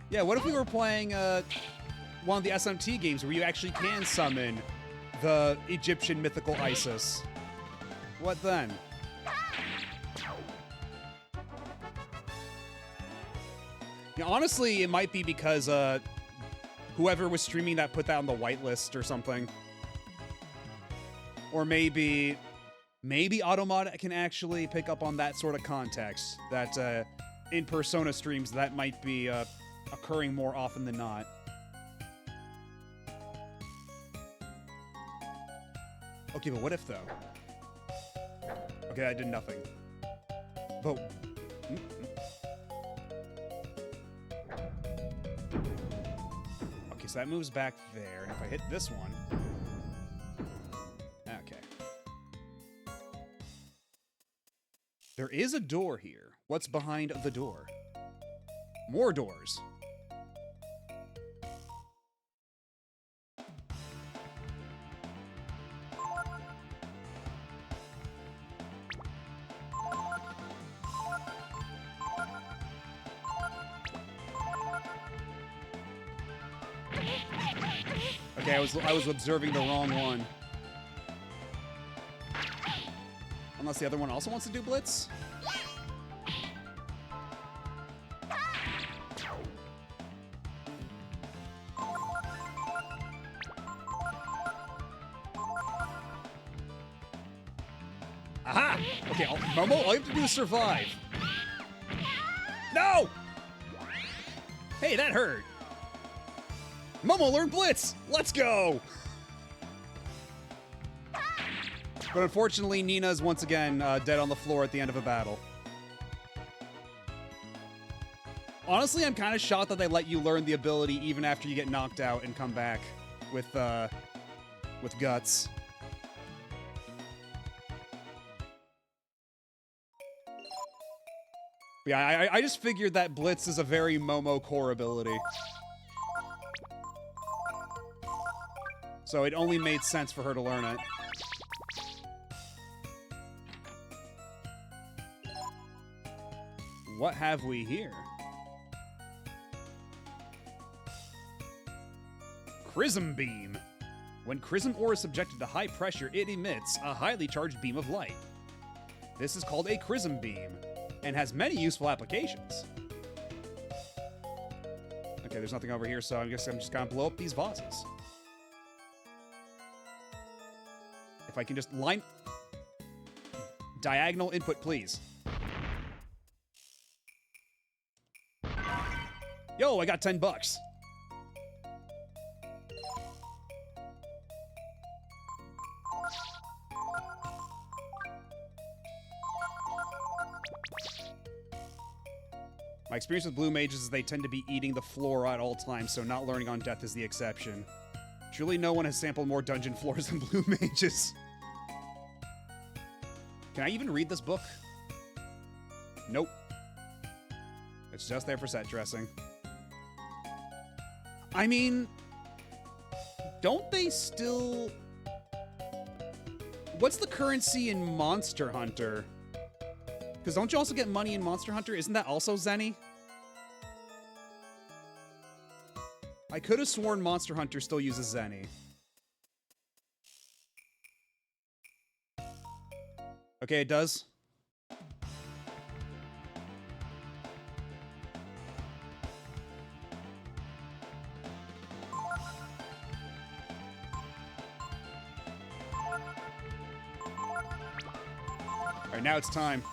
Yeah, what if we were playing one of the SMT games where you actually can summon the Egyptian mythical Isis? What then? Yeah, honestly, it might be because whoever was streaming that put that on the whitelist or something. Or maybe Automod can actually pick up on that sort of context. That in Persona streams, that might be occurring more often than not. Okay, but what if, though? Okay, I did nothing. But... Okay, so that moves back there, and if I hit this one... Okay. There is a door here. What's behind the door? More doors. Okay, I was observing the wrong one. Unless the other one also wants to do Blitz? Aha! Okay, Momo, all you have to do is survive. No! Hey, that hurt. Momo, learn Blitz! Let's go! But unfortunately, Nina's once again dead on the floor at the end of a battle. Honestly, I'm kind of shocked that they let you learn the ability even after you get knocked out and come back with guts. But yeah, I just figured that Blitz is a very Momo core ability. So it only made sense for her to learn it. What have we here? Chrism Beam. When Chrism ore is subjected to high pressure, it emits a highly charged beam of light. This is called a Chrism Beam, and has many useful applications. Okay, there's nothing over here, so I guess I'm just gonna blow up these vases. If I can just line... Diagonal input, please. Yo, I got $10. My experience with blue mages is they tend to be eating the floor at all times, so not learning on death is the exception. Truly no one has sampled more dungeon floors than blue mages. Can I even read this book? Nope. It's just there for set dressing. I mean, don't they still... What's the currency in Monster Hunter? Because don't you also get money in Monster Hunter? Isn't that also Zenny? I could have sworn Monster Hunter still uses Zenny. Okay, it does. Alright, now it's time.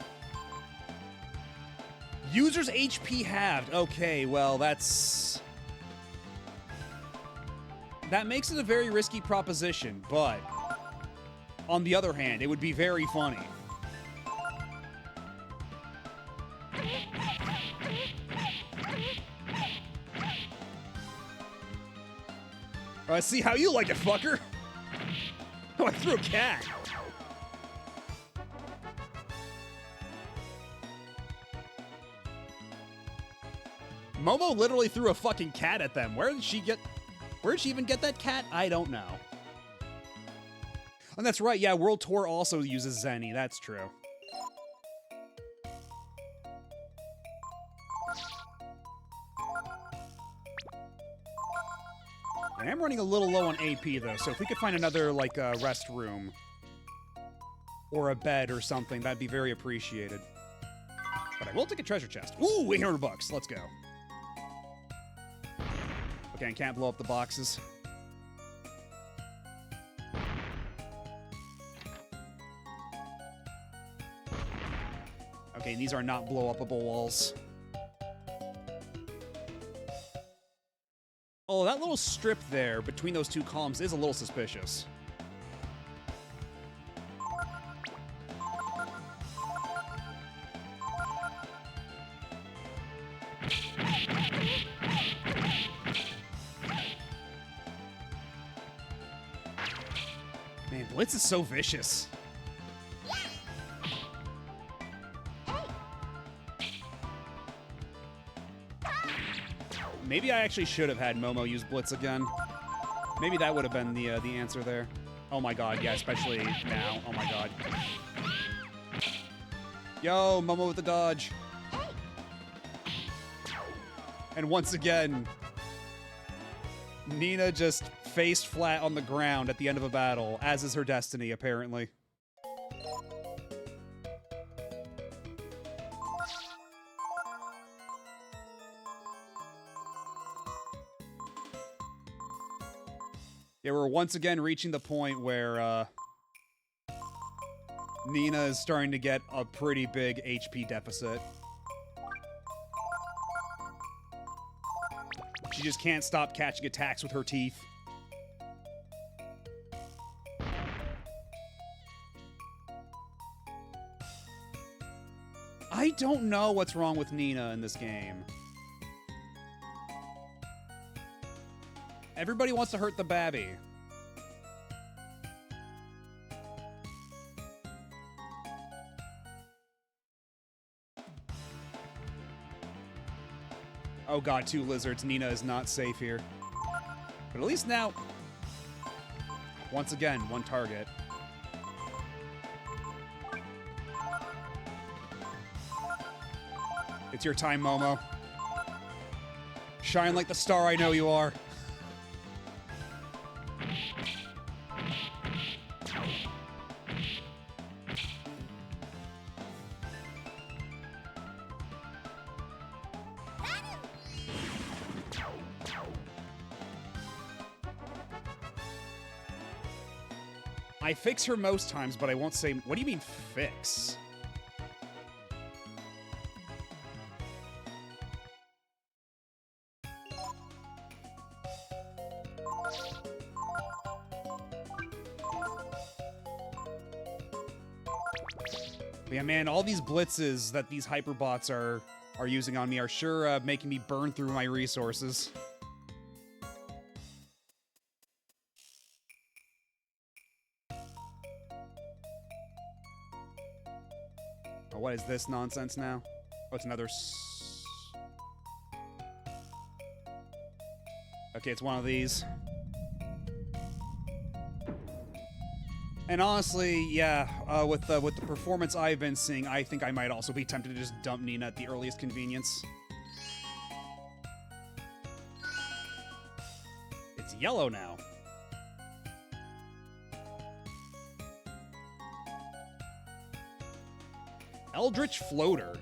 User's HP halved. Okay, well, that's... That makes it a very risky proposition, but... On the other hand, it would be very funny. I see how you like it, fucker! Oh, I threw a cat! Momo literally threw a fucking cat at them. Where did she even get that cat? I don't know. And that's right, yeah, World Tour also uses Zenny. That's true. I am running a little low on AP, though, so if we could find another, like, rest room or a bed or something, that'd be very appreciated. But I will take a treasure chest. Ooh, $800. Let's go. Okay, I can't blow up the boxes. Okay, these are not blow-upable walls. Oh, that little strip there between those two columns is a little suspicious. Man, Blitz is so vicious. Maybe I actually should have had Momo use Blitz again. Maybe that would have been the answer there. Oh my god, yeah, especially now. Oh my god. Yo, Momo with the dodge. And once again, Nina just faced flat on the ground at the end of a battle, as is her destiny, apparently. Yeah, we're once again reaching the point where, Nina is starting to get a pretty big HP deficit. She just can't stop catching attacks with her teeth. I don't know what's wrong with Nina in this game. Everybody wants to hurt the Babby. Oh god, 2 lizards. Nina is not safe here. But at least now, once again, 1 target. It's your time, Momo. Shine like the star I know you are. I fix her most times, but I won't say... What do you mean, fix? But yeah, man, all these blitzes that these hyperbots are using on me are sure making me burn through my resources. Oh, what is this nonsense now? Oh, it's another... Okay, it's one of these. And honestly, yeah, with the performance I've been seeing, I think I might also be tempted to just dump Nina at the earliest convenience. It's yellow now. Eldritch Floater.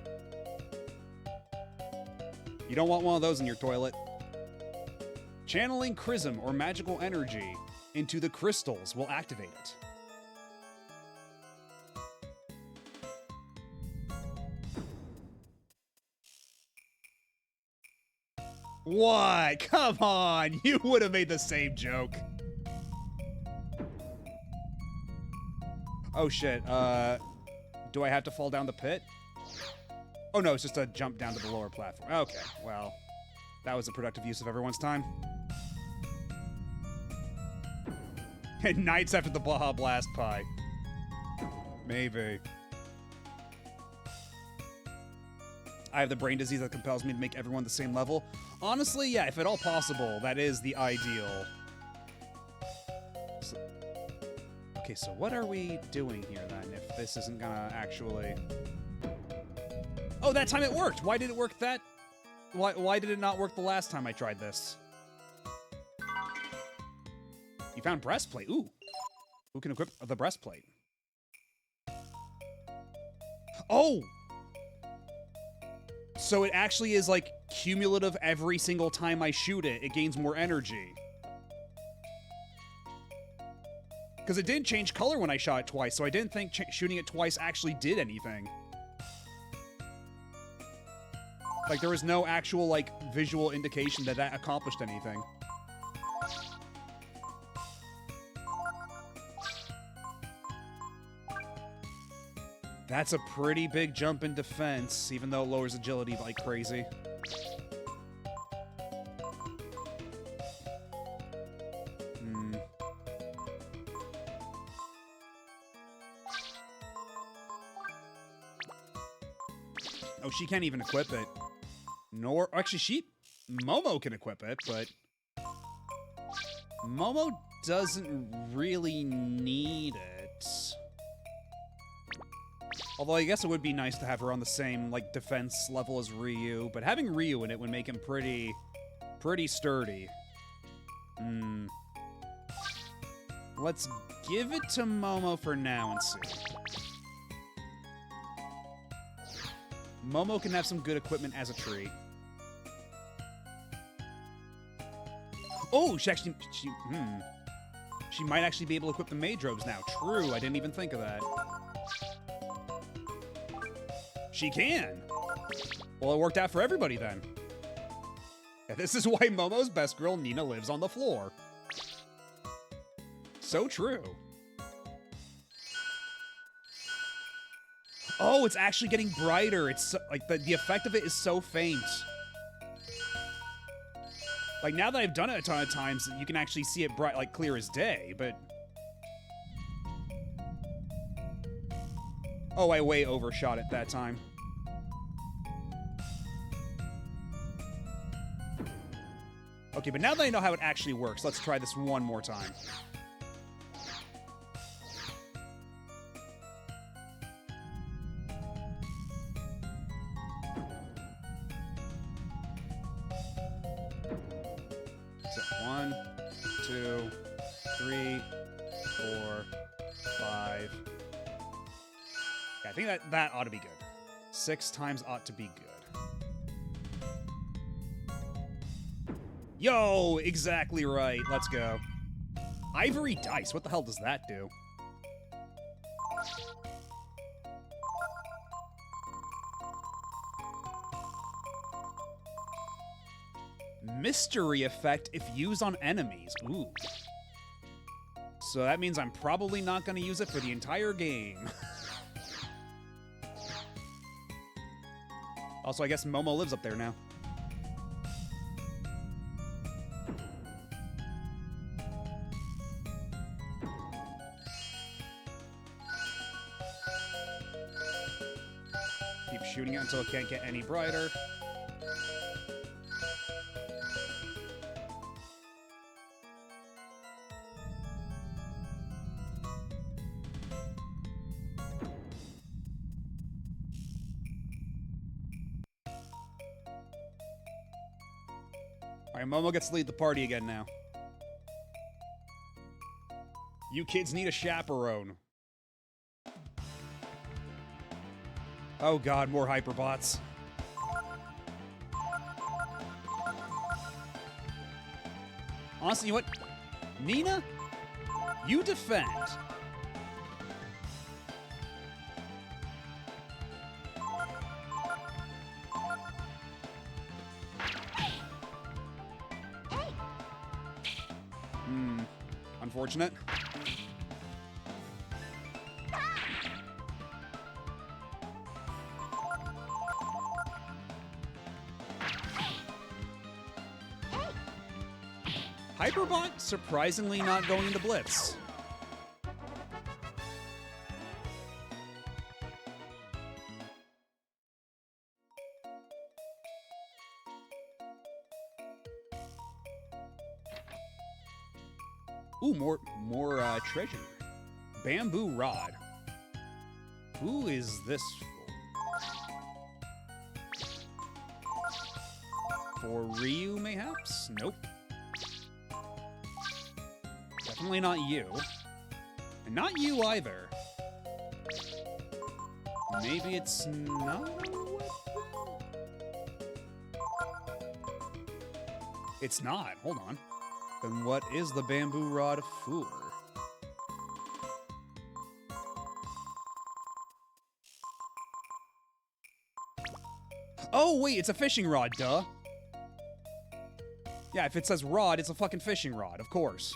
You don't want one of those in your toilet. Channeling Chrism or magical energy into the crystals will activate it. What? Come on! You would have made the same joke. Oh shit, do I have to fall down the pit? Oh no, it's just a jump down to the lower platform. Okay, well, that was a productive use of everyone's time. And nights after the Baja Blast Pie. Maybe. I have the brain disease that compels me to make everyone the same level. Honestly, yeah, if at all possible, that is the ideal. So, okay, so what are we doing here then, if this isn't gonna actually... Oh, that time it worked! Why did it work that... Why did it not work the last time I tried this? You found breastplate. Ooh. Who can equip the breastplate? Oh! So it actually is like cumulative every single time I shoot it. It gains more energy. Because it didn't change color when I shot it twice, so I didn't think shooting it twice actually did anything. Like, there was no actual, like, visual indication that that accomplished anything. That's a pretty big jump in defense, even though it lowers agility like crazy. Oh, she can't even equip it. Nor... Actually, Momo can equip it, but... Momo doesn't really need it. Although I guess it would be nice to have her on the same, like, defense level as Ryu, but having Ryu in it would make him pretty sturdy. Let's give it to Momo for now and see. Momo can have some good equipment as a treat. Oh, she might actually be able to equip the mage robes now. True, I didn't even think of that. She can. Well, it worked out for everybody then. Yeah, this is why Momo's best girl, Nina, lives on the floor. So true. Oh, it's actually getting brighter. It's so, like the effect of it is so faint. Like, now that I've done it a ton of times, you can actually see it bright, like clear as day, but... Oh, I way overshot it that time. Okay, but now that I know how it actually works, let's try this one more time. So 1, 2, 3, 4, 5. Yeah, I think that ought to be good. 6 times ought to be good. Yo, exactly right. Let's go. Ivory dice. What the hell does that do? Mystery effect if used on enemies. Ooh. So that means I'm probably not going to use it for the entire game. Also, I guess Momo lives up there now. Keep shooting it until it can't get any brighter. Alright, Momo gets to lead the party again now. You kids need a chaperone. Oh god, more hyperbots. Honestly, you know what? Nina? You defend. Unfortunate. Hyperbot surprisingly not going into Blitz. Ooh, more treasure. Bamboo rod. Who is this for? For Ryu, mayhaps? Nope. Definitely not you. And not you either. Maybe it's not a weapon? It's not. Hold on. Then what is the bamboo rod for? Oh, wait, it's a fishing rod, duh. Yeah, if it says rod, it's a fucking fishing rod, of course.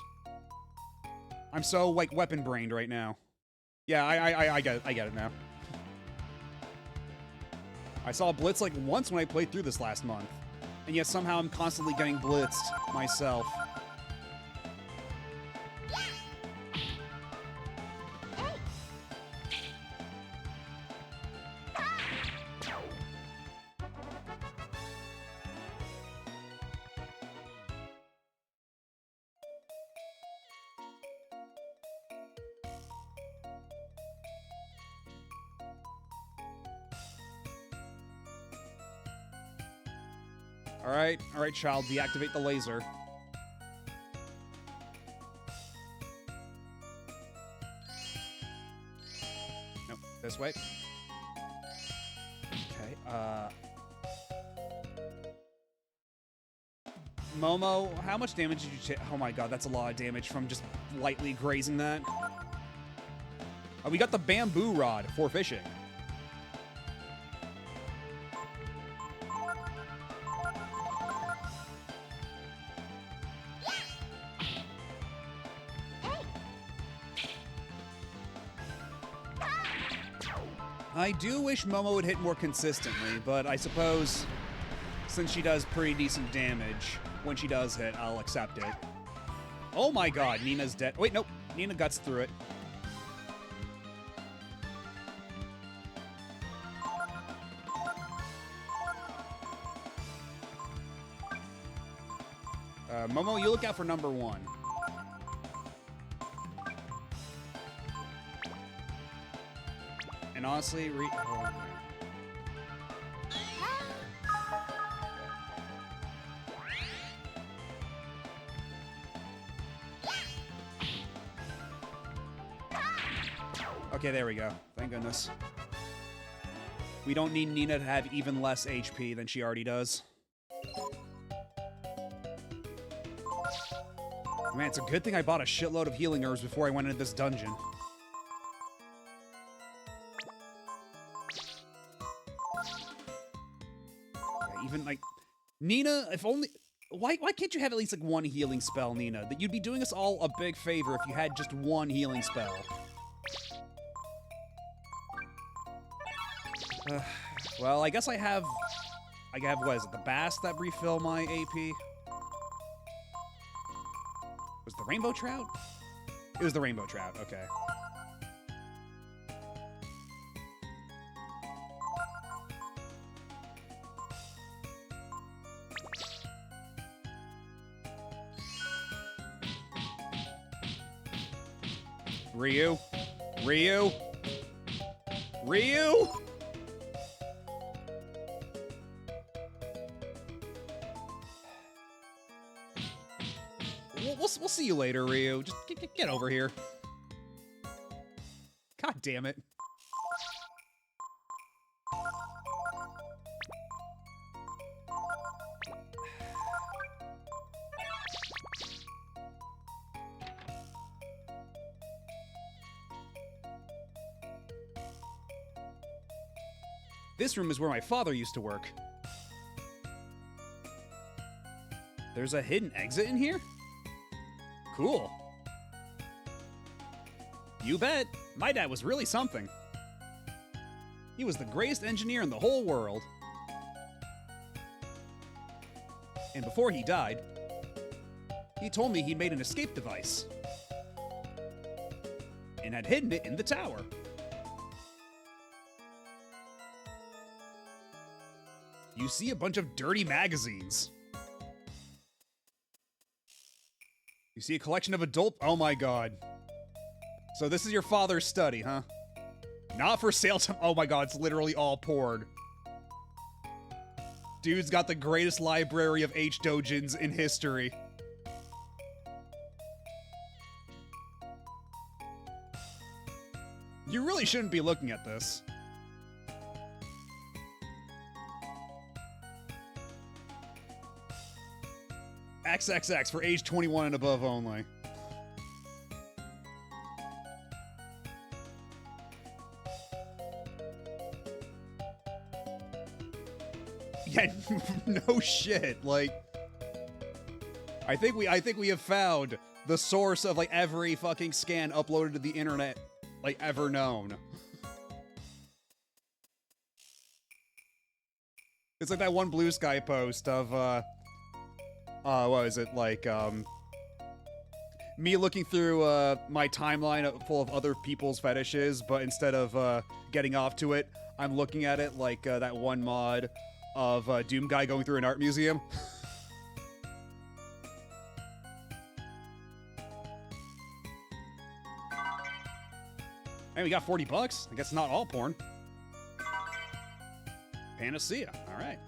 I'm so, like, weapon-brained right now. Yeah, I get it now. I saw Blitz, like, once when I played through this last month. And yet somehow I'm constantly getting blitzed myself. Alright, child, deactivate the laser. Nope, this way. Okay, Momo, how much damage did you take? Oh my god, that's a lot of damage from just lightly grazing that. Oh, we got the bamboo rod for fishing. I do wish Momo would hit more consistently, but I suppose since she does pretty decent damage, when she does hit, I'll accept it. Oh my god, Nina's dead. Wait, nope. Nina guts through it. Momo, you look out for number 1. And honestly, oh, okay, there we go. Thank goodness. We don't need Nina to have even less HP than she already does. Man, it's a good thing I bought a shitload of healing herbs before I went into this dungeon. Yeah, even, like... Nina, if only... Why can't you have at least, like, one healing spell, Nina? That you'd be doing us all a big favor if you had just one healing spell. Well, I guess I have, what is it, the bass that refill my AP? Was it the rainbow trout? It was the rainbow trout, okay. Ryu? Ryu? Ryu? We'll see you later, Ryu. Just get over here. God damn it. This room is where my father used to work. There's a hidden exit in here? Cool. You bet. My dad was really something. He was the greatest engineer in the whole world. And before he died, he told me he'd made an escape device and had hidden it in the tower. You see a bunch of dirty magazines. You see a collection of adult... Oh my god. So this is your father's study, huh? Not for sale to... Oh my god, it's literally all porn. Dude's got the greatest library of H-Dojins in history. You really shouldn't be looking at this. XXX for age 21 and above only. Yeah, no shit. Like, I think we have found the source of like every fucking scan uploaded to the internet like ever known. It's like that one Blue Sky post of what is it, like, me looking through, my timeline full of other people's fetishes, but instead of, getting off to it, I'm looking at it like, that one mod of, Doom Guy going through an art museum. Hey, we got 40 bucks. I guess not all porn. Panacea, alright.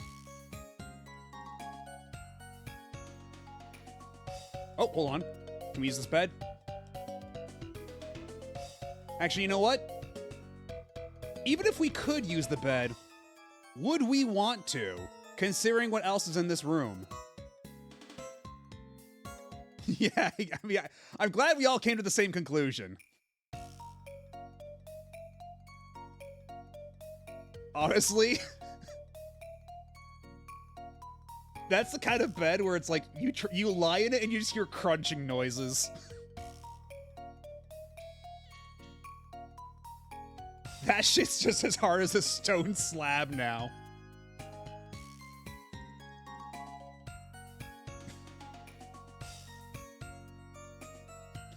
Oh, hold on. Can we use this bed? Actually, you know what? Even if we could use the bed, would we want to, considering what else is in this room? Yeah, I mean, I'm glad we all came to the same conclusion. Honestly... That's the kind of bed where it's like, you lie in it and you just hear crunching noises. That shit's just as hard as a stone slab now.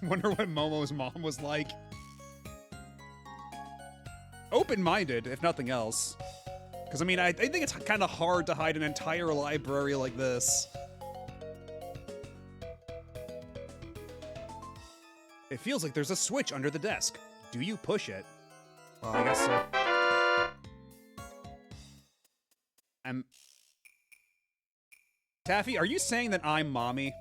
Wonder what Momo's mom was like. Open-minded, if nothing else. Because, I mean, I think it's kind of hard to hide an entire library like this. It feels like there's a switch under the desk. Do you push it? Well, I guess so. Taffy, are you saying that I'm mommy?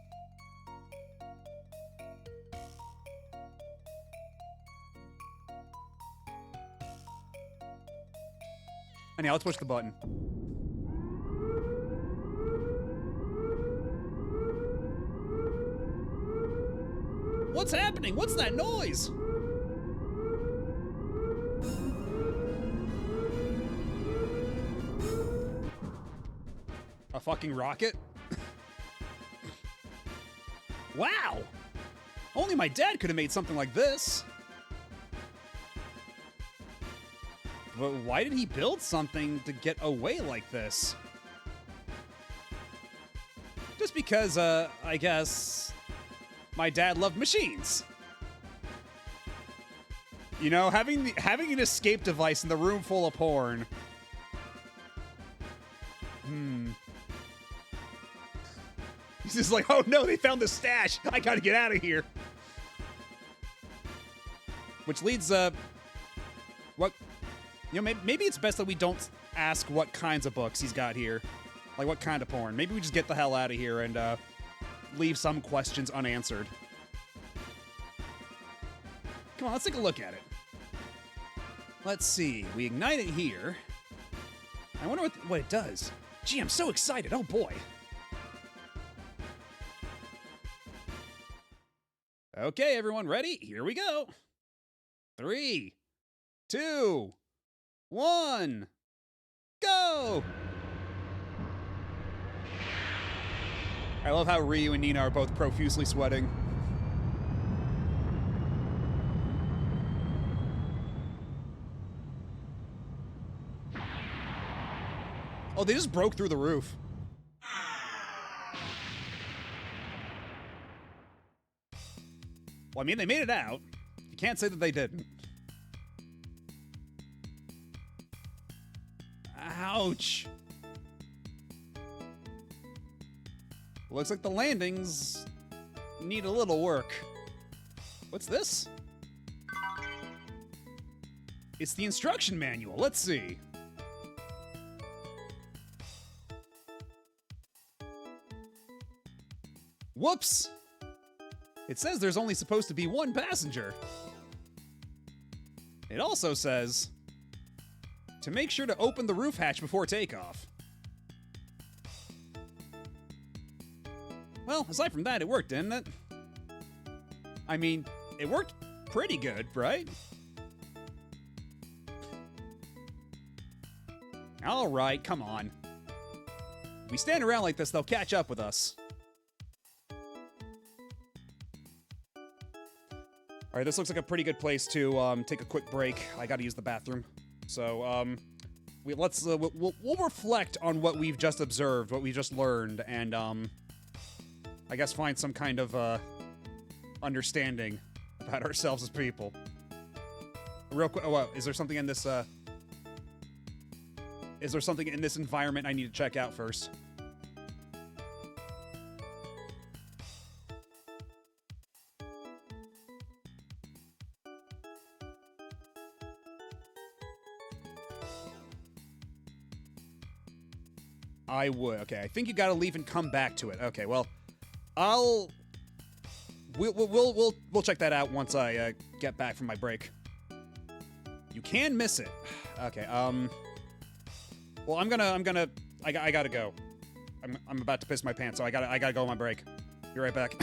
Anyhow, let's push the button. What's happening? What's that noise? A fucking rocket? Wow! Only my dad could have made something like this. But why did he build something to get away like this? Just because, I guess, my dad loved machines. You know, having an escape device in the room full of porn. He's just like, oh no, they found the stash. I gotta get out of here. Which leads, what? You know, maybe it's best that we don't ask what kinds of books he's got here. Like, what kind of porn. Maybe we just get the hell out of here and, leave some questions unanswered. Come on, let's take a look at it. Let's see. We ignite it here. I wonder what it does. Gee, I'm so excited. Oh, boy. Okay, everyone, ready? Here we go. 3, 2, 1, go! I love how Ryu and Nina are both profusely sweating. Oh, they just broke through the roof. Well, I mean, they made it out. You can't say that they didn't. Ouch. Looks like the landings need a little work. What's this? It's the instruction manual. Let's see. Whoops! It says there's only supposed to be one passenger. It also says to make sure to open the roof hatch before takeoff. Well, aside from that, it worked, didn't it? I mean, it worked pretty good, right? All right, come on. If we stand around like this, they'll catch up with us. All right, this looks like a pretty good place to take a quick break. I gotta use the bathroom. So, we'll reflect on what we've just observed, what we just learned, and, I guess find some kind of, understanding about ourselves as people. Real quick, is there something in this, is there something in this environment I need to check out first? I would. Okay, I think you gotta leave and come back to it. Okay, well, we'll check that out once I get back from my break. You can miss it. Okay. Well, I gotta go. I'm about to piss my pants, so I gotta go on my break. Be right back.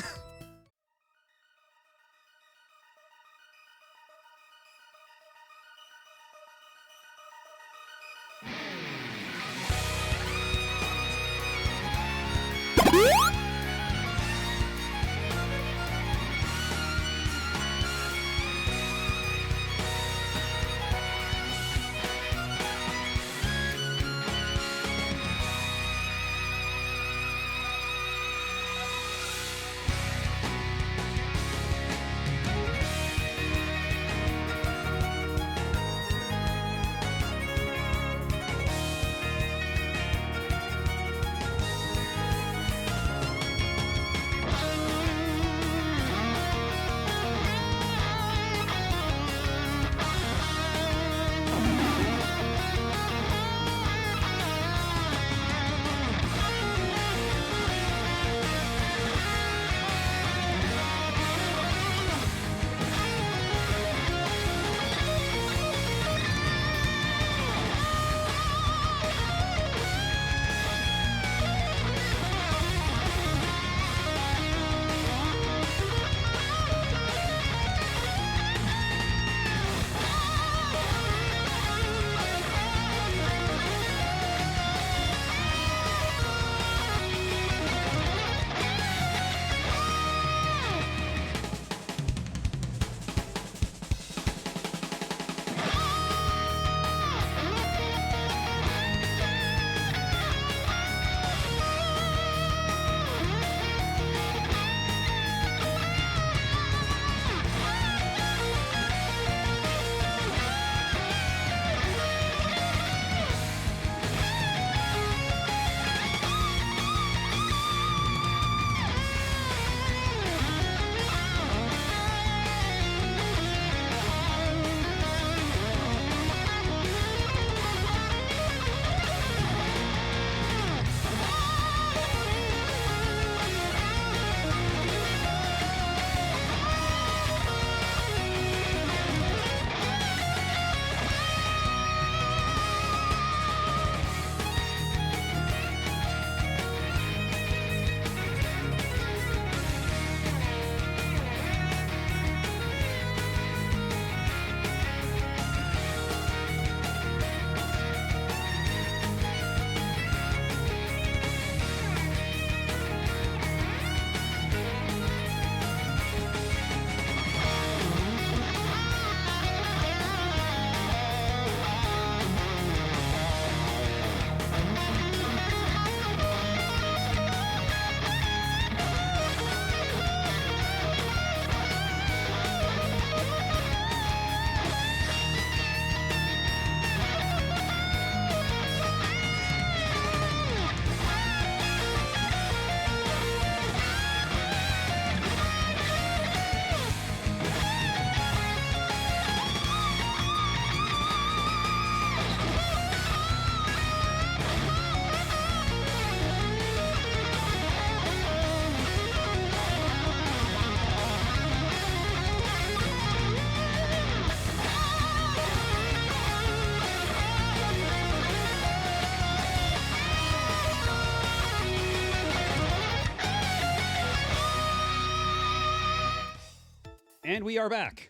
we are back.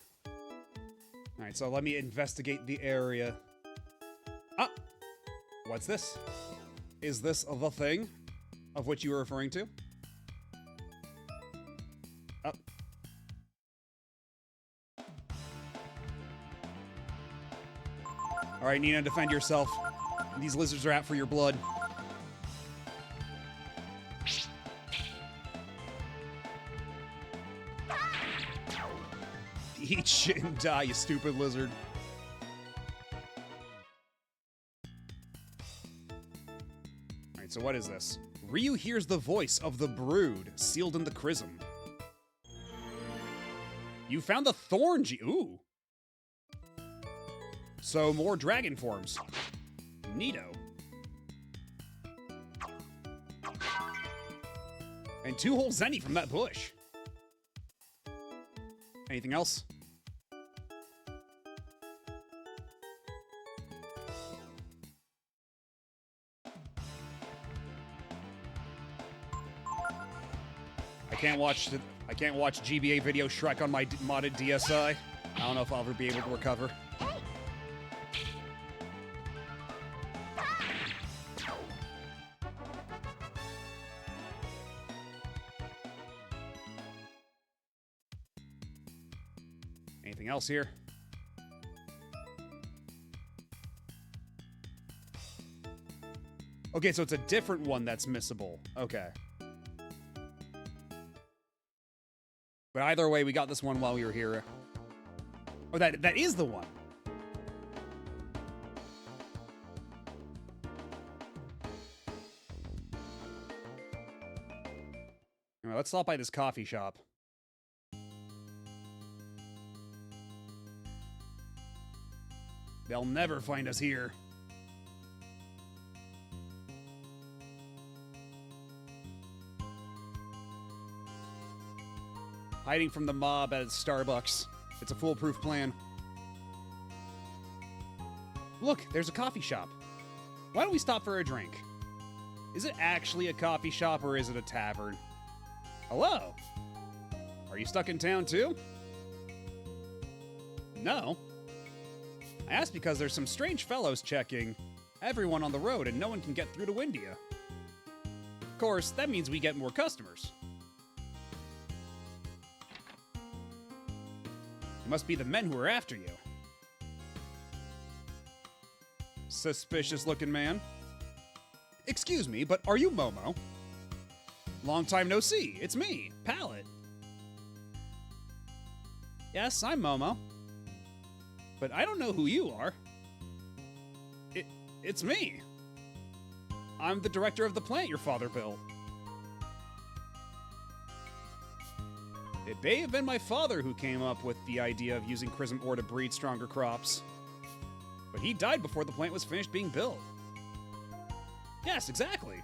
Alright, so let me investigate the area. Ah! What's this? Is this the thing of which you were referring to? Oh. Alright, Nina, defend yourself. These lizards are out for your blood. Eat shit and die, you stupid lizard. Alright, so what is this? Ryu hears the voice of the brood sealed in the chrism. You found the thorn Ooh. So more dragon forms. Neato. And 2 whole Zenny from that bush. Anything else? I can't watch GBA Video Shrek on my modded DSi. I don't know if I'll ever be able to recover. Anything else here? Okay, so it's a different one that's missable. Okay. But either way, we got this one while we were here. Oh, that is the one. All right, let's stop by this coffee shop. They'll never find us here. Hiding from the mob at Starbucks. It's a foolproof plan. Look, there's a coffee shop. Why don't we stop for a drink? Is it actually a coffee shop or is it a tavern? Hello? Are you stuck in town too? No. I asked because there's some strange fellows checking everyone on the road and no one can get through to Windia. Of course, that means we get more customers. It must be the men who are after you. Suspicious looking man. Excuse me, but are you Momo? Long time no see. It's me, Pallet. Yes, I'm Momo. But I don't know who you are. It's me. I'm the director of the plant your father built. It may have been my father who came up with the idea of using Chrism ore to breed stronger crops. But he died before the plant was finished being built. Yes, exactly.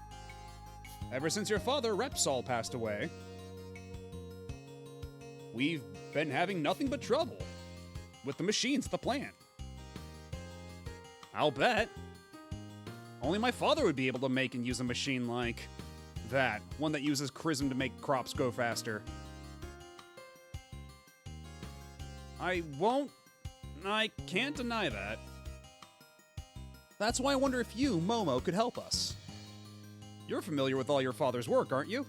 Ever since your father, Repsol, passed away, we've been having nothing but trouble with the machines at the plant. I'll bet. Only my father would be able to make and use a machine like that, one that uses Chrism to make crops go faster. I can't deny that. That's why I wonder if you, Momo, could help us. You're familiar with all your father's work, aren't you?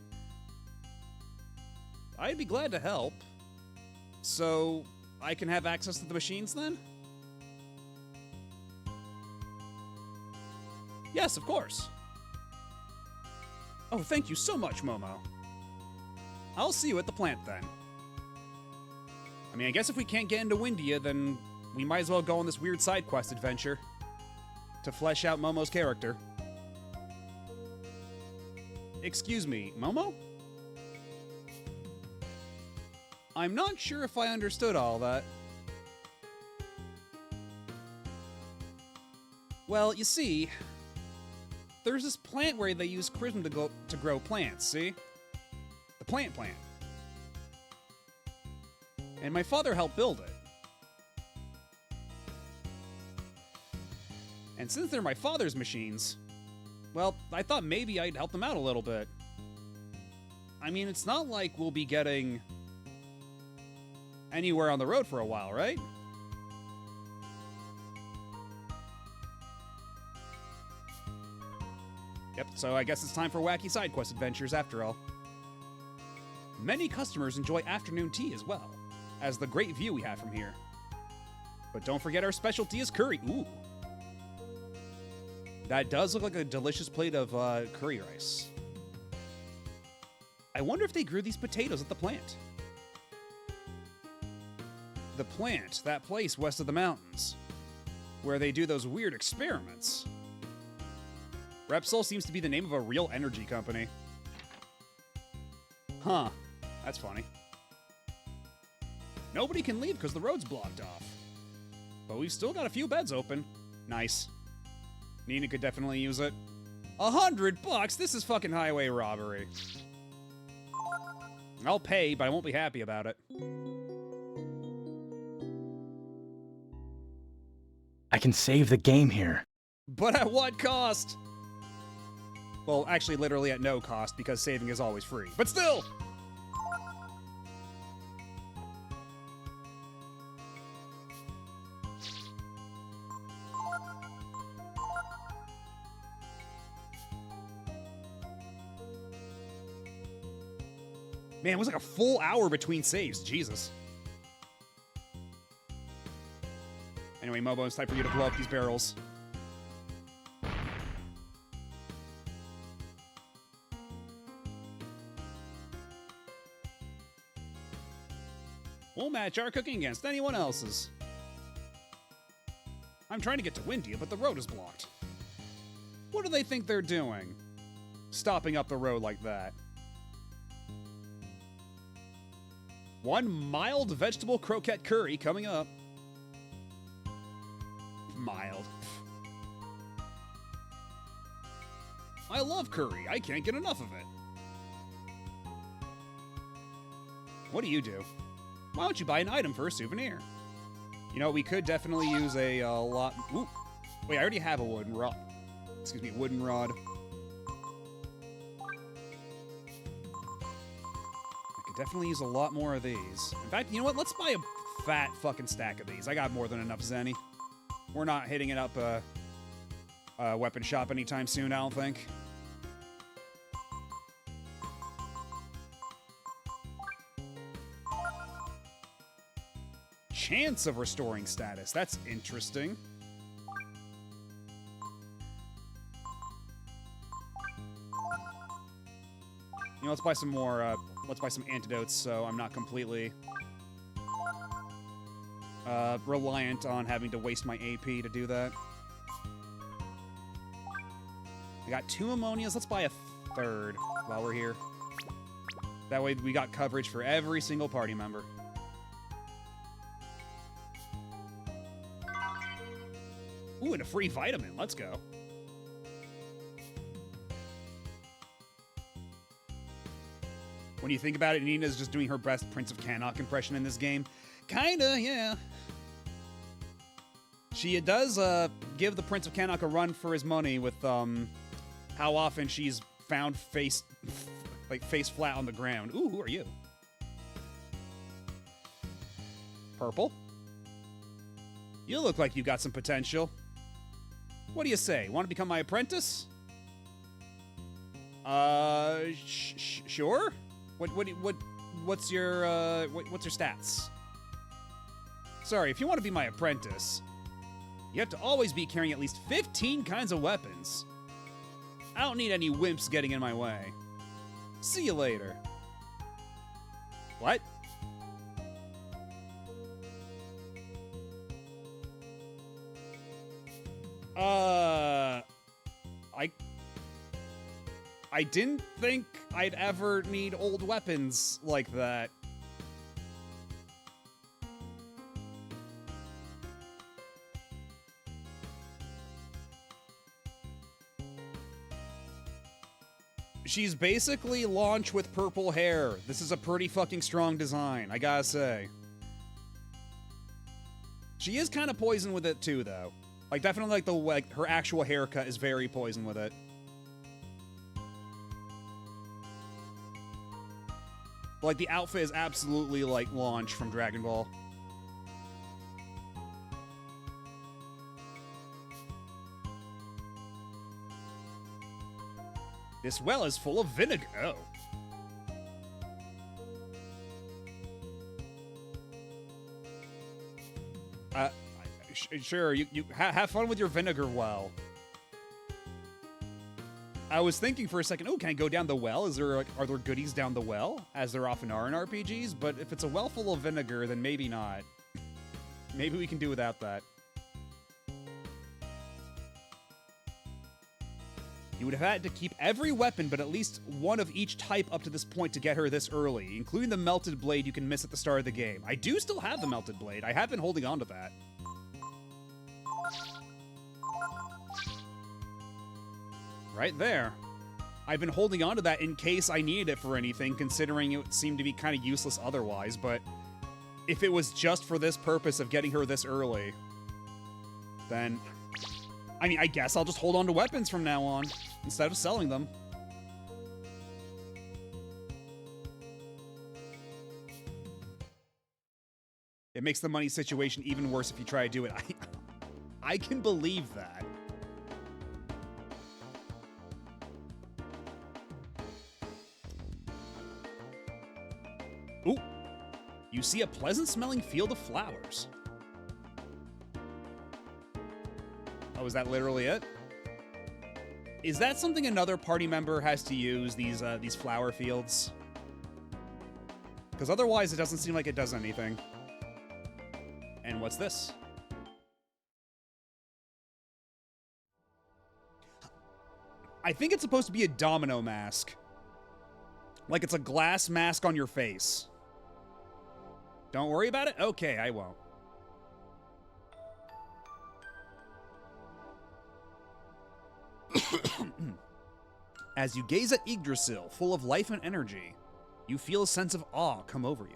I'd be glad to help. So, I can have access to the machines then? Yes, of course. Oh, thank you so much, Momo. I'll see you at the plant then. I mean, I guess if we can't get into Windia, then we might as well go on this weird side quest adventure to flesh out Momo's character. Excuse me, Momo? I'm not sure if I understood all that. Well, you see, there's this plant where they use Chrism to grow plants, see? The plant. And my father helped build it. And since they're my father's machines, well, I thought maybe I'd help them out a little bit. I mean, it's not like we'll be getting anywhere on the road for a while, right? Yep, so I guess it's time for wacky side quest adventures after all. Many customers enjoy afternoon tea as well, as the great view we have from here. But don't forget our specialty is curry. Ooh. That does look like a delicious plate of curry rice. I wonder if they grew these potatoes at the plant. The plant, that place west of the mountains, where they do those weird experiments. Repsol seems to be the name of a real energy company. Huh. That's funny. Nobody can leave because the road's blocked off. But we've still got a few beds open. Nice. Nina could definitely use it. $100? This is fucking highway robbery. I'll pay, but I won't be happy about it. I can save the game here. But at what cost? Well, actually, literally at no cost, because saving is always free. But still! Man, it was like a full hour between saves. Jesus. Anyway, Mobo, it's time for you to blow up these barrels. We'll match our cooking against anyone else's. I'm trying to get to Windia, but the road is blocked. What do they think they're doing? Stopping up the road like that. One mild vegetable croquette curry coming up. Mild. I love curry. I can't get enough of it. What do you do? Why don't you buy an item for a souvenir? You know, we could definitely use a lot... Ooh. Wait, I already have a wooden rod. Excuse me, wooden rod. I could definitely use a lot more of these. In fact, you know what? Let's buy a fat fucking stack of these. I got more than enough Zenny. We're not hitting it up a weapon shop anytime soon, I don't think. Chance of restoring status. That's interesting. You know, let's buy some more, let's buy some antidotes so I'm not completely reliant on having to waste my AP to do that. We got 2 ammonias. Let's buy a 3rd while we're here. That way we got coverage for every single party member. Ooh, and a free vitamin. Let's go. When you think about it, Nina's just doing her best Prince of Cannock impression in this game. Kinda, yeah. She does give the Prince of Cannock a run for his money with how often she's found face flat on the ground. Ooh, who are you? Purple? You look like you got some potential. What do you say? Want to become my apprentice? Sure. What's your stats? Sorry, if you want to be my apprentice, you have to always be carrying at least 15 kinds of weapons. I don't need any wimps getting in my way. See you later. What? I didn't think I'd ever need old weapons like that. She's basically Launch with purple hair. This is a pretty fucking strong design, I gotta say. She is kind of poison with it too, though. Like, definitely, like, her actual haircut is very poison with it. But, like, the outfit is absolutely, like, Launch from Dragon Ball. This well is full of vinegar. Oh. Sure, you have fun with your vinegar well. I was thinking for a second, oh, can I go down the well? Is there, like, are there goodies down the well? As there often are in RPGs, but if it's a well full of vinegar, then maybe not. Maybe we can do without that. You would have had to keep every weapon, but at least one of each type up to this point to get her this early, including the melted blade you can miss at the start of the game. I do still have the melted blade. I have been holding on to that. Right there. I've been holding on to that in case I needed it for anything, considering it seemed to be kind of useless otherwise, but if it was just for this purpose of getting her this early, then... I mean, I guess I'll just hold on to weapons from now on, instead of selling them. It makes the money situation even worse if you try to do it. I can believe that. Ooh. You see a pleasant-smelling field of flowers. Oh, is that literally it? Is that something another party member has to use, these flower fields? Because otherwise it doesn't seem like it does anything. And what's this? I think it's supposed to be a domino mask. Like it's a glass mask on your face. Don't worry about it? Okay, I won't. As you gaze at Yggdrasil, full of life and energy, you feel a sense of awe come over you.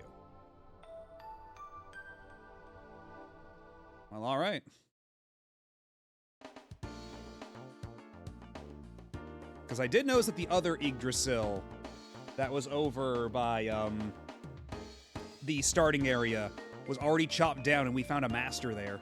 Well, all right. Because I did notice that the other Yggdrasil that was over by the starting area was already chopped down, and we found a master there.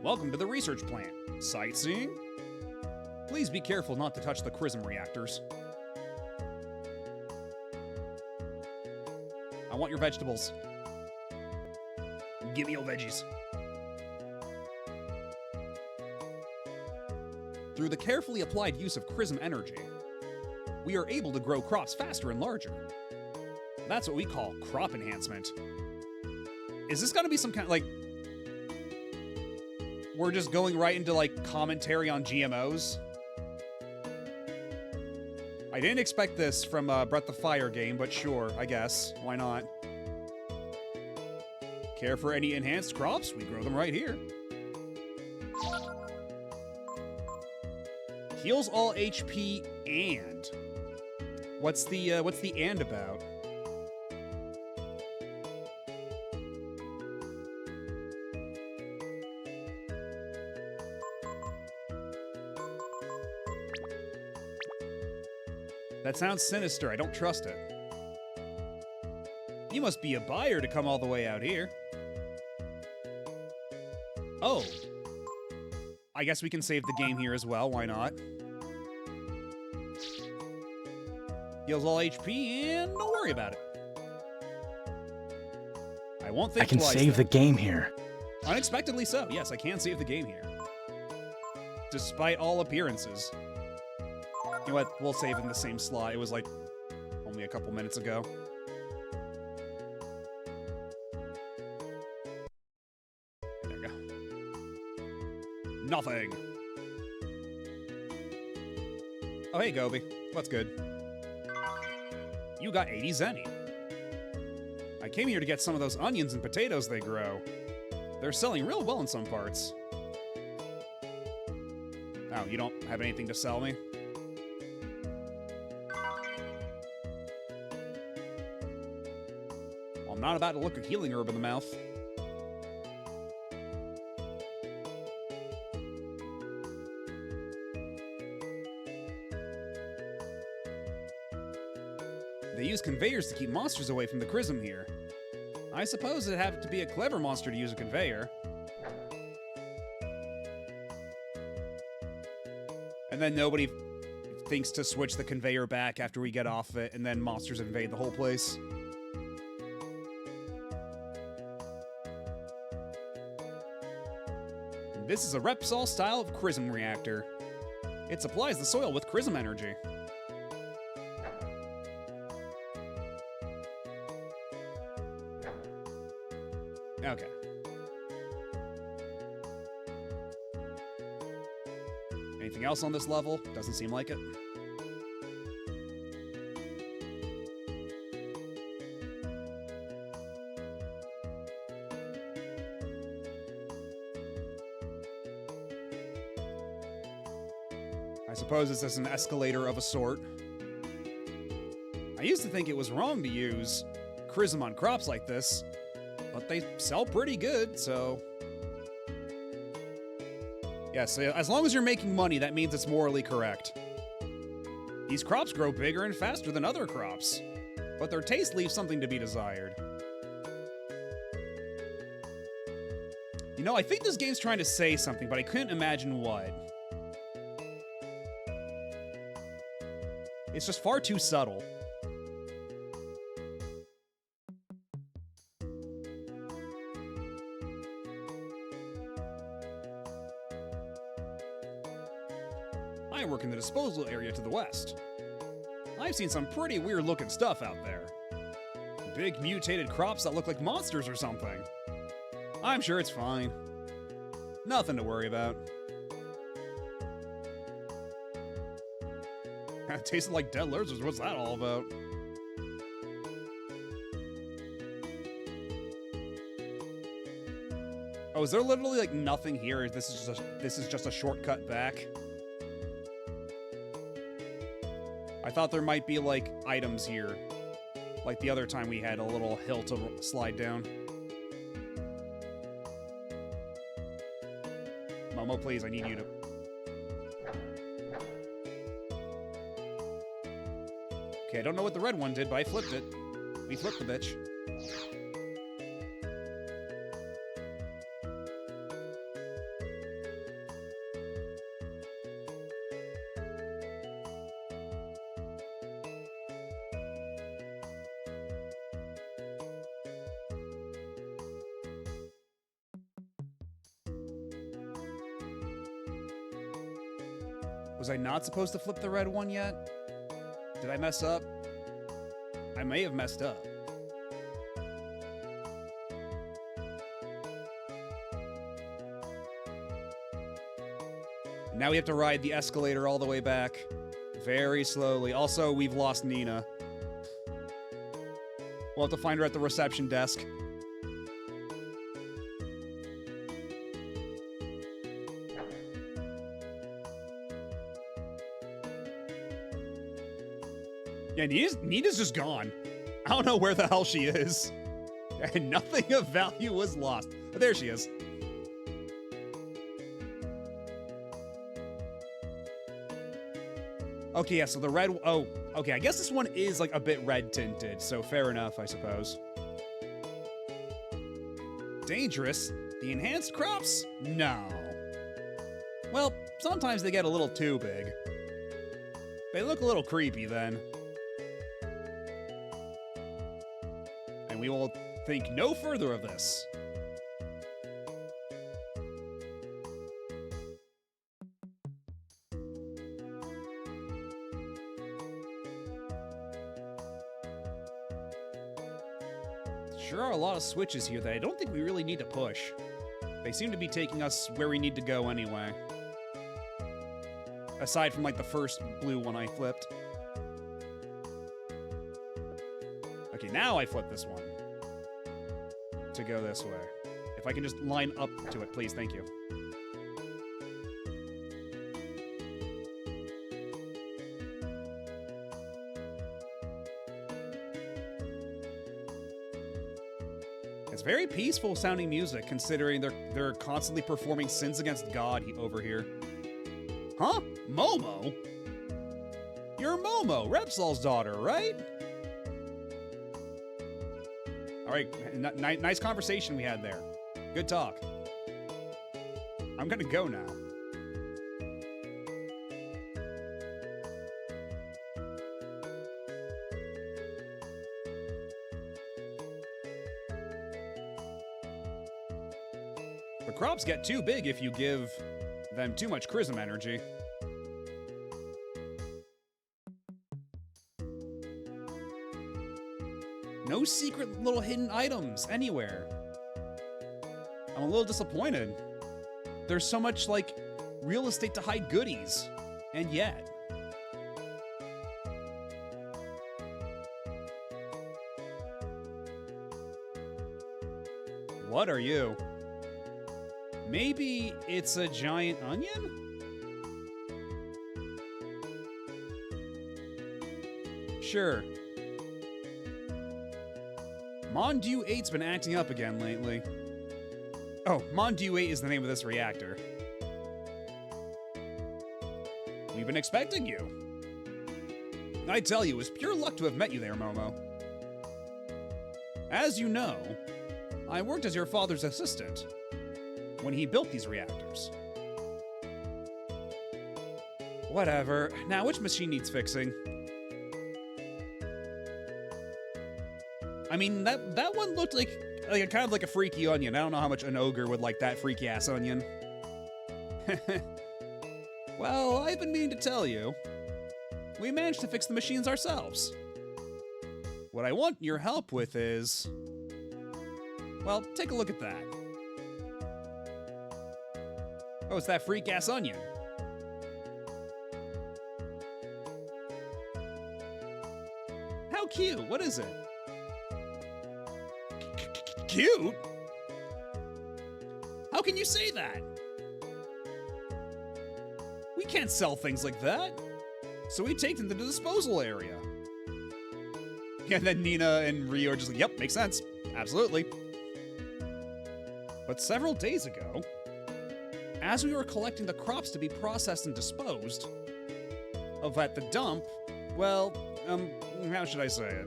Welcome to the research plant. Sightseeing? Please be careful not to touch the Chrism reactors. I want your vegetables. Give me your veggies. Through the carefully applied use of Chrism energy, we are able to grow crops faster and larger. That's what we call crop enhancement. Is this gonna be some kind of, like... We're just going right into, like, commentary on GMOs? I didn't expect this from a Breath of Fire game, but sure, I guess. Why not? Care for any enhanced crops? We grow them right here. Heals all HP and... What's the and about? That sounds sinister. I don't trust it. You must be a buyer to come all the way out here. Oh. I guess we can save the game here as well. Why not? Heals all HP and don't worry about it. I won't think I can twice, save though. the game here. Unexpectedly so. Yes, I can save the game here. Despite all appearances. You know what? We'll save in the same slot. It was like only a couple minutes ago. There we go. Nothing. Oh, hey, Gobi. What's good? You got 80 Zenny. I came here to get some of those onions and potatoes they grow. They're selling real well in some parts. Oh, you don't have anything to sell me? Well, I'm not about to look a healing herb in the mouth. They use conveyors to keep monsters away from the Chrism here. I suppose it'd have to be a clever monster to use a conveyor. And then nobody thinks to switch the conveyor back after we get off it, and then monsters invade the whole place. This is a Repsol style of Chrism reactor. It supplies the soil with Chrism energy. Okay. Anything else on this level? Doesn't seem like it. I suppose this is an escalator of a sort. I used to think it was wrong to use Chrism on crops like this, but they sell pretty good, so... Yeah, so as long as you're making money, that means it's morally correct. These crops grow bigger and faster than other crops, but their taste leaves something to be desired. You know, I think this game's trying to say something, but I couldn't imagine what. It's just far too subtle. I work in the disposal area to the west. I've seen some pretty weird looking stuff out there. Big mutated crops that look like monsters or something. I'm sure it's fine. Nothing to worry about. It tasted like dead lizards. What's that all about? Oh, is there literally like nothing here? This is just a shortcut back? I thought there might be like items here, like the other time we had a little hill to slide down. Momo, please, I need you to... Okay, I don't know what the red one did, but I flipped it. We flipped the bitch. Was I not supposed to flip the red one yet? Did I mess up? I may have messed up. Now we have to ride the escalator all the way back. Very slowly. Also, we've lost Nina. We'll have to find her at the reception desk. Yeah, Nina's just gone. I don't know where the hell she is. And nothing of value was lost. But there she is. Okay, yeah, so the red... Oh, okay, I guess this one is, like, a bit red tinted, so fair enough, I suppose. Dangerous? The enhanced crops? No. Well, sometimes they get a little too big. They look a little creepy, then. We will think no further of this. Sure are a lot of switches here that I don't think we really need to push. They seem to be taking us where we need to go anyway. Aside from like the first blue one I flipped. Okay, now I flip this one. To go this way. If I can just line up to it, please, thank you. It's very peaceful sounding music, considering they're constantly performing sins against God over here. Huh? Momo? You're Momo, Repsol's daughter, right? All right, nice conversation we had there. Good talk. I'm gonna go now. The crops get too big if you give them too much Chrism energy. No secret little hidden items anywhere. I'm a little disappointed. There's so much, like, real estate to hide goodies. And yet. What are you? Maybe it's a giant onion? Sure. Mondew 8's been acting up again lately. Oh, Mondew 8 is the name of this reactor. We've been expecting you. I tell you, it was pure luck to have met you there, Momo. As you know, I worked as your father's assistant when he built these reactors. Whatever. Now, which machine needs fixing? I mean, that one looked like kind of like a freaky onion. I don't know how much an ogre would like that freaky ass onion. Well, I've been meaning to tell you. We managed to fix the machines ourselves. What I want your help with is... Well, take a look at that. Oh, it's that freak ass onion. How cute. What is it? Cute? How can you say that? We can't sell things like that. So we take them to the disposal area. And then Nina and Rio are just like, yep, makes sense. Absolutely. But several days ago, as we were collecting the crops to be processed and disposed of at the dump, well, how should I say it?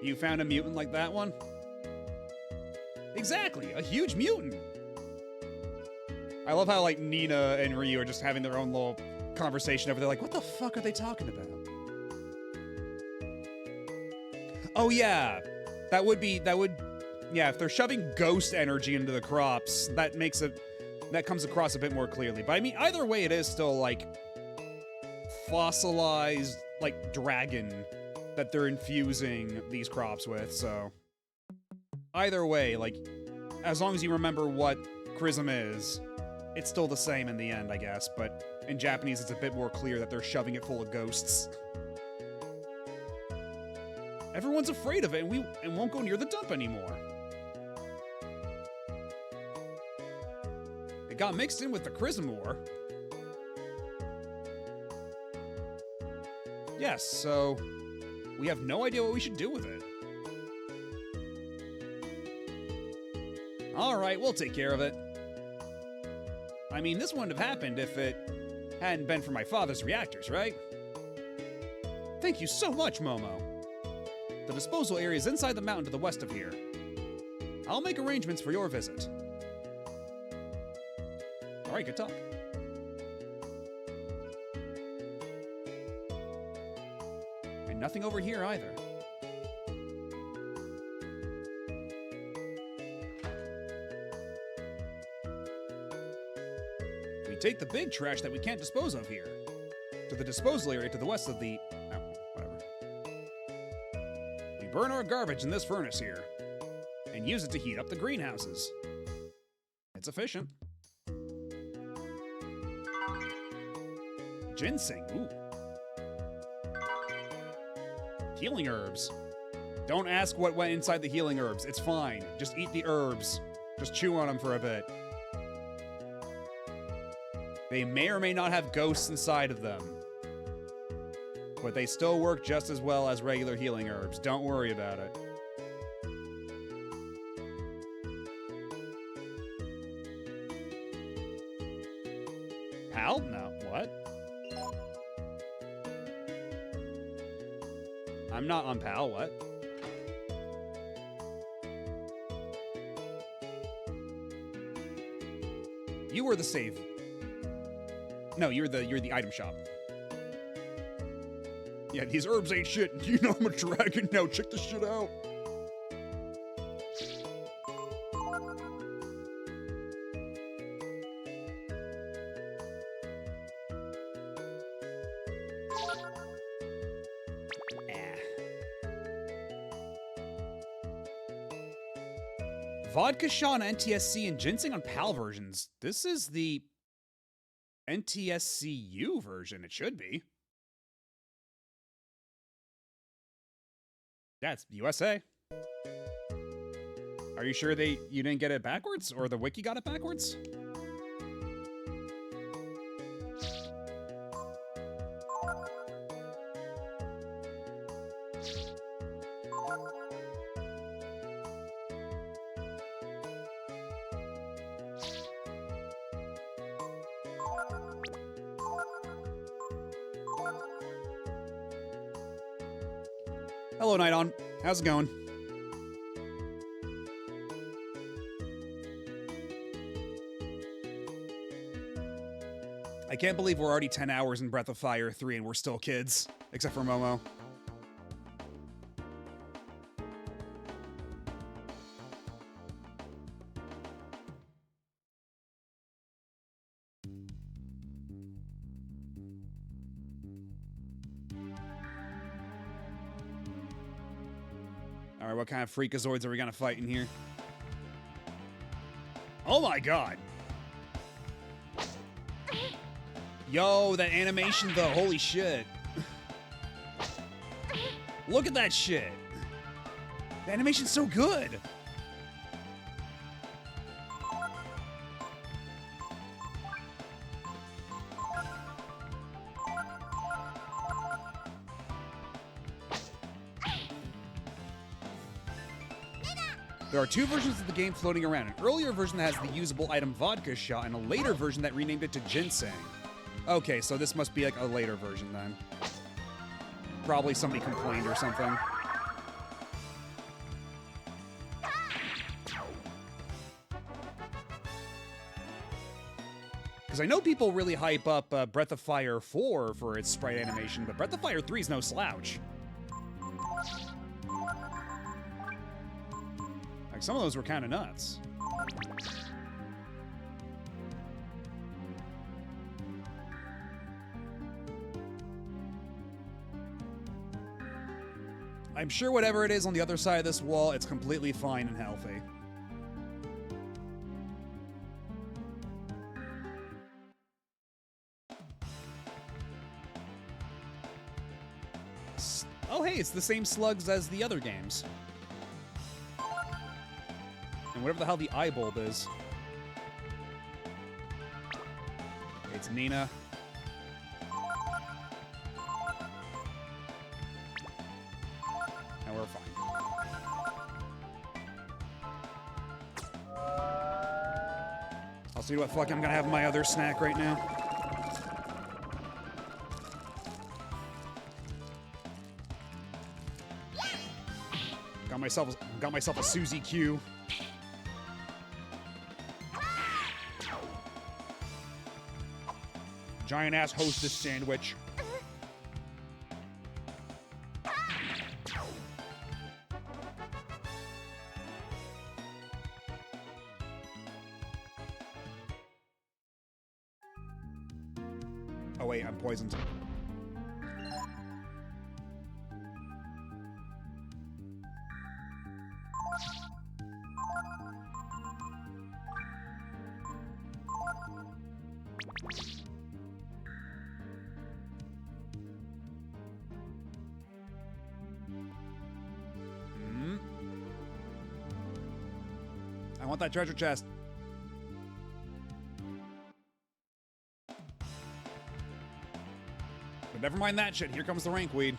You found a mutant like that one? Exactly, a huge mutant. I love how, like, Nina and Ryu are just having their own little conversation over there, like, what the fuck are they talking about? Oh, yeah. Yeah, if they're shoving ghost energy into the crops, that comes across a bit more clearly. But I mean, either way, it is still, like, fossilized, like, dragon that they're infusing these crops with, so... Either way, like, as long as you remember what Chrism is, it's still the same in the end, I guess, but in Japanese it's a bit more clear that they're shoving it full of ghosts. Everyone's afraid of it and won't go near the dump anymore. It got mixed in with the Chrism ore. Yes, so we have no idea what we should do with it. Alright, we'll take care of it. I mean, this wouldn't have happened if it hadn't been for my father's reactors, right? Thank you so much, Momo. The disposal area is inside the mountain to the west of here. I'll make arrangements for your visit. Alright, good talk. And nothing over here either. We take the big trash that we can't dispose of here to the disposal area to the west of the... Oh, whatever. We burn our garbage in this furnace here and use it to heat up the greenhouses. It's efficient. Ginseng, ooh. Healing herbs. Don't ask what went inside the healing herbs. It's fine. Just eat the herbs. Just chew on them for a bit. They may or may not have ghosts inside of them, but they still work just as well as regular healing herbs. Don't worry about it. Pal? No. What? I'm not on Pal. What? You were the save. No, you're the item shop. Yeah, these herbs ain't shit. You know I'm a dragon now. Check this shit out. Vodka Shaw on NTSC and Ginseng on PAL versions. This is the NTSCU version. It should be. That's USA. Are you sure you didn't get it backwards, or the wiki got it backwards? Hello, Night On. How's it going? I can't believe we're already 10 hours in Breath of Fire 3 and we're still kids, except for Momo. Alright, what kind of freakazoids are we gonna fight in here? Oh my god! Yo, that animation though, holy shit. Look at that shit. The animation's so good. There are two versions of the game floating around. An earlier version that has the usable item Vodka Shot, and a later version that renamed it to Ginseng. Okay, so this must be like a later version then. Probably somebody complained or something. Because I know people really hype up Breath of Fire 4 for its sprite animation, but Breath of Fire 3 is no slouch. Like, some of those were kind of nuts. I'm sure whatever it is on the other side of this wall, it's completely fine and healthy. Oh hey, it's the same slugs as the other games. And whatever the hell the eye bulb is. It's Nina. And we're fine. I'll see what fuck I'm gonna have my other snack right now. Got myself a Suzy Q. Giant ass Hostess sandwich. Oh wait, I'm poisoned. I want that treasure chest. But never mind that shit. Here comes the rank weed.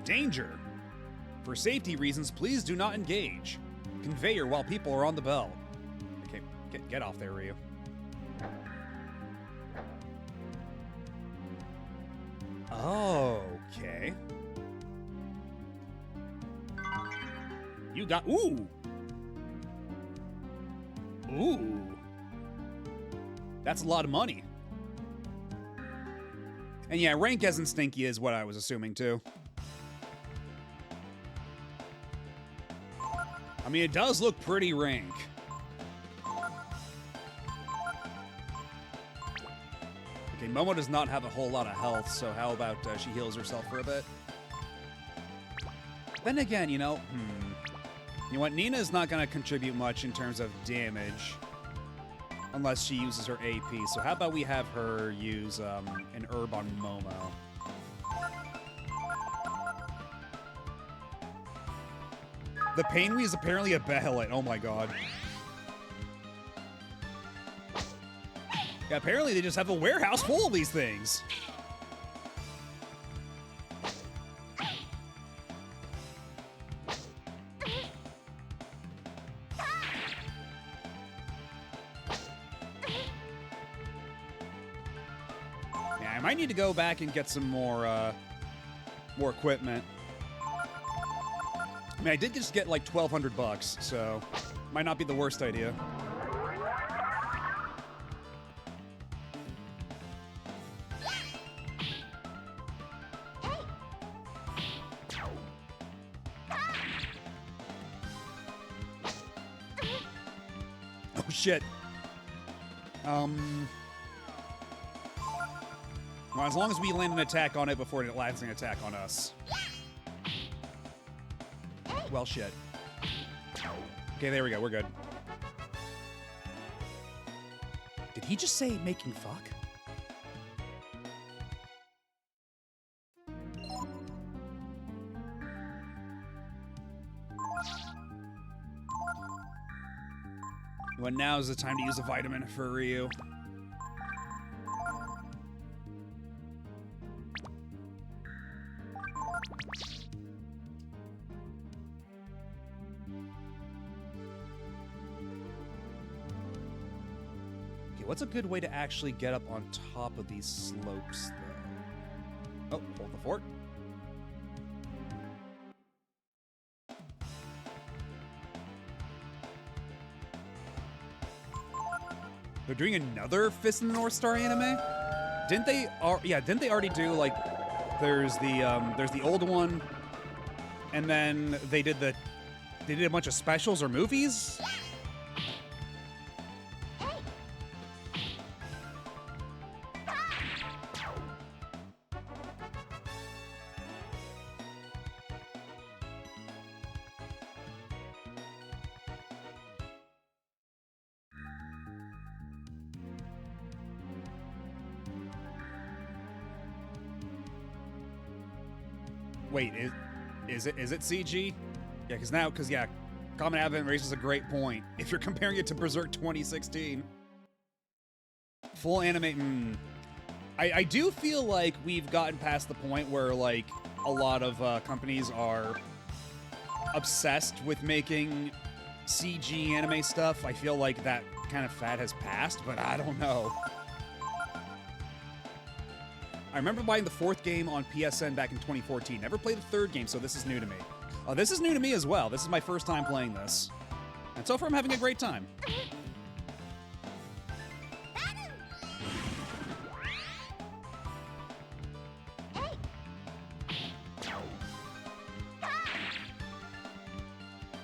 Danger. For safety reasons, please do not engage. Conveyor while people are on the bell. Okay, get off there, Ryu. Okay. You got... Ooh! Ooh. That's a lot of money. And yeah, rank isn't stinky is what I was assuming too. I mean, it does look pretty rank. Okay, Momo does not have a whole lot of health, so how about she heals herself for a bit? Then again, you know what? Nina is not going to contribute much in terms of damage unless she uses her AP. So how about we have her use an herb on Momo? The Painwee is apparently a Behelit. Oh my god. Yeah, apparently they just have a warehouse full of these things. Yeah, I might need to go back and get some more equipment. I mean, I did just get like 1,200 bucks, so might not be the worst idea. Oh shit. Well, as long as we land an attack on it before it lands an attack on us. Well, shit. Okay, there we go. We're good. Did he just say making fuck? Well, now is the time to use a vitamin for Ryu. What's a good way to actually get up on top of these slopes, though? Oh, hold the fort. They're doing another Fist in the North Star anime? Didn't they? Yeah, didn't they already do like? There's the old one, and then they did a bunch of specials or movies. Wait, is it CG? Yeah, because Common Advent raises a great point. If you're comparing it to Berserk 2016, full anime. I do feel like we've gotten past the point where like a lot of companies are obsessed with making CG anime stuff. I feel like that kind of fad has passed, but I don't know. I remember buying the 4th game on PSN back in 2014. Never played the 3rd game, so this is new to me. This is new to me as well. This is my first time playing this. And so far, I'm having a great time.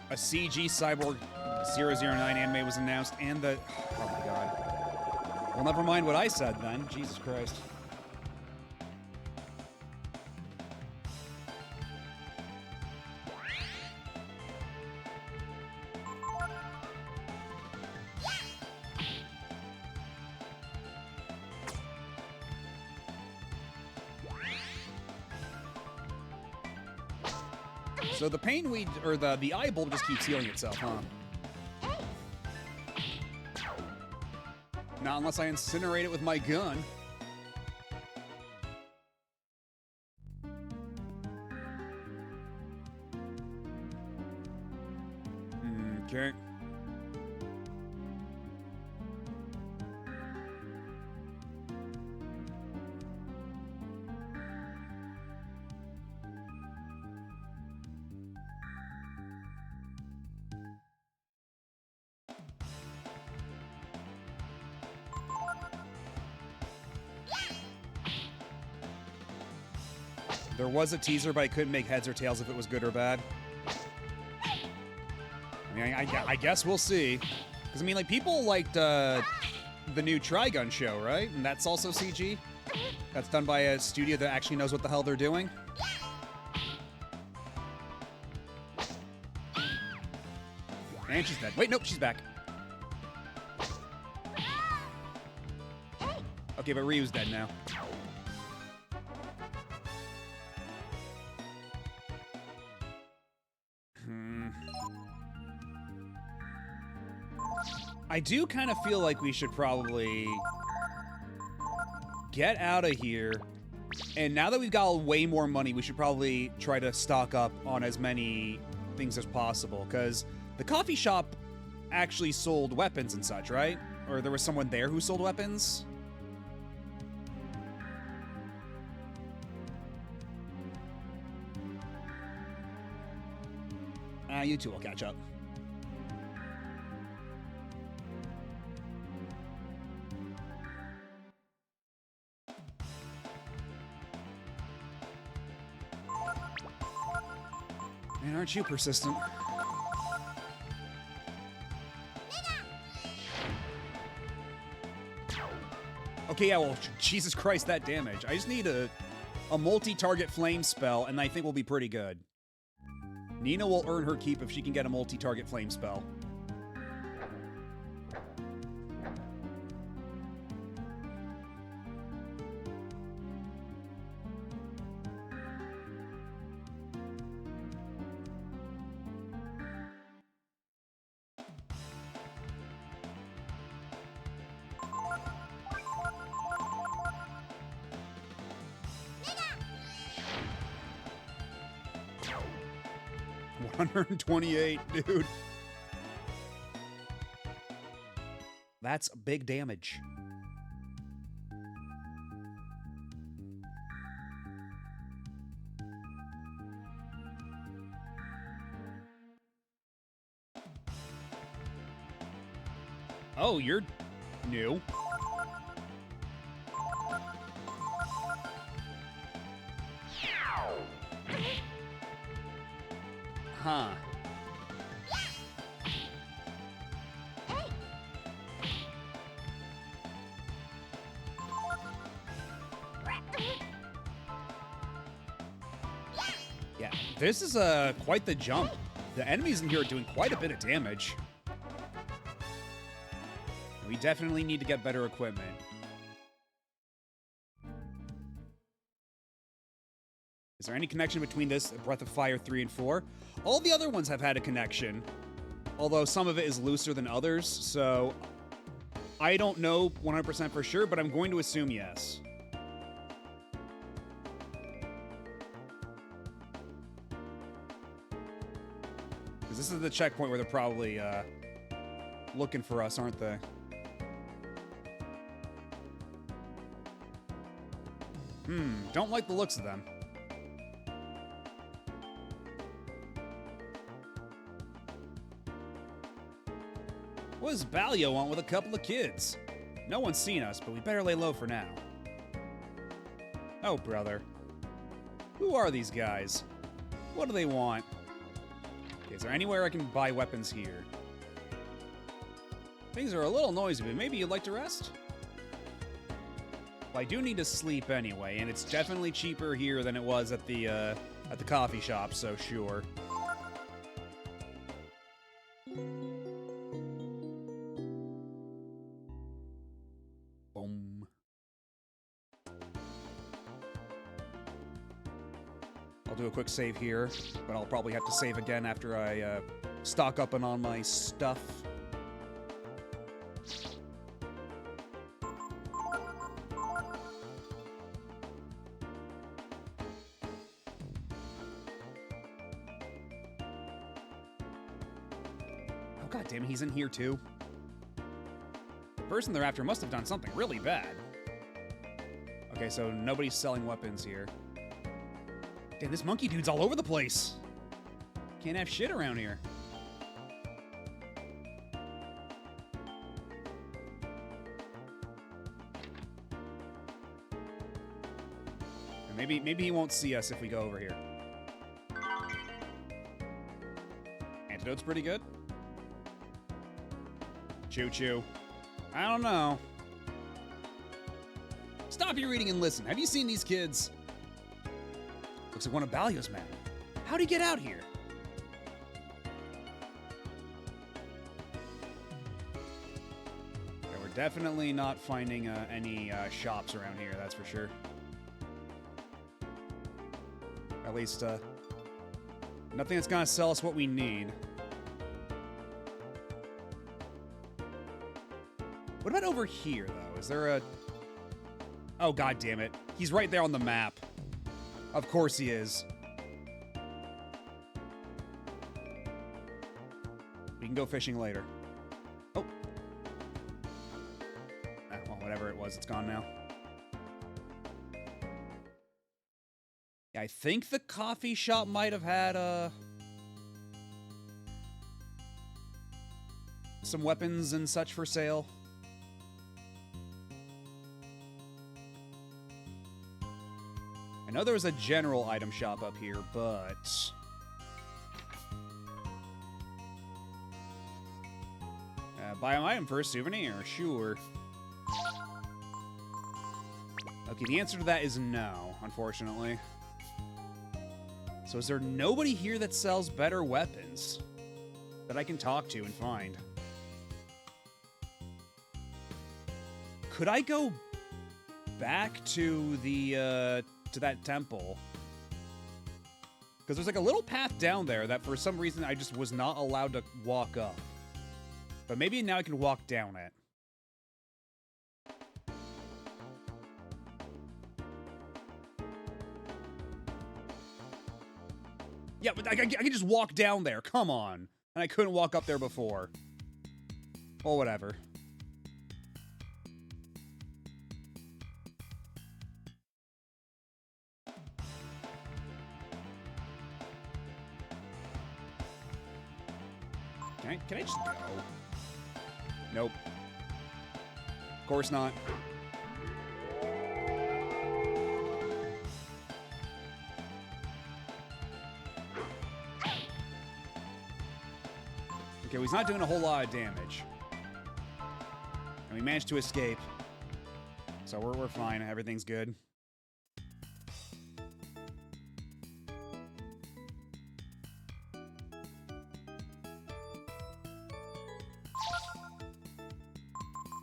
A CG Cyborg 009 anime was announced, and the... Oh my god. Well, never mind what I said then. Jesus Christ. So the Painweed, or the eye bulb just keeps healing itself, huh? Not unless I incinerate it with my gun. Okay. There was a teaser, but I couldn't make heads or tails if it was good or bad. I mean, I guess we'll see. Because, I mean, like, people liked the new Trigun show, right? And that's also CG? That's done by a studio that actually knows what the hell they're doing? And she's dead. Wait, nope, she's back. Okay, but Ryu's dead now. I do kind of feel like we should probably get out of here. And now that we've got way more money, we should probably try to stock up on as many things as possible. Because the coffee shop actually sold weapons and such, right? Or there was someone there who sold weapons? You two will catch up. Man, aren't you persistent? Okay, yeah, well, Jesus Christ, that damage. I just need a multi-target flame spell, and I think we'll be pretty good. Nina will earn her keep if she can get a multi-target flame spell. $128, dude. That's big damage. Oh, you're new. Huh. Yeah, this is quite the jump. The enemies in here are doing quite a bit of damage. We definitely need to get better equipment. Is there any connection between this Breath of Fire 3 and 4? All the other ones have had a connection, although some of it is looser than others, so I don't know 100% for sure, but I'm going to assume yes. Because this is the checkpoint where they're probably looking for us, aren't they? Don't like the looks of them. What does Balio want with a couple of kids? No one's seen us, but we better lay low for now. Oh, brother. Who are these guys? What do they want? Okay, is there anywhere I can buy weapons here? Things are a little noisy, but maybe you'd like to rest? Well, I do need to sleep anyway, and it's definitely cheaper here than it was at the coffee shop, so sure. Boom. I'll do a quick save here, but I'll probably have to save again after I stock up on my stuff. God damn it, he's in here too. The person they're after must have done something really bad. Okay, so nobody's selling weapons here. Damn, this monkey dude's all over the place. Can't have shit around here. And maybe he won't see us if we go over here. Antidote's pretty good. Choo-choo. I don't know. Stop your reading and listen. Have you seen these kids? Looks like one of Balio's men. How'd he get out here? Yeah, we're definitely not finding any shops around here, that's for sure. At least, nothing that's gonna sell us what we need. What about over here, though? Is there a... Oh, god damn it. He's right there on the map. Of course he is. We can go fishing later. Oh. Ah, well, whatever it was, it's gone now. Yeah, I think the coffee shop might have had, some weapons and such for sale. I know there was a general item shop up here, but... buy an item for a souvenir, sure. Okay, the answer to that is no, unfortunately. So is there nobody here that sells better weapons that I can talk to and find? Could I go back to the, to that temple? Because there's like a little path down there that for some reason I just was not allowed to walk up. But maybe now I can walk down it. Yeah, but I can just walk down there. Come on. And I couldn't walk up there before. Well, whatever. Can I just go? Nope. Of course not. Okay, well, he's not doing a whole lot of damage. And we managed to escape. So we're fine. Everything's good.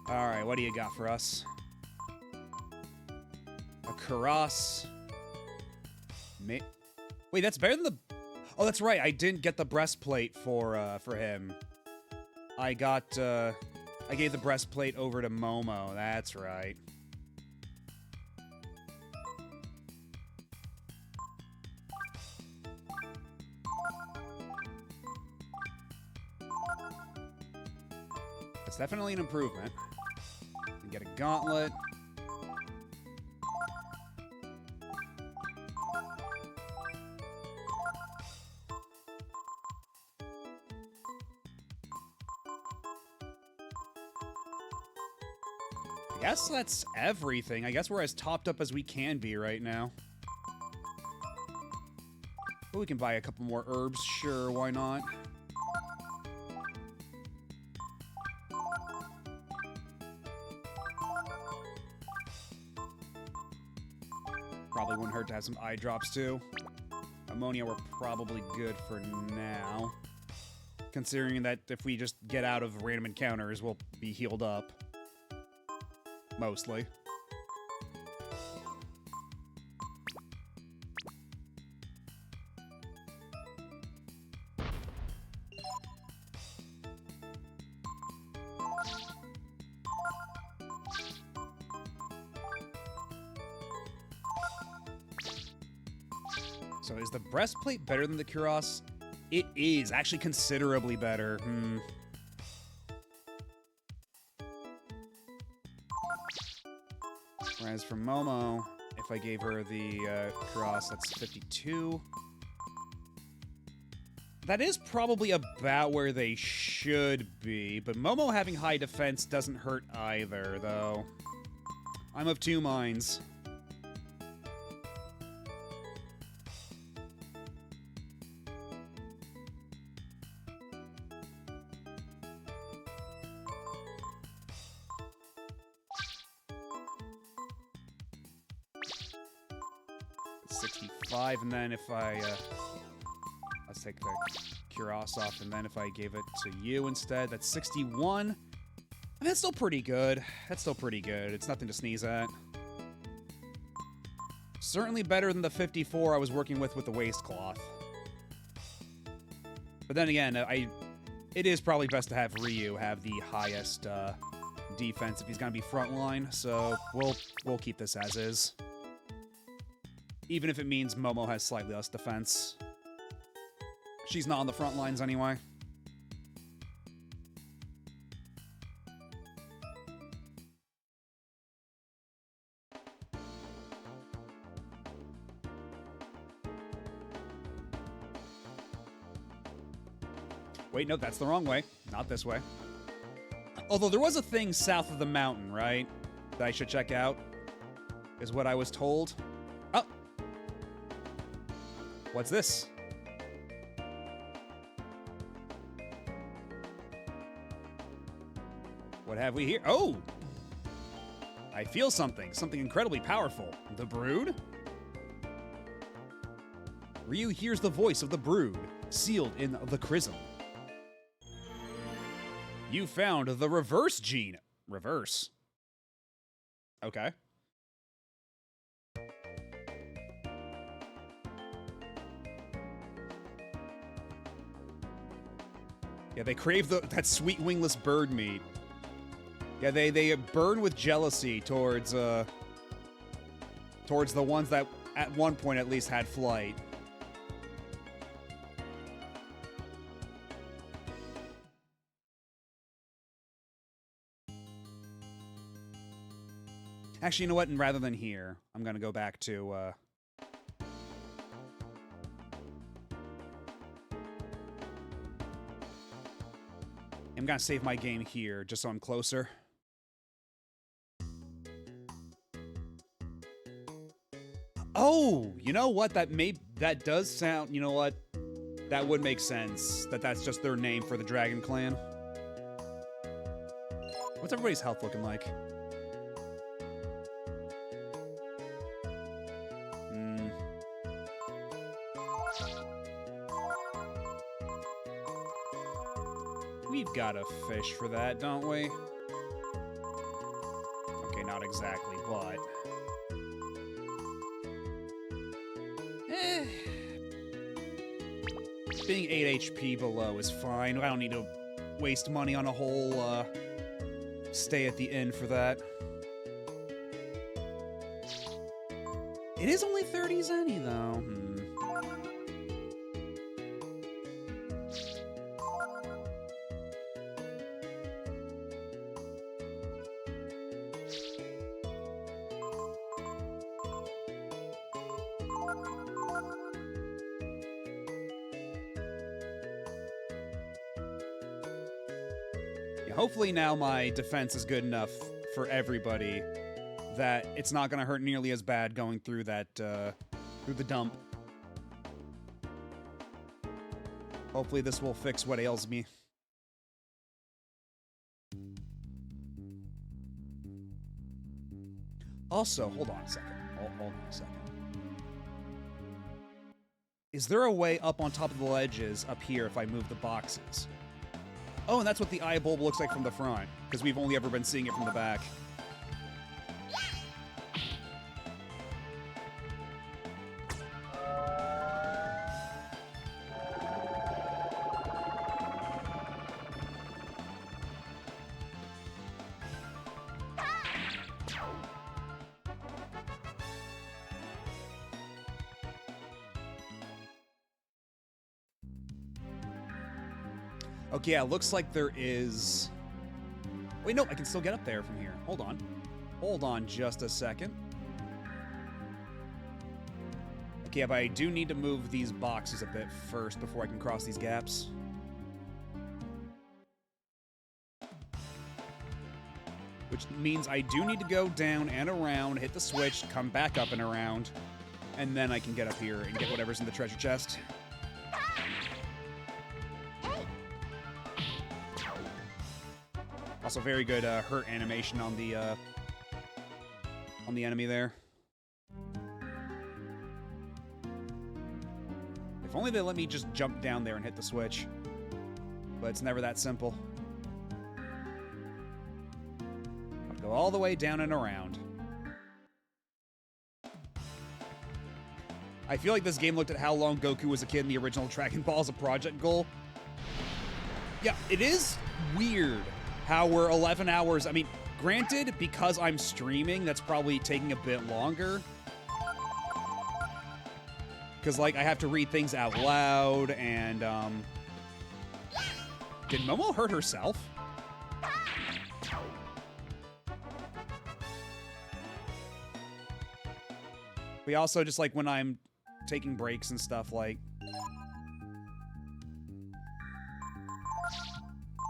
Alright, what do you got for us? A Karas. Wait, that's better than the... Oh, that's right. I didn't get the breastplate for him. I got, I gave the breastplate over to Momo. That's right. It's definitely an improvement. Get a gauntlet. I guess that's everything. I guess we're as topped up as we can be right now. But we can buy a couple more herbs. Sure, why not? Probably wouldn't hurt to have some eye drops too. Ammonia we're probably good for now. Considering that if we just get out of random encounters, we'll be healed up. Mostly. So is the breastplate better than the cuirass? It is, actually considerably better. Whereas for Momo, if I gave her the cross, that's 52. That is probably about where they should be, but Momo having high defense doesn't hurt either, though. I'm of two minds. And then if I, let's take the Cuirass off, and then if I gave it to you instead, that's 61. I mean, that's still pretty good. That's still pretty good. It's nothing to sneeze at. Certainly better than the 54 I was working with the waistcloth. But then again, it is probably best to have Ryu have the highest defense if he's gonna be frontline, so we'll keep this as is. Even if it means Momo has slightly less defense. She's not on the front lines anyway. Wait, no, that's the wrong way. Not this way. Although there was a thing south of the mountain, right? That I should check out, is what I was told. Oh! What's this? What have we here? Oh! I feel something. Something incredibly powerful. The Brood? Ryu hears the voice of the Brood, sealed in the Chrism. You found the reverse gene. Reverse. Okay. Yeah, they crave that sweet wingless bird meat. Yeah, they burn with jealousy towards the ones that at one point at least had flight. Actually, you know what? And rather than here, I'm gonna go back to I'm gonna save my game here, just so I'm closer. Oh, you know what? That does sound. You know what? That would make sense. That's just their name for the Dragon Clan. What's everybody's health looking like? We've got a fish for that, don't we? Okay, not exactly, but... Being 8 HP below is fine. I don't need to waste money on a whole, stay at the inn for that. It is only 30 zenny, though. Hopefully now my defense is good enough for everybody that it's not going to hurt nearly as bad going through that, through the dump. Hopefully this will fix what ails me. Also, hold on a second. Hold on a second. Is there a way up on top of the ledges up here if I move the boxes? Oh, and that's what the eye bulb looks like from the front, because we've only ever been seeing it from the back. Okay, yeah, looks like there is... Wait, no, I can still get up there from here. Hold on. Hold on just a second. Okay, but I do need to move these boxes a bit first before I can cross these gaps. Which means I do need to go down and around, hit the switch, come back up and around, and then I can get up here and get whatever's in the treasure chest. Also, very good hurt animation on the enemy there. If only they let me just jump down there and hit the switch. But it's never that simple. I'll go all the way down and around. I feel like this game looked at how long Goku was a kid in the original Dragon Ball as a project goal. Yeah, it is weird how we're 11 hours. I mean, granted, because I'm streaming, that's probably taking a bit longer. Because, like, I have to read things out loud, and, Did Momo hurt herself? We also, just, like, when I'm taking breaks and stuff, like...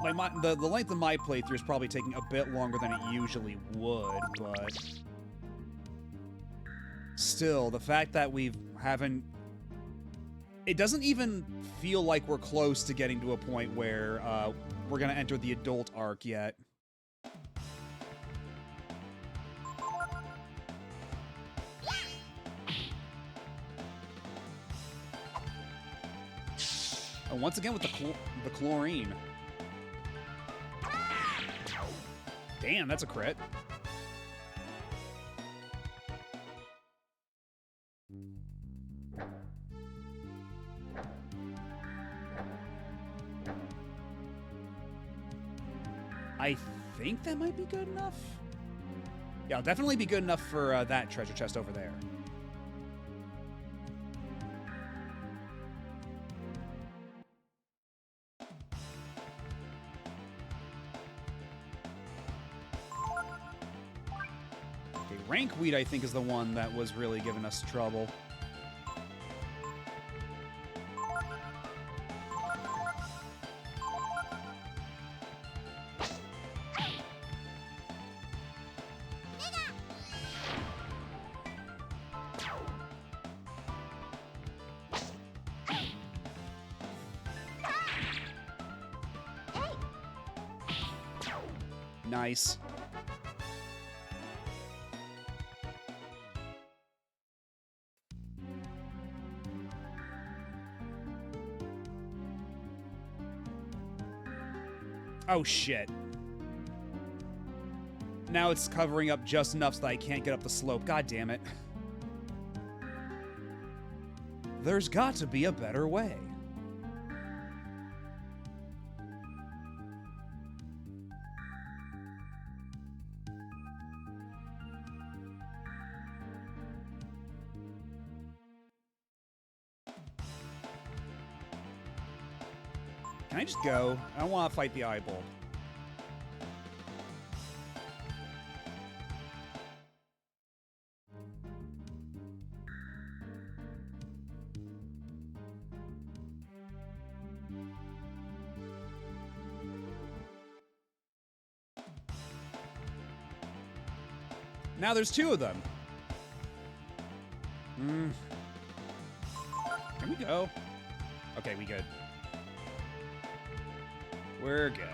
the length of my playthrough is probably taking a bit longer than it usually would, but... Still, the fact that we haven't... It doesn't even feel like we're close to getting to a point where we're going to enter the adult arc yet. And once again with the chlorine. Damn, that's a crit. I think that might be good enough. Yeah, it'll definitely be good enough for that treasure chest over there. Okay, Rankweed, I think, is the one that was really giving us trouble. Nice. Oh, shit. Now it's covering up just enough so that I can't get up the slope. God damn it. There's got to be a better way. Can I just go? I don't want to fight the eyeball. Now there's two of them. Can we go? Okay, we good. We're good.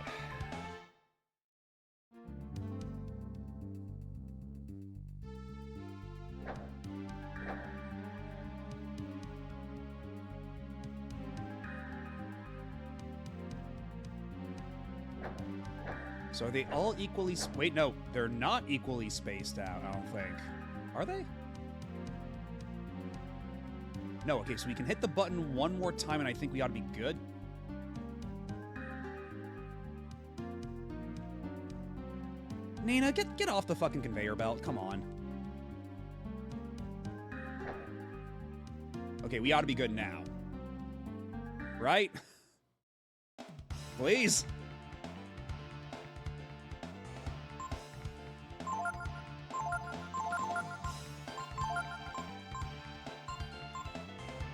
So are they all equally... Wait, no. They're not equally spaced out, I don't think. Are they? No, okay, so we can hit the button one more time and I think we ought to be good. Nina, get off the fucking conveyor belt. Come on. Okay, we ought to be good now. Right? Please.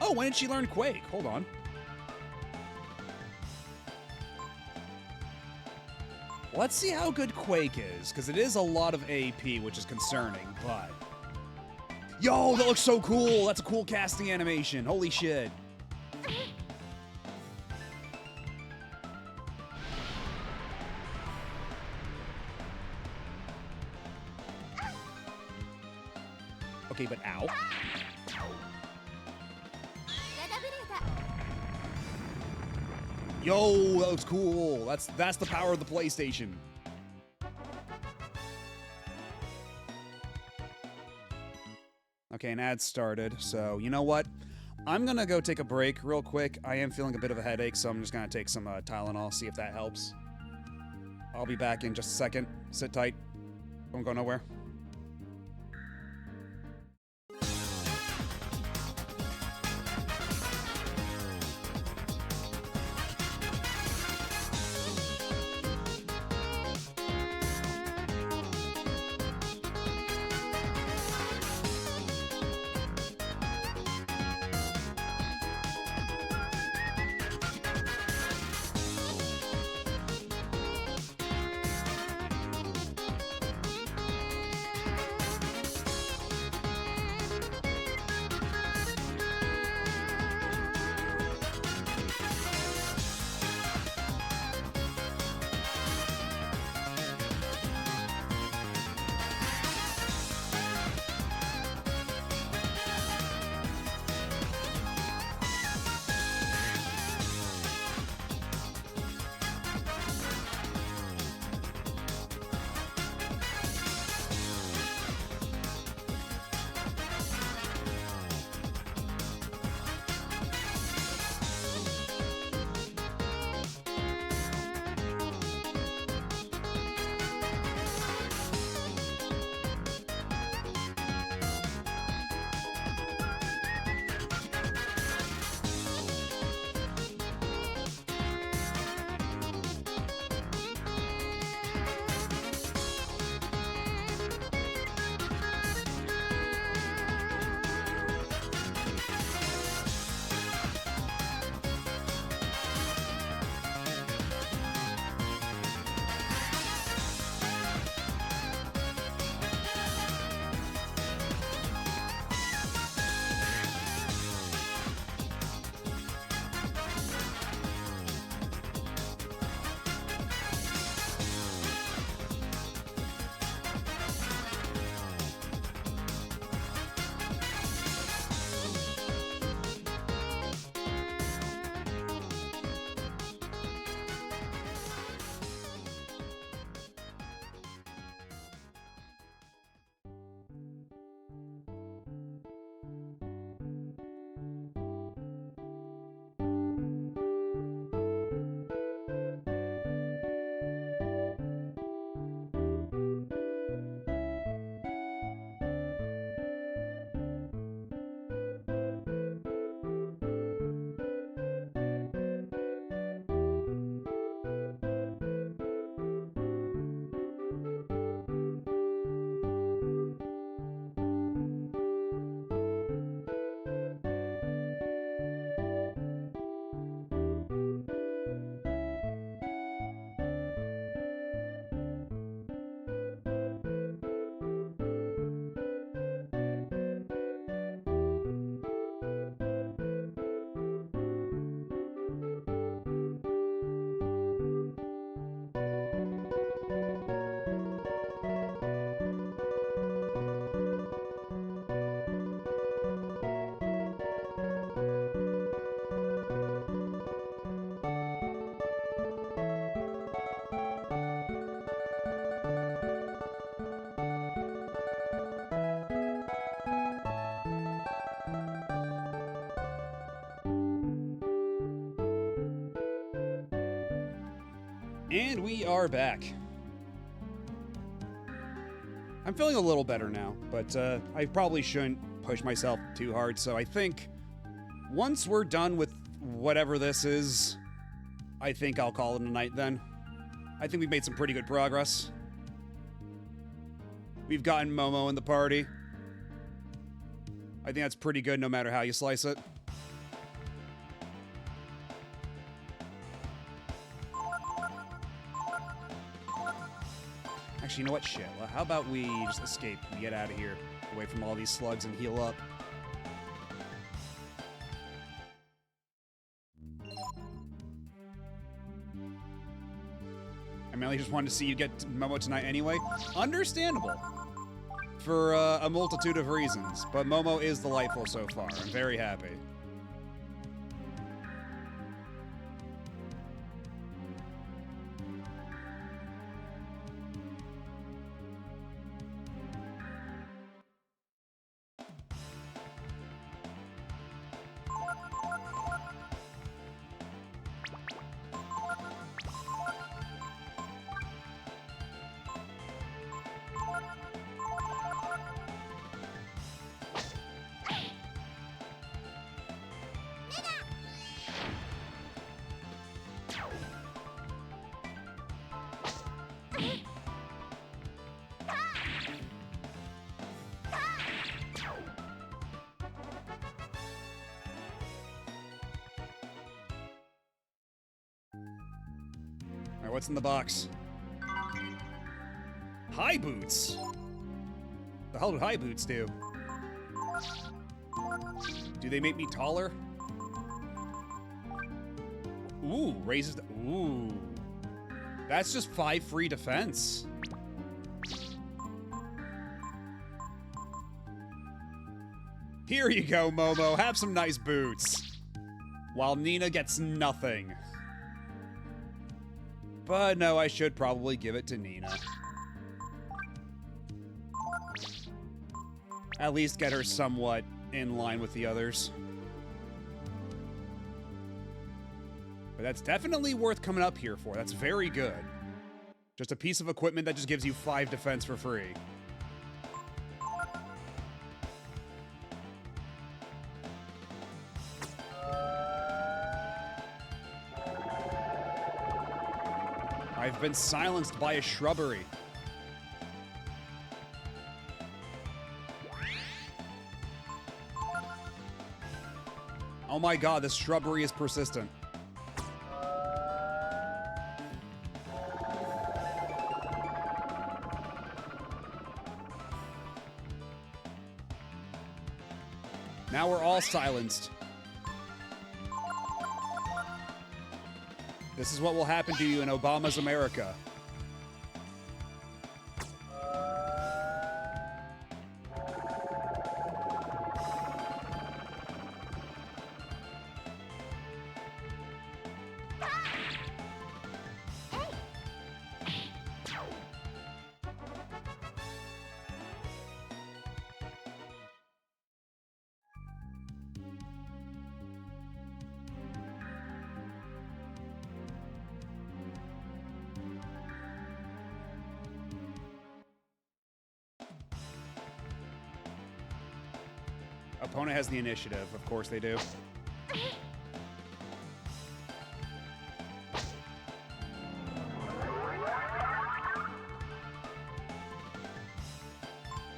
Oh, when did she learn Quake? Hold on. Let's see how good Quake is, because it is a lot of AP, which is concerning, but... Yo, that looks so cool! That's a cool casting animation. Holy shit. Okay, but ow. Yo, that looks cool. That's the power of the PlayStation. Okay, an ad started, so you know what? I'm gonna go take a break real quick. I am feeling a bit of a headache, so I'm just gonna take some Tylenol, see if that helps. I'll be back in just a second. Sit tight. Don't go nowhere. And we are back. I'm feeling a little better now, but I probably shouldn't push myself too hard, so I think once we're done with whatever this is, I think I'll call it a night then. I think we've made some pretty good progress. We've gotten Momo in the party. I think that's pretty good no matter how you slice it. Actually, you know what? Shit. Well, how about we just escape and get out of here, away from all these slugs and heal up. I mainly just wanted to see you get Momo tonight anyway. Understandable. For a multitude of reasons. But Momo is delightful so far. I'm very happy. Alright, what's in the box? High boots! The hell do high boots do? Do they make me taller? Ooh, raises the... Ooh. That's just 5 free defense. Here you go, Momo. Have some nice boots. While Nina gets nothing. But no, I should probably give it to Nina. At least get her somewhat in line with the others. But that's definitely worth coming up here for. That's very good. Just a piece of equipment that just gives you 5 defense for free. I've been silenced by a shrubbery. Oh my god, this shrubbery is persistent. Now we're all silenced. This is what will happen to you in Obama's America. Opponent has the initiative. Of course they do.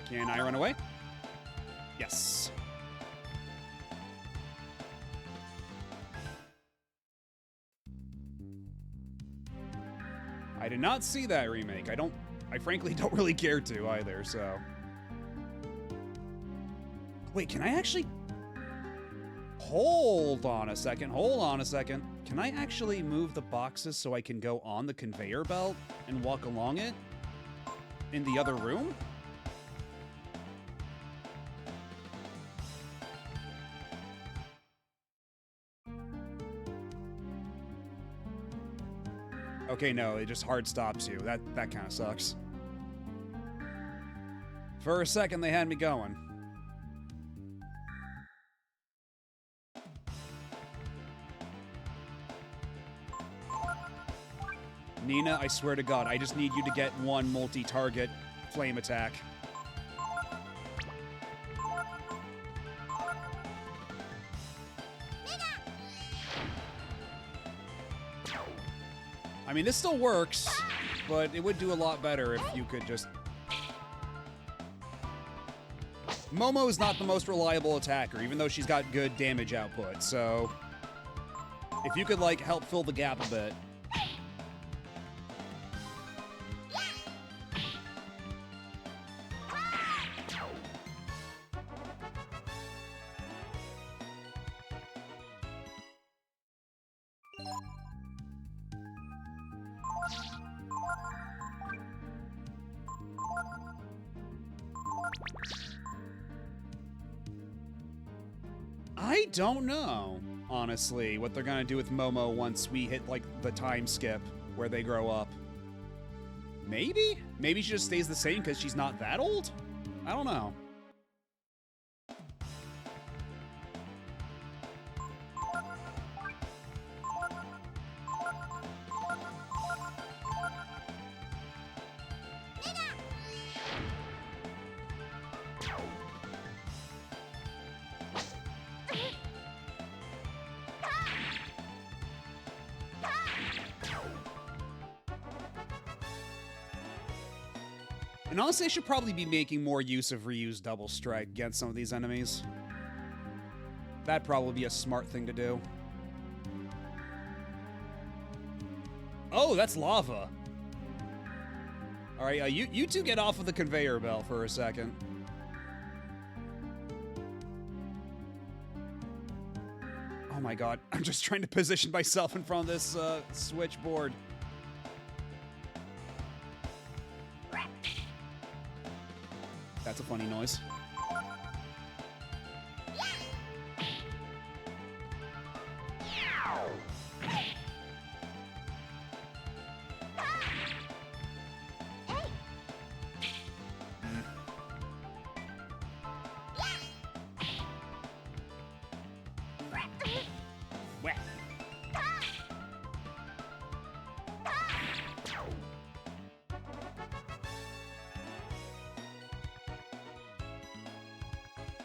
Can I run away? Yes. I did not see that remake. I frankly don't really care to either, so... Wait, can I actually... Hold on a second. Can I actually move the boxes so I can go on the conveyor belt and walk along it? In the other room? Okay, no, it just hard stops you. That kind of sucks. For a second, they had me going. Nina, I swear to God, I just need you to get one multi-target flame attack. I mean, this still works, but it would do a lot better if you could just... Momo's not the most reliable attacker, even though she's got good damage output, so... If you could, like, help fill the gap a bit... I don't know, honestly, what they're gonna do with Momo once we hit, like, the time skip where they grow up. Maybe? Maybe she just stays the same because she's not that old? I don't know. And honestly, I should probably be making more use of Ryu's double strike against some of these enemies. That'd probably be a smart thing to do. Oh, that's lava. All right, you two get off of the conveyor belt for a second. Oh my god, I'm just trying to position myself in front of this switchboard. That's a funny noise.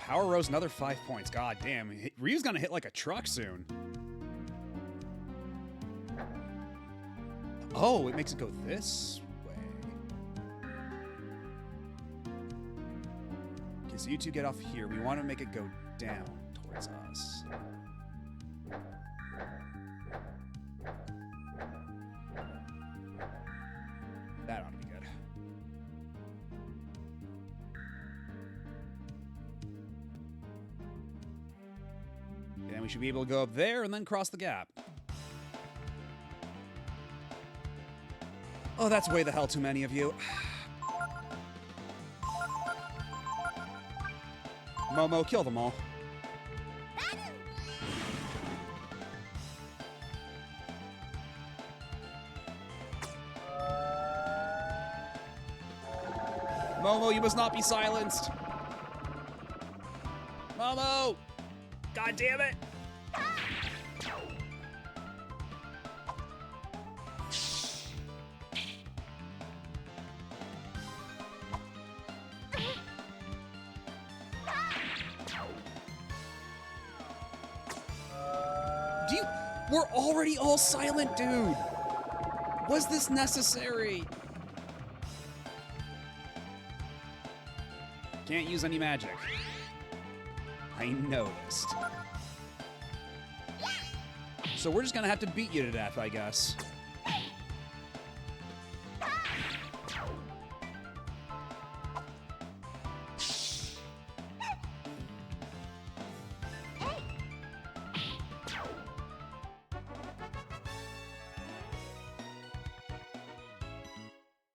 Power rose another 5 points. God damn. Ryu's gonna hit like a truck soon. Oh, it makes it go this way. Okay, so you two get off here. We want to make it go down towards us. That ought to be good. And we should be able to go up there and then cross the gap. Oh, that's way the hell too many of you. Momo, kill them all. Momo, you must not be silenced. Momo! God damn it! We're already all silent, dude! Was this necessary? Can't use any magic. I noticed. So we're just gonna have to beat you to death, I guess.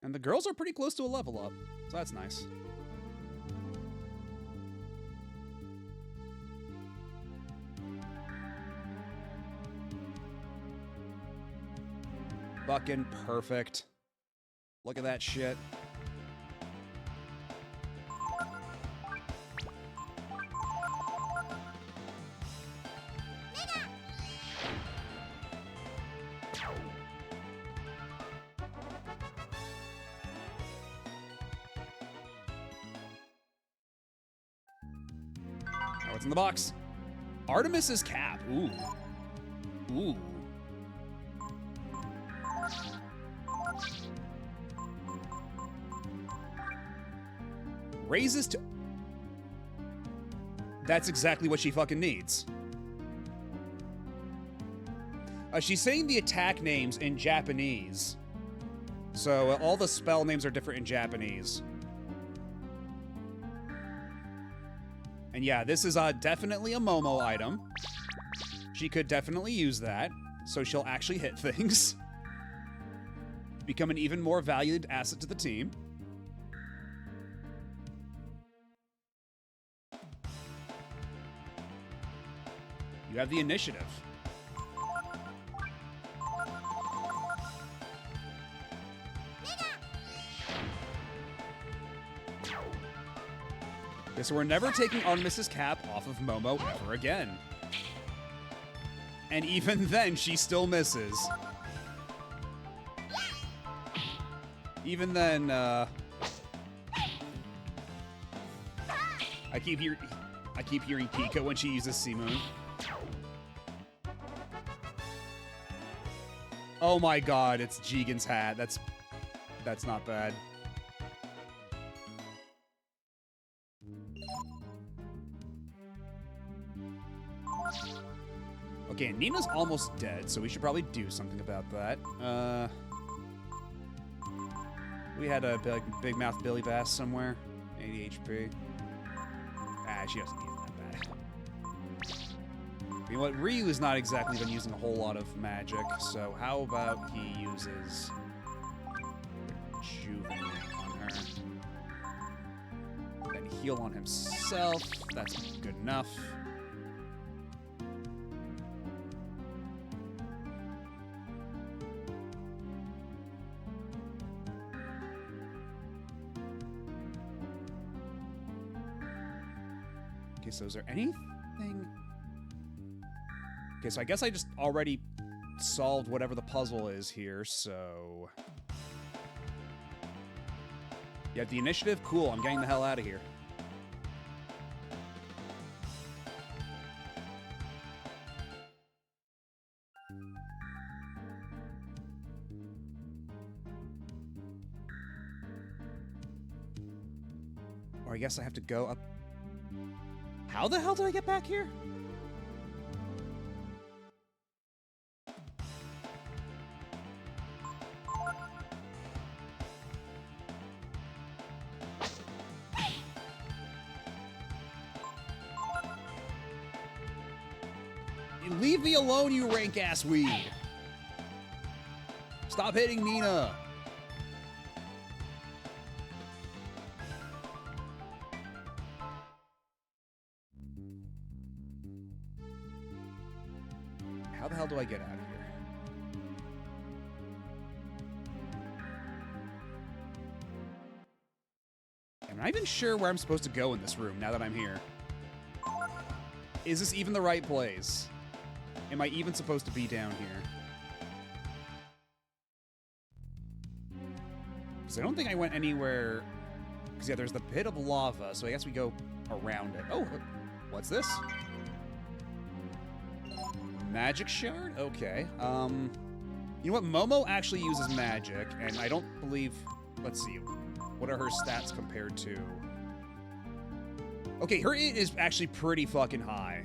And the girls are pretty close to a level up, so that's nice. Fucking perfect. Look at that shit. Now what's in the box? Artemis's cap. Ooh. Ooh. Raises to... That's exactly what she fucking needs. She's saying the attack names in Japanese. So all the spell names are different in Japanese. And yeah, this is definitely a Momo item. She could definitely use that, so she'll actually hit things. Become an even more valued asset to the team. You have the initiative. Okay, so we're never taking Artemis's cap off of Momo ever again. And even then, she still misses. Even then, I keep hearing Pika when she uses Sea Moon. Oh my god, it's Jigen's hat. That's not bad. Okay, Nina's almost dead, so we should probably do something about that. We had a big mouth Billy Bass somewhere. 80 HP. Ah, she doesn't need it that bad. You know what? Ryu has not exactly been using a whole lot of magic, so how about he uses Rejuvenate on her. Then heal on himself. That's good enough. Okay, so is there anything... Okay, so I guess I just already solved whatever the puzzle is here, so... You have the initiative? Cool, I'm getting the hell out of here. Or I guess I have to go up... How the hell did I get back here? Leave me alone, you rank-ass weed! Stop hitting Nina! How the hell do I get out of here? I'm not even sure where I'm supposed to go in this room now that I'm here. Is this even the right place? Am I even supposed to be down here? Because I don't think I went anywhere... Because, yeah, there's the pit of lava, so I guess we go around it. Oh, what's this? Magic shard? Okay. You know what? Momo actually uses magic, and I don't believe... Let's see. What are her stats compared to... Okay, her int is actually pretty fucking high.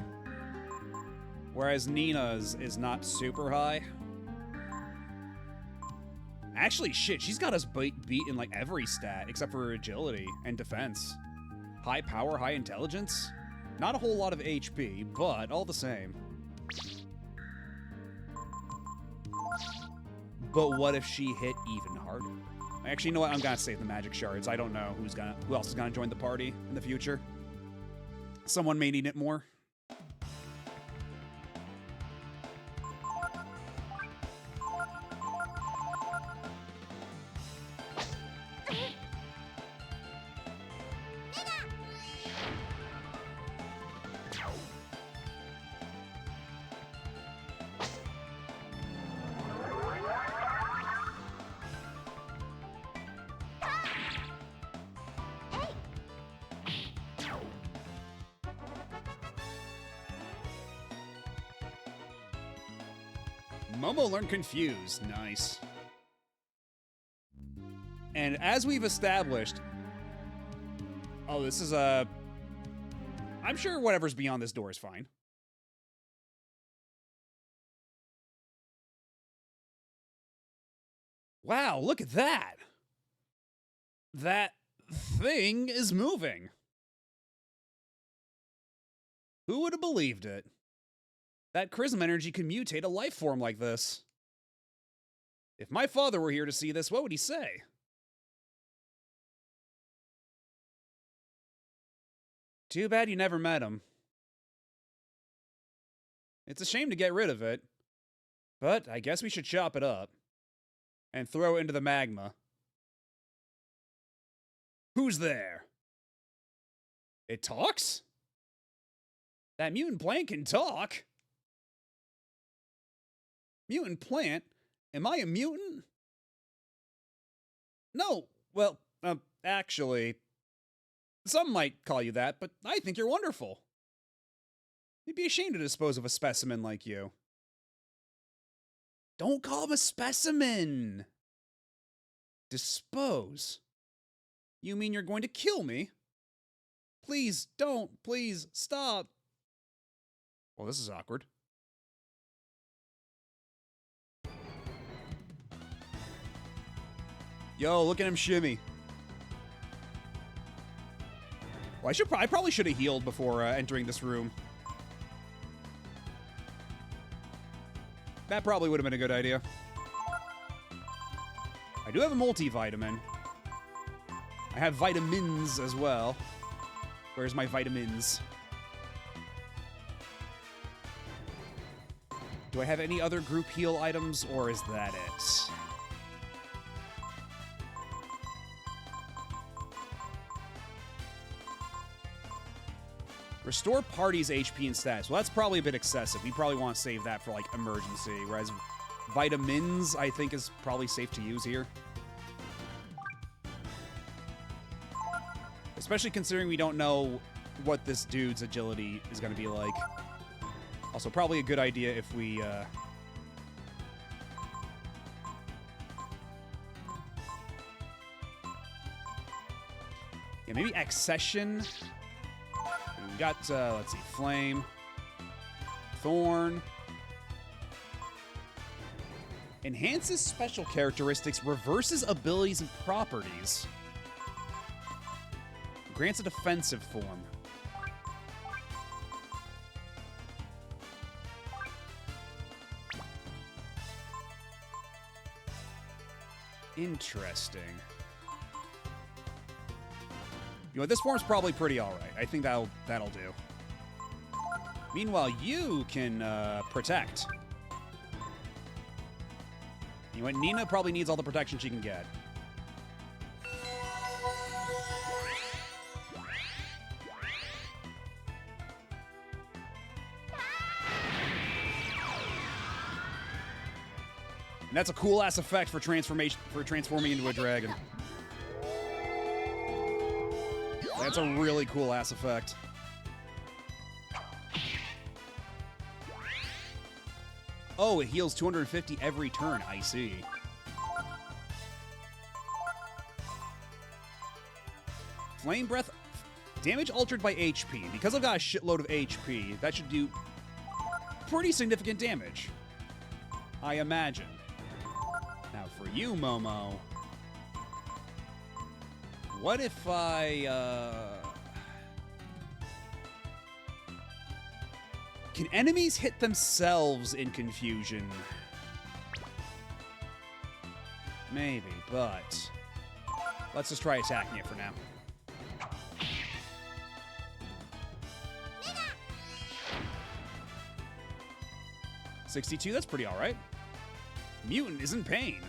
Whereas Nina's is not super high. Actually, shit, she's got us beat in like every stat except for her agility and defense. High power, high intelligence. Not a whole lot of HP, but all the same. But what if she hit even harder? Actually, you know what? I'm gonna save the magic shards. I don't know who else is gonna join the party in the future. Someone may need it more. Momo learned Confuse. Nice. And as we've established... Oh, this is a... I'm sure whatever's beyond this door is fine. Wow, look at that! That thing is moving. Who would have believed it? That Chrism energy can mutate a life form like this. If my father were here to see this, what would he say? Too bad you never met him. It's a shame to get rid of it, but I guess we should chop it up and throw it into the magma. Who's there? It talks? That mutant plant can talk? Mutant plant? Am I a mutant? No. Well, actually, some might call you that, but I think you're wonderful. You'd be ashamed to dispose of a specimen like you. Don't call him a specimen. Dispose? You mean you're going to kill me? Please don't. Please stop. Well, this is awkward. Yo, look at him shimmy. Well, I probably should have healed before entering this room. That probably would have been a good idea. I do have a multivitamin. I have vitamins as well. Where's my vitamins? Do I have any other group heal items, or is that it? Restore party's HP and stats. Well, that's probably a bit excessive. We probably want to save that for, like, emergency. Whereas vitamins, I think, is probably safe to use here. Especially considering we don't know what this dude's agility is going to be like. Also, probably a good idea if we, yeah, maybe Accession. We got, let's see, Flame, Thorn. Enhances special characteristics, reverses abilities and properties. Grants a defensive form. Interesting. You know, this form's probably pretty alright. I think that'll do. Meanwhile, you can protect. You know what? Nina probably needs all the protection she can get. And that's a cool-ass effect for transforming into a dragon. That's a really cool-ass effect. Oh, it heals 250 every turn. I see. Flame Breath. Damage altered by HP. Because I've got a shitload of HP, that should do pretty significant damage, I imagine. Now, for you, Momo, what if can enemies hit themselves in confusion? Maybe, but let's just try attacking it for now. $62, that's pretty alright. Mutant is in pain.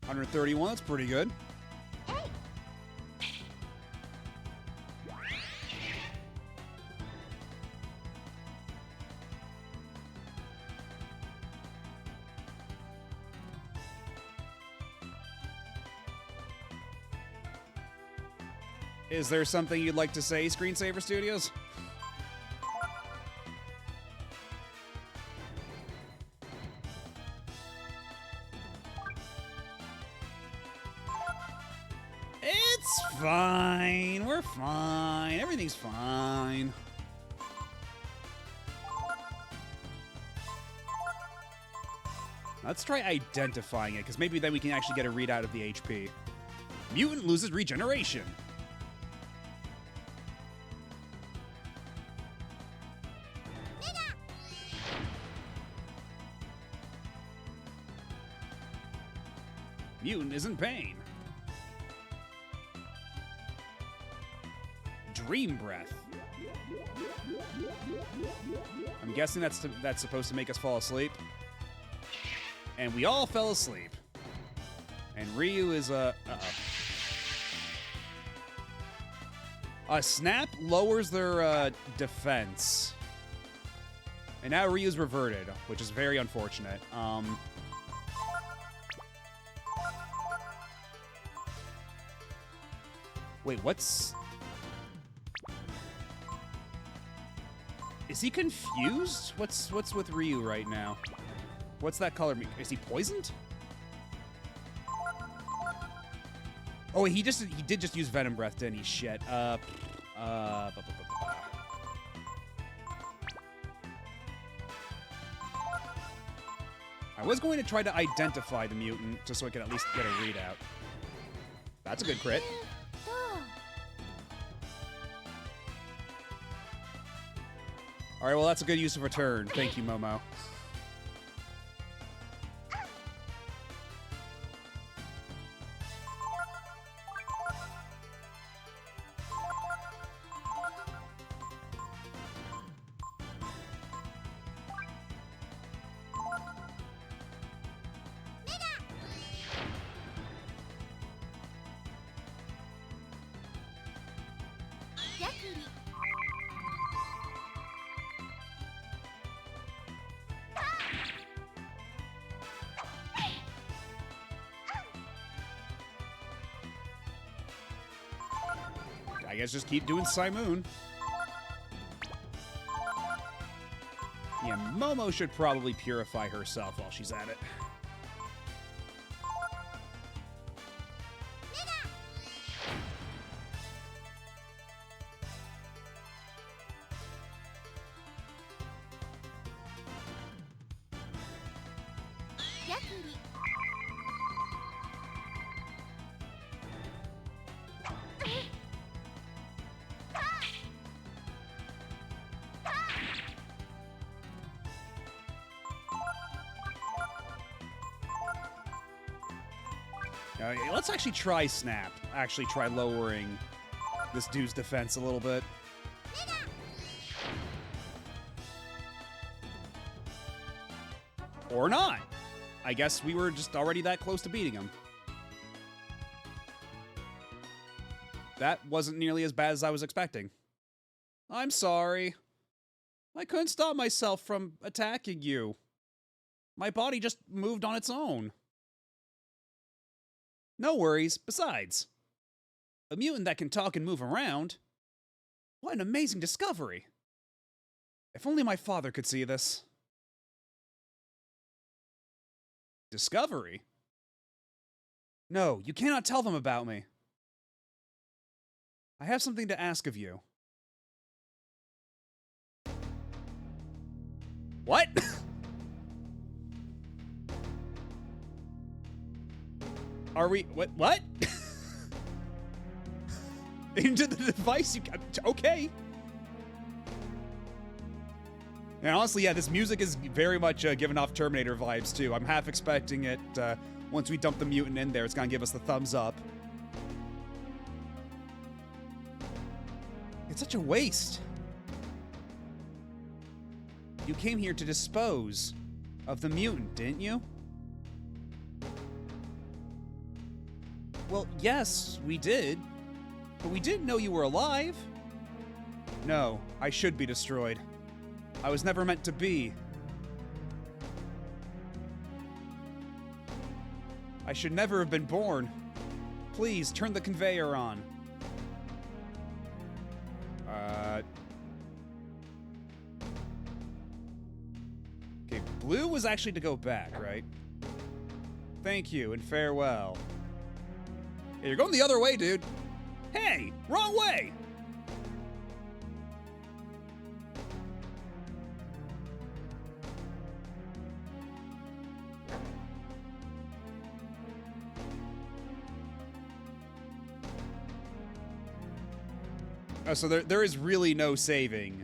$131, that's pretty good. Is there something you'd like to say, Screensaver Studios? It's fine. We're fine. Everything's fine. Let's try identifying it, because maybe then we can actually get a readout of the HP. Mutant loses regeneration. Mutant is in pain. Dream breath. I'm guessing that's supposed to make us fall asleep. And we all fell asleep. And Ryu is Snap lowers their defense. And now Ryu's reverted, which is very unfortunate. Wait, what's... Is he confused? What's with Ryu right now? What's that color mean? Is he poisoned? Oh, he did just use Venom Breath, didn't he? Shit. I was going to try to identify the mutant just so I could at least get a readout. That's a good crit. Alright, well, that's a good use of a turn. Thank you, Momo. I guess just keep doing Simoon. Yeah, Momo should probably purify herself while she's at it. Let's actually try Snap. Actually try lowering this dude's defense a little bit. Or not. I guess we were just already that close to beating him. That wasn't nearly as bad as I was expecting. I'm sorry. I couldn't stop myself from attacking you. My body just moved on its own. No worries. Besides, a mutant that can talk and move around. What an amazing discovery. If only my father could see this. Discovery? No, you cannot tell them about me. I have something to ask of you. What? Are we... What? Into the device you... Okay. And honestly, yeah, this music is very much giving off Terminator vibes, too. I'm half expecting it, once we dump the mutant in there, it's gonna give us the thumbs up. It's such a waste. You came here to dispose of the mutant, didn't you? Well, yes, we did. But we didn't know you were alive. No, I should be destroyed. I was never meant to be. I should never have been born. Please, turn the conveyor on. Okay, blue was actually to go back, right? Thank you, and farewell. Hey, you're going the other way, dude. Hey, wrong way! Oh, so there is really no saving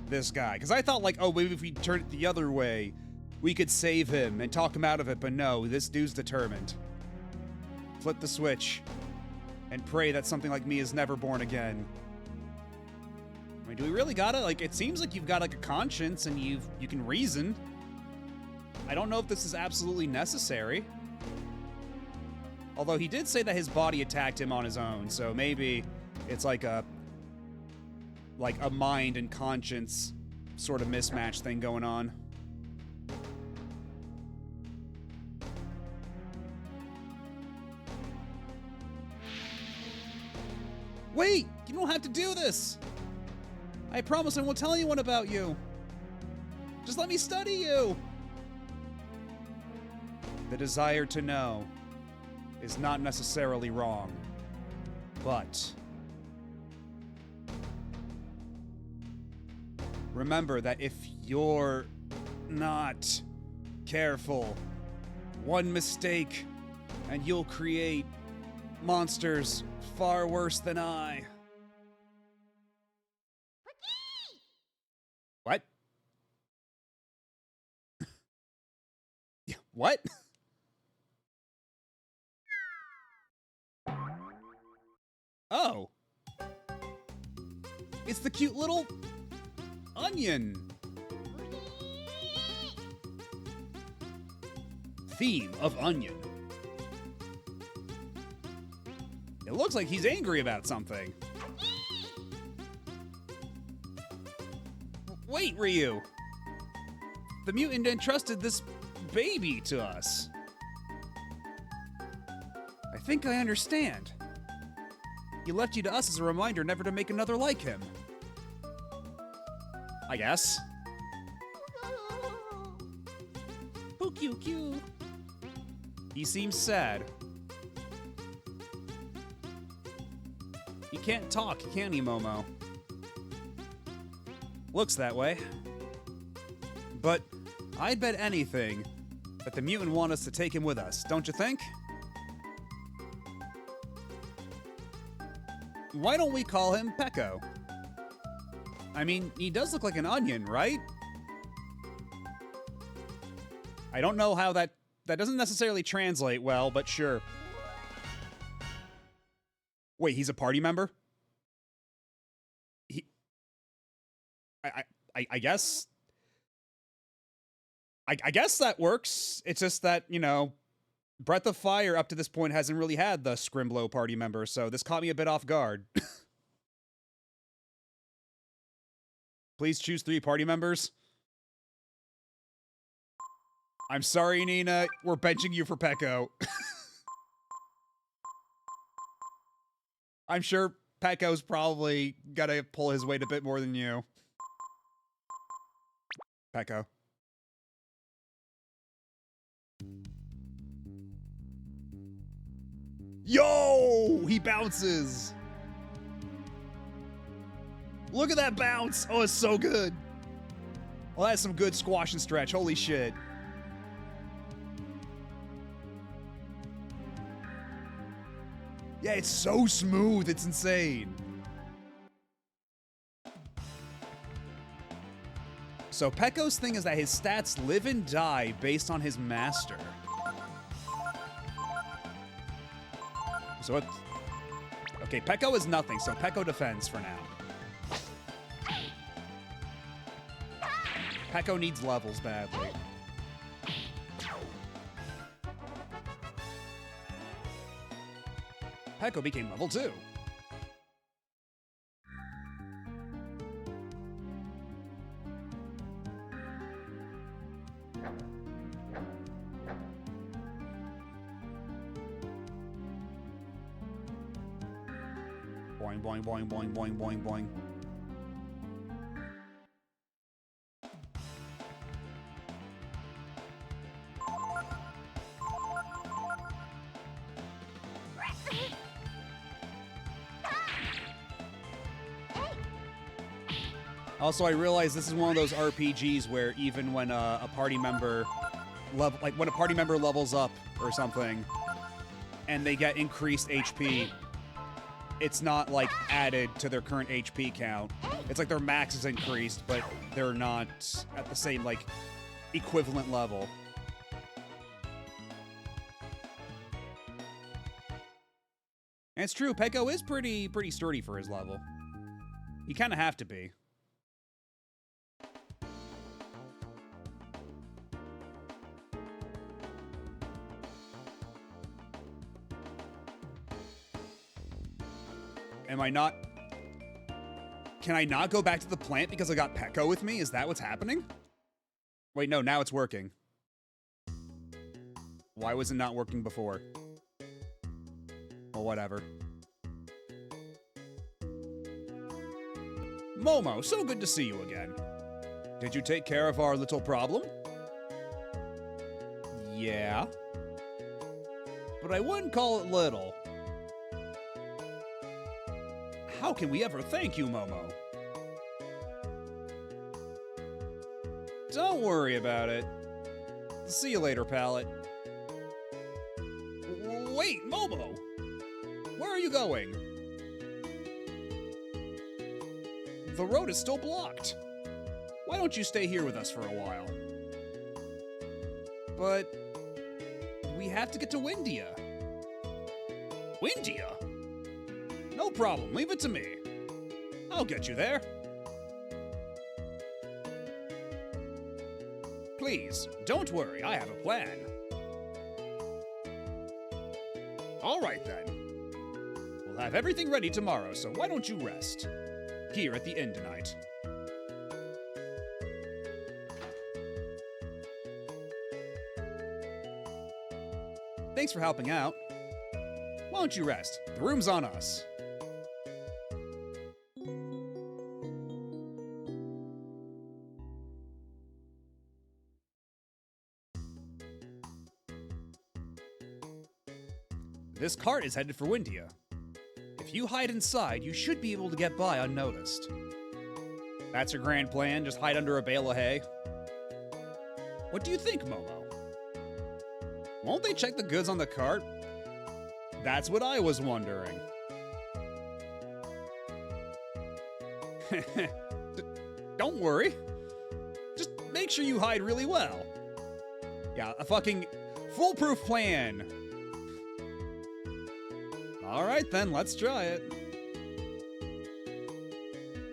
this guy. Because I thought, like, oh, maybe if we turn it the other way, we could save him and talk him out of it, but no, this dude's determined. flip the switch and pray that something like me is never born again. I mean, do we really gotta, like, it seems like you've got, like, a conscience and you can reason. I don't know if this is absolutely necessary. Although he did say that his body attacked him on his own, so maybe it's like a mind and conscience sort of mismatch thing going on. Wait! You don't have to do this! I promise I won't tell anyone about you! Just let me study you! The desire to know is not necessarily wrong, but remember that if you're not careful, one mistake and you'll create monsters far worse than I. What? Yeah, what? Oh. It's the cute little onion. Theme of onion. It looks like he's angry about something. Wait, Ryu. The mutant entrusted this baby to us. I think I understand. He left you to us as a reminder never to make another like him. I guess. Oh, cute. He seems sad. He can't talk, can he, Momo? Looks that way. But I'd bet anything that the mutant want us to take him with us, don't you think? Why don't we call him Peko? I mean, he does look like an onion, right? I don't know how that doesn't necessarily translate well, but sure. Wait, he's a party member? I guess... I guess that works. It's just that, you know, Breath of Fire up to this point hasn't really had the Scrimblow party member, so this caught me a bit off guard. Please choose 3 party members. I'm sorry, Nina. We're benching you for Peko. I'm sure Peko's probably gotta pull his weight a bit more than you. Peko. Yo! He bounces! Look at that bounce! Oh, it's so good! Well, that's some good squash and stretch. Holy shit. Yeah, it's so smooth. It's insane. So Peko's thing is that his stats live and die based on his master. So what? Okay, Peko is nothing, so Peko defends for now. Peko needs levels badly. Peko became level 2. Boing, boing, boing, boing, boing, boing, boing. Also, I realize this is one of those RPGs where even when a party member when a party member levels up or something and they get increased HP, it's not like added to their current HP count. It's like their max is increased, but they're not at the same like equivalent level. And it's true, Peko is pretty sturdy for his level. You kind of have to be. Am I not... Can I not go back to the plant because I got Peko with me? Is that what's happening? Wait, no, now it's working. Why was it not working before? Well, whatever. Momo, so good to see you again. Did you take care of our little problem? Yeah. But I wouldn't call it little. How can we ever thank you, Momo? Don't worry about it. See you later, Pallet. Wait, Momo! Where are you going? The road is still blocked. Why don't you stay here with us for a while? But... we have to get to Windia. Windia? No problem, leave it to me. I'll get you there. Please, don't worry, I have a plan. All right then. We'll have everything ready tomorrow, so why don't you rest? Here at the inn tonight. Thanks for helping out. Why don't you rest? The room's on us. This cart is headed for Windia. If you hide inside, you should be able to get by unnoticed. That's your grand plan? Just hide under a bale of hay? What do you think, Momo? Won't they check the goods on the cart? That's what I was wondering. Don't worry. Just make sure you hide really well. Yeah, a fucking foolproof plan. All right then, let's try it.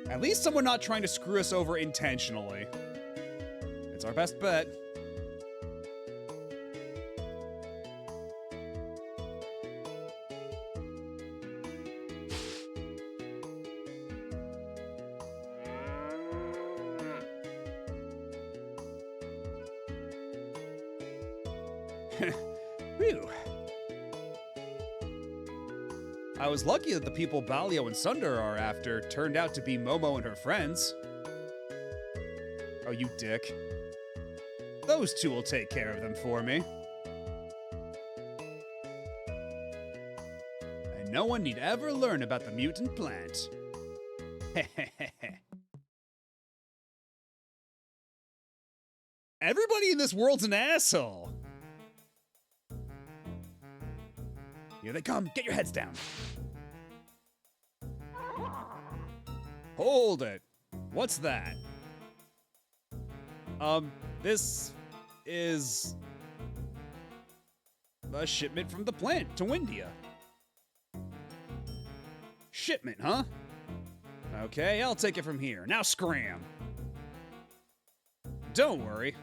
At least someone not trying to screw us over intentionally. It's our best bet. Whew. I was lucky that the people Balio and Sunder are after turned out to be Momo and her friends. Oh, you dick. Those two will take care of them for me. And no one need ever learn about the mutant plant. Everybody in this world's an asshole. Here they come. Get your heads down. Hold it. What's that? This is a shipment from the plant to Windia. Shipment, huh? Okay, I'll take it from here. Now scram. Don't worry.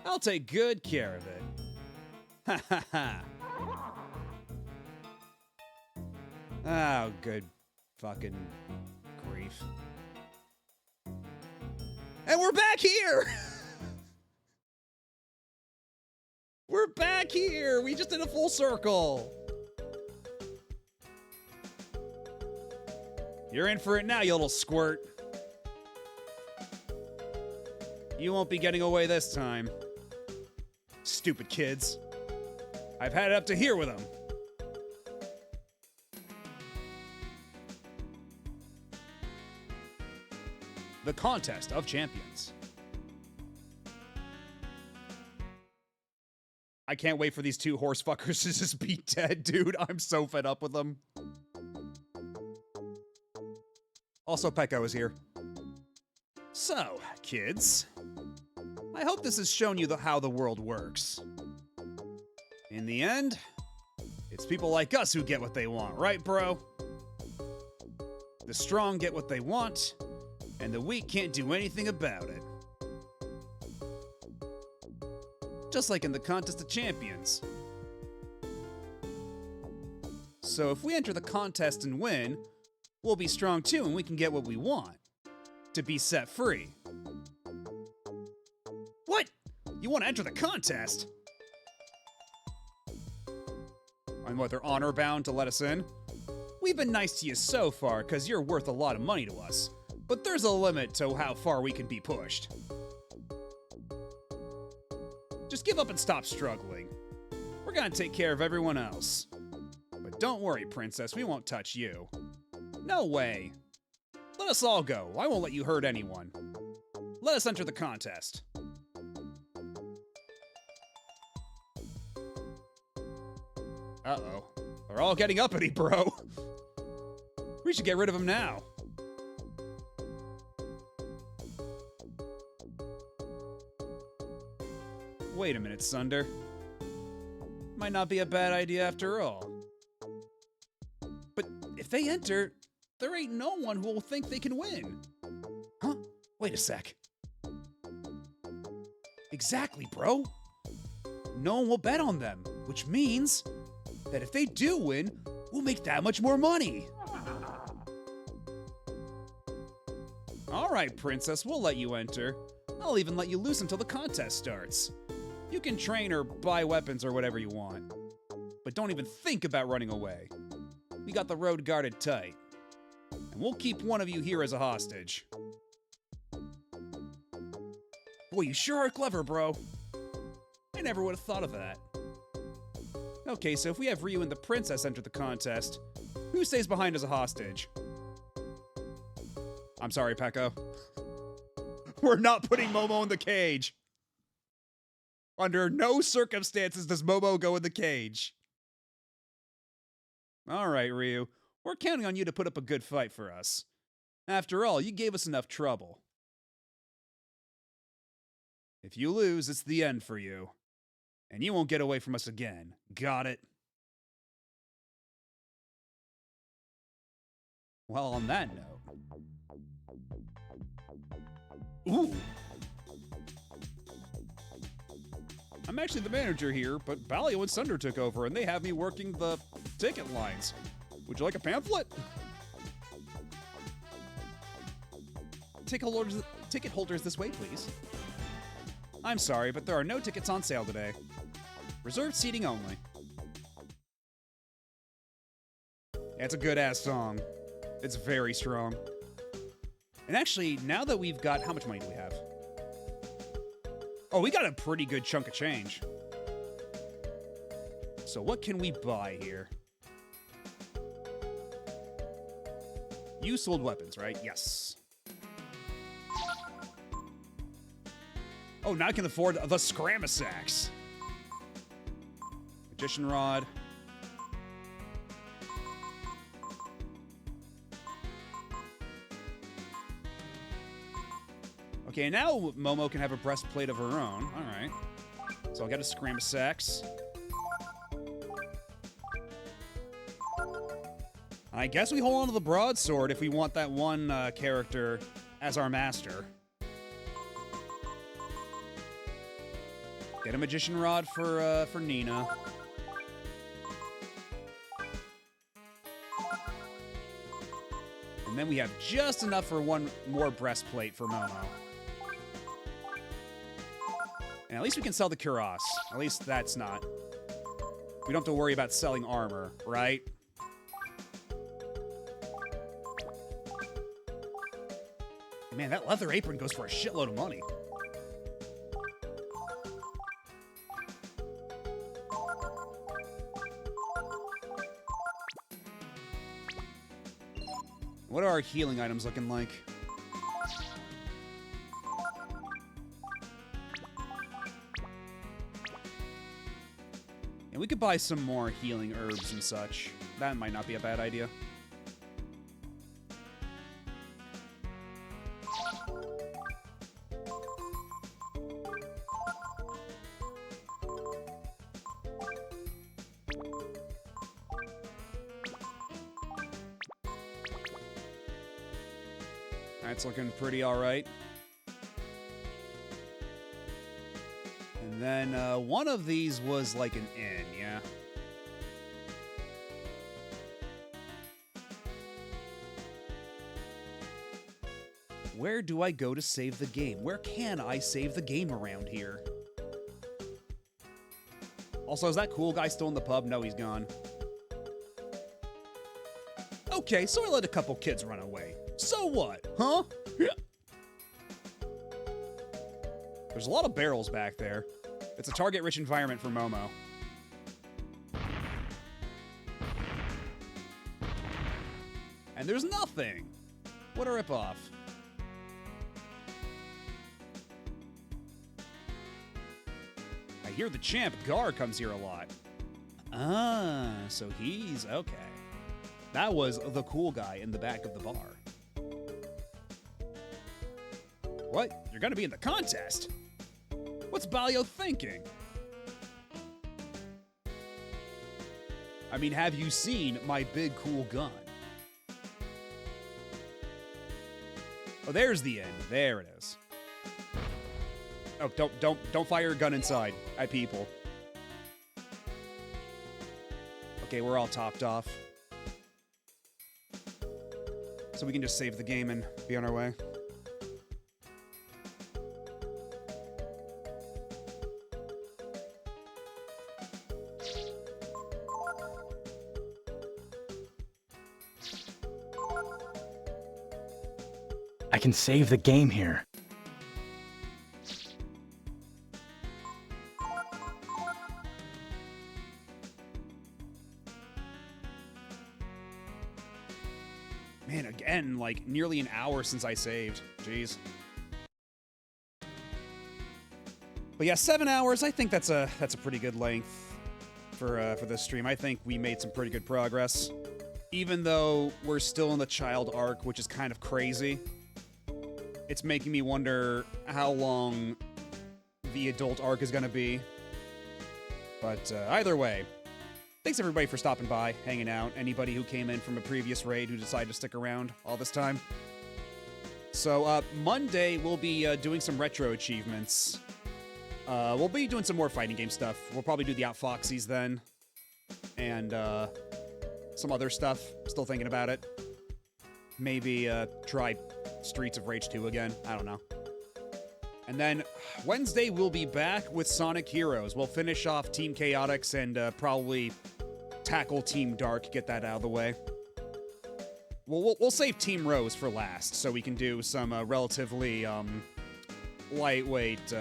I'll take good care of it. Ha ha ha. Oh, good fucking grief. And we're back here! We're back here! We just did a full circle! You're in for it now, you little squirt. You won't be getting away this time. Stupid kids. I've had it up to here with them. The Contest of Champions. I can't wait for these two horse fuckers to just be dead, dude. I'm so fed up with them. Also, Peko is here. So, kids, I hope this has shown you how the world works. In the end, It's people like us who get what they want, right, bro? The strong get what they want, and the weak can't do anything about it. Just like in the Contest of Champions. So if we enter the contest and win, we'll be strong too and we can get what we want. To be set free. What? You want to enter the contest? And what, they're honor bound to let us in? We've been nice to you so far because you're worth a lot of money to us. But there's a limit to how far we can be pushed. Just give up and stop struggling. We're gonna take care of everyone else. But don't worry, Princess, we won't touch you. No way. Let us all go. I won't let you hurt anyone. Let us enter the contest. Uh-oh. They're all getting uppity, bro. We should get rid of them now. Wait a minute, Sunder. Might not be a bad idea after all. But if they enter, there ain't no one who will think they can win. Huh? Wait a sec. Exactly, bro. No one will bet on them, which means that if they do win, we'll make that much more money. All right, Princess, we'll let you enter. I'll even let you loose until the contest starts. You can train or buy weapons or whatever you want. But don't even think about running away. We got the road guarded tight. And we'll keep one of you here as a hostage. Boy, you sure are clever, bro. I never would have thought of that. Okay, so if we have Ryu and the Princess enter the contest, who stays behind as a hostage? I'm sorry, Peko. We're not putting Momo in the cage. Under no circumstances does Momo go in the cage. All right, Ryu. We're counting on you to put up a good fight for us. After all, you gave us enough trouble. If you lose, it's the end for you. And you won't get away from us again. Got it? Well, on that note... Ooh! I'm actually the manager here, but Balio and Sunder took over, and they have me working the ticket lines. Would you like a pamphlet? Ticket holders this way, please. I'm sorry, but there are no tickets on sale today. Reserved seating only. Yeah, it's a good-ass song. It's very strong. And actually, now that we've got... How much money do we have? Oh, we got a pretty good chunk of change. So what can we buy here? You sold weapons, right? Yes. Oh, now I can afford the Scramasax. Magician Rod. Okay, now Momo can have a breastplate of her own. All right. So I'll get a Scramasax. I guess we hold on to the broadsword if we want that one character as our master. Get a magician rod for Nina. And then we have just enough for one more breastplate for Momo. And at least we can sell the cuirass. At least that's not... We don't have to worry about selling armor, right? Man, that leather apron goes for a shitload of money. What are our healing items looking like? And we could buy some more healing herbs and such. That might not be a bad idea. That's looking pretty alright. And then one of these was like an inn, yeah? Where do I go to save the game? Where can I save the game around here? Also, is that cool guy still in the pub? No, he's gone. Okay, so I let a couple kids run away. So what, huh? There's a lot of barrels back there. It's a target-rich environment for Momo. And there's nothing! What a ripoff. I hear the champ Gar comes here a lot. Ah, so he's okay. That was the cool guy in the back of the bar. What? You're gonna be in the contest? What's Balio thinking? I mean, have you seen my big cool gun? Oh, there's the end. There it is. Oh, don't fire your gun inside at people. Okay, we're all topped off. So we can just save the game and be on our way. I can save the game here. Man, again, like nearly an hour since I saved. Jeez. But yeah, 7 hours. I think that's a pretty good length for this stream. I think we made some pretty good progress, even though we're still in the child arc, which is kind of crazy. It's making me wonder how long the adult arc is going to be. But either way, thanks everybody for stopping by, hanging out. Anybody who came in from a previous raid who decided to stick around all this time. So Monday we'll be doing some retro achievements. We'll be doing some more fighting game stuff. We'll probably do the Outfoxies then. And some other stuff. Still thinking about it. Maybe try Streets of Rage 2 again. I don't know. And then Wednesday we'll be back with Sonic Heroes. We'll finish off Team Chaotix and probably tackle Team Dark, get that out of the way. We'll save Team Rose for last, so we can do some relatively lightweight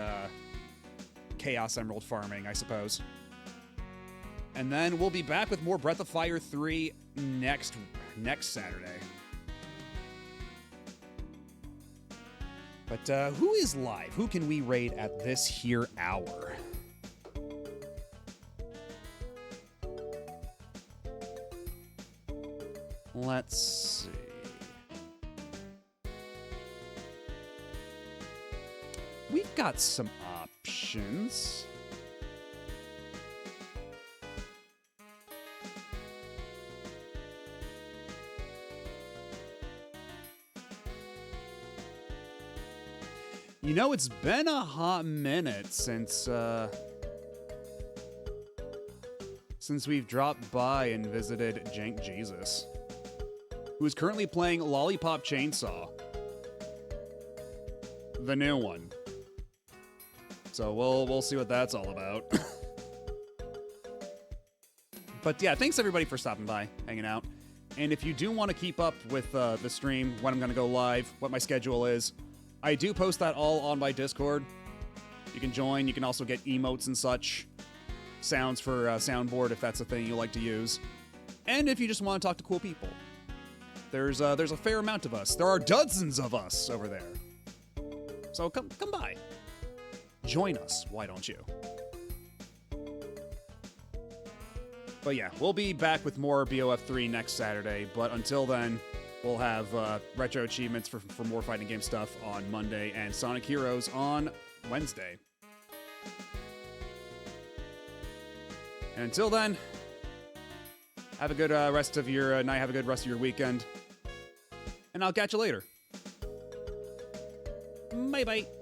Chaos Emerald farming, I suppose. And then we'll be back with more Breath of Fire 3 next Saturday. But who is live? Who can we raid at this here hour? Let's see. We've got some options. You know, it's been a hot minute since we've dropped by and visited Jank Jesus, who is currently playing Lollipop Chainsaw, the new one. So we'll see what that's all about. But yeah, thanks everybody for stopping by, hanging out. And if you do want to keep up with the stream, when I'm going to go live, what my schedule is, I do post that all on my Discord. You can join. You can also get emotes and such. Sounds for soundboard if that's a thing you like to use. And if you just want to talk to cool people. There's a fair amount of us. There are dozens of us over there. So come by. Join us, why don't you? But yeah, we'll be back with more BOF 3 next Saturday. But until then, we'll have retro achievements for more fighting game stuff on Monday and Sonic Heroes on Wednesday. And until then, have a good rest of your night, have a good rest of your weekend, and I'll catch you later. Bye bye.